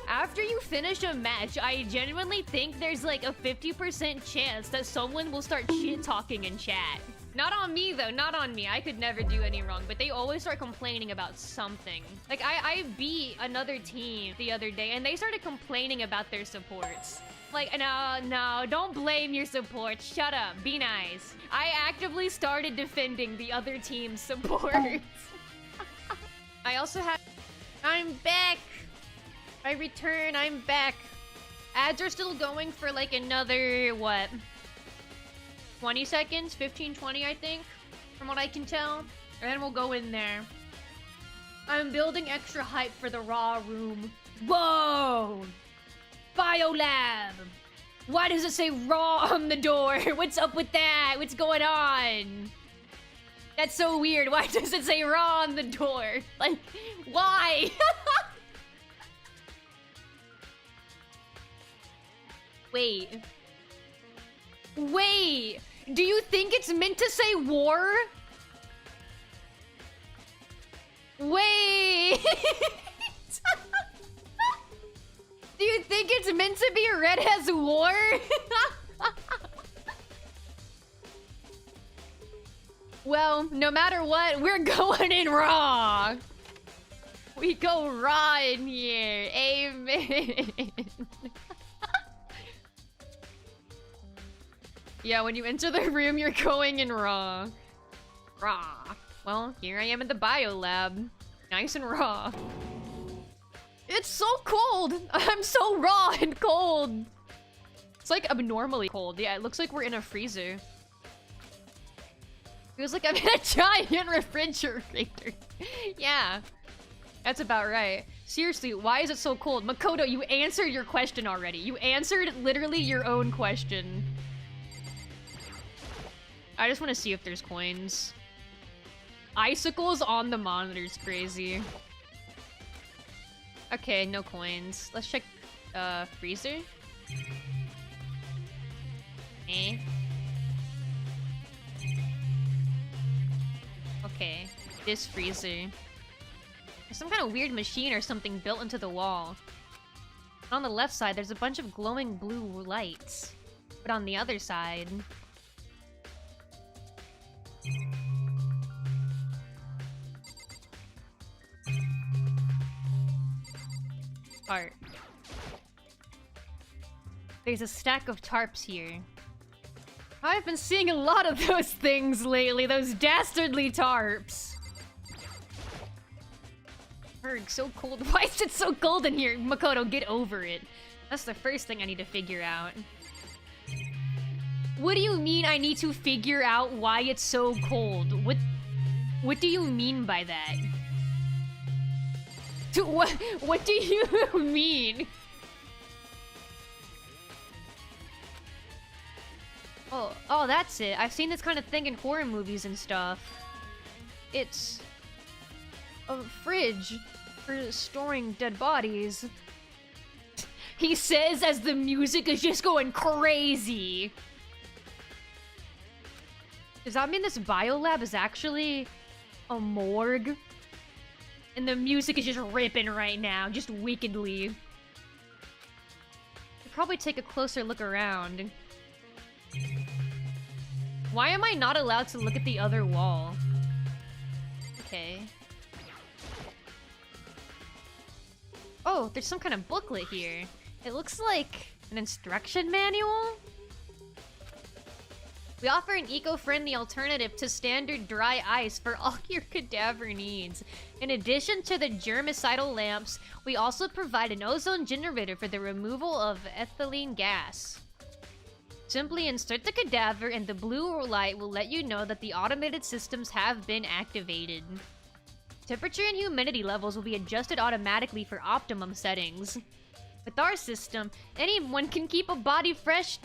A: After you finish a match, I genuinely think there's like a 50% chance that someone will start shit-talking in chat. Not on me though, not on me. I could never do any wrong, but they always start complaining about something. Like I beat another team the other day and they started complaining about their supports. Like, no, don't blame your support. Shut up, be nice. I actively started defending the other team's supports. I also have... I'm back! I return, I'm back. Ads are still going for like another, what? 20 seconds? 15, 20, I think? From what I can tell. And then we'll go in there. I'm building extra hype for the raw room. Whoa! Biolab! Why does it say raw on the door? What's up with that? What's going on? That's so weird. Why does it say raw on the door? Like, why? Wait. Wait! Do you think it's meant to say war? Wait! Do you think it's meant to be read as war? Well, no matter what, we're going in raw. We go raw in here. Amen. Yeah, when you enter the room, you're going in raw. Raw. Well, here I am in the bio lab. Nice and raw. It's so cold! I'm so raw and cold! It's like abnormally cold. Yeah, it looks like we're in a freezer.
H: Feels like I'm in a giant refrigerator. Yeah. That's about right. Seriously, why is it so cold? Makoto, you answered your question already. You answered literally your own question. I just want to see if there's coins. Icicles on the monitor's crazy. Okay, no coins. Let's check, freezer. Eh. Okay, this freezer. There's some kind of weird machine or something built into the wall. On the left side, there's a bunch of glowing blue lights. But on the other side... Art. There's a stack of tarps here. I've been seeing a lot of those things lately, those dastardly tarps. Erg, so cold. Why is it so cold in here? Makoto, get over it. That's the first thing I need to figure out. What do you mean I need to figure out why it's so cold? What do you mean by that? What do you mean? Oh, that's it. I've seen this kind of thing in horror movies and stuff. It's a fridge for storing dead bodies. He says as the music is just going crazy. Does that mean this biolab is actually a morgue? And the music is just ripping right now, just wickedly. Should probably take a closer look around. Why am I not allowed to look at the other wall? Okay. Oh, there's some kind of booklet here. It looks like an instruction manual? We offer an eco-friendly alternative to standard dry ice for all your cadaver needs. In addition to the germicidal lamps, we also provide an ozone generator for the removal of ethylene gas. Simply insert the cadaver and the blue light will let you know that the automated systems have been activated. Temperature and humidity levels will be adjusted automatically for optimum settings. With our system, anyone can keep a body fresh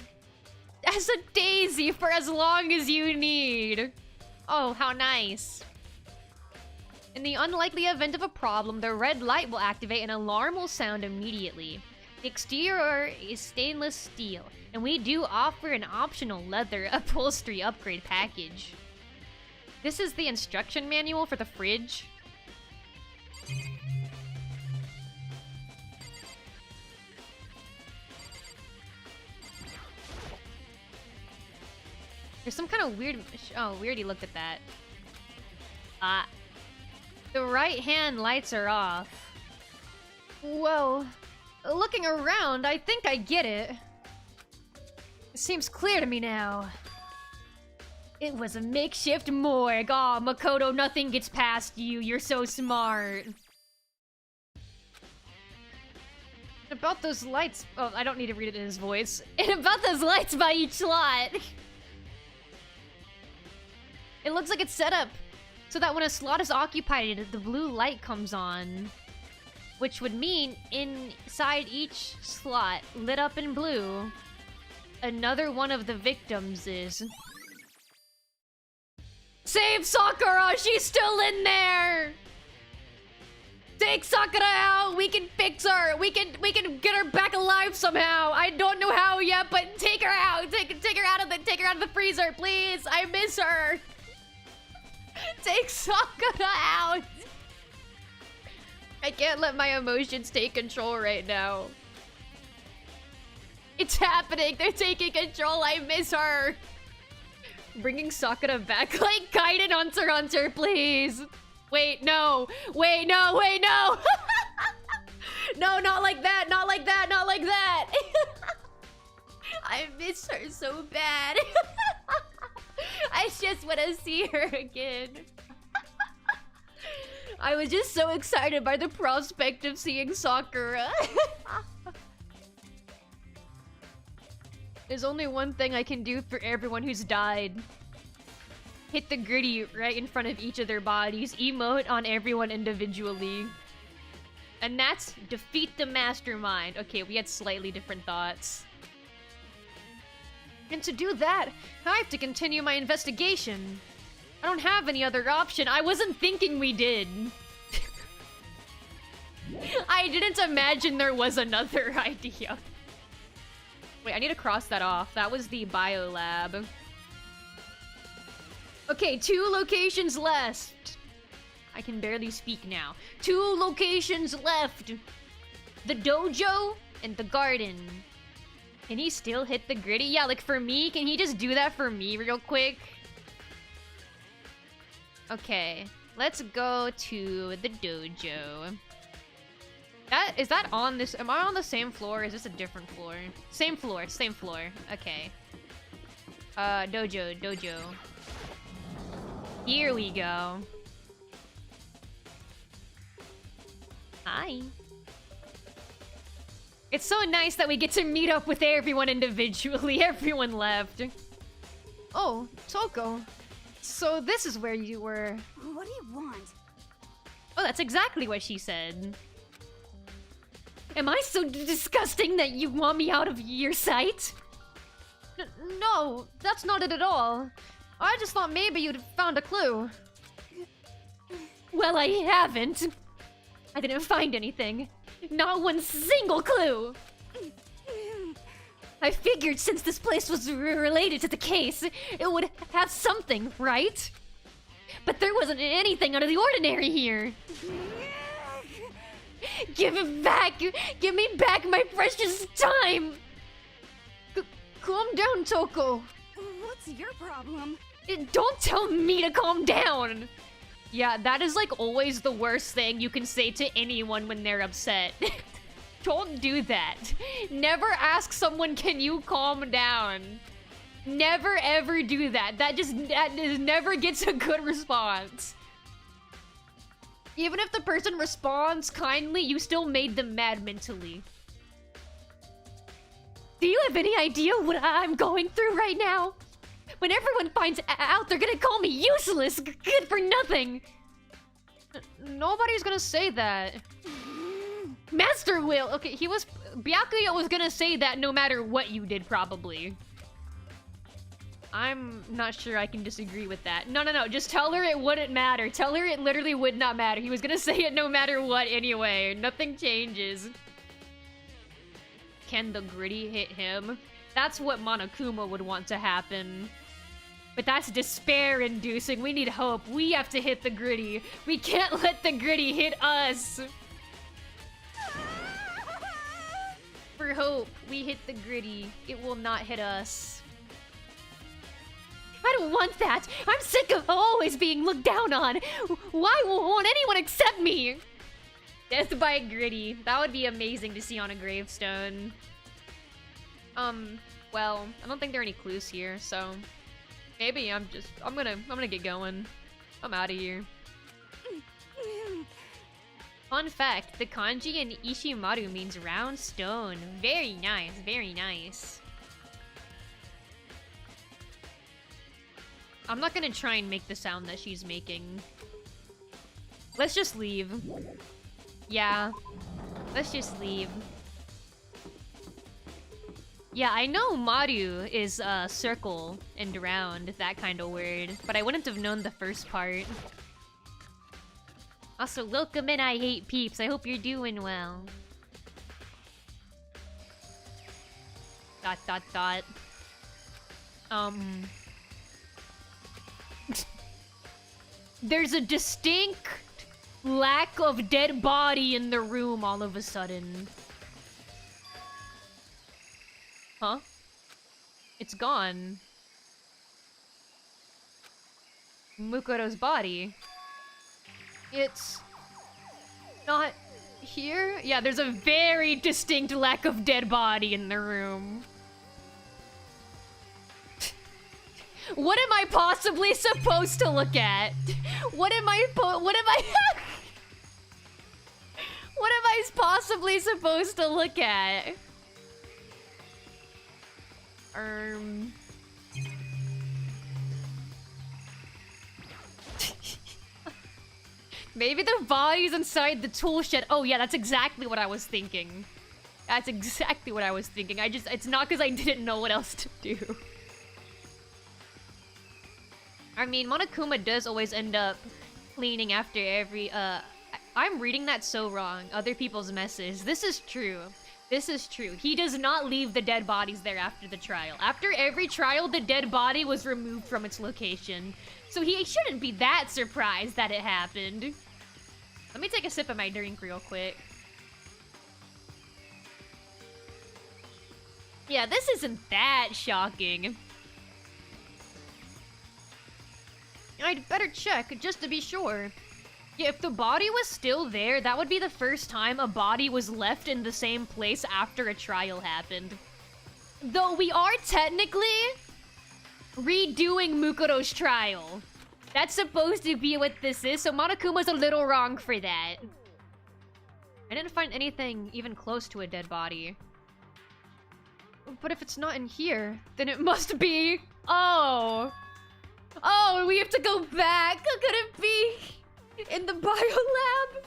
H: as a daisy for as long as you need. Oh, how nice. In the unlikely event of a problem, the red light will activate and an alarm will sound immediately. The exterior is stainless steel, and we do offer an optional leather upholstery upgrade package. This is the instruction manual for the fridge. There's some kind of weird... Oh, we already looked at that. The right-hand lights are off. Well, looking around, I think I get it. It seems clear to me now. It was a makeshift morgue. Aw, Makoto, nothing gets past you. You're so smart. About those lights... Oh, I don't need to read it in his voice. And about those lights by each slot. It looks like it's set up so that when a slot is occupied, the blue light comes on. Which would mean inside each slot, lit up in blue, another one of the victims is... Save Sakura! She's still in there! Take Sakura out! We can fix her! We can get her back alive somehow! I don't know how yet, but take her out! Take her out of the freezer, please! I miss her! Take Sakura out! I can't let my emotions take control right now. It's happening! They're taking control! I miss her! Bringing Sakura back like Gaiden Hunter x Hunter, please! Wait, no! Wait, no! Wait, no! No, not like that! Not like that! Not like that! I miss her so bad. I just want to see her again. I was just so excited by the prospect of seeing Sakura. There's only one thing I can do for everyone who's died.
A: hit the gritty right in front of each of their bodies, emote on everyone individually. And that's defeat the mastermind. Okay, we had slightly different thoughts. And to do that, I have to continue my investigation. I don't have any other option. I wasn't thinking we did. I didn't imagine there was another idea. Wait, I need to cross that off. That was the bio lab. Okay, 2 locations left. I can barely speak now. 2 locations left. The dojo and the garden. Can he still hit the gritty? Yeah, like for me, can he just do that for me real quick? Okay, let's go to the dojo. Is that on this? Am I on the same floor? Or is this a different floor? Same floor, same floor. Okay. Dojo. Here we go. Hi. It's so nice that we get to meet up with everyone individually. Everyone left. Oh, Toko. So this is where you were.
E: What do you want?
A: Oh, that's exactly what she said. Am I so disgusting that you want me out of your sight? No, that's not it at all. I just thought maybe you'd found a clue. Well, I haven't. I didn't find anything. Not one single clue. I figured since this place was related to the case, it would have something, right? But there wasn't anything out of the ordinary here. Give it back! Give me back my precious time! Calm down, Toko.
E: What's your problem?
A: Don't tell me to calm down! Yeah, that is like always the worst thing you can say to anyone when they're upset. Don't do that. Never ask someone, can you calm down? Never ever do that. That never gets a good response. Even if the person responds kindly, you still made them mad mentally. Do you have any idea what I'm going through right now? When everyone finds out, they're gonna call me useless, good for nothing. Nobody's gonna say that. Master will. Okay, Byakuya was gonna say that no matter what you did, probably. I'm not sure I can disagree with that. No, just tell her it wouldn't matter. Tell her it literally would not matter. He was gonna say it no matter what anyway. Nothing changes. Can the gritty hit him? That's what Monokuma would want to happen. But that's despair-inducing. We need hope. We have to hit the gritty. We can't let the gritty hit us. For hope, we hit the gritty. It will not hit us. I don't want that. I'm sick of always being looked down on. Why won't anyone accept me? Death by gritty. That would be amazing to see on a gravestone. Well, I don't think there are any clues here, so maybe I'm gonna get going. I'm out of here. Fun fact, the kanji in Ishimaru means round stone. Very nice, very nice. I'm not gonna try and make the sound that she's making. Let's just leave. Yeah, let's just leave. Yeah, I know Maru is circle and round, that kind of word, but I wouldn't have known the first part. Also, welcome in, I hate peeps. I hope you're doing well. ... There's a distinct lack of dead body in the room all of a sudden. Huh? It's gone. Mukuro's body. It's not here? Yeah, there's a very distinct lack of dead body in the room. What am I possibly supposed to look at? What am I what am I possibly supposed to look at? Maybe the body's inside the tool shed. Oh yeah, that's exactly what I was thinking. That's exactly what I was thinking. It's not because I didn't know what else to do. I mean, Monokuma does always end up cleaning after every, I'm reading that so wrong. Other people's messes. This is true. This is true. He does not leave the dead bodies there after the trial. After every trial, the dead body was removed from its location. So he shouldn't be that surprised that it happened. Let me take a sip of my drink real quick. Yeah, this isn't that shocking. I'd better check, just to be sure. Yeah, if the body was still there, that would be the first time a body was left in the same place after a trial happened. Though we are technically redoing Mukuro's trial. That's supposed to be what this is, so Monokuma's a little wrong for that. I didn't find anything even close to a dead body. But if it's not in here, then it must be... Oh! Oh, we have to go back! How could it be in the biolab?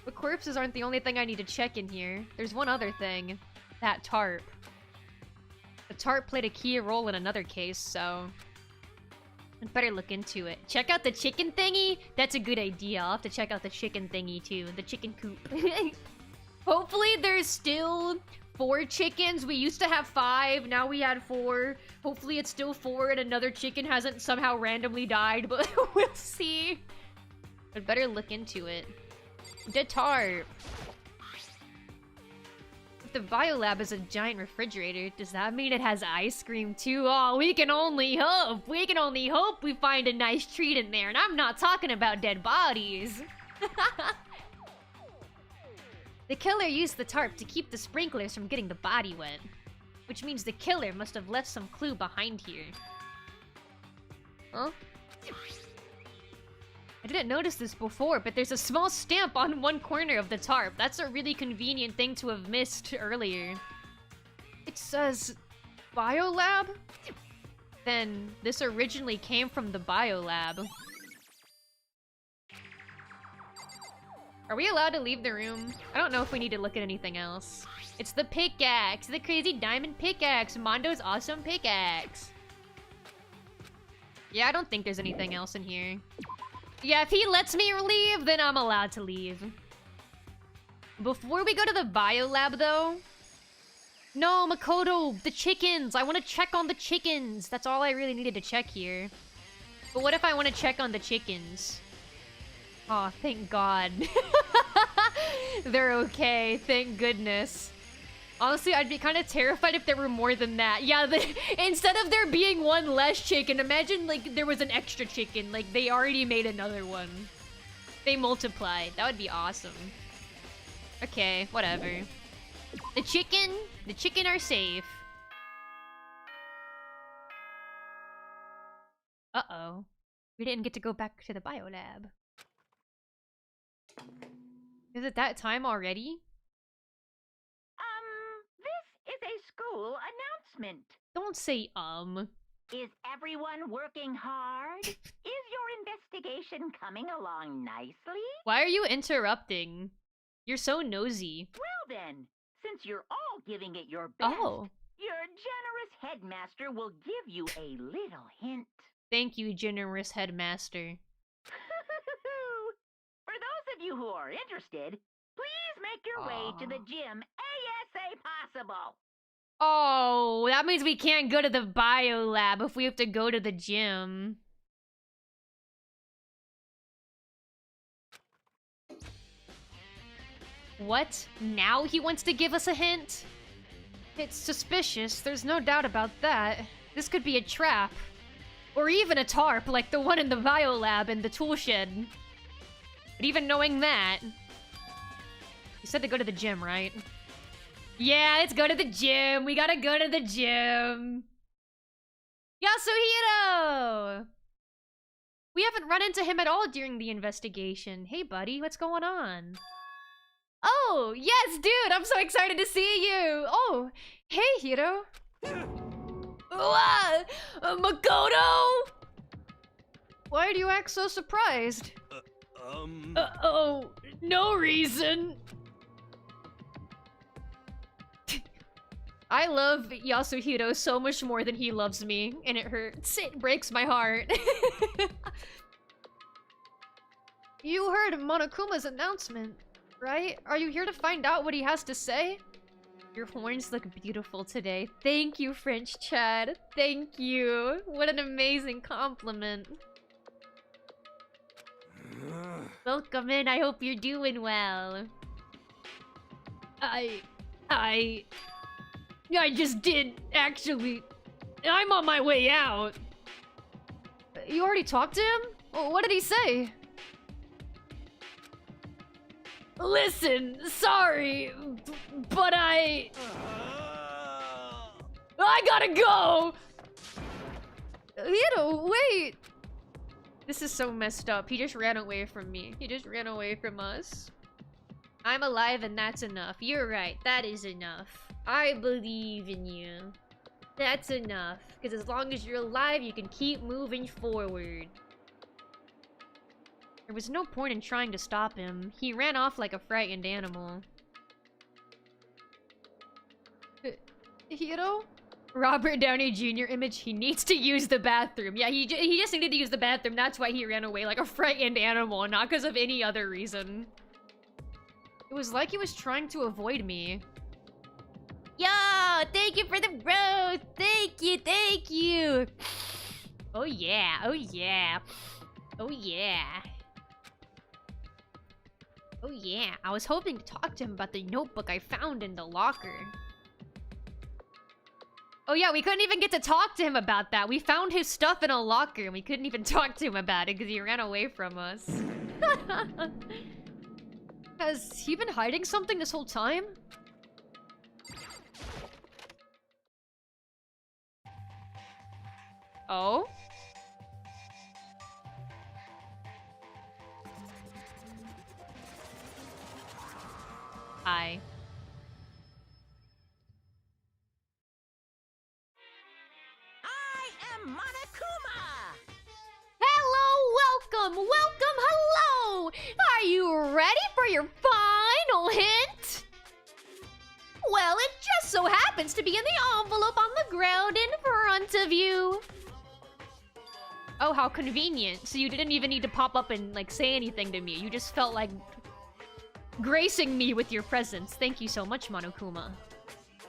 A: The corpses aren't the only thing I need to check in here. There's one other thing. That tarp. The tarp played a key role in another case, so... I'd better look into it. Check out the chicken thingy? That's a good idea. I'll have to check out the chicken thingy too. The chicken coop. Hopefully there's still 4 chickens. We used to have 5, now we had 4. Hopefully it's still 4 and another chicken hasn't somehow randomly died, but we'll see. I'd better look into it. The tarp. If the biolab is a giant refrigerator, does that mean it has ice cream too? Oh, we can only hope. We can only hope we find a nice treat in there, and I'm not talking about dead bodies. The killer used the tarp to keep the sprinklers from getting the body wet. Which means the killer must have left some clue behind here. Huh? I didn't notice this before, but there's a small stamp on one corner of the tarp. That's a really convenient thing to have missed earlier. It says... Biolab? Then this originally came from the biolab. Are we allowed to leave the room? I don't know if we need to look at anything else. It's the pickaxe! The crazy diamond pickaxe! Mondo's awesome pickaxe! Yeah, I don't think there's anything else in here. Yeah, if he lets me leave, then I'm allowed to leave. Before we go to the biolab, though... No, Makoto! The chickens! I want to check on the chickens! That's all I really needed to check here. But what if I want to check on the chickens? Aw, oh, thank God. They're okay, thank goodness. Honestly, I'd be kind of terrified if there were more than that. Yeah, instead of there being one less chicken, imagine like there was an extra chicken. Like they already made another one. They multiplied. That would be awesome. Okay, whatever. The chicken are safe. Uh-oh. We didn't get to go back to the biolab. Is it that time already?
C: This is a school announcement.
A: Don't say,
C: Is everyone working hard? Is your investigation coming along nicely?
A: Why are you interrupting? You're so nosy.
C: Well then, since you're all giving it your best,
A: Oh.
C: your generous headmaster will give you a little hint.
A: Thank you, generous headmaster.
C: For those of you who are interested, please make your way to the gym ASA possible.
A: Oh, that means we can't go to the biolab if we have to go to the gym. What? Now he wants to give us a hint? It's suspicious, there's no doubt about that. This could be a trap. Or even a tarp, like the one in the biolab and the tool shed. But even knowing that... You said to go to the gym, right? Yeah, let's go to the gym. We gotta go to the gym. Yasuhiro! We haven't run into him at all during the investigation. Hey, buddy, what's going on? Oh, yes, dude! I'm so excited to see you! Oh, hey, Hiro. Makoto!
H: Why do you act so surprised? Oh, no reason. I love Yasuhiro so much more than he loves me, and it hurts. It breaks my heart. You heard Monokuma's announcement, right? Are you here to find out what he has to say? Your horns look beautiful today. Thank you, French Chad. Thank you. What an amazing compliment. Welcome in. I hope you're doing well. I just did, actually. I'm on my way out. You already talked to him? What did he say? Listen, sorry, but I gotta go! Hito, wait! This is so messed up. He just ran away from me. He just ran away from us. I'm alive and that's enough. You're right, that is enough. I believe in you. That's enough. Because as long as you're alive, you can keep moving forward. There was no point in trying to stop him. He ran off like a frightened animal. Hiro? Robert Downey Jr. image, he needs to use the bathroom. Yeah, he just needed to use the bathroom. That's why he ran away like a frightened animal, not because of any other reason. It was like he was trying to avoid me. Yo, thank you for the rose. Thank you, thank you. Oh yeah, oh yeah. Oh yeah. Oh yeah, I was hoping to talk to him about the notebook I found in the locker. Oh yeah, we couldn't even get to talk to him about that. We found his stuff in a locker and we couldn't even talk to him about it because he ran away from us. Has he been hiding something this whole time? Oh? Hi.
C: I am Monokuma!
H: Hello, welcome, hello! Are you ready for your final hint? Well, it just so happens to be in the envelope on the ground in front of you. Oh, how convenient. So you didn't even need to pop up and, like, say anything to me. You just felt like gracing me with your presence. Thank you so much, Monokuma.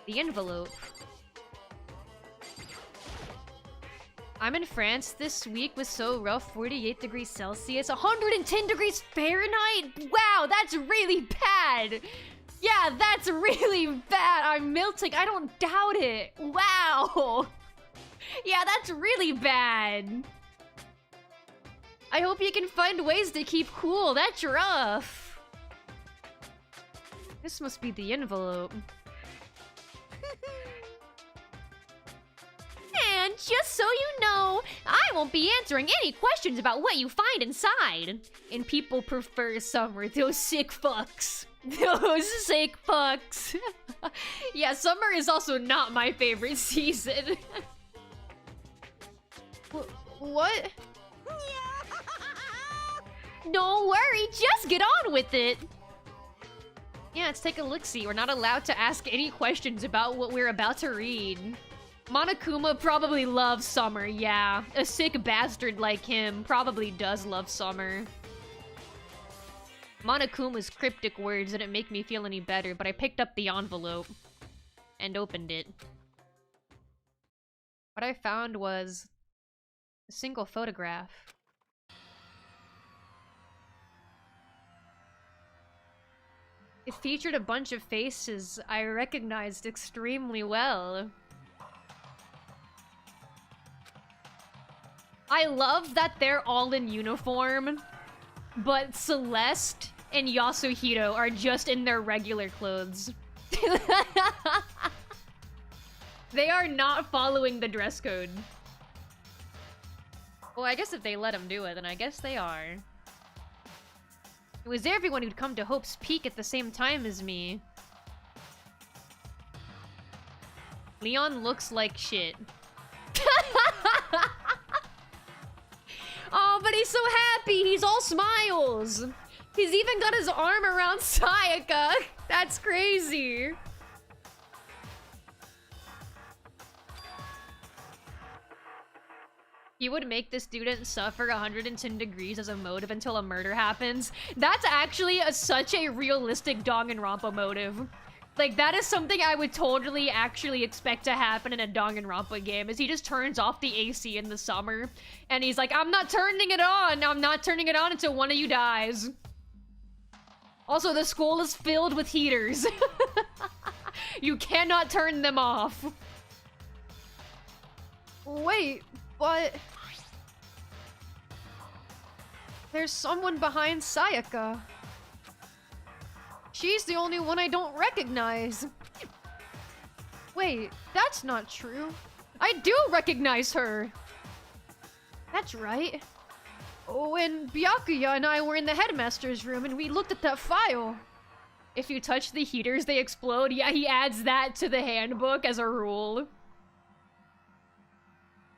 H: The envelope. I'm in France. This week was so rough. 48 degrees Celsius, 110 degrees Fahrenheit. Wow, that's really bad. Yeah, that's really bad. I'm melting. I don't doubt it. Wow. Yeah, that's really bad. I hope you can find ways to keep cool. That's rough. This must be the envelope. And just so you know, I won't be answering any questions about what you find inside. And people prefer summer, those sick fucks. Those sick fucks. Yeah, summer is also not my favorite season. What? Don't worry, just get on with it. Yeah, let's take a look-see. We're not allowed to ask any questions about what we're about to read. Monokuma probably loves summer, yeah. A sick bastard like him probably does love summer. Monokuma's cryptic words didn't make me feel any better, but I picked up the envelope and opened it. What I found was a single photograph. It featured a bunch of faces I recognized extremely well. I love that they're all in uniform, but Celeste and Yasuhiro are just in their regular clothes. They are not following the dress code. Well, I guess if they let them do it, then I guess they are. It was everyone who'd come to Hope's Peak at the same time as me. Leon looks like shit. Oh, but he's so happy. He's all smiles. He's even got his arm around Sayaka. That's crazy. He would make the student suffer 110 degrees as a motive until a murder happens. That's actually such a realistic Danganronpa motive. Like, that is something I would totally actually expect to happen in a Danganronpa game, is he just turns off the AC in the summer, and he's like, I'm not turning it on! I'm not turning it on until one of you dies. Also, the school is filled with heaters. You cannot turn them off. Wait, but... there's someone behind Sayaka. She's the only one I don't recognize. Wait, that's not true. I do recognize her. That's right. When Byakuya and I were in the headmaster's room and we looked at that file. If you touch the heaters, they explode. Yeah, he adds that to the handbook as a rule.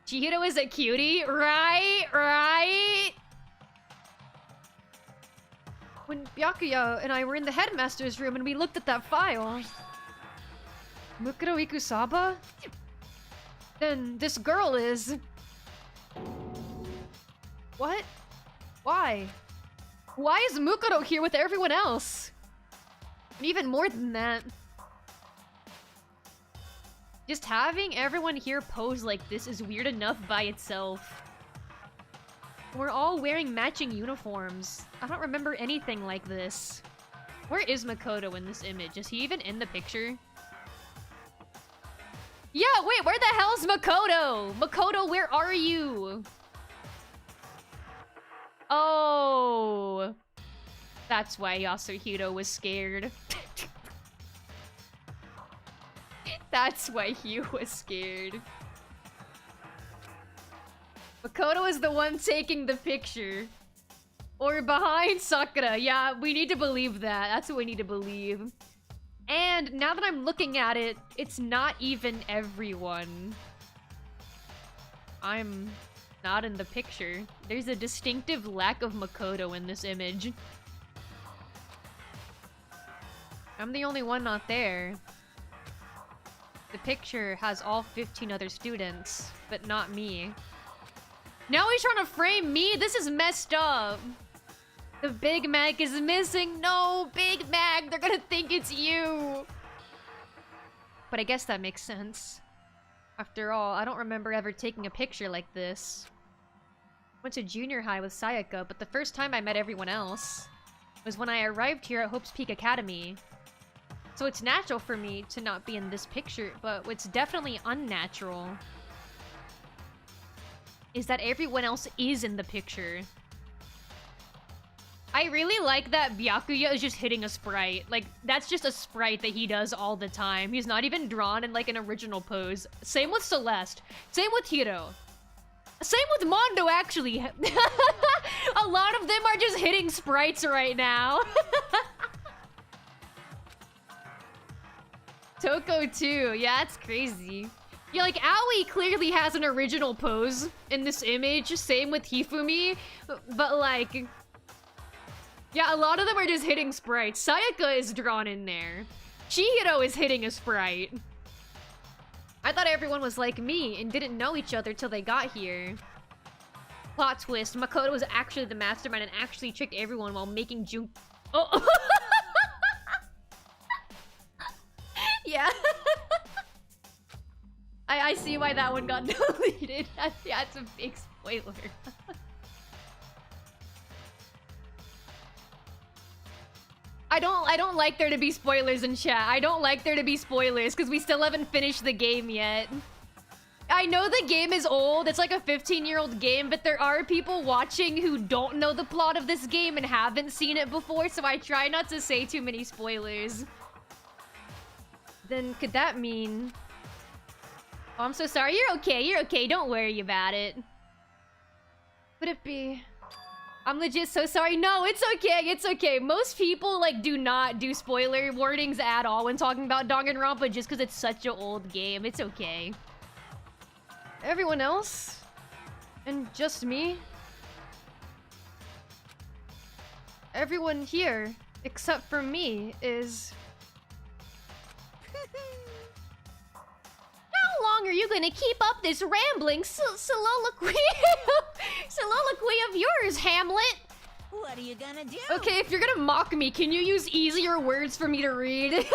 H: Chihiro is a cutie, right? Right? When Byakuya and I were in the headmaster's room and we looked at that file. Mukuro Ikusaba? Then this girl is... What? Why? Why is Mukuro here with everyone else? And even more than that. Just having everyone here pose like this is weird enough by itself. We're all wearing matching uniforms. I don't remember anything like this. Where is Makoto in this image? Is he even in the picture? Yeah, wait, where the hell's Makoto? Makoto, where are you? Oh. That's why Yasuhiro was scared. That's why he was scared. Makoto is the one taking the picture. Or behind Sakura. Yeah, we need to believe that. That's what we need to believe. And now that I'm looking at it, it's not even everyone. I'm not in the picture. There's a distinctive lack of Makoto in this image. I'm the only one not there. The picture has all 15 other students, but not me. Now he's trying to frame me? This is messed up. The Big Mac is missing. No, Big Mac, they're gonna think it's you. But I guess that makes sense. After all, I don't remember ever taking a picture like this. Went to junior high with Sayaka, but the first time I met everyone else was when I arrived here at Hope's Peak Academy. So it's natural for me to not be in this picture, but what's definitely unnatural is that everyone else is in the picture. I really like that Byakuya is just hitting a sprite. Like, that's just a sprite that he does all the time. He's not even drawn in, like, an original pose. Same with Celeste. Same with Hiro. Same with Mondo, actually. A lot of them are just hitting sprites right now. Toko, too. Yeah, it's crazy. Yeah, like, Aoi clearly has an original pose in this image. Same with Hifumi. But, like... yeah, a lot of them are just hitting sprites. Sayaka is drawn in there. Chihiro is hitting a sprite. I thought everyone was like me and didn't know each other till they got here. Plot twist, Makoto was actually the mastermind and actually tricked everyone while making Jun... Oh! Yeah. I see why that one got deleted. Yeah, it's a big spoiler. I don't like there to be spoilers in chat. I don't like there to be spoilers because we still haven't finished the game yet. I know the game is old. It's like a 15-year-old game, but there are people watching who don't know the plot of this game and haven't seen it before, so I try not to say too many spoilers. Then could that mean... oh, I'm so sorry. You're okay. You're okay. Don't worry about it. Would it be... I'm legit so sorry. No, it's okay. It's okay. Most people, like, do not do spoiler warnings at all when talking about Danganronpa just because it's such an old game. It's okay. Everyone else? And just me?
A: everyone here, except for me, is... How long are you gonna keep up this rambling soliloquy of yours, Hamlet?
E: What are you gonna do?
A: Okay, if you're gonna mock me, can you use easier words for me to read?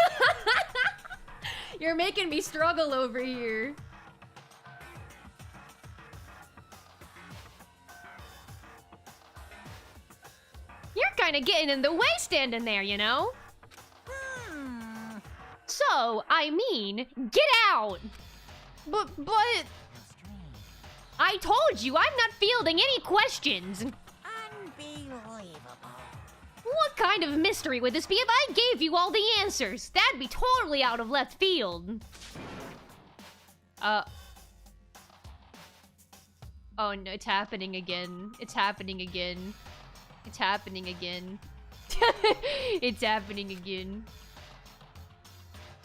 A: You're making me struggle over here. You're kinda getting in the way standing there, you know? So, I mean, get out! But... I told you, I'm not fielding any questions!
E: Unbelievable.
A: What kind of mystery would this be if I gave you all the answers? That'd be totally out of left field. Oh no, it's happening again. It's happening again. It's happening again. It's happening again.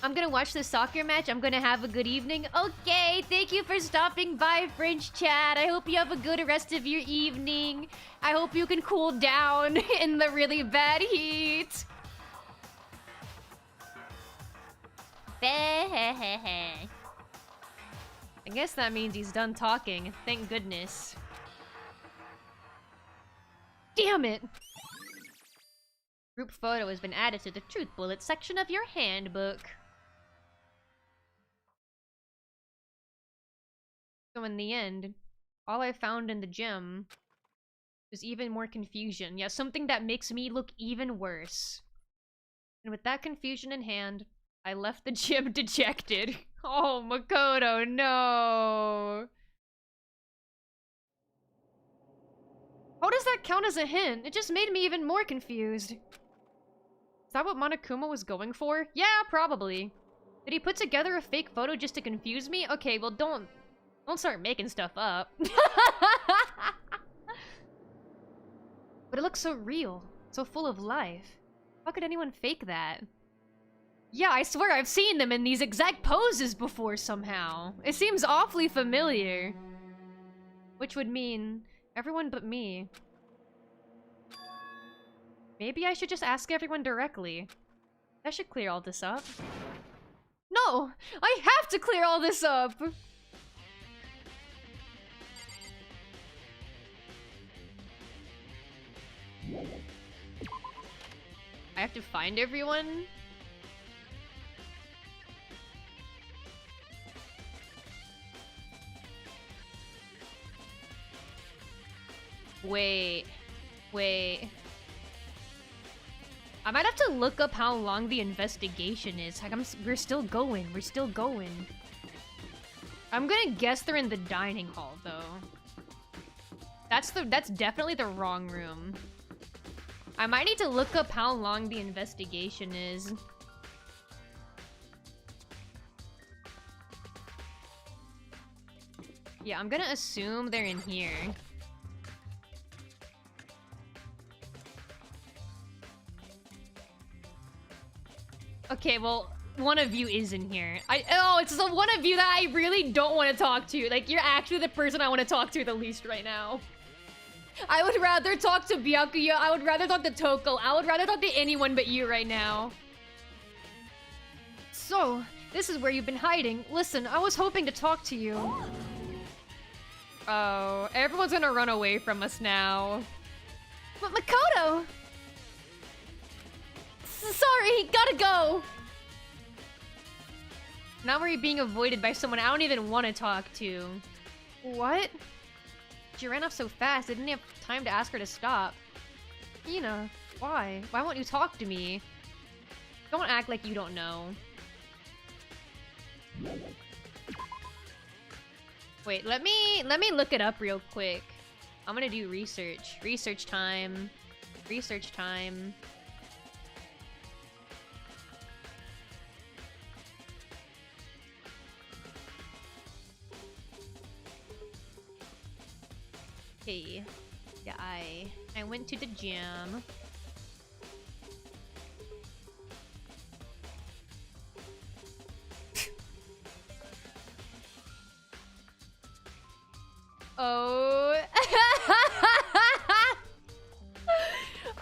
A: I'm gonna watch the soccer match. I'm gonna have a good evening. Okay, thank you for stopping by, French chat. I hope you have a good rest of your evening. I hope you can cool down in the really bad heat. I guess that means he's done talking. Thank goodness. Damn it! Group photo has been added to the truth bullet section of your handbook. So in the end, all I found in the gym was even more confusion. Yeah, something that makes me look even worse. And with that confusion in hand, I left the gym dejected. Oh, Makoto, no! How does that count as a hint? It just made me even more confused. Is that what Monokuma was going for? Yeah, probably. Did he put together a fake photo just to confuse me? Okay, well don't start making stuff up. But it looks so real, so full of life. How could anyone fake that? Yeah, I swear I've seen them in these exact poses before somehow. It seems awfully familiar. Which would mean everyone but me. Maybe I should just ask everyone directly. That should clear all this up. No! I have to clear all this up! I have to find everyone? Wait. I might have to look up how long the investigation is. Like, we're still going. I'm gonna guess they're in the dining hall, though. That's definitely the wrong room. I might need to look up how long the investigation is. Yeah, I'm gonna assume they're in here. Okay, well, one of you is in here. Oh, it's the one of you that I really don't want to talk to. Like, you're actually the person I want to talk to the least right now. I would rather talk to Byakuya. I would rather talk to Toko. I would rather talk to anyone but you right now. So, this is where you've been hiding. Listen, I was hoping to talk to you. Oh, everyone's gonna run away from us now. But Makoto! Sorry, gotta go! Now we're being avoided by someone I don't even want to talk to. What? She ran off so fast, I didn't have time to ask her to stop. Hina, why? Why won't you talk to me? Don't act like you don't know. Wait, let me look it up real quick. I'm gonna do research. Research time. Research time. Okay. Yeah, I went to the gym. Oh.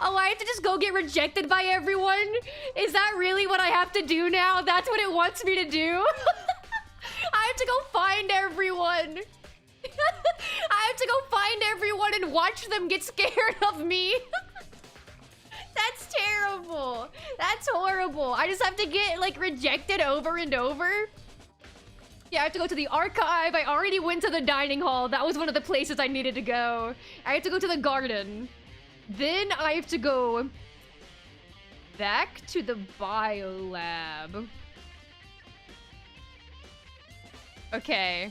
A: Oh, I I have to just go get rejected by everyone? Is that really what I have to do now? That's what it wants me to do? I have to go find everyone. I have to go find everyone and watch them get scared of me. That's terrible. That's horrible. I just have to get, like, rejected over and over. Yeah, I have to go to the archive. I already went to the dining hall. That was one of the places I needed to go. I have to go to the garden. Then I have to go back to the biolab. Okay.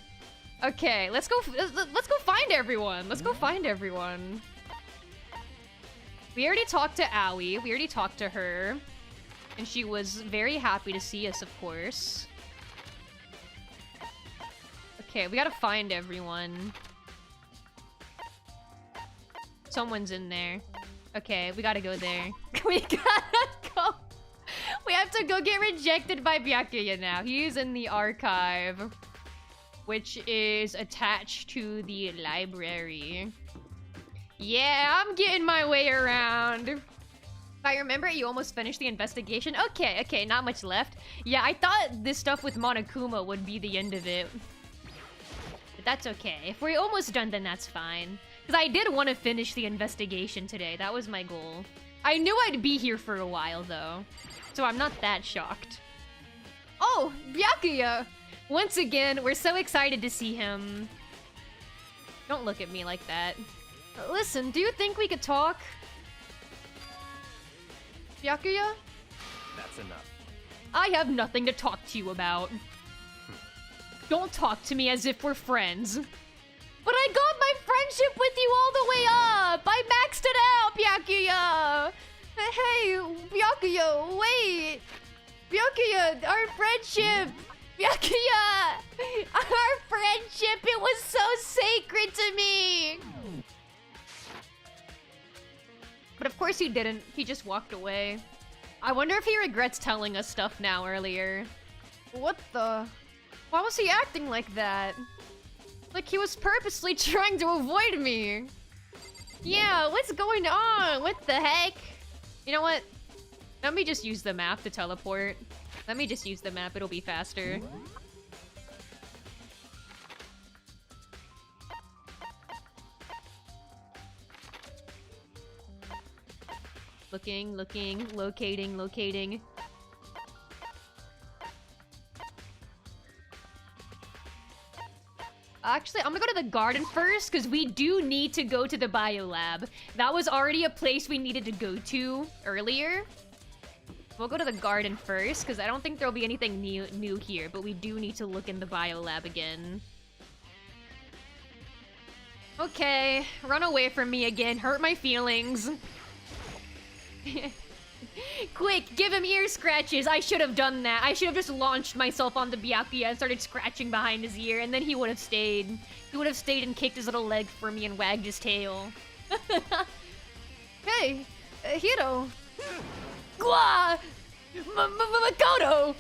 A: Okay, let's go find everyone. Let's go find everyone. We already talked to Aoi. We already talked to her. And she was very happy to see us, of course. Okay, we gotta find everyone. Someone's in there. Okay, we gotta go there. We gotta go. We have to go get rejected by Byakuya now. He's in the archive, which is attached to the library. Yeah, I'm getting my way around. If I remember, you almost finished the investigation. Okay, okay, not much left. Yeah, I thought this stuff with Monokuma would be the end of it. But that's okay. If we're almost done, then that's fine. Because I did want to finish the investigation today. That was my goal. I knew I'd be here for a while, though. So I'm not that shocked. Oh, Byakuya! Once again, we're so excited to see him. Don't look at me like that. Listen, do you think we could talk? Byakuya?
D: That's enough.
A: I have nothing to talk to you about. Don't talk to me as if we're friends. But I got my friendship with you all the way up! I maxed it out, Byakuya! Hey, Byakuya, wait! Byakuya, our friendship! Byakuya! Our friendship, it was so sacred to me! But of course he didn't. He just walked away. I wonder if he regrets telling us stuff now earlier. What the? Why was he acting like that? Like he was purposely trying to avoid me. Yeah, what's going on? What the heck? You know what? Let me just use the map to teleport. Let me just use the map, it'll be faster. Looking, locating. Actually, I'm gonna go to the garden first, because we do need to go to the biolab. That was already a place we needed to go to earlier. We'll go to the garden first, because I don't think there'll be anything new here, but we do need to look in the biolab again. Okay, run away from me again, hurt my feelings. Quick, give him ear scratches. I should have done that. I should have just launched myself on the Byakuya and started scratching behind his ear, and then he would have stayed. He would have stayed and kicked his little leg for me and wagged his tail. Hey, Hiro. Gwa! Makoto!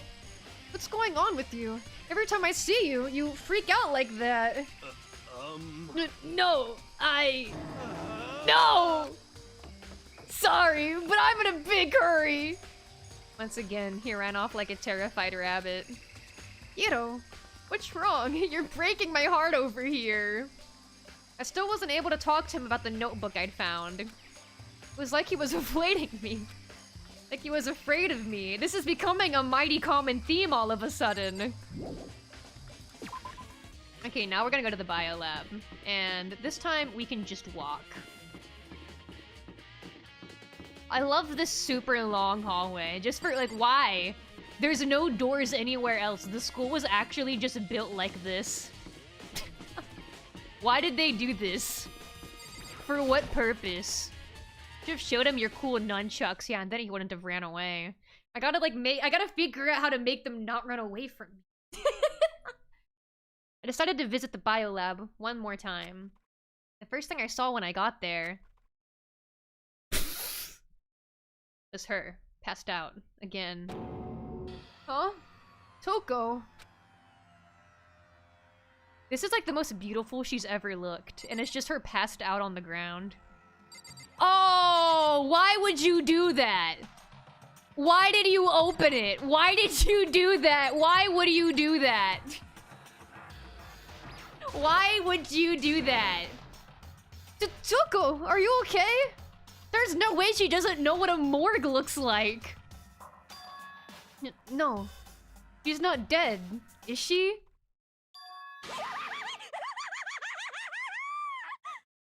A: What's going on with you? Every time I see you, you freak out like that. No, No! Sorry, but I'm in a big hurry. Once again, he ran off like a terrified rabbit. Hiro, what's wrong? You're breaking my heart over here. I still wasn't able to talk to him about the notebook I'd found. It was like he was avoiding me. Like he was afraid of me. This is becoming a mighty common theme all of a sudden. Okay, now we're gonna go to the biolab. And this time, we can just walk. I love this super long hallway. Just for, like, why? There's no doors anywhere else. The school was actually just built like this. Why did they do this? For what purpose? Should have showed him your cool nunchucks, yeah, and then he wouldn't have ran away. I gotta, like, I gotta figure out how to make them not run away from me. I decided to visit the biolab one more time. The first thing I saw when I got there was her, passed out, again. Huh? Toko. This is like the most beautiful she's ever looked, and it's just her passed out on the ground. Oh, why would you do that? Why did you open it? Why did you do that? Why would you do that? Why would you do that? Tuko, are you okay? There's no way she doesn't know what a morgue looks like. No. She's not dead, is she?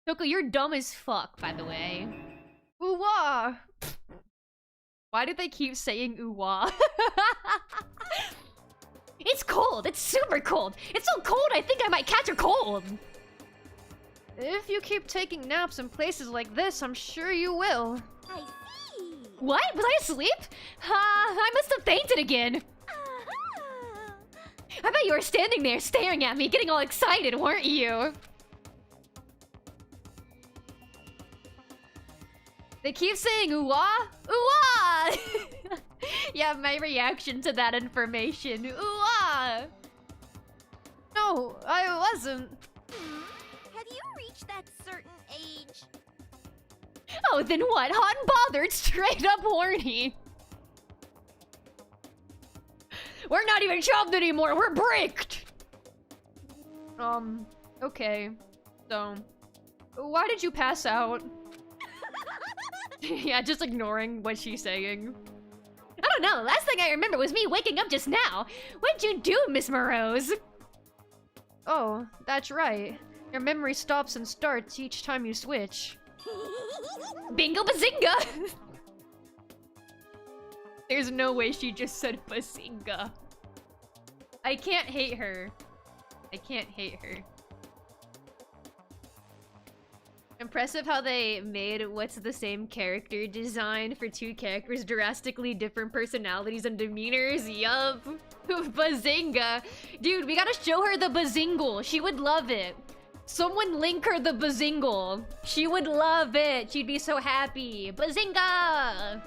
A: Tuko, you're dumb as fuck, by the way. Ooh-wah! Why did they keep saying ooh-wah? It's cold! It's super cold! It's so cold I think I might catch a cold! If you keep taking naps in places like this, I'm sure you will.
E: I see.
A: What? Was I asleep? I must have fainted again.
E: Uh-huh.
A: I bet you were standing there staring at me, getting all excited, weren't you? They keep saying ooh-wah? Ooh-wah! Yeah, my reaction to that information. Ooh-wah! No, I wasn't.
E: Have you reached that certain age?
A: Oh, then what? Hot and bothered, straight up horny. We're not even chopped anymore, we're bricked! Okay. So, why did you pass out? Yeah, just ignoring what she's saying. I don't know, last thing I remember was me waking up just now. What'd you do, Miss Morose? Oh, that's right. Your memory stops and starts each time you switch. Bingo bazinga! There's no way she just said bazinga. I can't hate her. I can't hate her. Impressive how they made what's the same character design for two characters, drastically different personalities and demeanors. Yup. Bazinga. Dude, we gotta show her the bazingle. She would love it. Someone link her the bazingle. She would love it. She'd be so happy. Bazinga!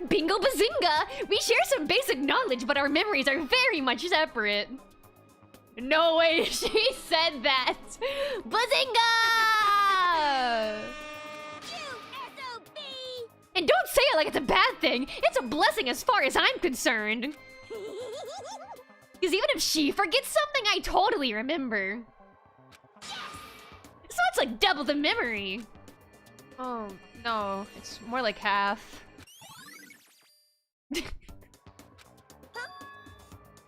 A: Bingo bazinga! We share some basic knowledge, but our memories are very much separate. No way she said that. Bazinga! And don't say it like it's a bad thing. It's a blessing as far as I'm concerned. Because even if she forgets something, I totally remember. So it's like double the memory. Oh, no. It's more like half.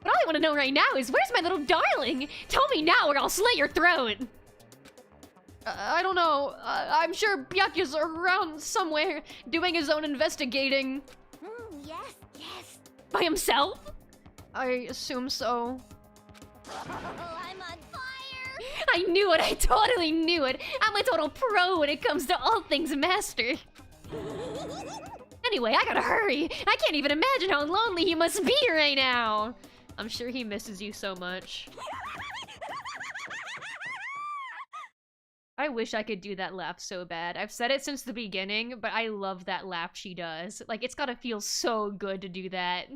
A: What I want to know right now is, where's my little darling? Tell me now or I'll slit your throat. I don't know. I'm sure Byakuya's around somewhere, doing his own investigating.
E: Yes, yes.
A: By himself? I assume so.
E: Oh, I'm on fire.
A: I knew it. I totally knew it. I'm a total pro when it comes to all things master. Anyway, I gotta hurry. I can't even imagine how lonely he must be right now. I'm sure he misses you so much. I wish I could do that laugh so bad. I've said it since the beginning, but I love that laugh she does. Like, it's gotta feel so good to do that.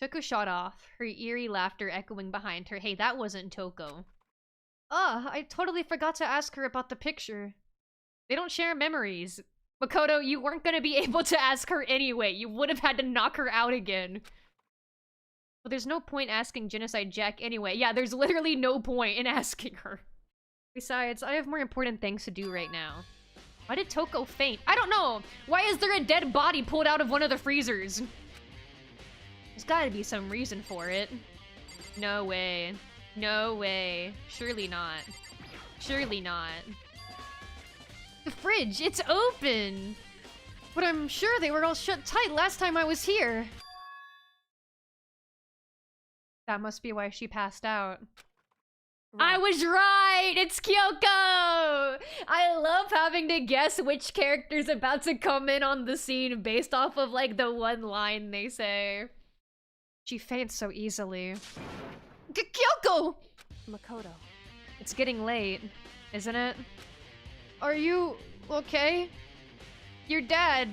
A: Toko shot off, her eerie laughter echoing behind her. Hey, that wasn't Toko. I totally forgot to ask her about the picture. They don't share memories. Makoto, you weren't gonna be able to ask her anyway. You would have had to knock her out again. Well, there's no point asking Genocide Jack anyway. Yeah, there's literally no point in asking her. Besides, I have more important things to do right now. Why did Toko faint? I don't know! Why is there a dead body pulled out of one of the freezers? There's gotta be some reason for it. No way. No way. Surely not. Surely not. The fridge, it's open! But I'm sure they were all shut tight last time I was here. That must be why she passed out. I was right! It's Kyoko! I love having to guess which character's about to come in on the scene based off of, like, the one line they say. She faints so easily. Kyoko!
B: Makoto.
A: It's getting late, isn't it? Are you okay? Your dad...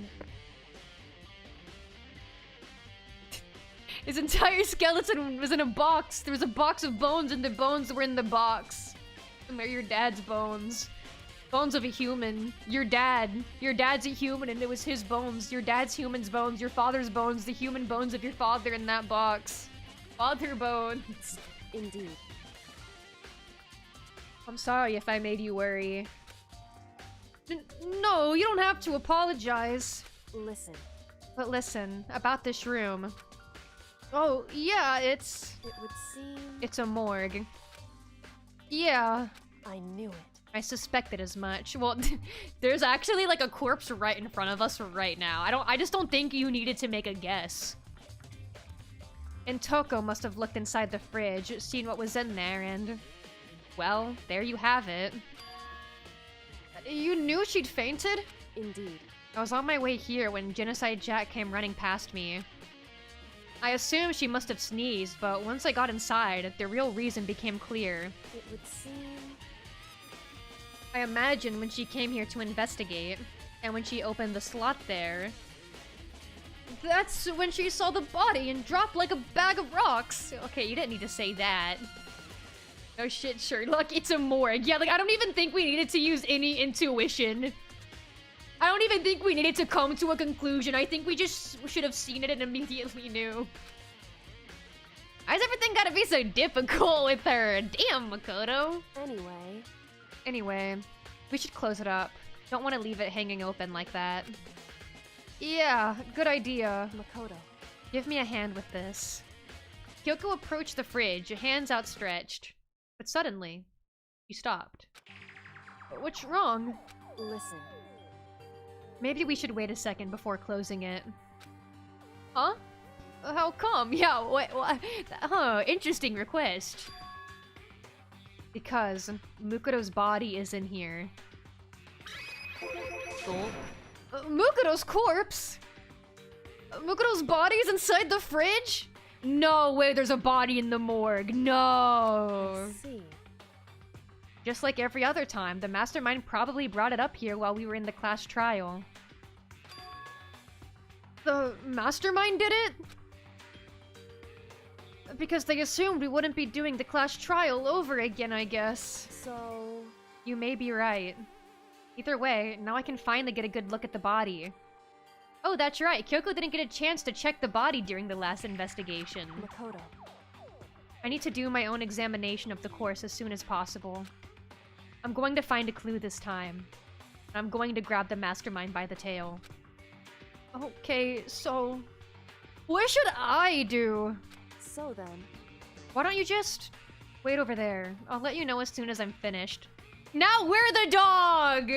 A: His entire skeleton was in a box. There was a box of bones and the bones were in the box.
H: They're your dad's bones. Bones of a human. Your dad. Your dad's a human and it was his bones. Your dad's human's bones. Your father's bones. The human bones of your father in that box. Father bones.
B: Indeed.
H: I'm sorry if I made you worry. No, you don't have to apologize.
B: Listen.
H: But listen, about this room. Oh, yeah,
B: It would seem...
H: it's a morgue. Yeah.
B: I knew it.
H: I suspected as much. Well, there's actually like a corpse right in front of us right now. I just don't think you needed to make a guess. And Toko must have looked inside the fridge, seen what was in there, and... well, there you have it. You knew she'd fainted?
B: Indeed.
H: I was on my way here when Genocide Jack came running past me. I assumed she must have sneezed, but once I got inside, the real reason became clear.
B: It would seem...
H: I imagine when she came here to investigate, and when she opened the slot there, that's when she saw the body and dropped like a bag of rocks. Okay, you didn't need to say that. Oh shit, Sherlock, it's a morgue. Yeah, like, I don't even think we needed to use any intuition. I don't even think we needed to come to a conclusion. I think we just should have seen it and immediately knew. Why's everything gotta be so difficult with her? Damn, Makoto.
B: Anyway,
H: we should close it up. Don't want to leave it hanging open like that. Yeah, good idea.
B: Makoto.
H: Give me a hand with this. Kyoko approached the fridge, hands outstretched. But suddenly, she stopped. What's wrong?
B: Listen.
H: Maybe we should wait a second before closing it. Huh? How come? Yeah, what? Huh, interesting request. Because Mukoto's body is in here. Mukoto's corpse? Mukoto's body is inside the fridge? No way there's a body in the morgue. No.
B: Let's see.
H: Just like every other time, the mastermind probably brought it up here while we were in the class trial. The mastermind did it? Because they assumed we wouldn't be doing the class trial over again, I guess.
B: So...
H: You may be right. Either way, now I can finally get a good look at the body. Oh, that's right. Kyoko didn't get a chance to check the body during the last investigation.
B: Makoto.
H: I need to do my own examination of the corpse as soon as possible. I'm going to find a clue this time. I'm going to grab the mastermind by the tail. Okay, so... what should I do?
B: So then...
H: why don't you just... wait over there. I'll let you know as soon as I'm finished. Now we're the dog!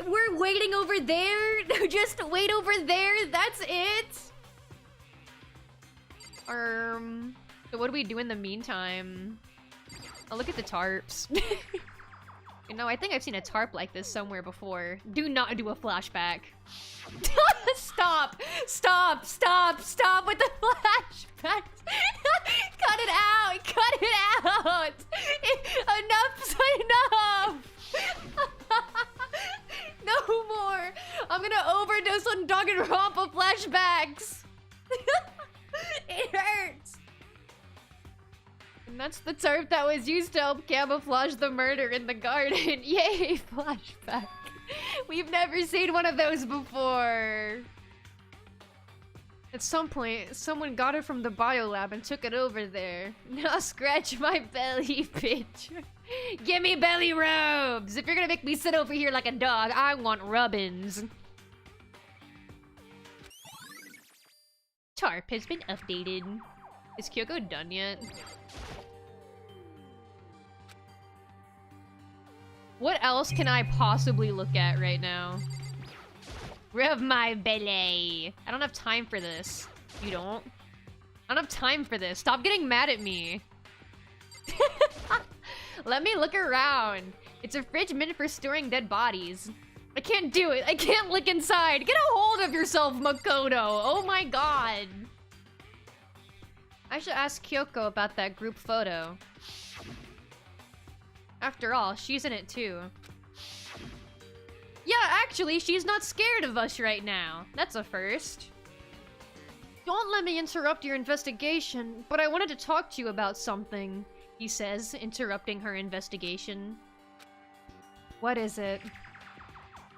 H: We're waiting over there? Just wait over there? That's it? So what do we do in the meantime? I'll look at the tarps. You know, I think I've seen a tarp like this somewhere before. Do not do a flashback. Stop! Stop! Stop! Stop with the flashbacks! Cut it out! Cut it out! Enough's enough! No more! I'm gonna overdose on Danganronpa flashbacks! It hurts! And that's the tarp that was used to help camouflage the murder in the garden. Yay, flashback. We've never seen one of those before. At some point, someone got it from the biolab and took it over there. Now scratch my belly, bitch. Give me belly rubs! If you're gonna make me sit over here like a dog, I want rubbins. Tarp has been updated. Is Kyoko done yet? What else can I possibly look at right now? Rub my belly. I don't have time for this. You don't? I don't have time for this. Stop getting mad at me. Let me look around. It's a fridge meant for storing dead bodies. I can't do it. I can't look inside. Get a hold of yourself, Makoto. Oh my god. I should ask Kyoko about that group photo. After all, she's in it too. Yeah, actually, she's not scared of us right now. That's a first. Don't let me interrupt your investigation, but I wanted to talk to you about something.
A: he says, interrupting her investigation. What is it?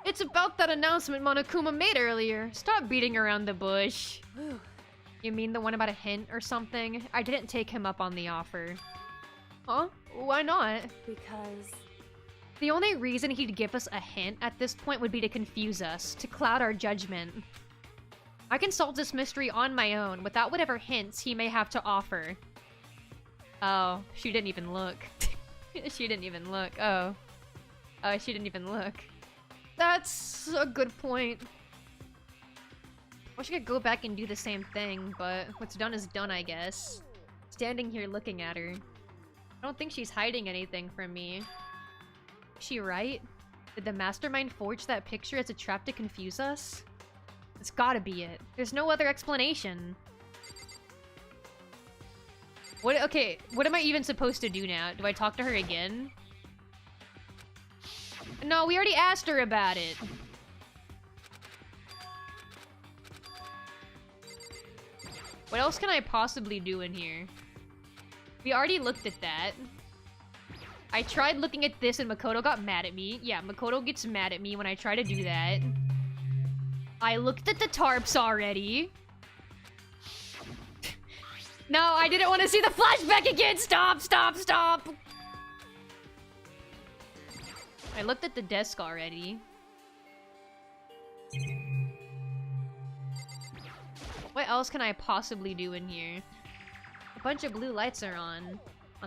A: It's about that announcement Monokuma made earlier. Stop beating around the bush. You mean the one about a hint or something? I didn't take him up on the offer. Huh? Why not?
B: Because...
A: The only reason he'd give us a hint at this point would be to confuse us, to cloud our judgment. I can solve this mystery on my own, without whatever hints he may have to offer. Oh, she didn't even look. She didn't even look. Oh. Oh, she didn't even look. That's a good point. Wish I could go back and do the same thing, but what's done is done, I guess. Standing here looking at her. I don't think she's hiding anything from me. Is she right? Did the mastermind forge that picture as a trap to confuse us? It's gotta be it. There's no other explanation. Okay, what am I even supposed to do now? Do I talk to her again? No, we already asked her about it. What else can I possibly do in here? We already looked at that. I tried looking at this and Makoto got mad at me. Yeah, Makoto gets mad at me when I try to do that. I looked at the tarps already. No, I didn't want to see the flashback again! Stop, stop, stop! I looked at the desk already. What else can I possibly do in here? A bunch of blue lights are on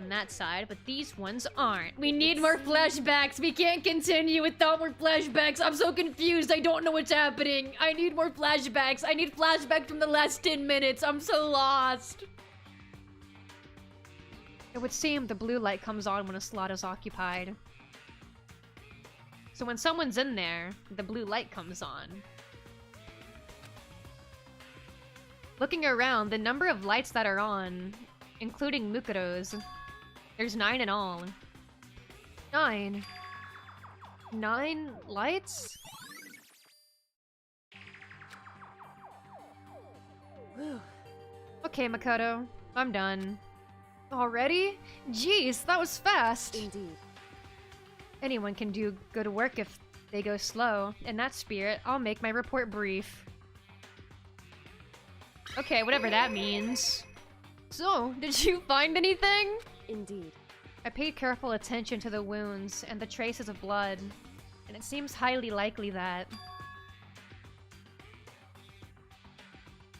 A: that side, but these ones aren't. We need more flashbacks! We can't continue without more flashbacks! I'm so confused, I don't know what's happening! I need more flashbacks! I need flashbacks from the last 10 minutes! I'm so lost! It would seem the blue light comes on when a slot is occupied. So when someone's in there, the blue light comes on. Looking around, the number of lights that are on, including Mukuro's, there's 9 in all. 9? 9 lights? Okay, Makoto. I'm done. Already? Jeez, that was fast!
B: Indeed.
A: Anyone can do good work if they go slow. In that spirit, I'll make my report brief. Okay, whatever that means. So, did you find anything?
B: Indeed.
A: I paid careful attention to the wounds and the traces of blood, and it seems highly likely that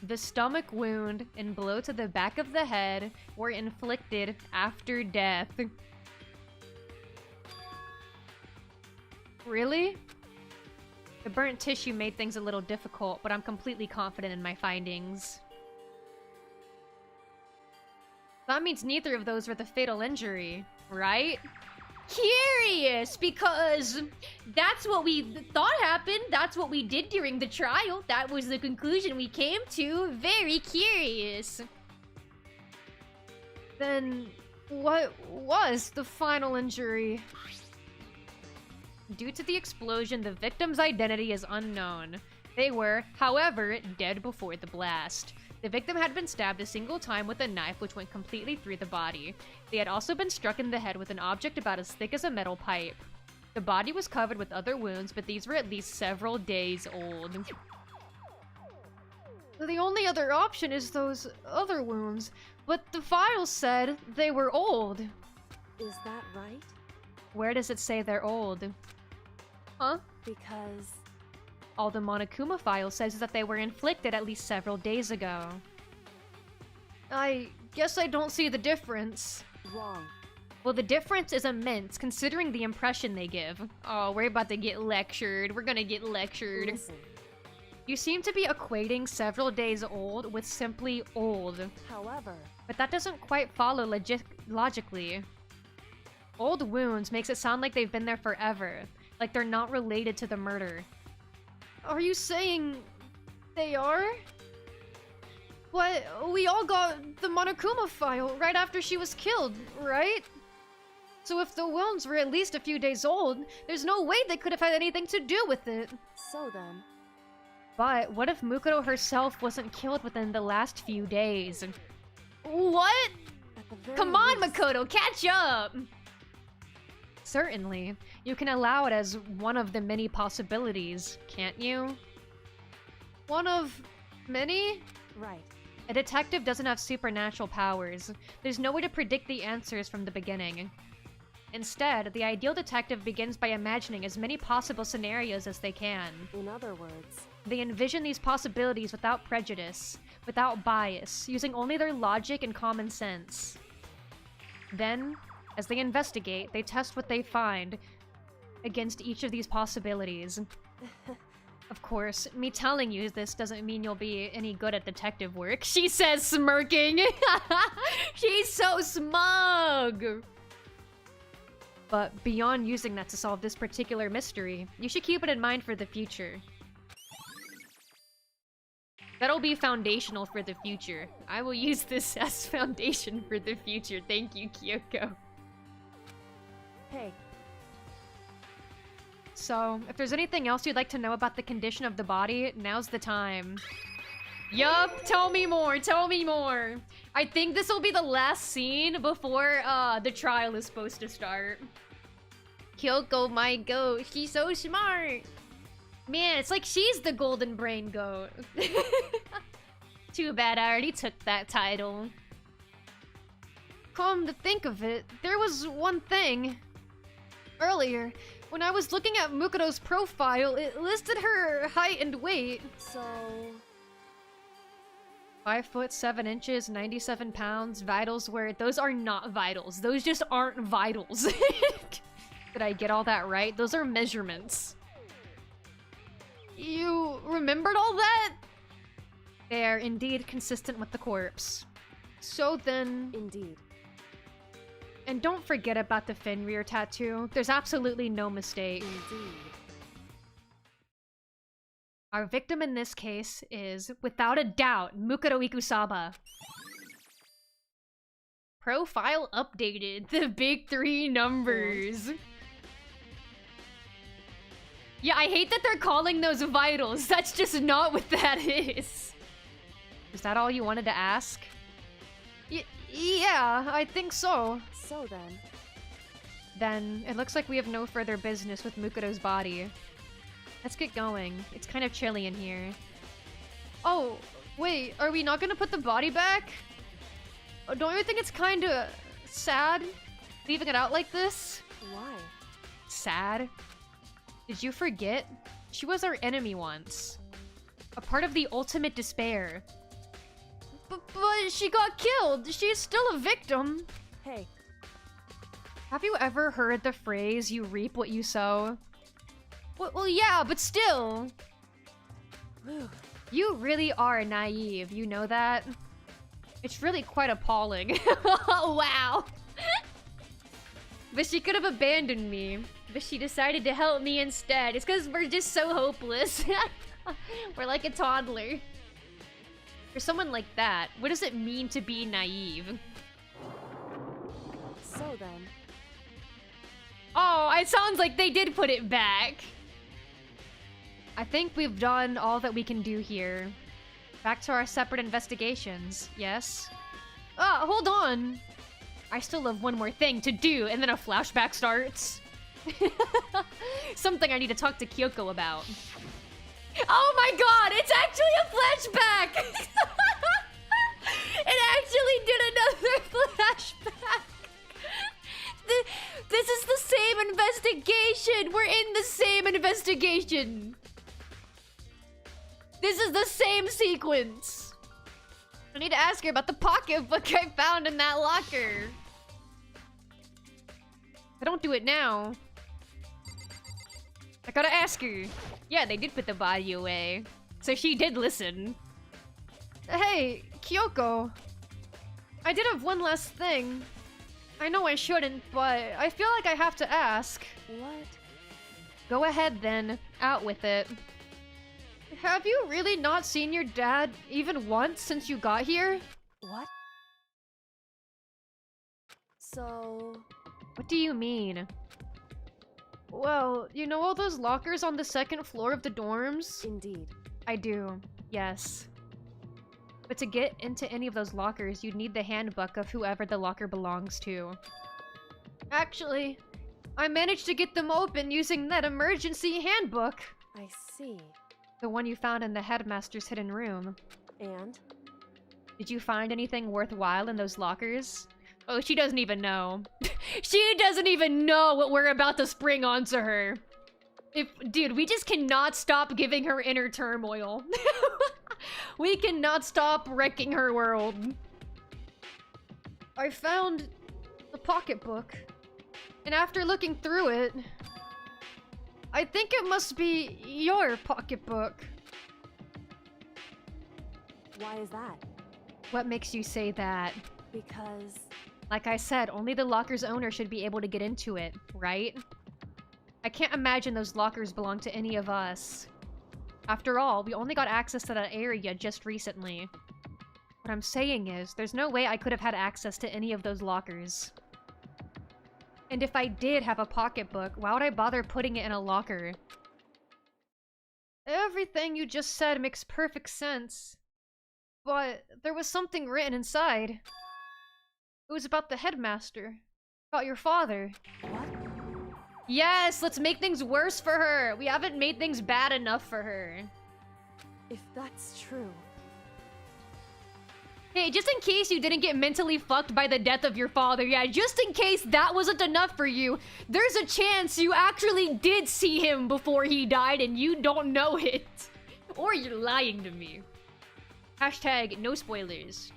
A: the stomach wound and blow to the back of the head were inflicted after death. Really? The burnt tissue made things a little difficult, but I'm completely confident in my findings. That means neither of those were the fatal injury, right? Curious, because that's what we thought happened. That's what we did during the trial. That was the conclusion we came to. Very curious. Then, what was the final injury? Due to the explosion, the victim's identity is unknown. They were, however, dead before the blast. The victim had been stabbed a single time with a knife which went completely through the body. They had also been struck in the head with an object about as thick as a metal pipe. The body was covered with other wounds, but these were at least several days old. The only other option is those other wounds, but the file said they were old.
B: Is that right?
A: Where does it say they're old? Huh?
B: Because...
A: All the Monokuma file says is that they were inflicted at least several days ago. I guess I don't see the difference.
B: Wrong.
A: Well, the difference is immense, considering the impression they give. Oh, we're about to get lectured. We're gonna get lectured.
B: Listen.
A: You seem to be equating several days old with simply old.
B: However...
A: But that doesn't quite follow logically. Old wounds makes it sound like they've been there forever. Like they're not related to the murder. Are you saying they are? But we all got the Monokuma file right after she was killed, right? So if the wounds were at least a few days old, there's no way they could have had anything to do with it.
B: So then...
A: But what if Mukuro herself wasn't killed within the last few days? What?
B: At At the very
A: Come on,
B: least-
A: Makoto, catch up! Certainly. You can allow it as one of the many possibilities, can't you? One of many?
B: Right.
A: A detective doesn't have supernatural powers. There's no way to predict the answers from the beginning. Instead, the ideal detective begins by imagining as many possible scenarios as they can.
B: In other words,
A: They envision these possibilities without prejudice, without bias, using only their logic and common sense. Then, as they investigate, they test what they find against each of these possibilities. Of course, me telling you this doesn't mean you'll be any good at detective work. She says, smirking. She's so smug. But beyond using that to solve this particular mystery, you should keep it in mind for the future. That'll be foundational for the future. I will use this as foundation for the future. Thank you, Kyoko.
B: hey,
A: So, if there's anything else you'd like to know about the condition of the body, now's the time. Yup, tell me more, tell me more. I think this will be the last scene before the trial is supposed to start. Kyoko, my goat, she's so smart. Man, it's like she's the golden brain goat. Too bad I already took that title. Come to think of it, there was one thing. Earlier, when I was looking at Mukuro's profile, it listed her height and weight.
B: so
A: 5 foot 7 inches, 97 pounds. Vitals were... Those are not vitals. Those just aren't vitals. Did I get all that right? Those are measurements. You remembered all that? They are indeed consistent with the corpse. So then...
B: indeed.
A: And don't forget about the Fenrir tattoo. There's absolutely no mistake.
B: Indeed.
A: Our victim in this case is, without a doubt, Mukuro Ikusaba. Profile updated. The big 3 numbers. Yeah, I hate that they're calling those vitals. That's just not what that is. Is that all you wanted to ask? Yeah, I think so.
B: So then,
A: Then, it looks like we have no further business with Mukuro's body. Let's get going. It's kind of chilly in here. Oh, wait, are we not gonna put the body back? Oh, don't you think it's kinda sad leaving it out like this?
B: why?
A: Sad? Did you forget? She was our enemy once. A part of the ultimate despair. But she got killed! She's still a victim!
B: Hey,
A: Have you ever heard the phrase, you reap what you sow? Well, yeah, but still.
B: whew,
A: You really are naive, you know that? It's really quite appalling. Wow. But she could have abandoned me. But she decided to help me instead. It's because we're just so hopeless. We're like a toddler. For someone like that, what does it mean to be naive?
B: so then,
A: Oh, it sounds like they did put it back. I think we've done all that we can do here. Back to our separate investigations, yes? Ah, hold on! I still have one more thing to do, and then a flashback starts. Something I need to talk to Kyoko about. Oh my god, it's actually a flashback! It actually did another flashback! This is the same investigation! We're in the same investigation! This is the same sequence! I need to ask her about the pocketbook I found in that locker. If I don't do it now, I gotta ask her. Yeah, they did put the body away. So she did listen. Hey, Kyoko. I did have one last thing. I know I shouldn't, but I feel like I have to ask.
B: what?
A: Go ahead then. Out with it. Have you really not seen your dad even once since you got here?
B: What? So,
A: What do you mean? Well, you know all those lockers on the second floor of the dorms?
B: indeed.
A: I do. Yes.
H: But to get into any of those lockers, you'd need the handbook of whoever the locker belongs to. Actually, I managed to get them open using that emergency handbook.
B: I see.
H: The one you found in the headmaster's hidden room.
B: And?
H: Did you find anything worthwhile in those lockers? Oh, she doesn't even know. She doesn't even know what we're about to spring onto her. Dude, we just cannot stop giving her inner turmoil. We cannot stop wrecking her world. I found a pocketbook. And after looking through it, I think it must be your pocketbook.
B: Why is that?
H: What makes you say that?
B: Because...
H: Like I said, only the locker's owner should be able to get into it, right? I can't imagine those lockers belong to any of us. After all, we only got access to that area just recently. What I'm saying is, there's no way I could have had access to any of those lockers. And if I did have a pocketbook, why would I bother putting it in a locker? Everything you just said makes perfect sense. But there was something written inside. It was about the headmaster. About your father.
B: What?
H: Yes, let's make things worse for her. We haven't made things bad enough for her.
B: If that's true...
H: Hey, just in case you didn't get mentally fucked by the death of your father, yeah, just in case that wasn't enough for you, there's a chance you actually did see him before he died and you don't know it. Or you're lying to me. Hashtag no spoilers.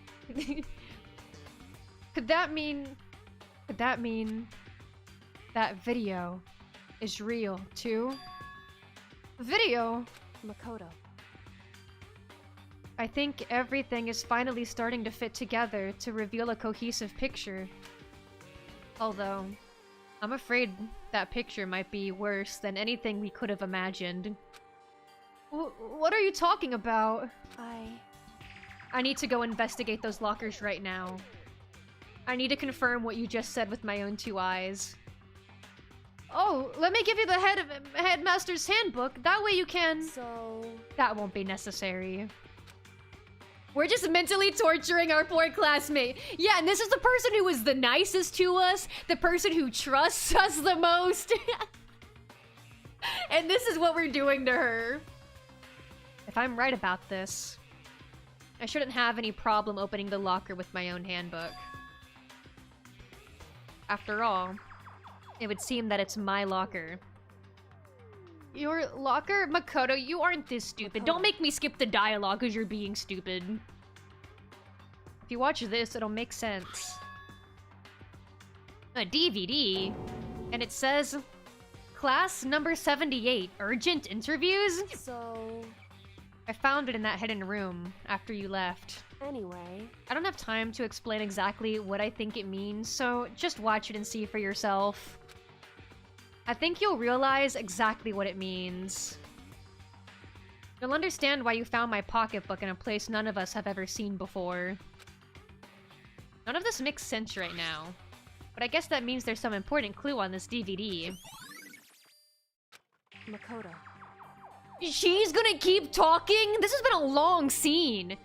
H: Could that mean that video is real too? Video?
B: Makoto.
H: I think everything is finally starting to fit together to reveal a cohesive picture. Although, I'm afraid that picture might be worse than anything we could have imagined. What are you talking about? I need to go investigate those lockers right now. I need to confirm what you just said with my own 2 eyes. Oh, let me give you the headmaster's handbook. That way you can...
B: So...
H: That won't be necessary. We're just mentally torturing our poor classmate. Yeah, and this is the person who was the nicest to us, the person who trusts us the most. And this is what we're doing to her. If I'm right about this, I shouldn't have any problem opening the locker with my own handbook. After all, it would seem that it's my locker. Your locker? Makoto, you aren't this stupid. Don't make me skip the dialogue because you're being stupid. If you watch this, it'll make sense. A DVD? And it says... Class number 78, urgent interviews?
B: So...
H: I found it in that hidden room after you left.
B: Anyway...
H: I don't have time to explain exactly what I think it means, so just watch it and see for yourself. I think you'll realize exactly what it means. You'll understand why you found my pocketbook in a place none of us have ever seen before. None of this makes sense right now, but I guess that means there's some important clue on this DVD.
B: Makoto.
H: She's gonna keep talking? This has been a long scene.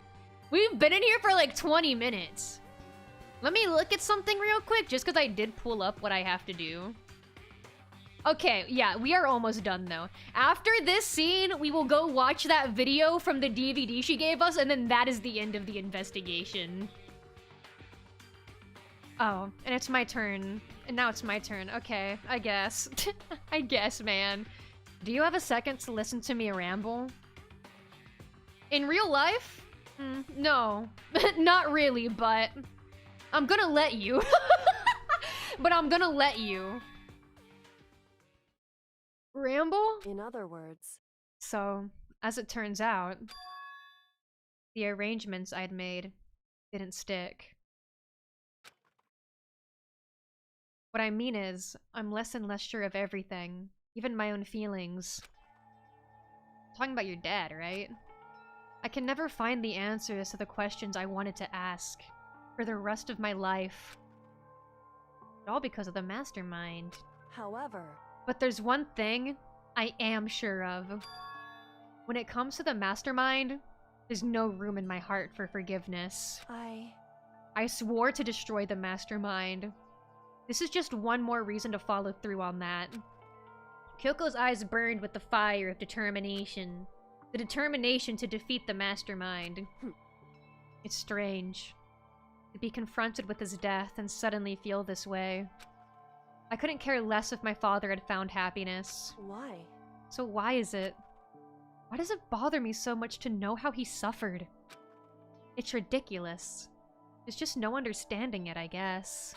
H: We've been in here for like 20 minutes. Let me look at something real quick, just because I did pull up what I have to do. Okay, yeah, we are almost done though. After this scene, we will go watch that video from the DVD she gave us, and then that is the end of the investigation. Oh, and it's my turn. And now it's my turn. Okay, I guess. I guess, man. Do you have a second to listen to me ramble? In real life? No. Not really, but... I'm gonna let you. But I'm gonna let you. Ramble?
B: In other words...
H: So, as it turns out, the arrangements I'd made didn't stick. What I mean is, I'm less and less sure of everything, even my own feelings. Talking about your dad, right? I can never find the answers to the questions I wanted to ask for the rest of my life. All because of the mastermind.
B: However...
H: But there's one thing I am sure of. When it comes to the mastermind,
A: There's no room in my heart for forgiveness.
B: I
A: swore to destroy the mastermind. This is just one more reason to follow through on that. Kyoko's eyes burned with the fire of determination. The determination to defeat the mastermind. It's strange to be confronted with his death and suddenly feel this way. I couldn't care less if my father had found happiness.
B: Why?
A: So why is it? Why does it bother me so much to know how he suffered? It's ridiculous. There's just no understanding it, I guess.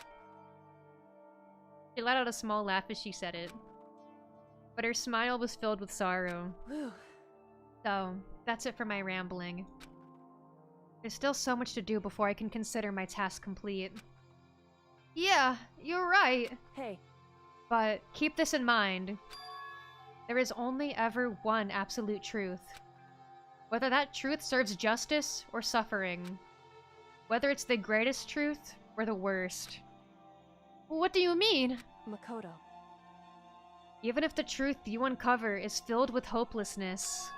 A: She let out a small laugh as she said it. But her smile was filled with sorrow.
B: Whew.
A: So, that's it for my rambling. There's still so much to do before I can consider my task complete. Yeah, you're right.
B: Hey,
A: But keep this in mind. There is only ever one absolute truth. Whether that truth serves justice or suffering. Whether it's the greatest truth or the worst. What do you mean?
B: Makoto.
A: Even if the truth you uncover is filled with hopelessness,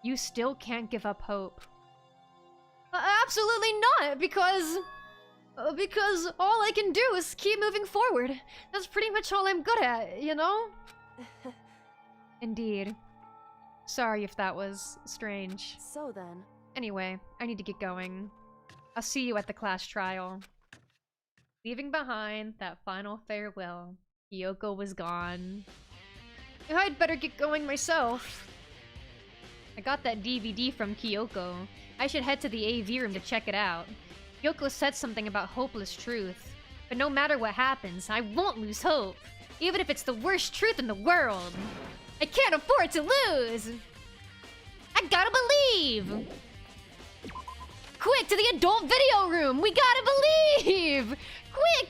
A: you still can't give up hope. Absolutely not, because all I can do is keep moving forward. That's pretty much all I'm good at, you know? Indeed. Sorry if that was strange.
B: So then,
A: Anyway, I need to get going. I'll see you at the class trial. Leaving behind that final farewell, Kyoko was gone. I'd better get going myself. I got that DVD from Kyoko. I should head to the AV room to check it out. Kyoko said something about hopeless truth. But no matter what happens, I won't lose hope. Even if it's the worst truth in the world. I can't afford to lose! I gotta believe! Quick, to the adult video room! We gotta believe! Quick!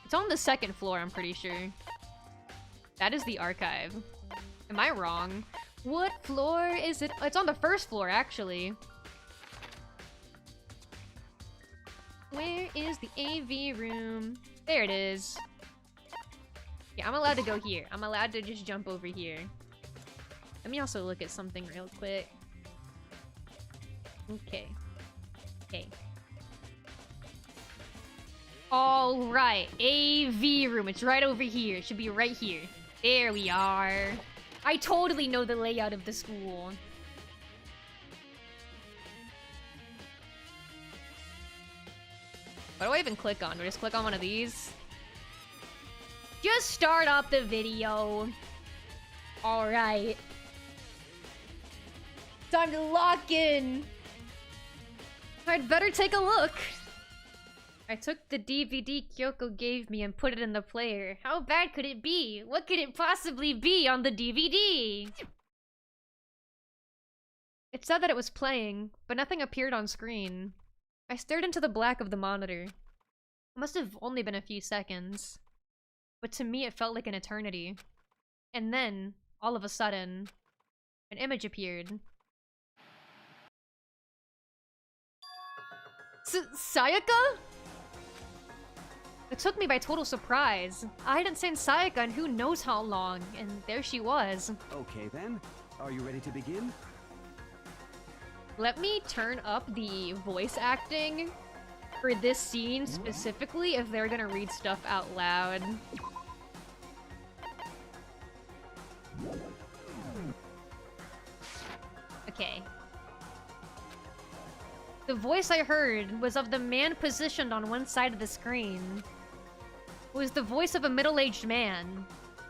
A: It's on the second floor, I'm pretty sure. That is the archive. Am I wrong? What floor is it? It's on the first floor, actually. Where is the AV room? There it is. Yeah, I'm allowed to go here. I'm allowed to just jump over here. Let me also look at something real quick. Okay. Okay. Alright, AV room. It's right over here. It should be right here. There we are. I totally know the layout of the school. What do I even click on? Do I just click on one of these? Just start up the video. Alright. Time to lock in. I'd better take a look. I took the DVD Kyoko gave me and put it in the player. How bad could it be? What could it possibly be on the DVD? It said that it was playing, but nothing appeared on screen. I stared into the black of the monitor. It must have only been a few seconds. But to me it felt like an eternity. And then, all of a sudden, an image appeared. Sayaka? It took me by total surprise. I hadn't seen Sayaka in who knows how long, and there she was.
I: Okay then, are you ready to begin?
A: Let me turn up the voice acting for this scene specifically if they're gonna read stuff out loud. Okay. The voice I heard was of the man positioned on one side of the screen. It was the voice of a middle-aged man.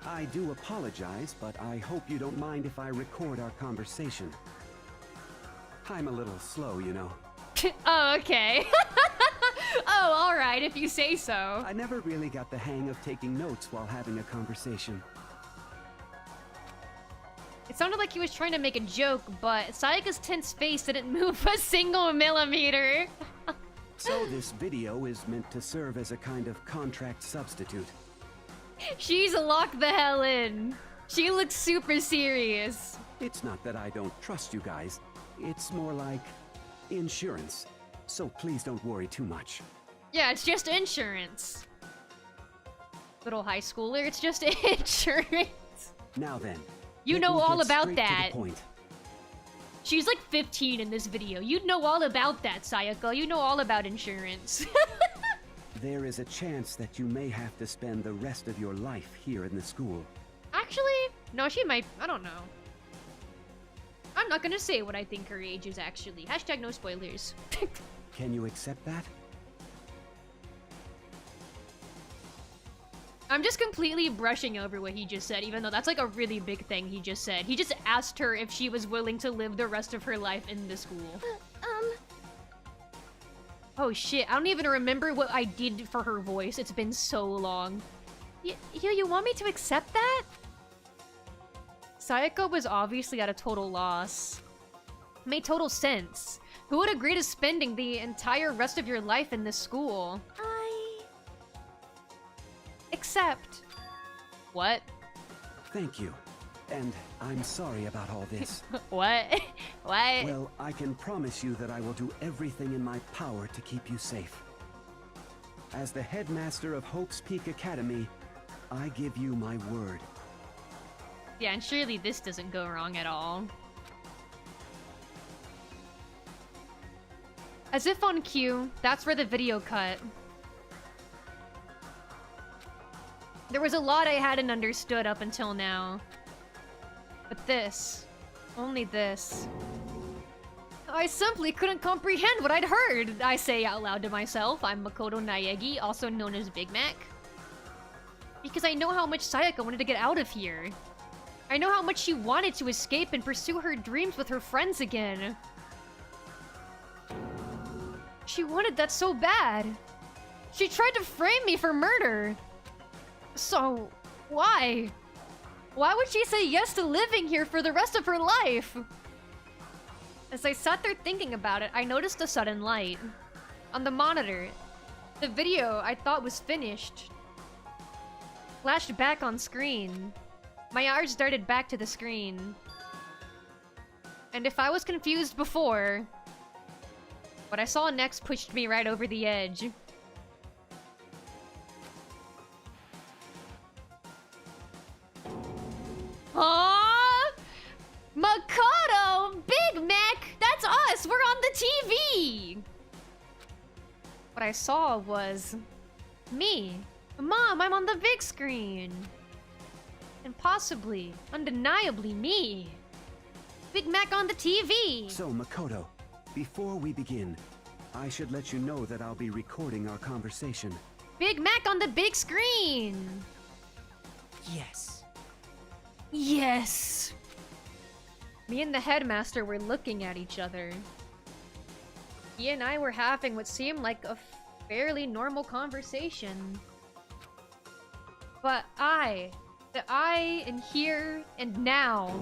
I: I do apologize, but I hope you don't mind if I record our conversation. I'm a little slow, you know.
A: Oh, okay. Oh, alright, if you say so.
I: I never really got the hang of taking notes while having a conversation.
A: It sounded like he was trying to make a joke, but Sayaka's tense face didn't move a single millimeter.
I: So this video is meant to serve as a kind of contract substitute.
A: She's locked the hell in. She looks super serious.
I: It's not that I don't trust you guys. It's more like insurance. So please don't worry too much.
A: Yeah, it's just insurance. Little high schooler, it's just insurance.
I: Now then,
A: You
I: Let
A: know
I: me
A: all
I: get
A: about
I: straight to the
A: that.
I: point.
A: She's like 15 in this video. You'd know all about that, Sayako. You know all about insurance.
I: There is a chance that you may have to spend the rest of your life here in the school.
A: Actually, no, she might. I don't know. I'm not gonna say what I think her age is actually. Hashtag no spoilers.
I: Can you accept that?
A: I'm just completely brushing over what he just said, even though that's like a really big thing he just said. He just asked her if she was willing to live the rest of her life in the school. Oh shit, I don't even remember what I did for her voice. It's been so long. You want me to accept that? Sayako was obviously at a total loss. Made total sense. Who would agree to spending the entire rest of your life in this school? Except... What?
I: Thank you. And I'm sorry about all this.
A: What? What?
I: Well, I can promise you that I will do everything in my power to keep you safe. As the headmaster of Hope's Peak Academy, I give you my word.
A: Yeah, and surely this doesn't go wrong at all. As if on cue, that's where the video cut. There was a lot I hadn't understood up until now. But this, only this. I simply couldn't comprehend what I'd heard. I say out loud to myself, I'm Makoto Naegi, also known as Big Mac. Because I know how much Sayaka wanted to get out of here. I know how much she wanted to escape and pursue her dreams with her friends again. She wanted that so bad. She tried to frame me for murder. So, why? Why would she say yes to living here for the rest of her life? As I sat there thinking about it, I noticed a sudden light. On the monitor, the video I thought was finished flashed back on screen. My eyes darted back to the screen. And if I was confused before, what I saw next pushed me right over the edge. Aww! Makoto! Big Mac! That's us! We're on the TV! What I saw was... me. Mom, I'm on the big screen! And possibly, undeniably me. Big Mac on the TV!
I: So, Makoto, before we begin, I should let you know that I'll be recording our conversation.
A: Big Mac on the big screen!
J: Yes.
A: Yes! Me and the headmaster were looking at each other. He and I were having what seemed like a fairly normal conversation. But the I in here and now,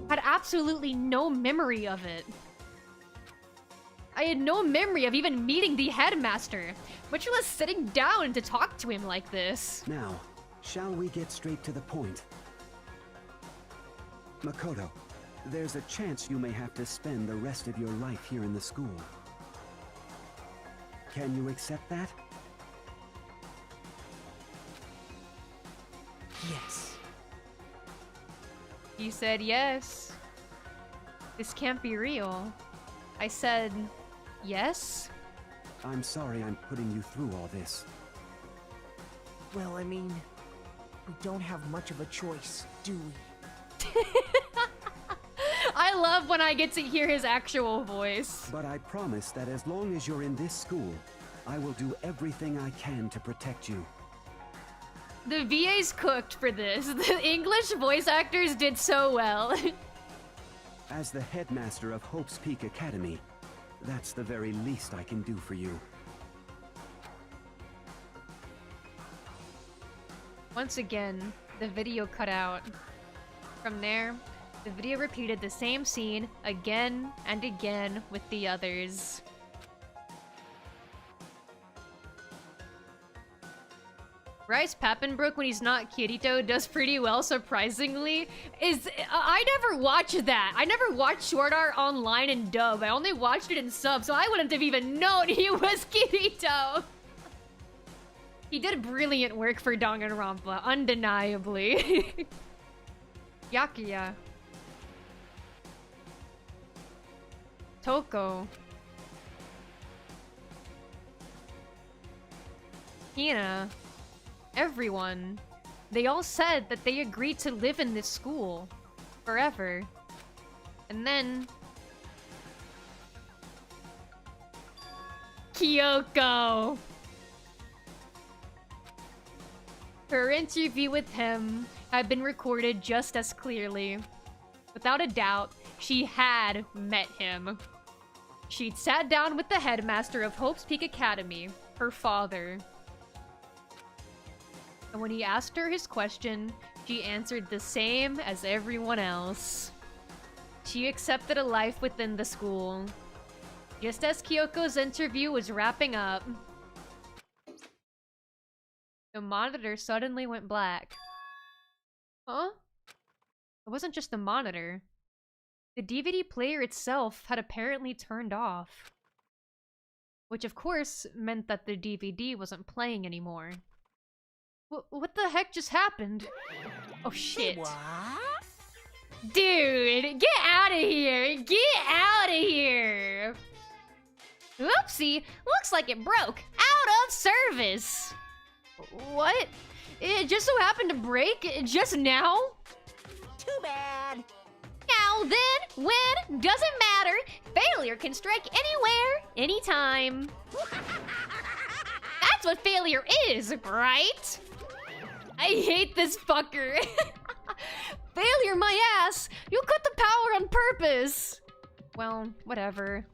A: had absolutely no memory of it. I had no memory of even meeting the headmaster, much less sitting down to talk to him like this.
I: Now, shall we get straight to the point? Makoto, there's a chance you may have to spend the rest of your life here in the school. Can you accept that?
J: Yes.
A: He said yes. This can't be real. I said yes.
I: I'm sorry I'm putting you through all this.
J: Well, I mean, we don't have much of a choice, do we?
A: I love when I get to hear his actual voice.
I: But I promise that as long as you're in this school, I will do everything I can to protect you.
A: The VA's cooked for this. The English voice actors did so well.
I: As the headmaster of Hope's Peak Academy, that's the very least I can do for you.
A: Once again, the video cut out. From there, the video repeated the same scene again and again with the others. Rice Pappenbrook, when he's not Kirito, does pretty well, surprisingly. I never watched that. I never watched Sword Art online in dub. I only watched it in sub, so I wouldn't have even known he was Kirito. He did brilliant work for Danganronpa, undeniably.
H: Yakuya. Toko. Hina. Everyone. They all said that they agreed to live in this school. Forever. And then... Kyoko! Her interview with him had been recorded just as clearly. Without a doubt, she had met him. She'd sat down with the headmaster of Hope's Peak Academy, her father. And when he asked her his question, she answered the same as everyone else. She accepted a life within the school. Just as Kyoko's interview was wrapping up, the monitor suddenly went black. Huh? It wasn't just the monitor. The DVD player itself had apparently turned off. Which of course meant that the DVD wasn't playing anymore. What the heck just happened? Oh shit.
J: What?
H: Dude, get out of here! Get out of here! Oopsie, looks like it broke. Out of service! What? It just so happened to break just now?
J: Too bad.
H: Now then, when, doesn't matter. Failure can strike anywhere, anytime. That's what failure is, right? I hate this fucker. Failure my ass! You cut the power on purpose! Well, whatever.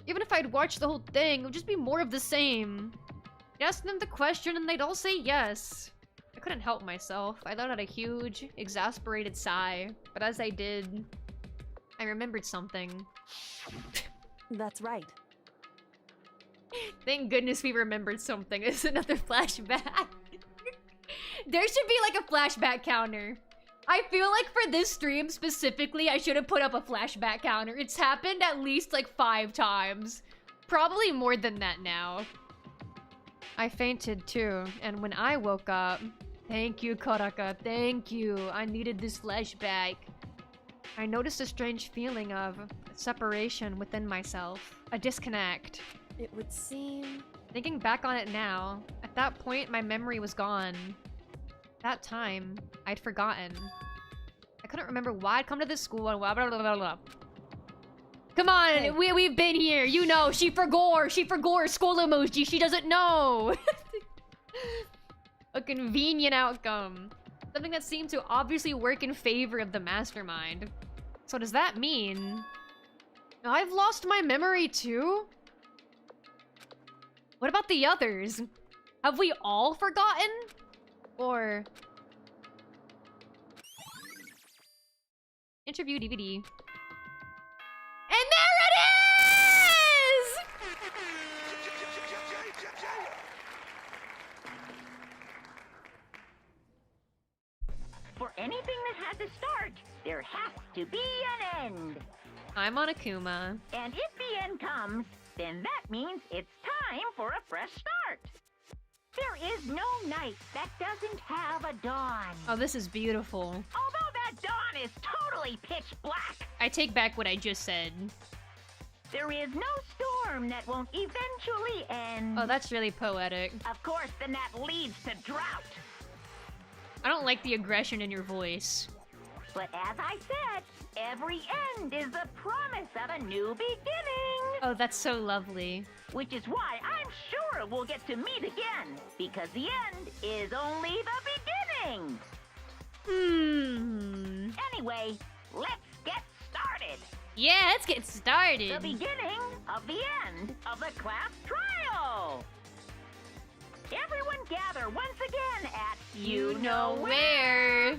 H: Even if I'd watched the whole thing, it would just be more of the same. I'd ask them the question and they'd all say yes. I couldn't help myself. I let out a huge, exasperated sigh. But as I did, I remembered something.
B: That's right.
H: Thank goodness we remembered something. It's another flashback. There should be like a flashback counter. I feel like for this stream specifically, I should have put up a flashback counter. It's happened at least like 5 times. Probably more than that now. I fainted too, and when I woke up... Thank you, Koraka, thank you. I needed this flashback. I noticed a strange feeling of separation within myself. A disconnect.
B: It would seem...
H: Thinking back on it now, at that point my memory was gone. That time, I'd forgotten. I couldn't remember why I'd come to this school and blah blah blah blah blah. Come on,
B: Hey.
H: we've been here, you know, she forgot, school emoji, she doesn't know. A convenient outcome. Something that seemed to obviously work in favor of the mastermind. So does that mean I've lost my memory too? What about the others? Have we all forgotten? Or... Interview DVD. And there it is!
C: For anything that has a start, there has to be an end.
H: I'm on Akuma.
C: And if the end comes, then that means it's time for a fresh start. There is no night that doesn't have a dawn.
H: Oh, this is beautiful.
C: Although that dawn is totally pitch black,
H: I take back what I just said.
C: there is no storm that won't eventually end.
H: Oh, that's really poetic.
C: Of course, then that leads to drought.
H: I don't like the aggression in your voice.
C: But as I said, every end is the promise of a new beginning.
H: Oh, that's so lovely.
C: Which is why I'm sure we'll get to meet again, because the end is only the beginning. Anyway, let's get started.
H: Yeah, let's get started.
C: The beginning of the end of the class trial. Everyone gather once again at
H: You know where.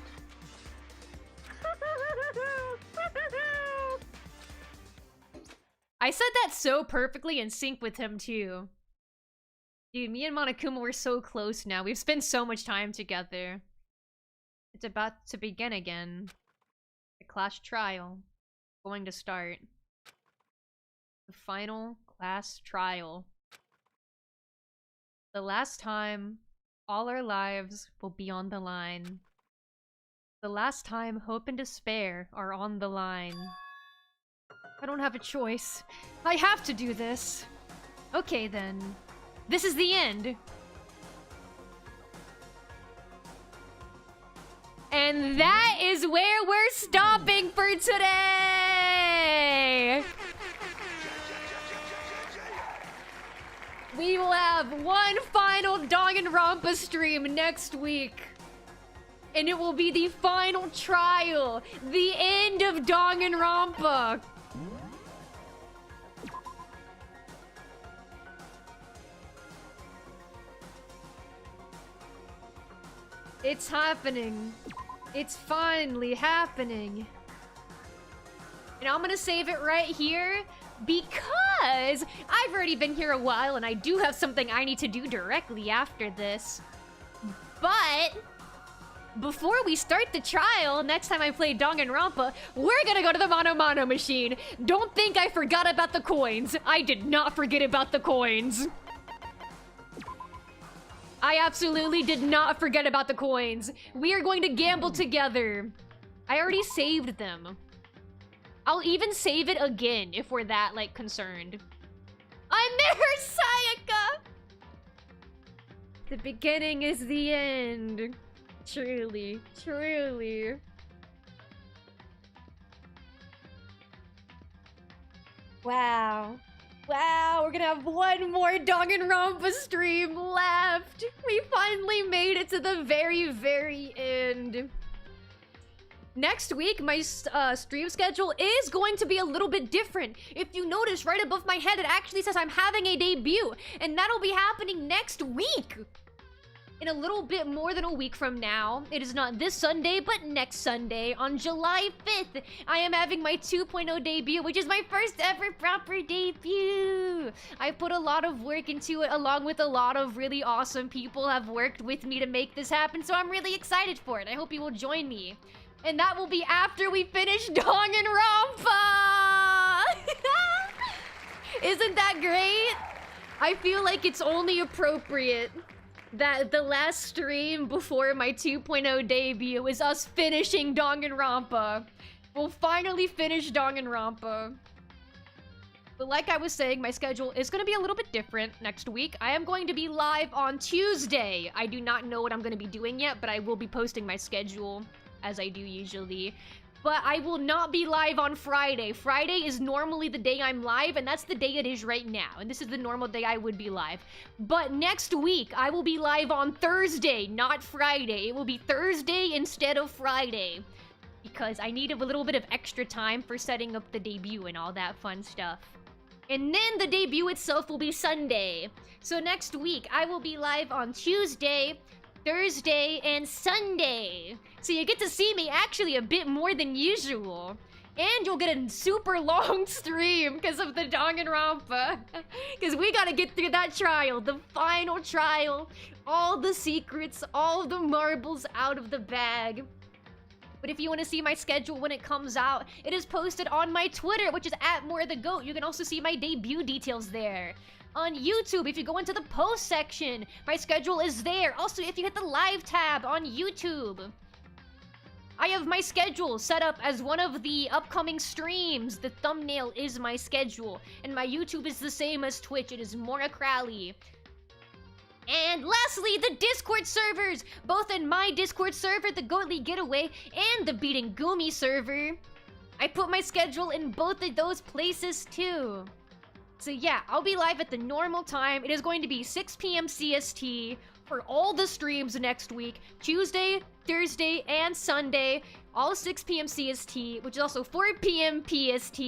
H: I said that so perfectly in sync with him too. Dude, me and Monokuma were so close now. We've spent so much time together. It's about to begin again. The class trial. Going to start. The final class trial. The last time all our lives will be on the line.
A: The last time hope and despair are on the line. I don't have a choice. I have to do this. Okay then. This is the end. And that is where we're stopping for today! We will have one final Danganronpa stream next week. And it will be the final trial. The end of Danganronpa. It's happening. It's finally happening. And I'm gonna save it right here because I've already been here a while and I do have something I need to do directly after this. But before we start the trial, next time I play Danganronpa, we're gonna go to the Mono Mono machine. Don't think I forgot about the coins. I did not forget about the coins. I absolutely did not forget about the coins. We are going to gamble together. I already saved them. I'll even save it again if we're that, like, concerned. I'm there, Sayaka! The beginning is the end. Truly, truly. Wow. Wow, we're gonna have one more Danganronpa stream left. We finally made it to the very, very end. Next week, my stream schedule is going to be a little bit different. If you notice, right above my head, it actually says I'm having a debut. And that'll be happening next week. In a little bit more than a week from now. It is not this Sunday, but next Sunday, on July 5th, I am having my 2.0 debut, which is my first ever proper debut. I put a lot of work into it, along with a lot of really awesome people have worked with me to make this happen, so I'm really excited for it. I hope you will join me. And that will be after we finish Danganronpa! Isn't that great? I feel like it's only appropriate that the last stream before my 2.0 debut is us finishing Danganronpa. We'll finally finish Danganronpa. But like I was saying, my schedule is going to be a little bit different next week. I am going to be live on Tuesday. I do not know what I'm going to be doing yet, but I will be posting my schedule as I do usually. But I will not be live on Friday. Friday is normally the day I'm live, and that's the day it is right now. And this is the normal day I would be live. But next week, I will be live on Thursday, not Friday. It will be Thursday instead of Friday. Because I need a little bit of extra time for setting up the debut and all that fun stuff. And then the debut itself will be Sunday. So next week, I will be live on Tuesday, Thursday, and Sunday. So you get to see me actually a bit more than usual. And you'll get a super long stream because of the Danganronpa. Because we gotta get through that trial, the final trial. All the secrets, all the marbles out of the bag. But if you want to see my schedule when it comes out, it is posted on my Twitter, which is @morethegoat. You can also see my debut details there. On YouTube, if you go into the post section, my schedule is there. Also, if you hit the live tab on YouTube, I have my schedule set up as one of the upcoming streams. The thumbnail is my schedule. And my YouTube is the same as Twitch. It is Mora Crowley. And lastly, the Discord servers! Both in my Discord server, the Goatly Getaway, and the Beating Gumi server. I put my schedule in both of those places too. So yeah, I'll be live at the normal time. It is going to be 6 p.m. CST for all the streams next week. Tuesday, Thursday, and Sunday. All 6 p.m. CST, which is also 4 p.m. PST,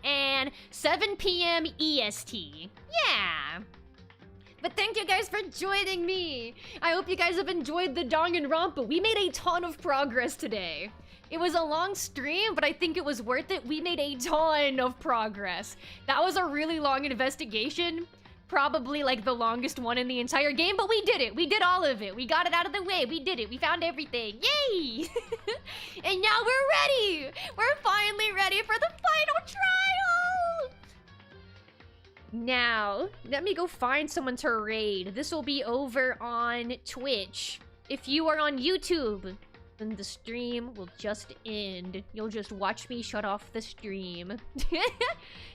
A: and 7 p.m. EST. Yeah! But thank you guys for joining me! I hope you guys have enjoyed the Danganronpa. We made a ton of progress today. It was a long stream, but I think it was worth it. We made a ton of progress. That was a really long investigation. Probably like the longest one in the entire game, but we did it. We did all of it. We got it out of the way. We did it. We found everything. Yay! And now we're ready! We're finally ready for the final trial! Now, let me go find someone to raid. This will be over on Twitch. If you are on YouTube, Then the stream will just end. You'll just watch me shut off the stream.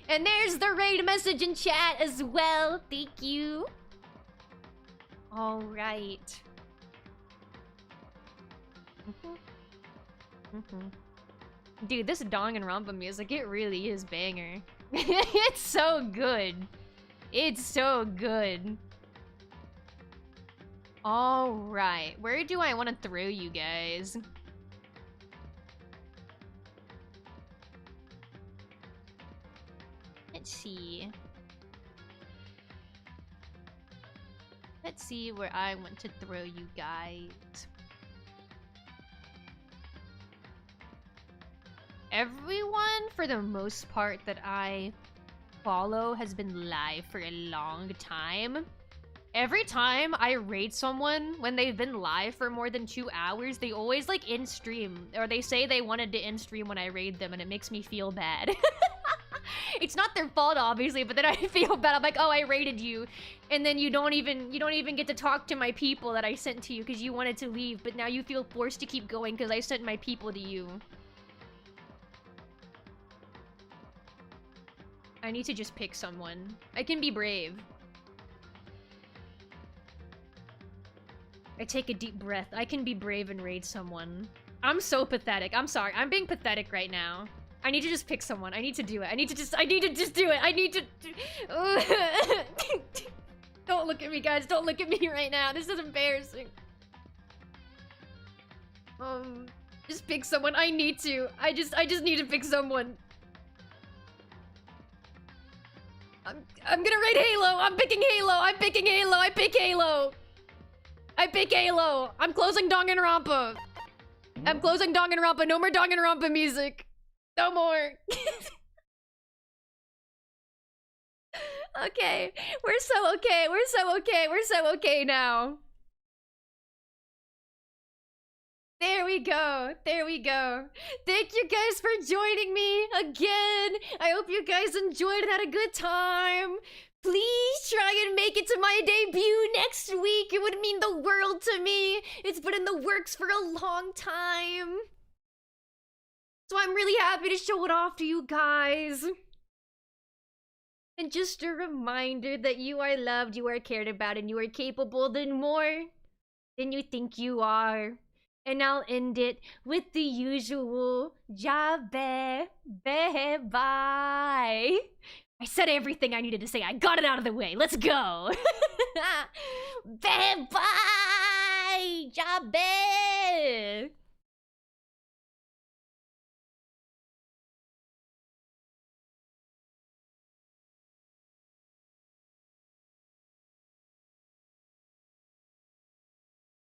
A: And there's the raid message in chat as well. Thank you. Alright. Dude, this Danganronpa music, it really is banger. It's so good. It's so good. Alright, where do I want to throw you guys? Let's see. Let's see where I want to throw you guys. Everyone, for the most part, that I follow has been live for a long time. Every time I raid someone, when they've been live for more than 2 hours, they always, like, in-stream. Or they say they wanted to in-stream when I raid them, and it makes me feel bad. It's not their fault, obviously, but then I feel bad. I'm like, oh, I raided you. And then you don't even get to talk to my people that I sent to you because you wanted to leave, but now you feel forced to keep going because I sent my people to you. I need to just pick someone. I can be brave. I take a deep breath. I can be brave and raid someone. I'm so pathetic. I'm sorry. I'm being pathetic right now. I need to just pick someone. I need to do it. I need to just do it. I need to... Don't look at me, guys. Don't look at me right now. This is embarrassing. Just pick someone. I need to. I just need to pick someone. I'm gonna raid Halo. I'm picking Halo. I'm picking Halo. I pick Halo. I pick Halo. I'm closing Danganronpa. I'm closing Danganronpa. No more Danganronpa music. No more. Okay. We're so okay. We're so okay. We're so okay now. There we go. There we go. Thank you guys for joining me again. I hope you guys enjoyed and had a good time. Please try and make it to my debut next week. It would mean the world to me. It's been in the works for a long time. So I'm really happy to show it off to you guys. And just a reminder that you are loved, you are cared about, and you are capable than more than you think you are. And I'll end it with the usual Jabe, bye. I said everything I needed to say. I got it out of the way. Let's go. Bye. Jabe.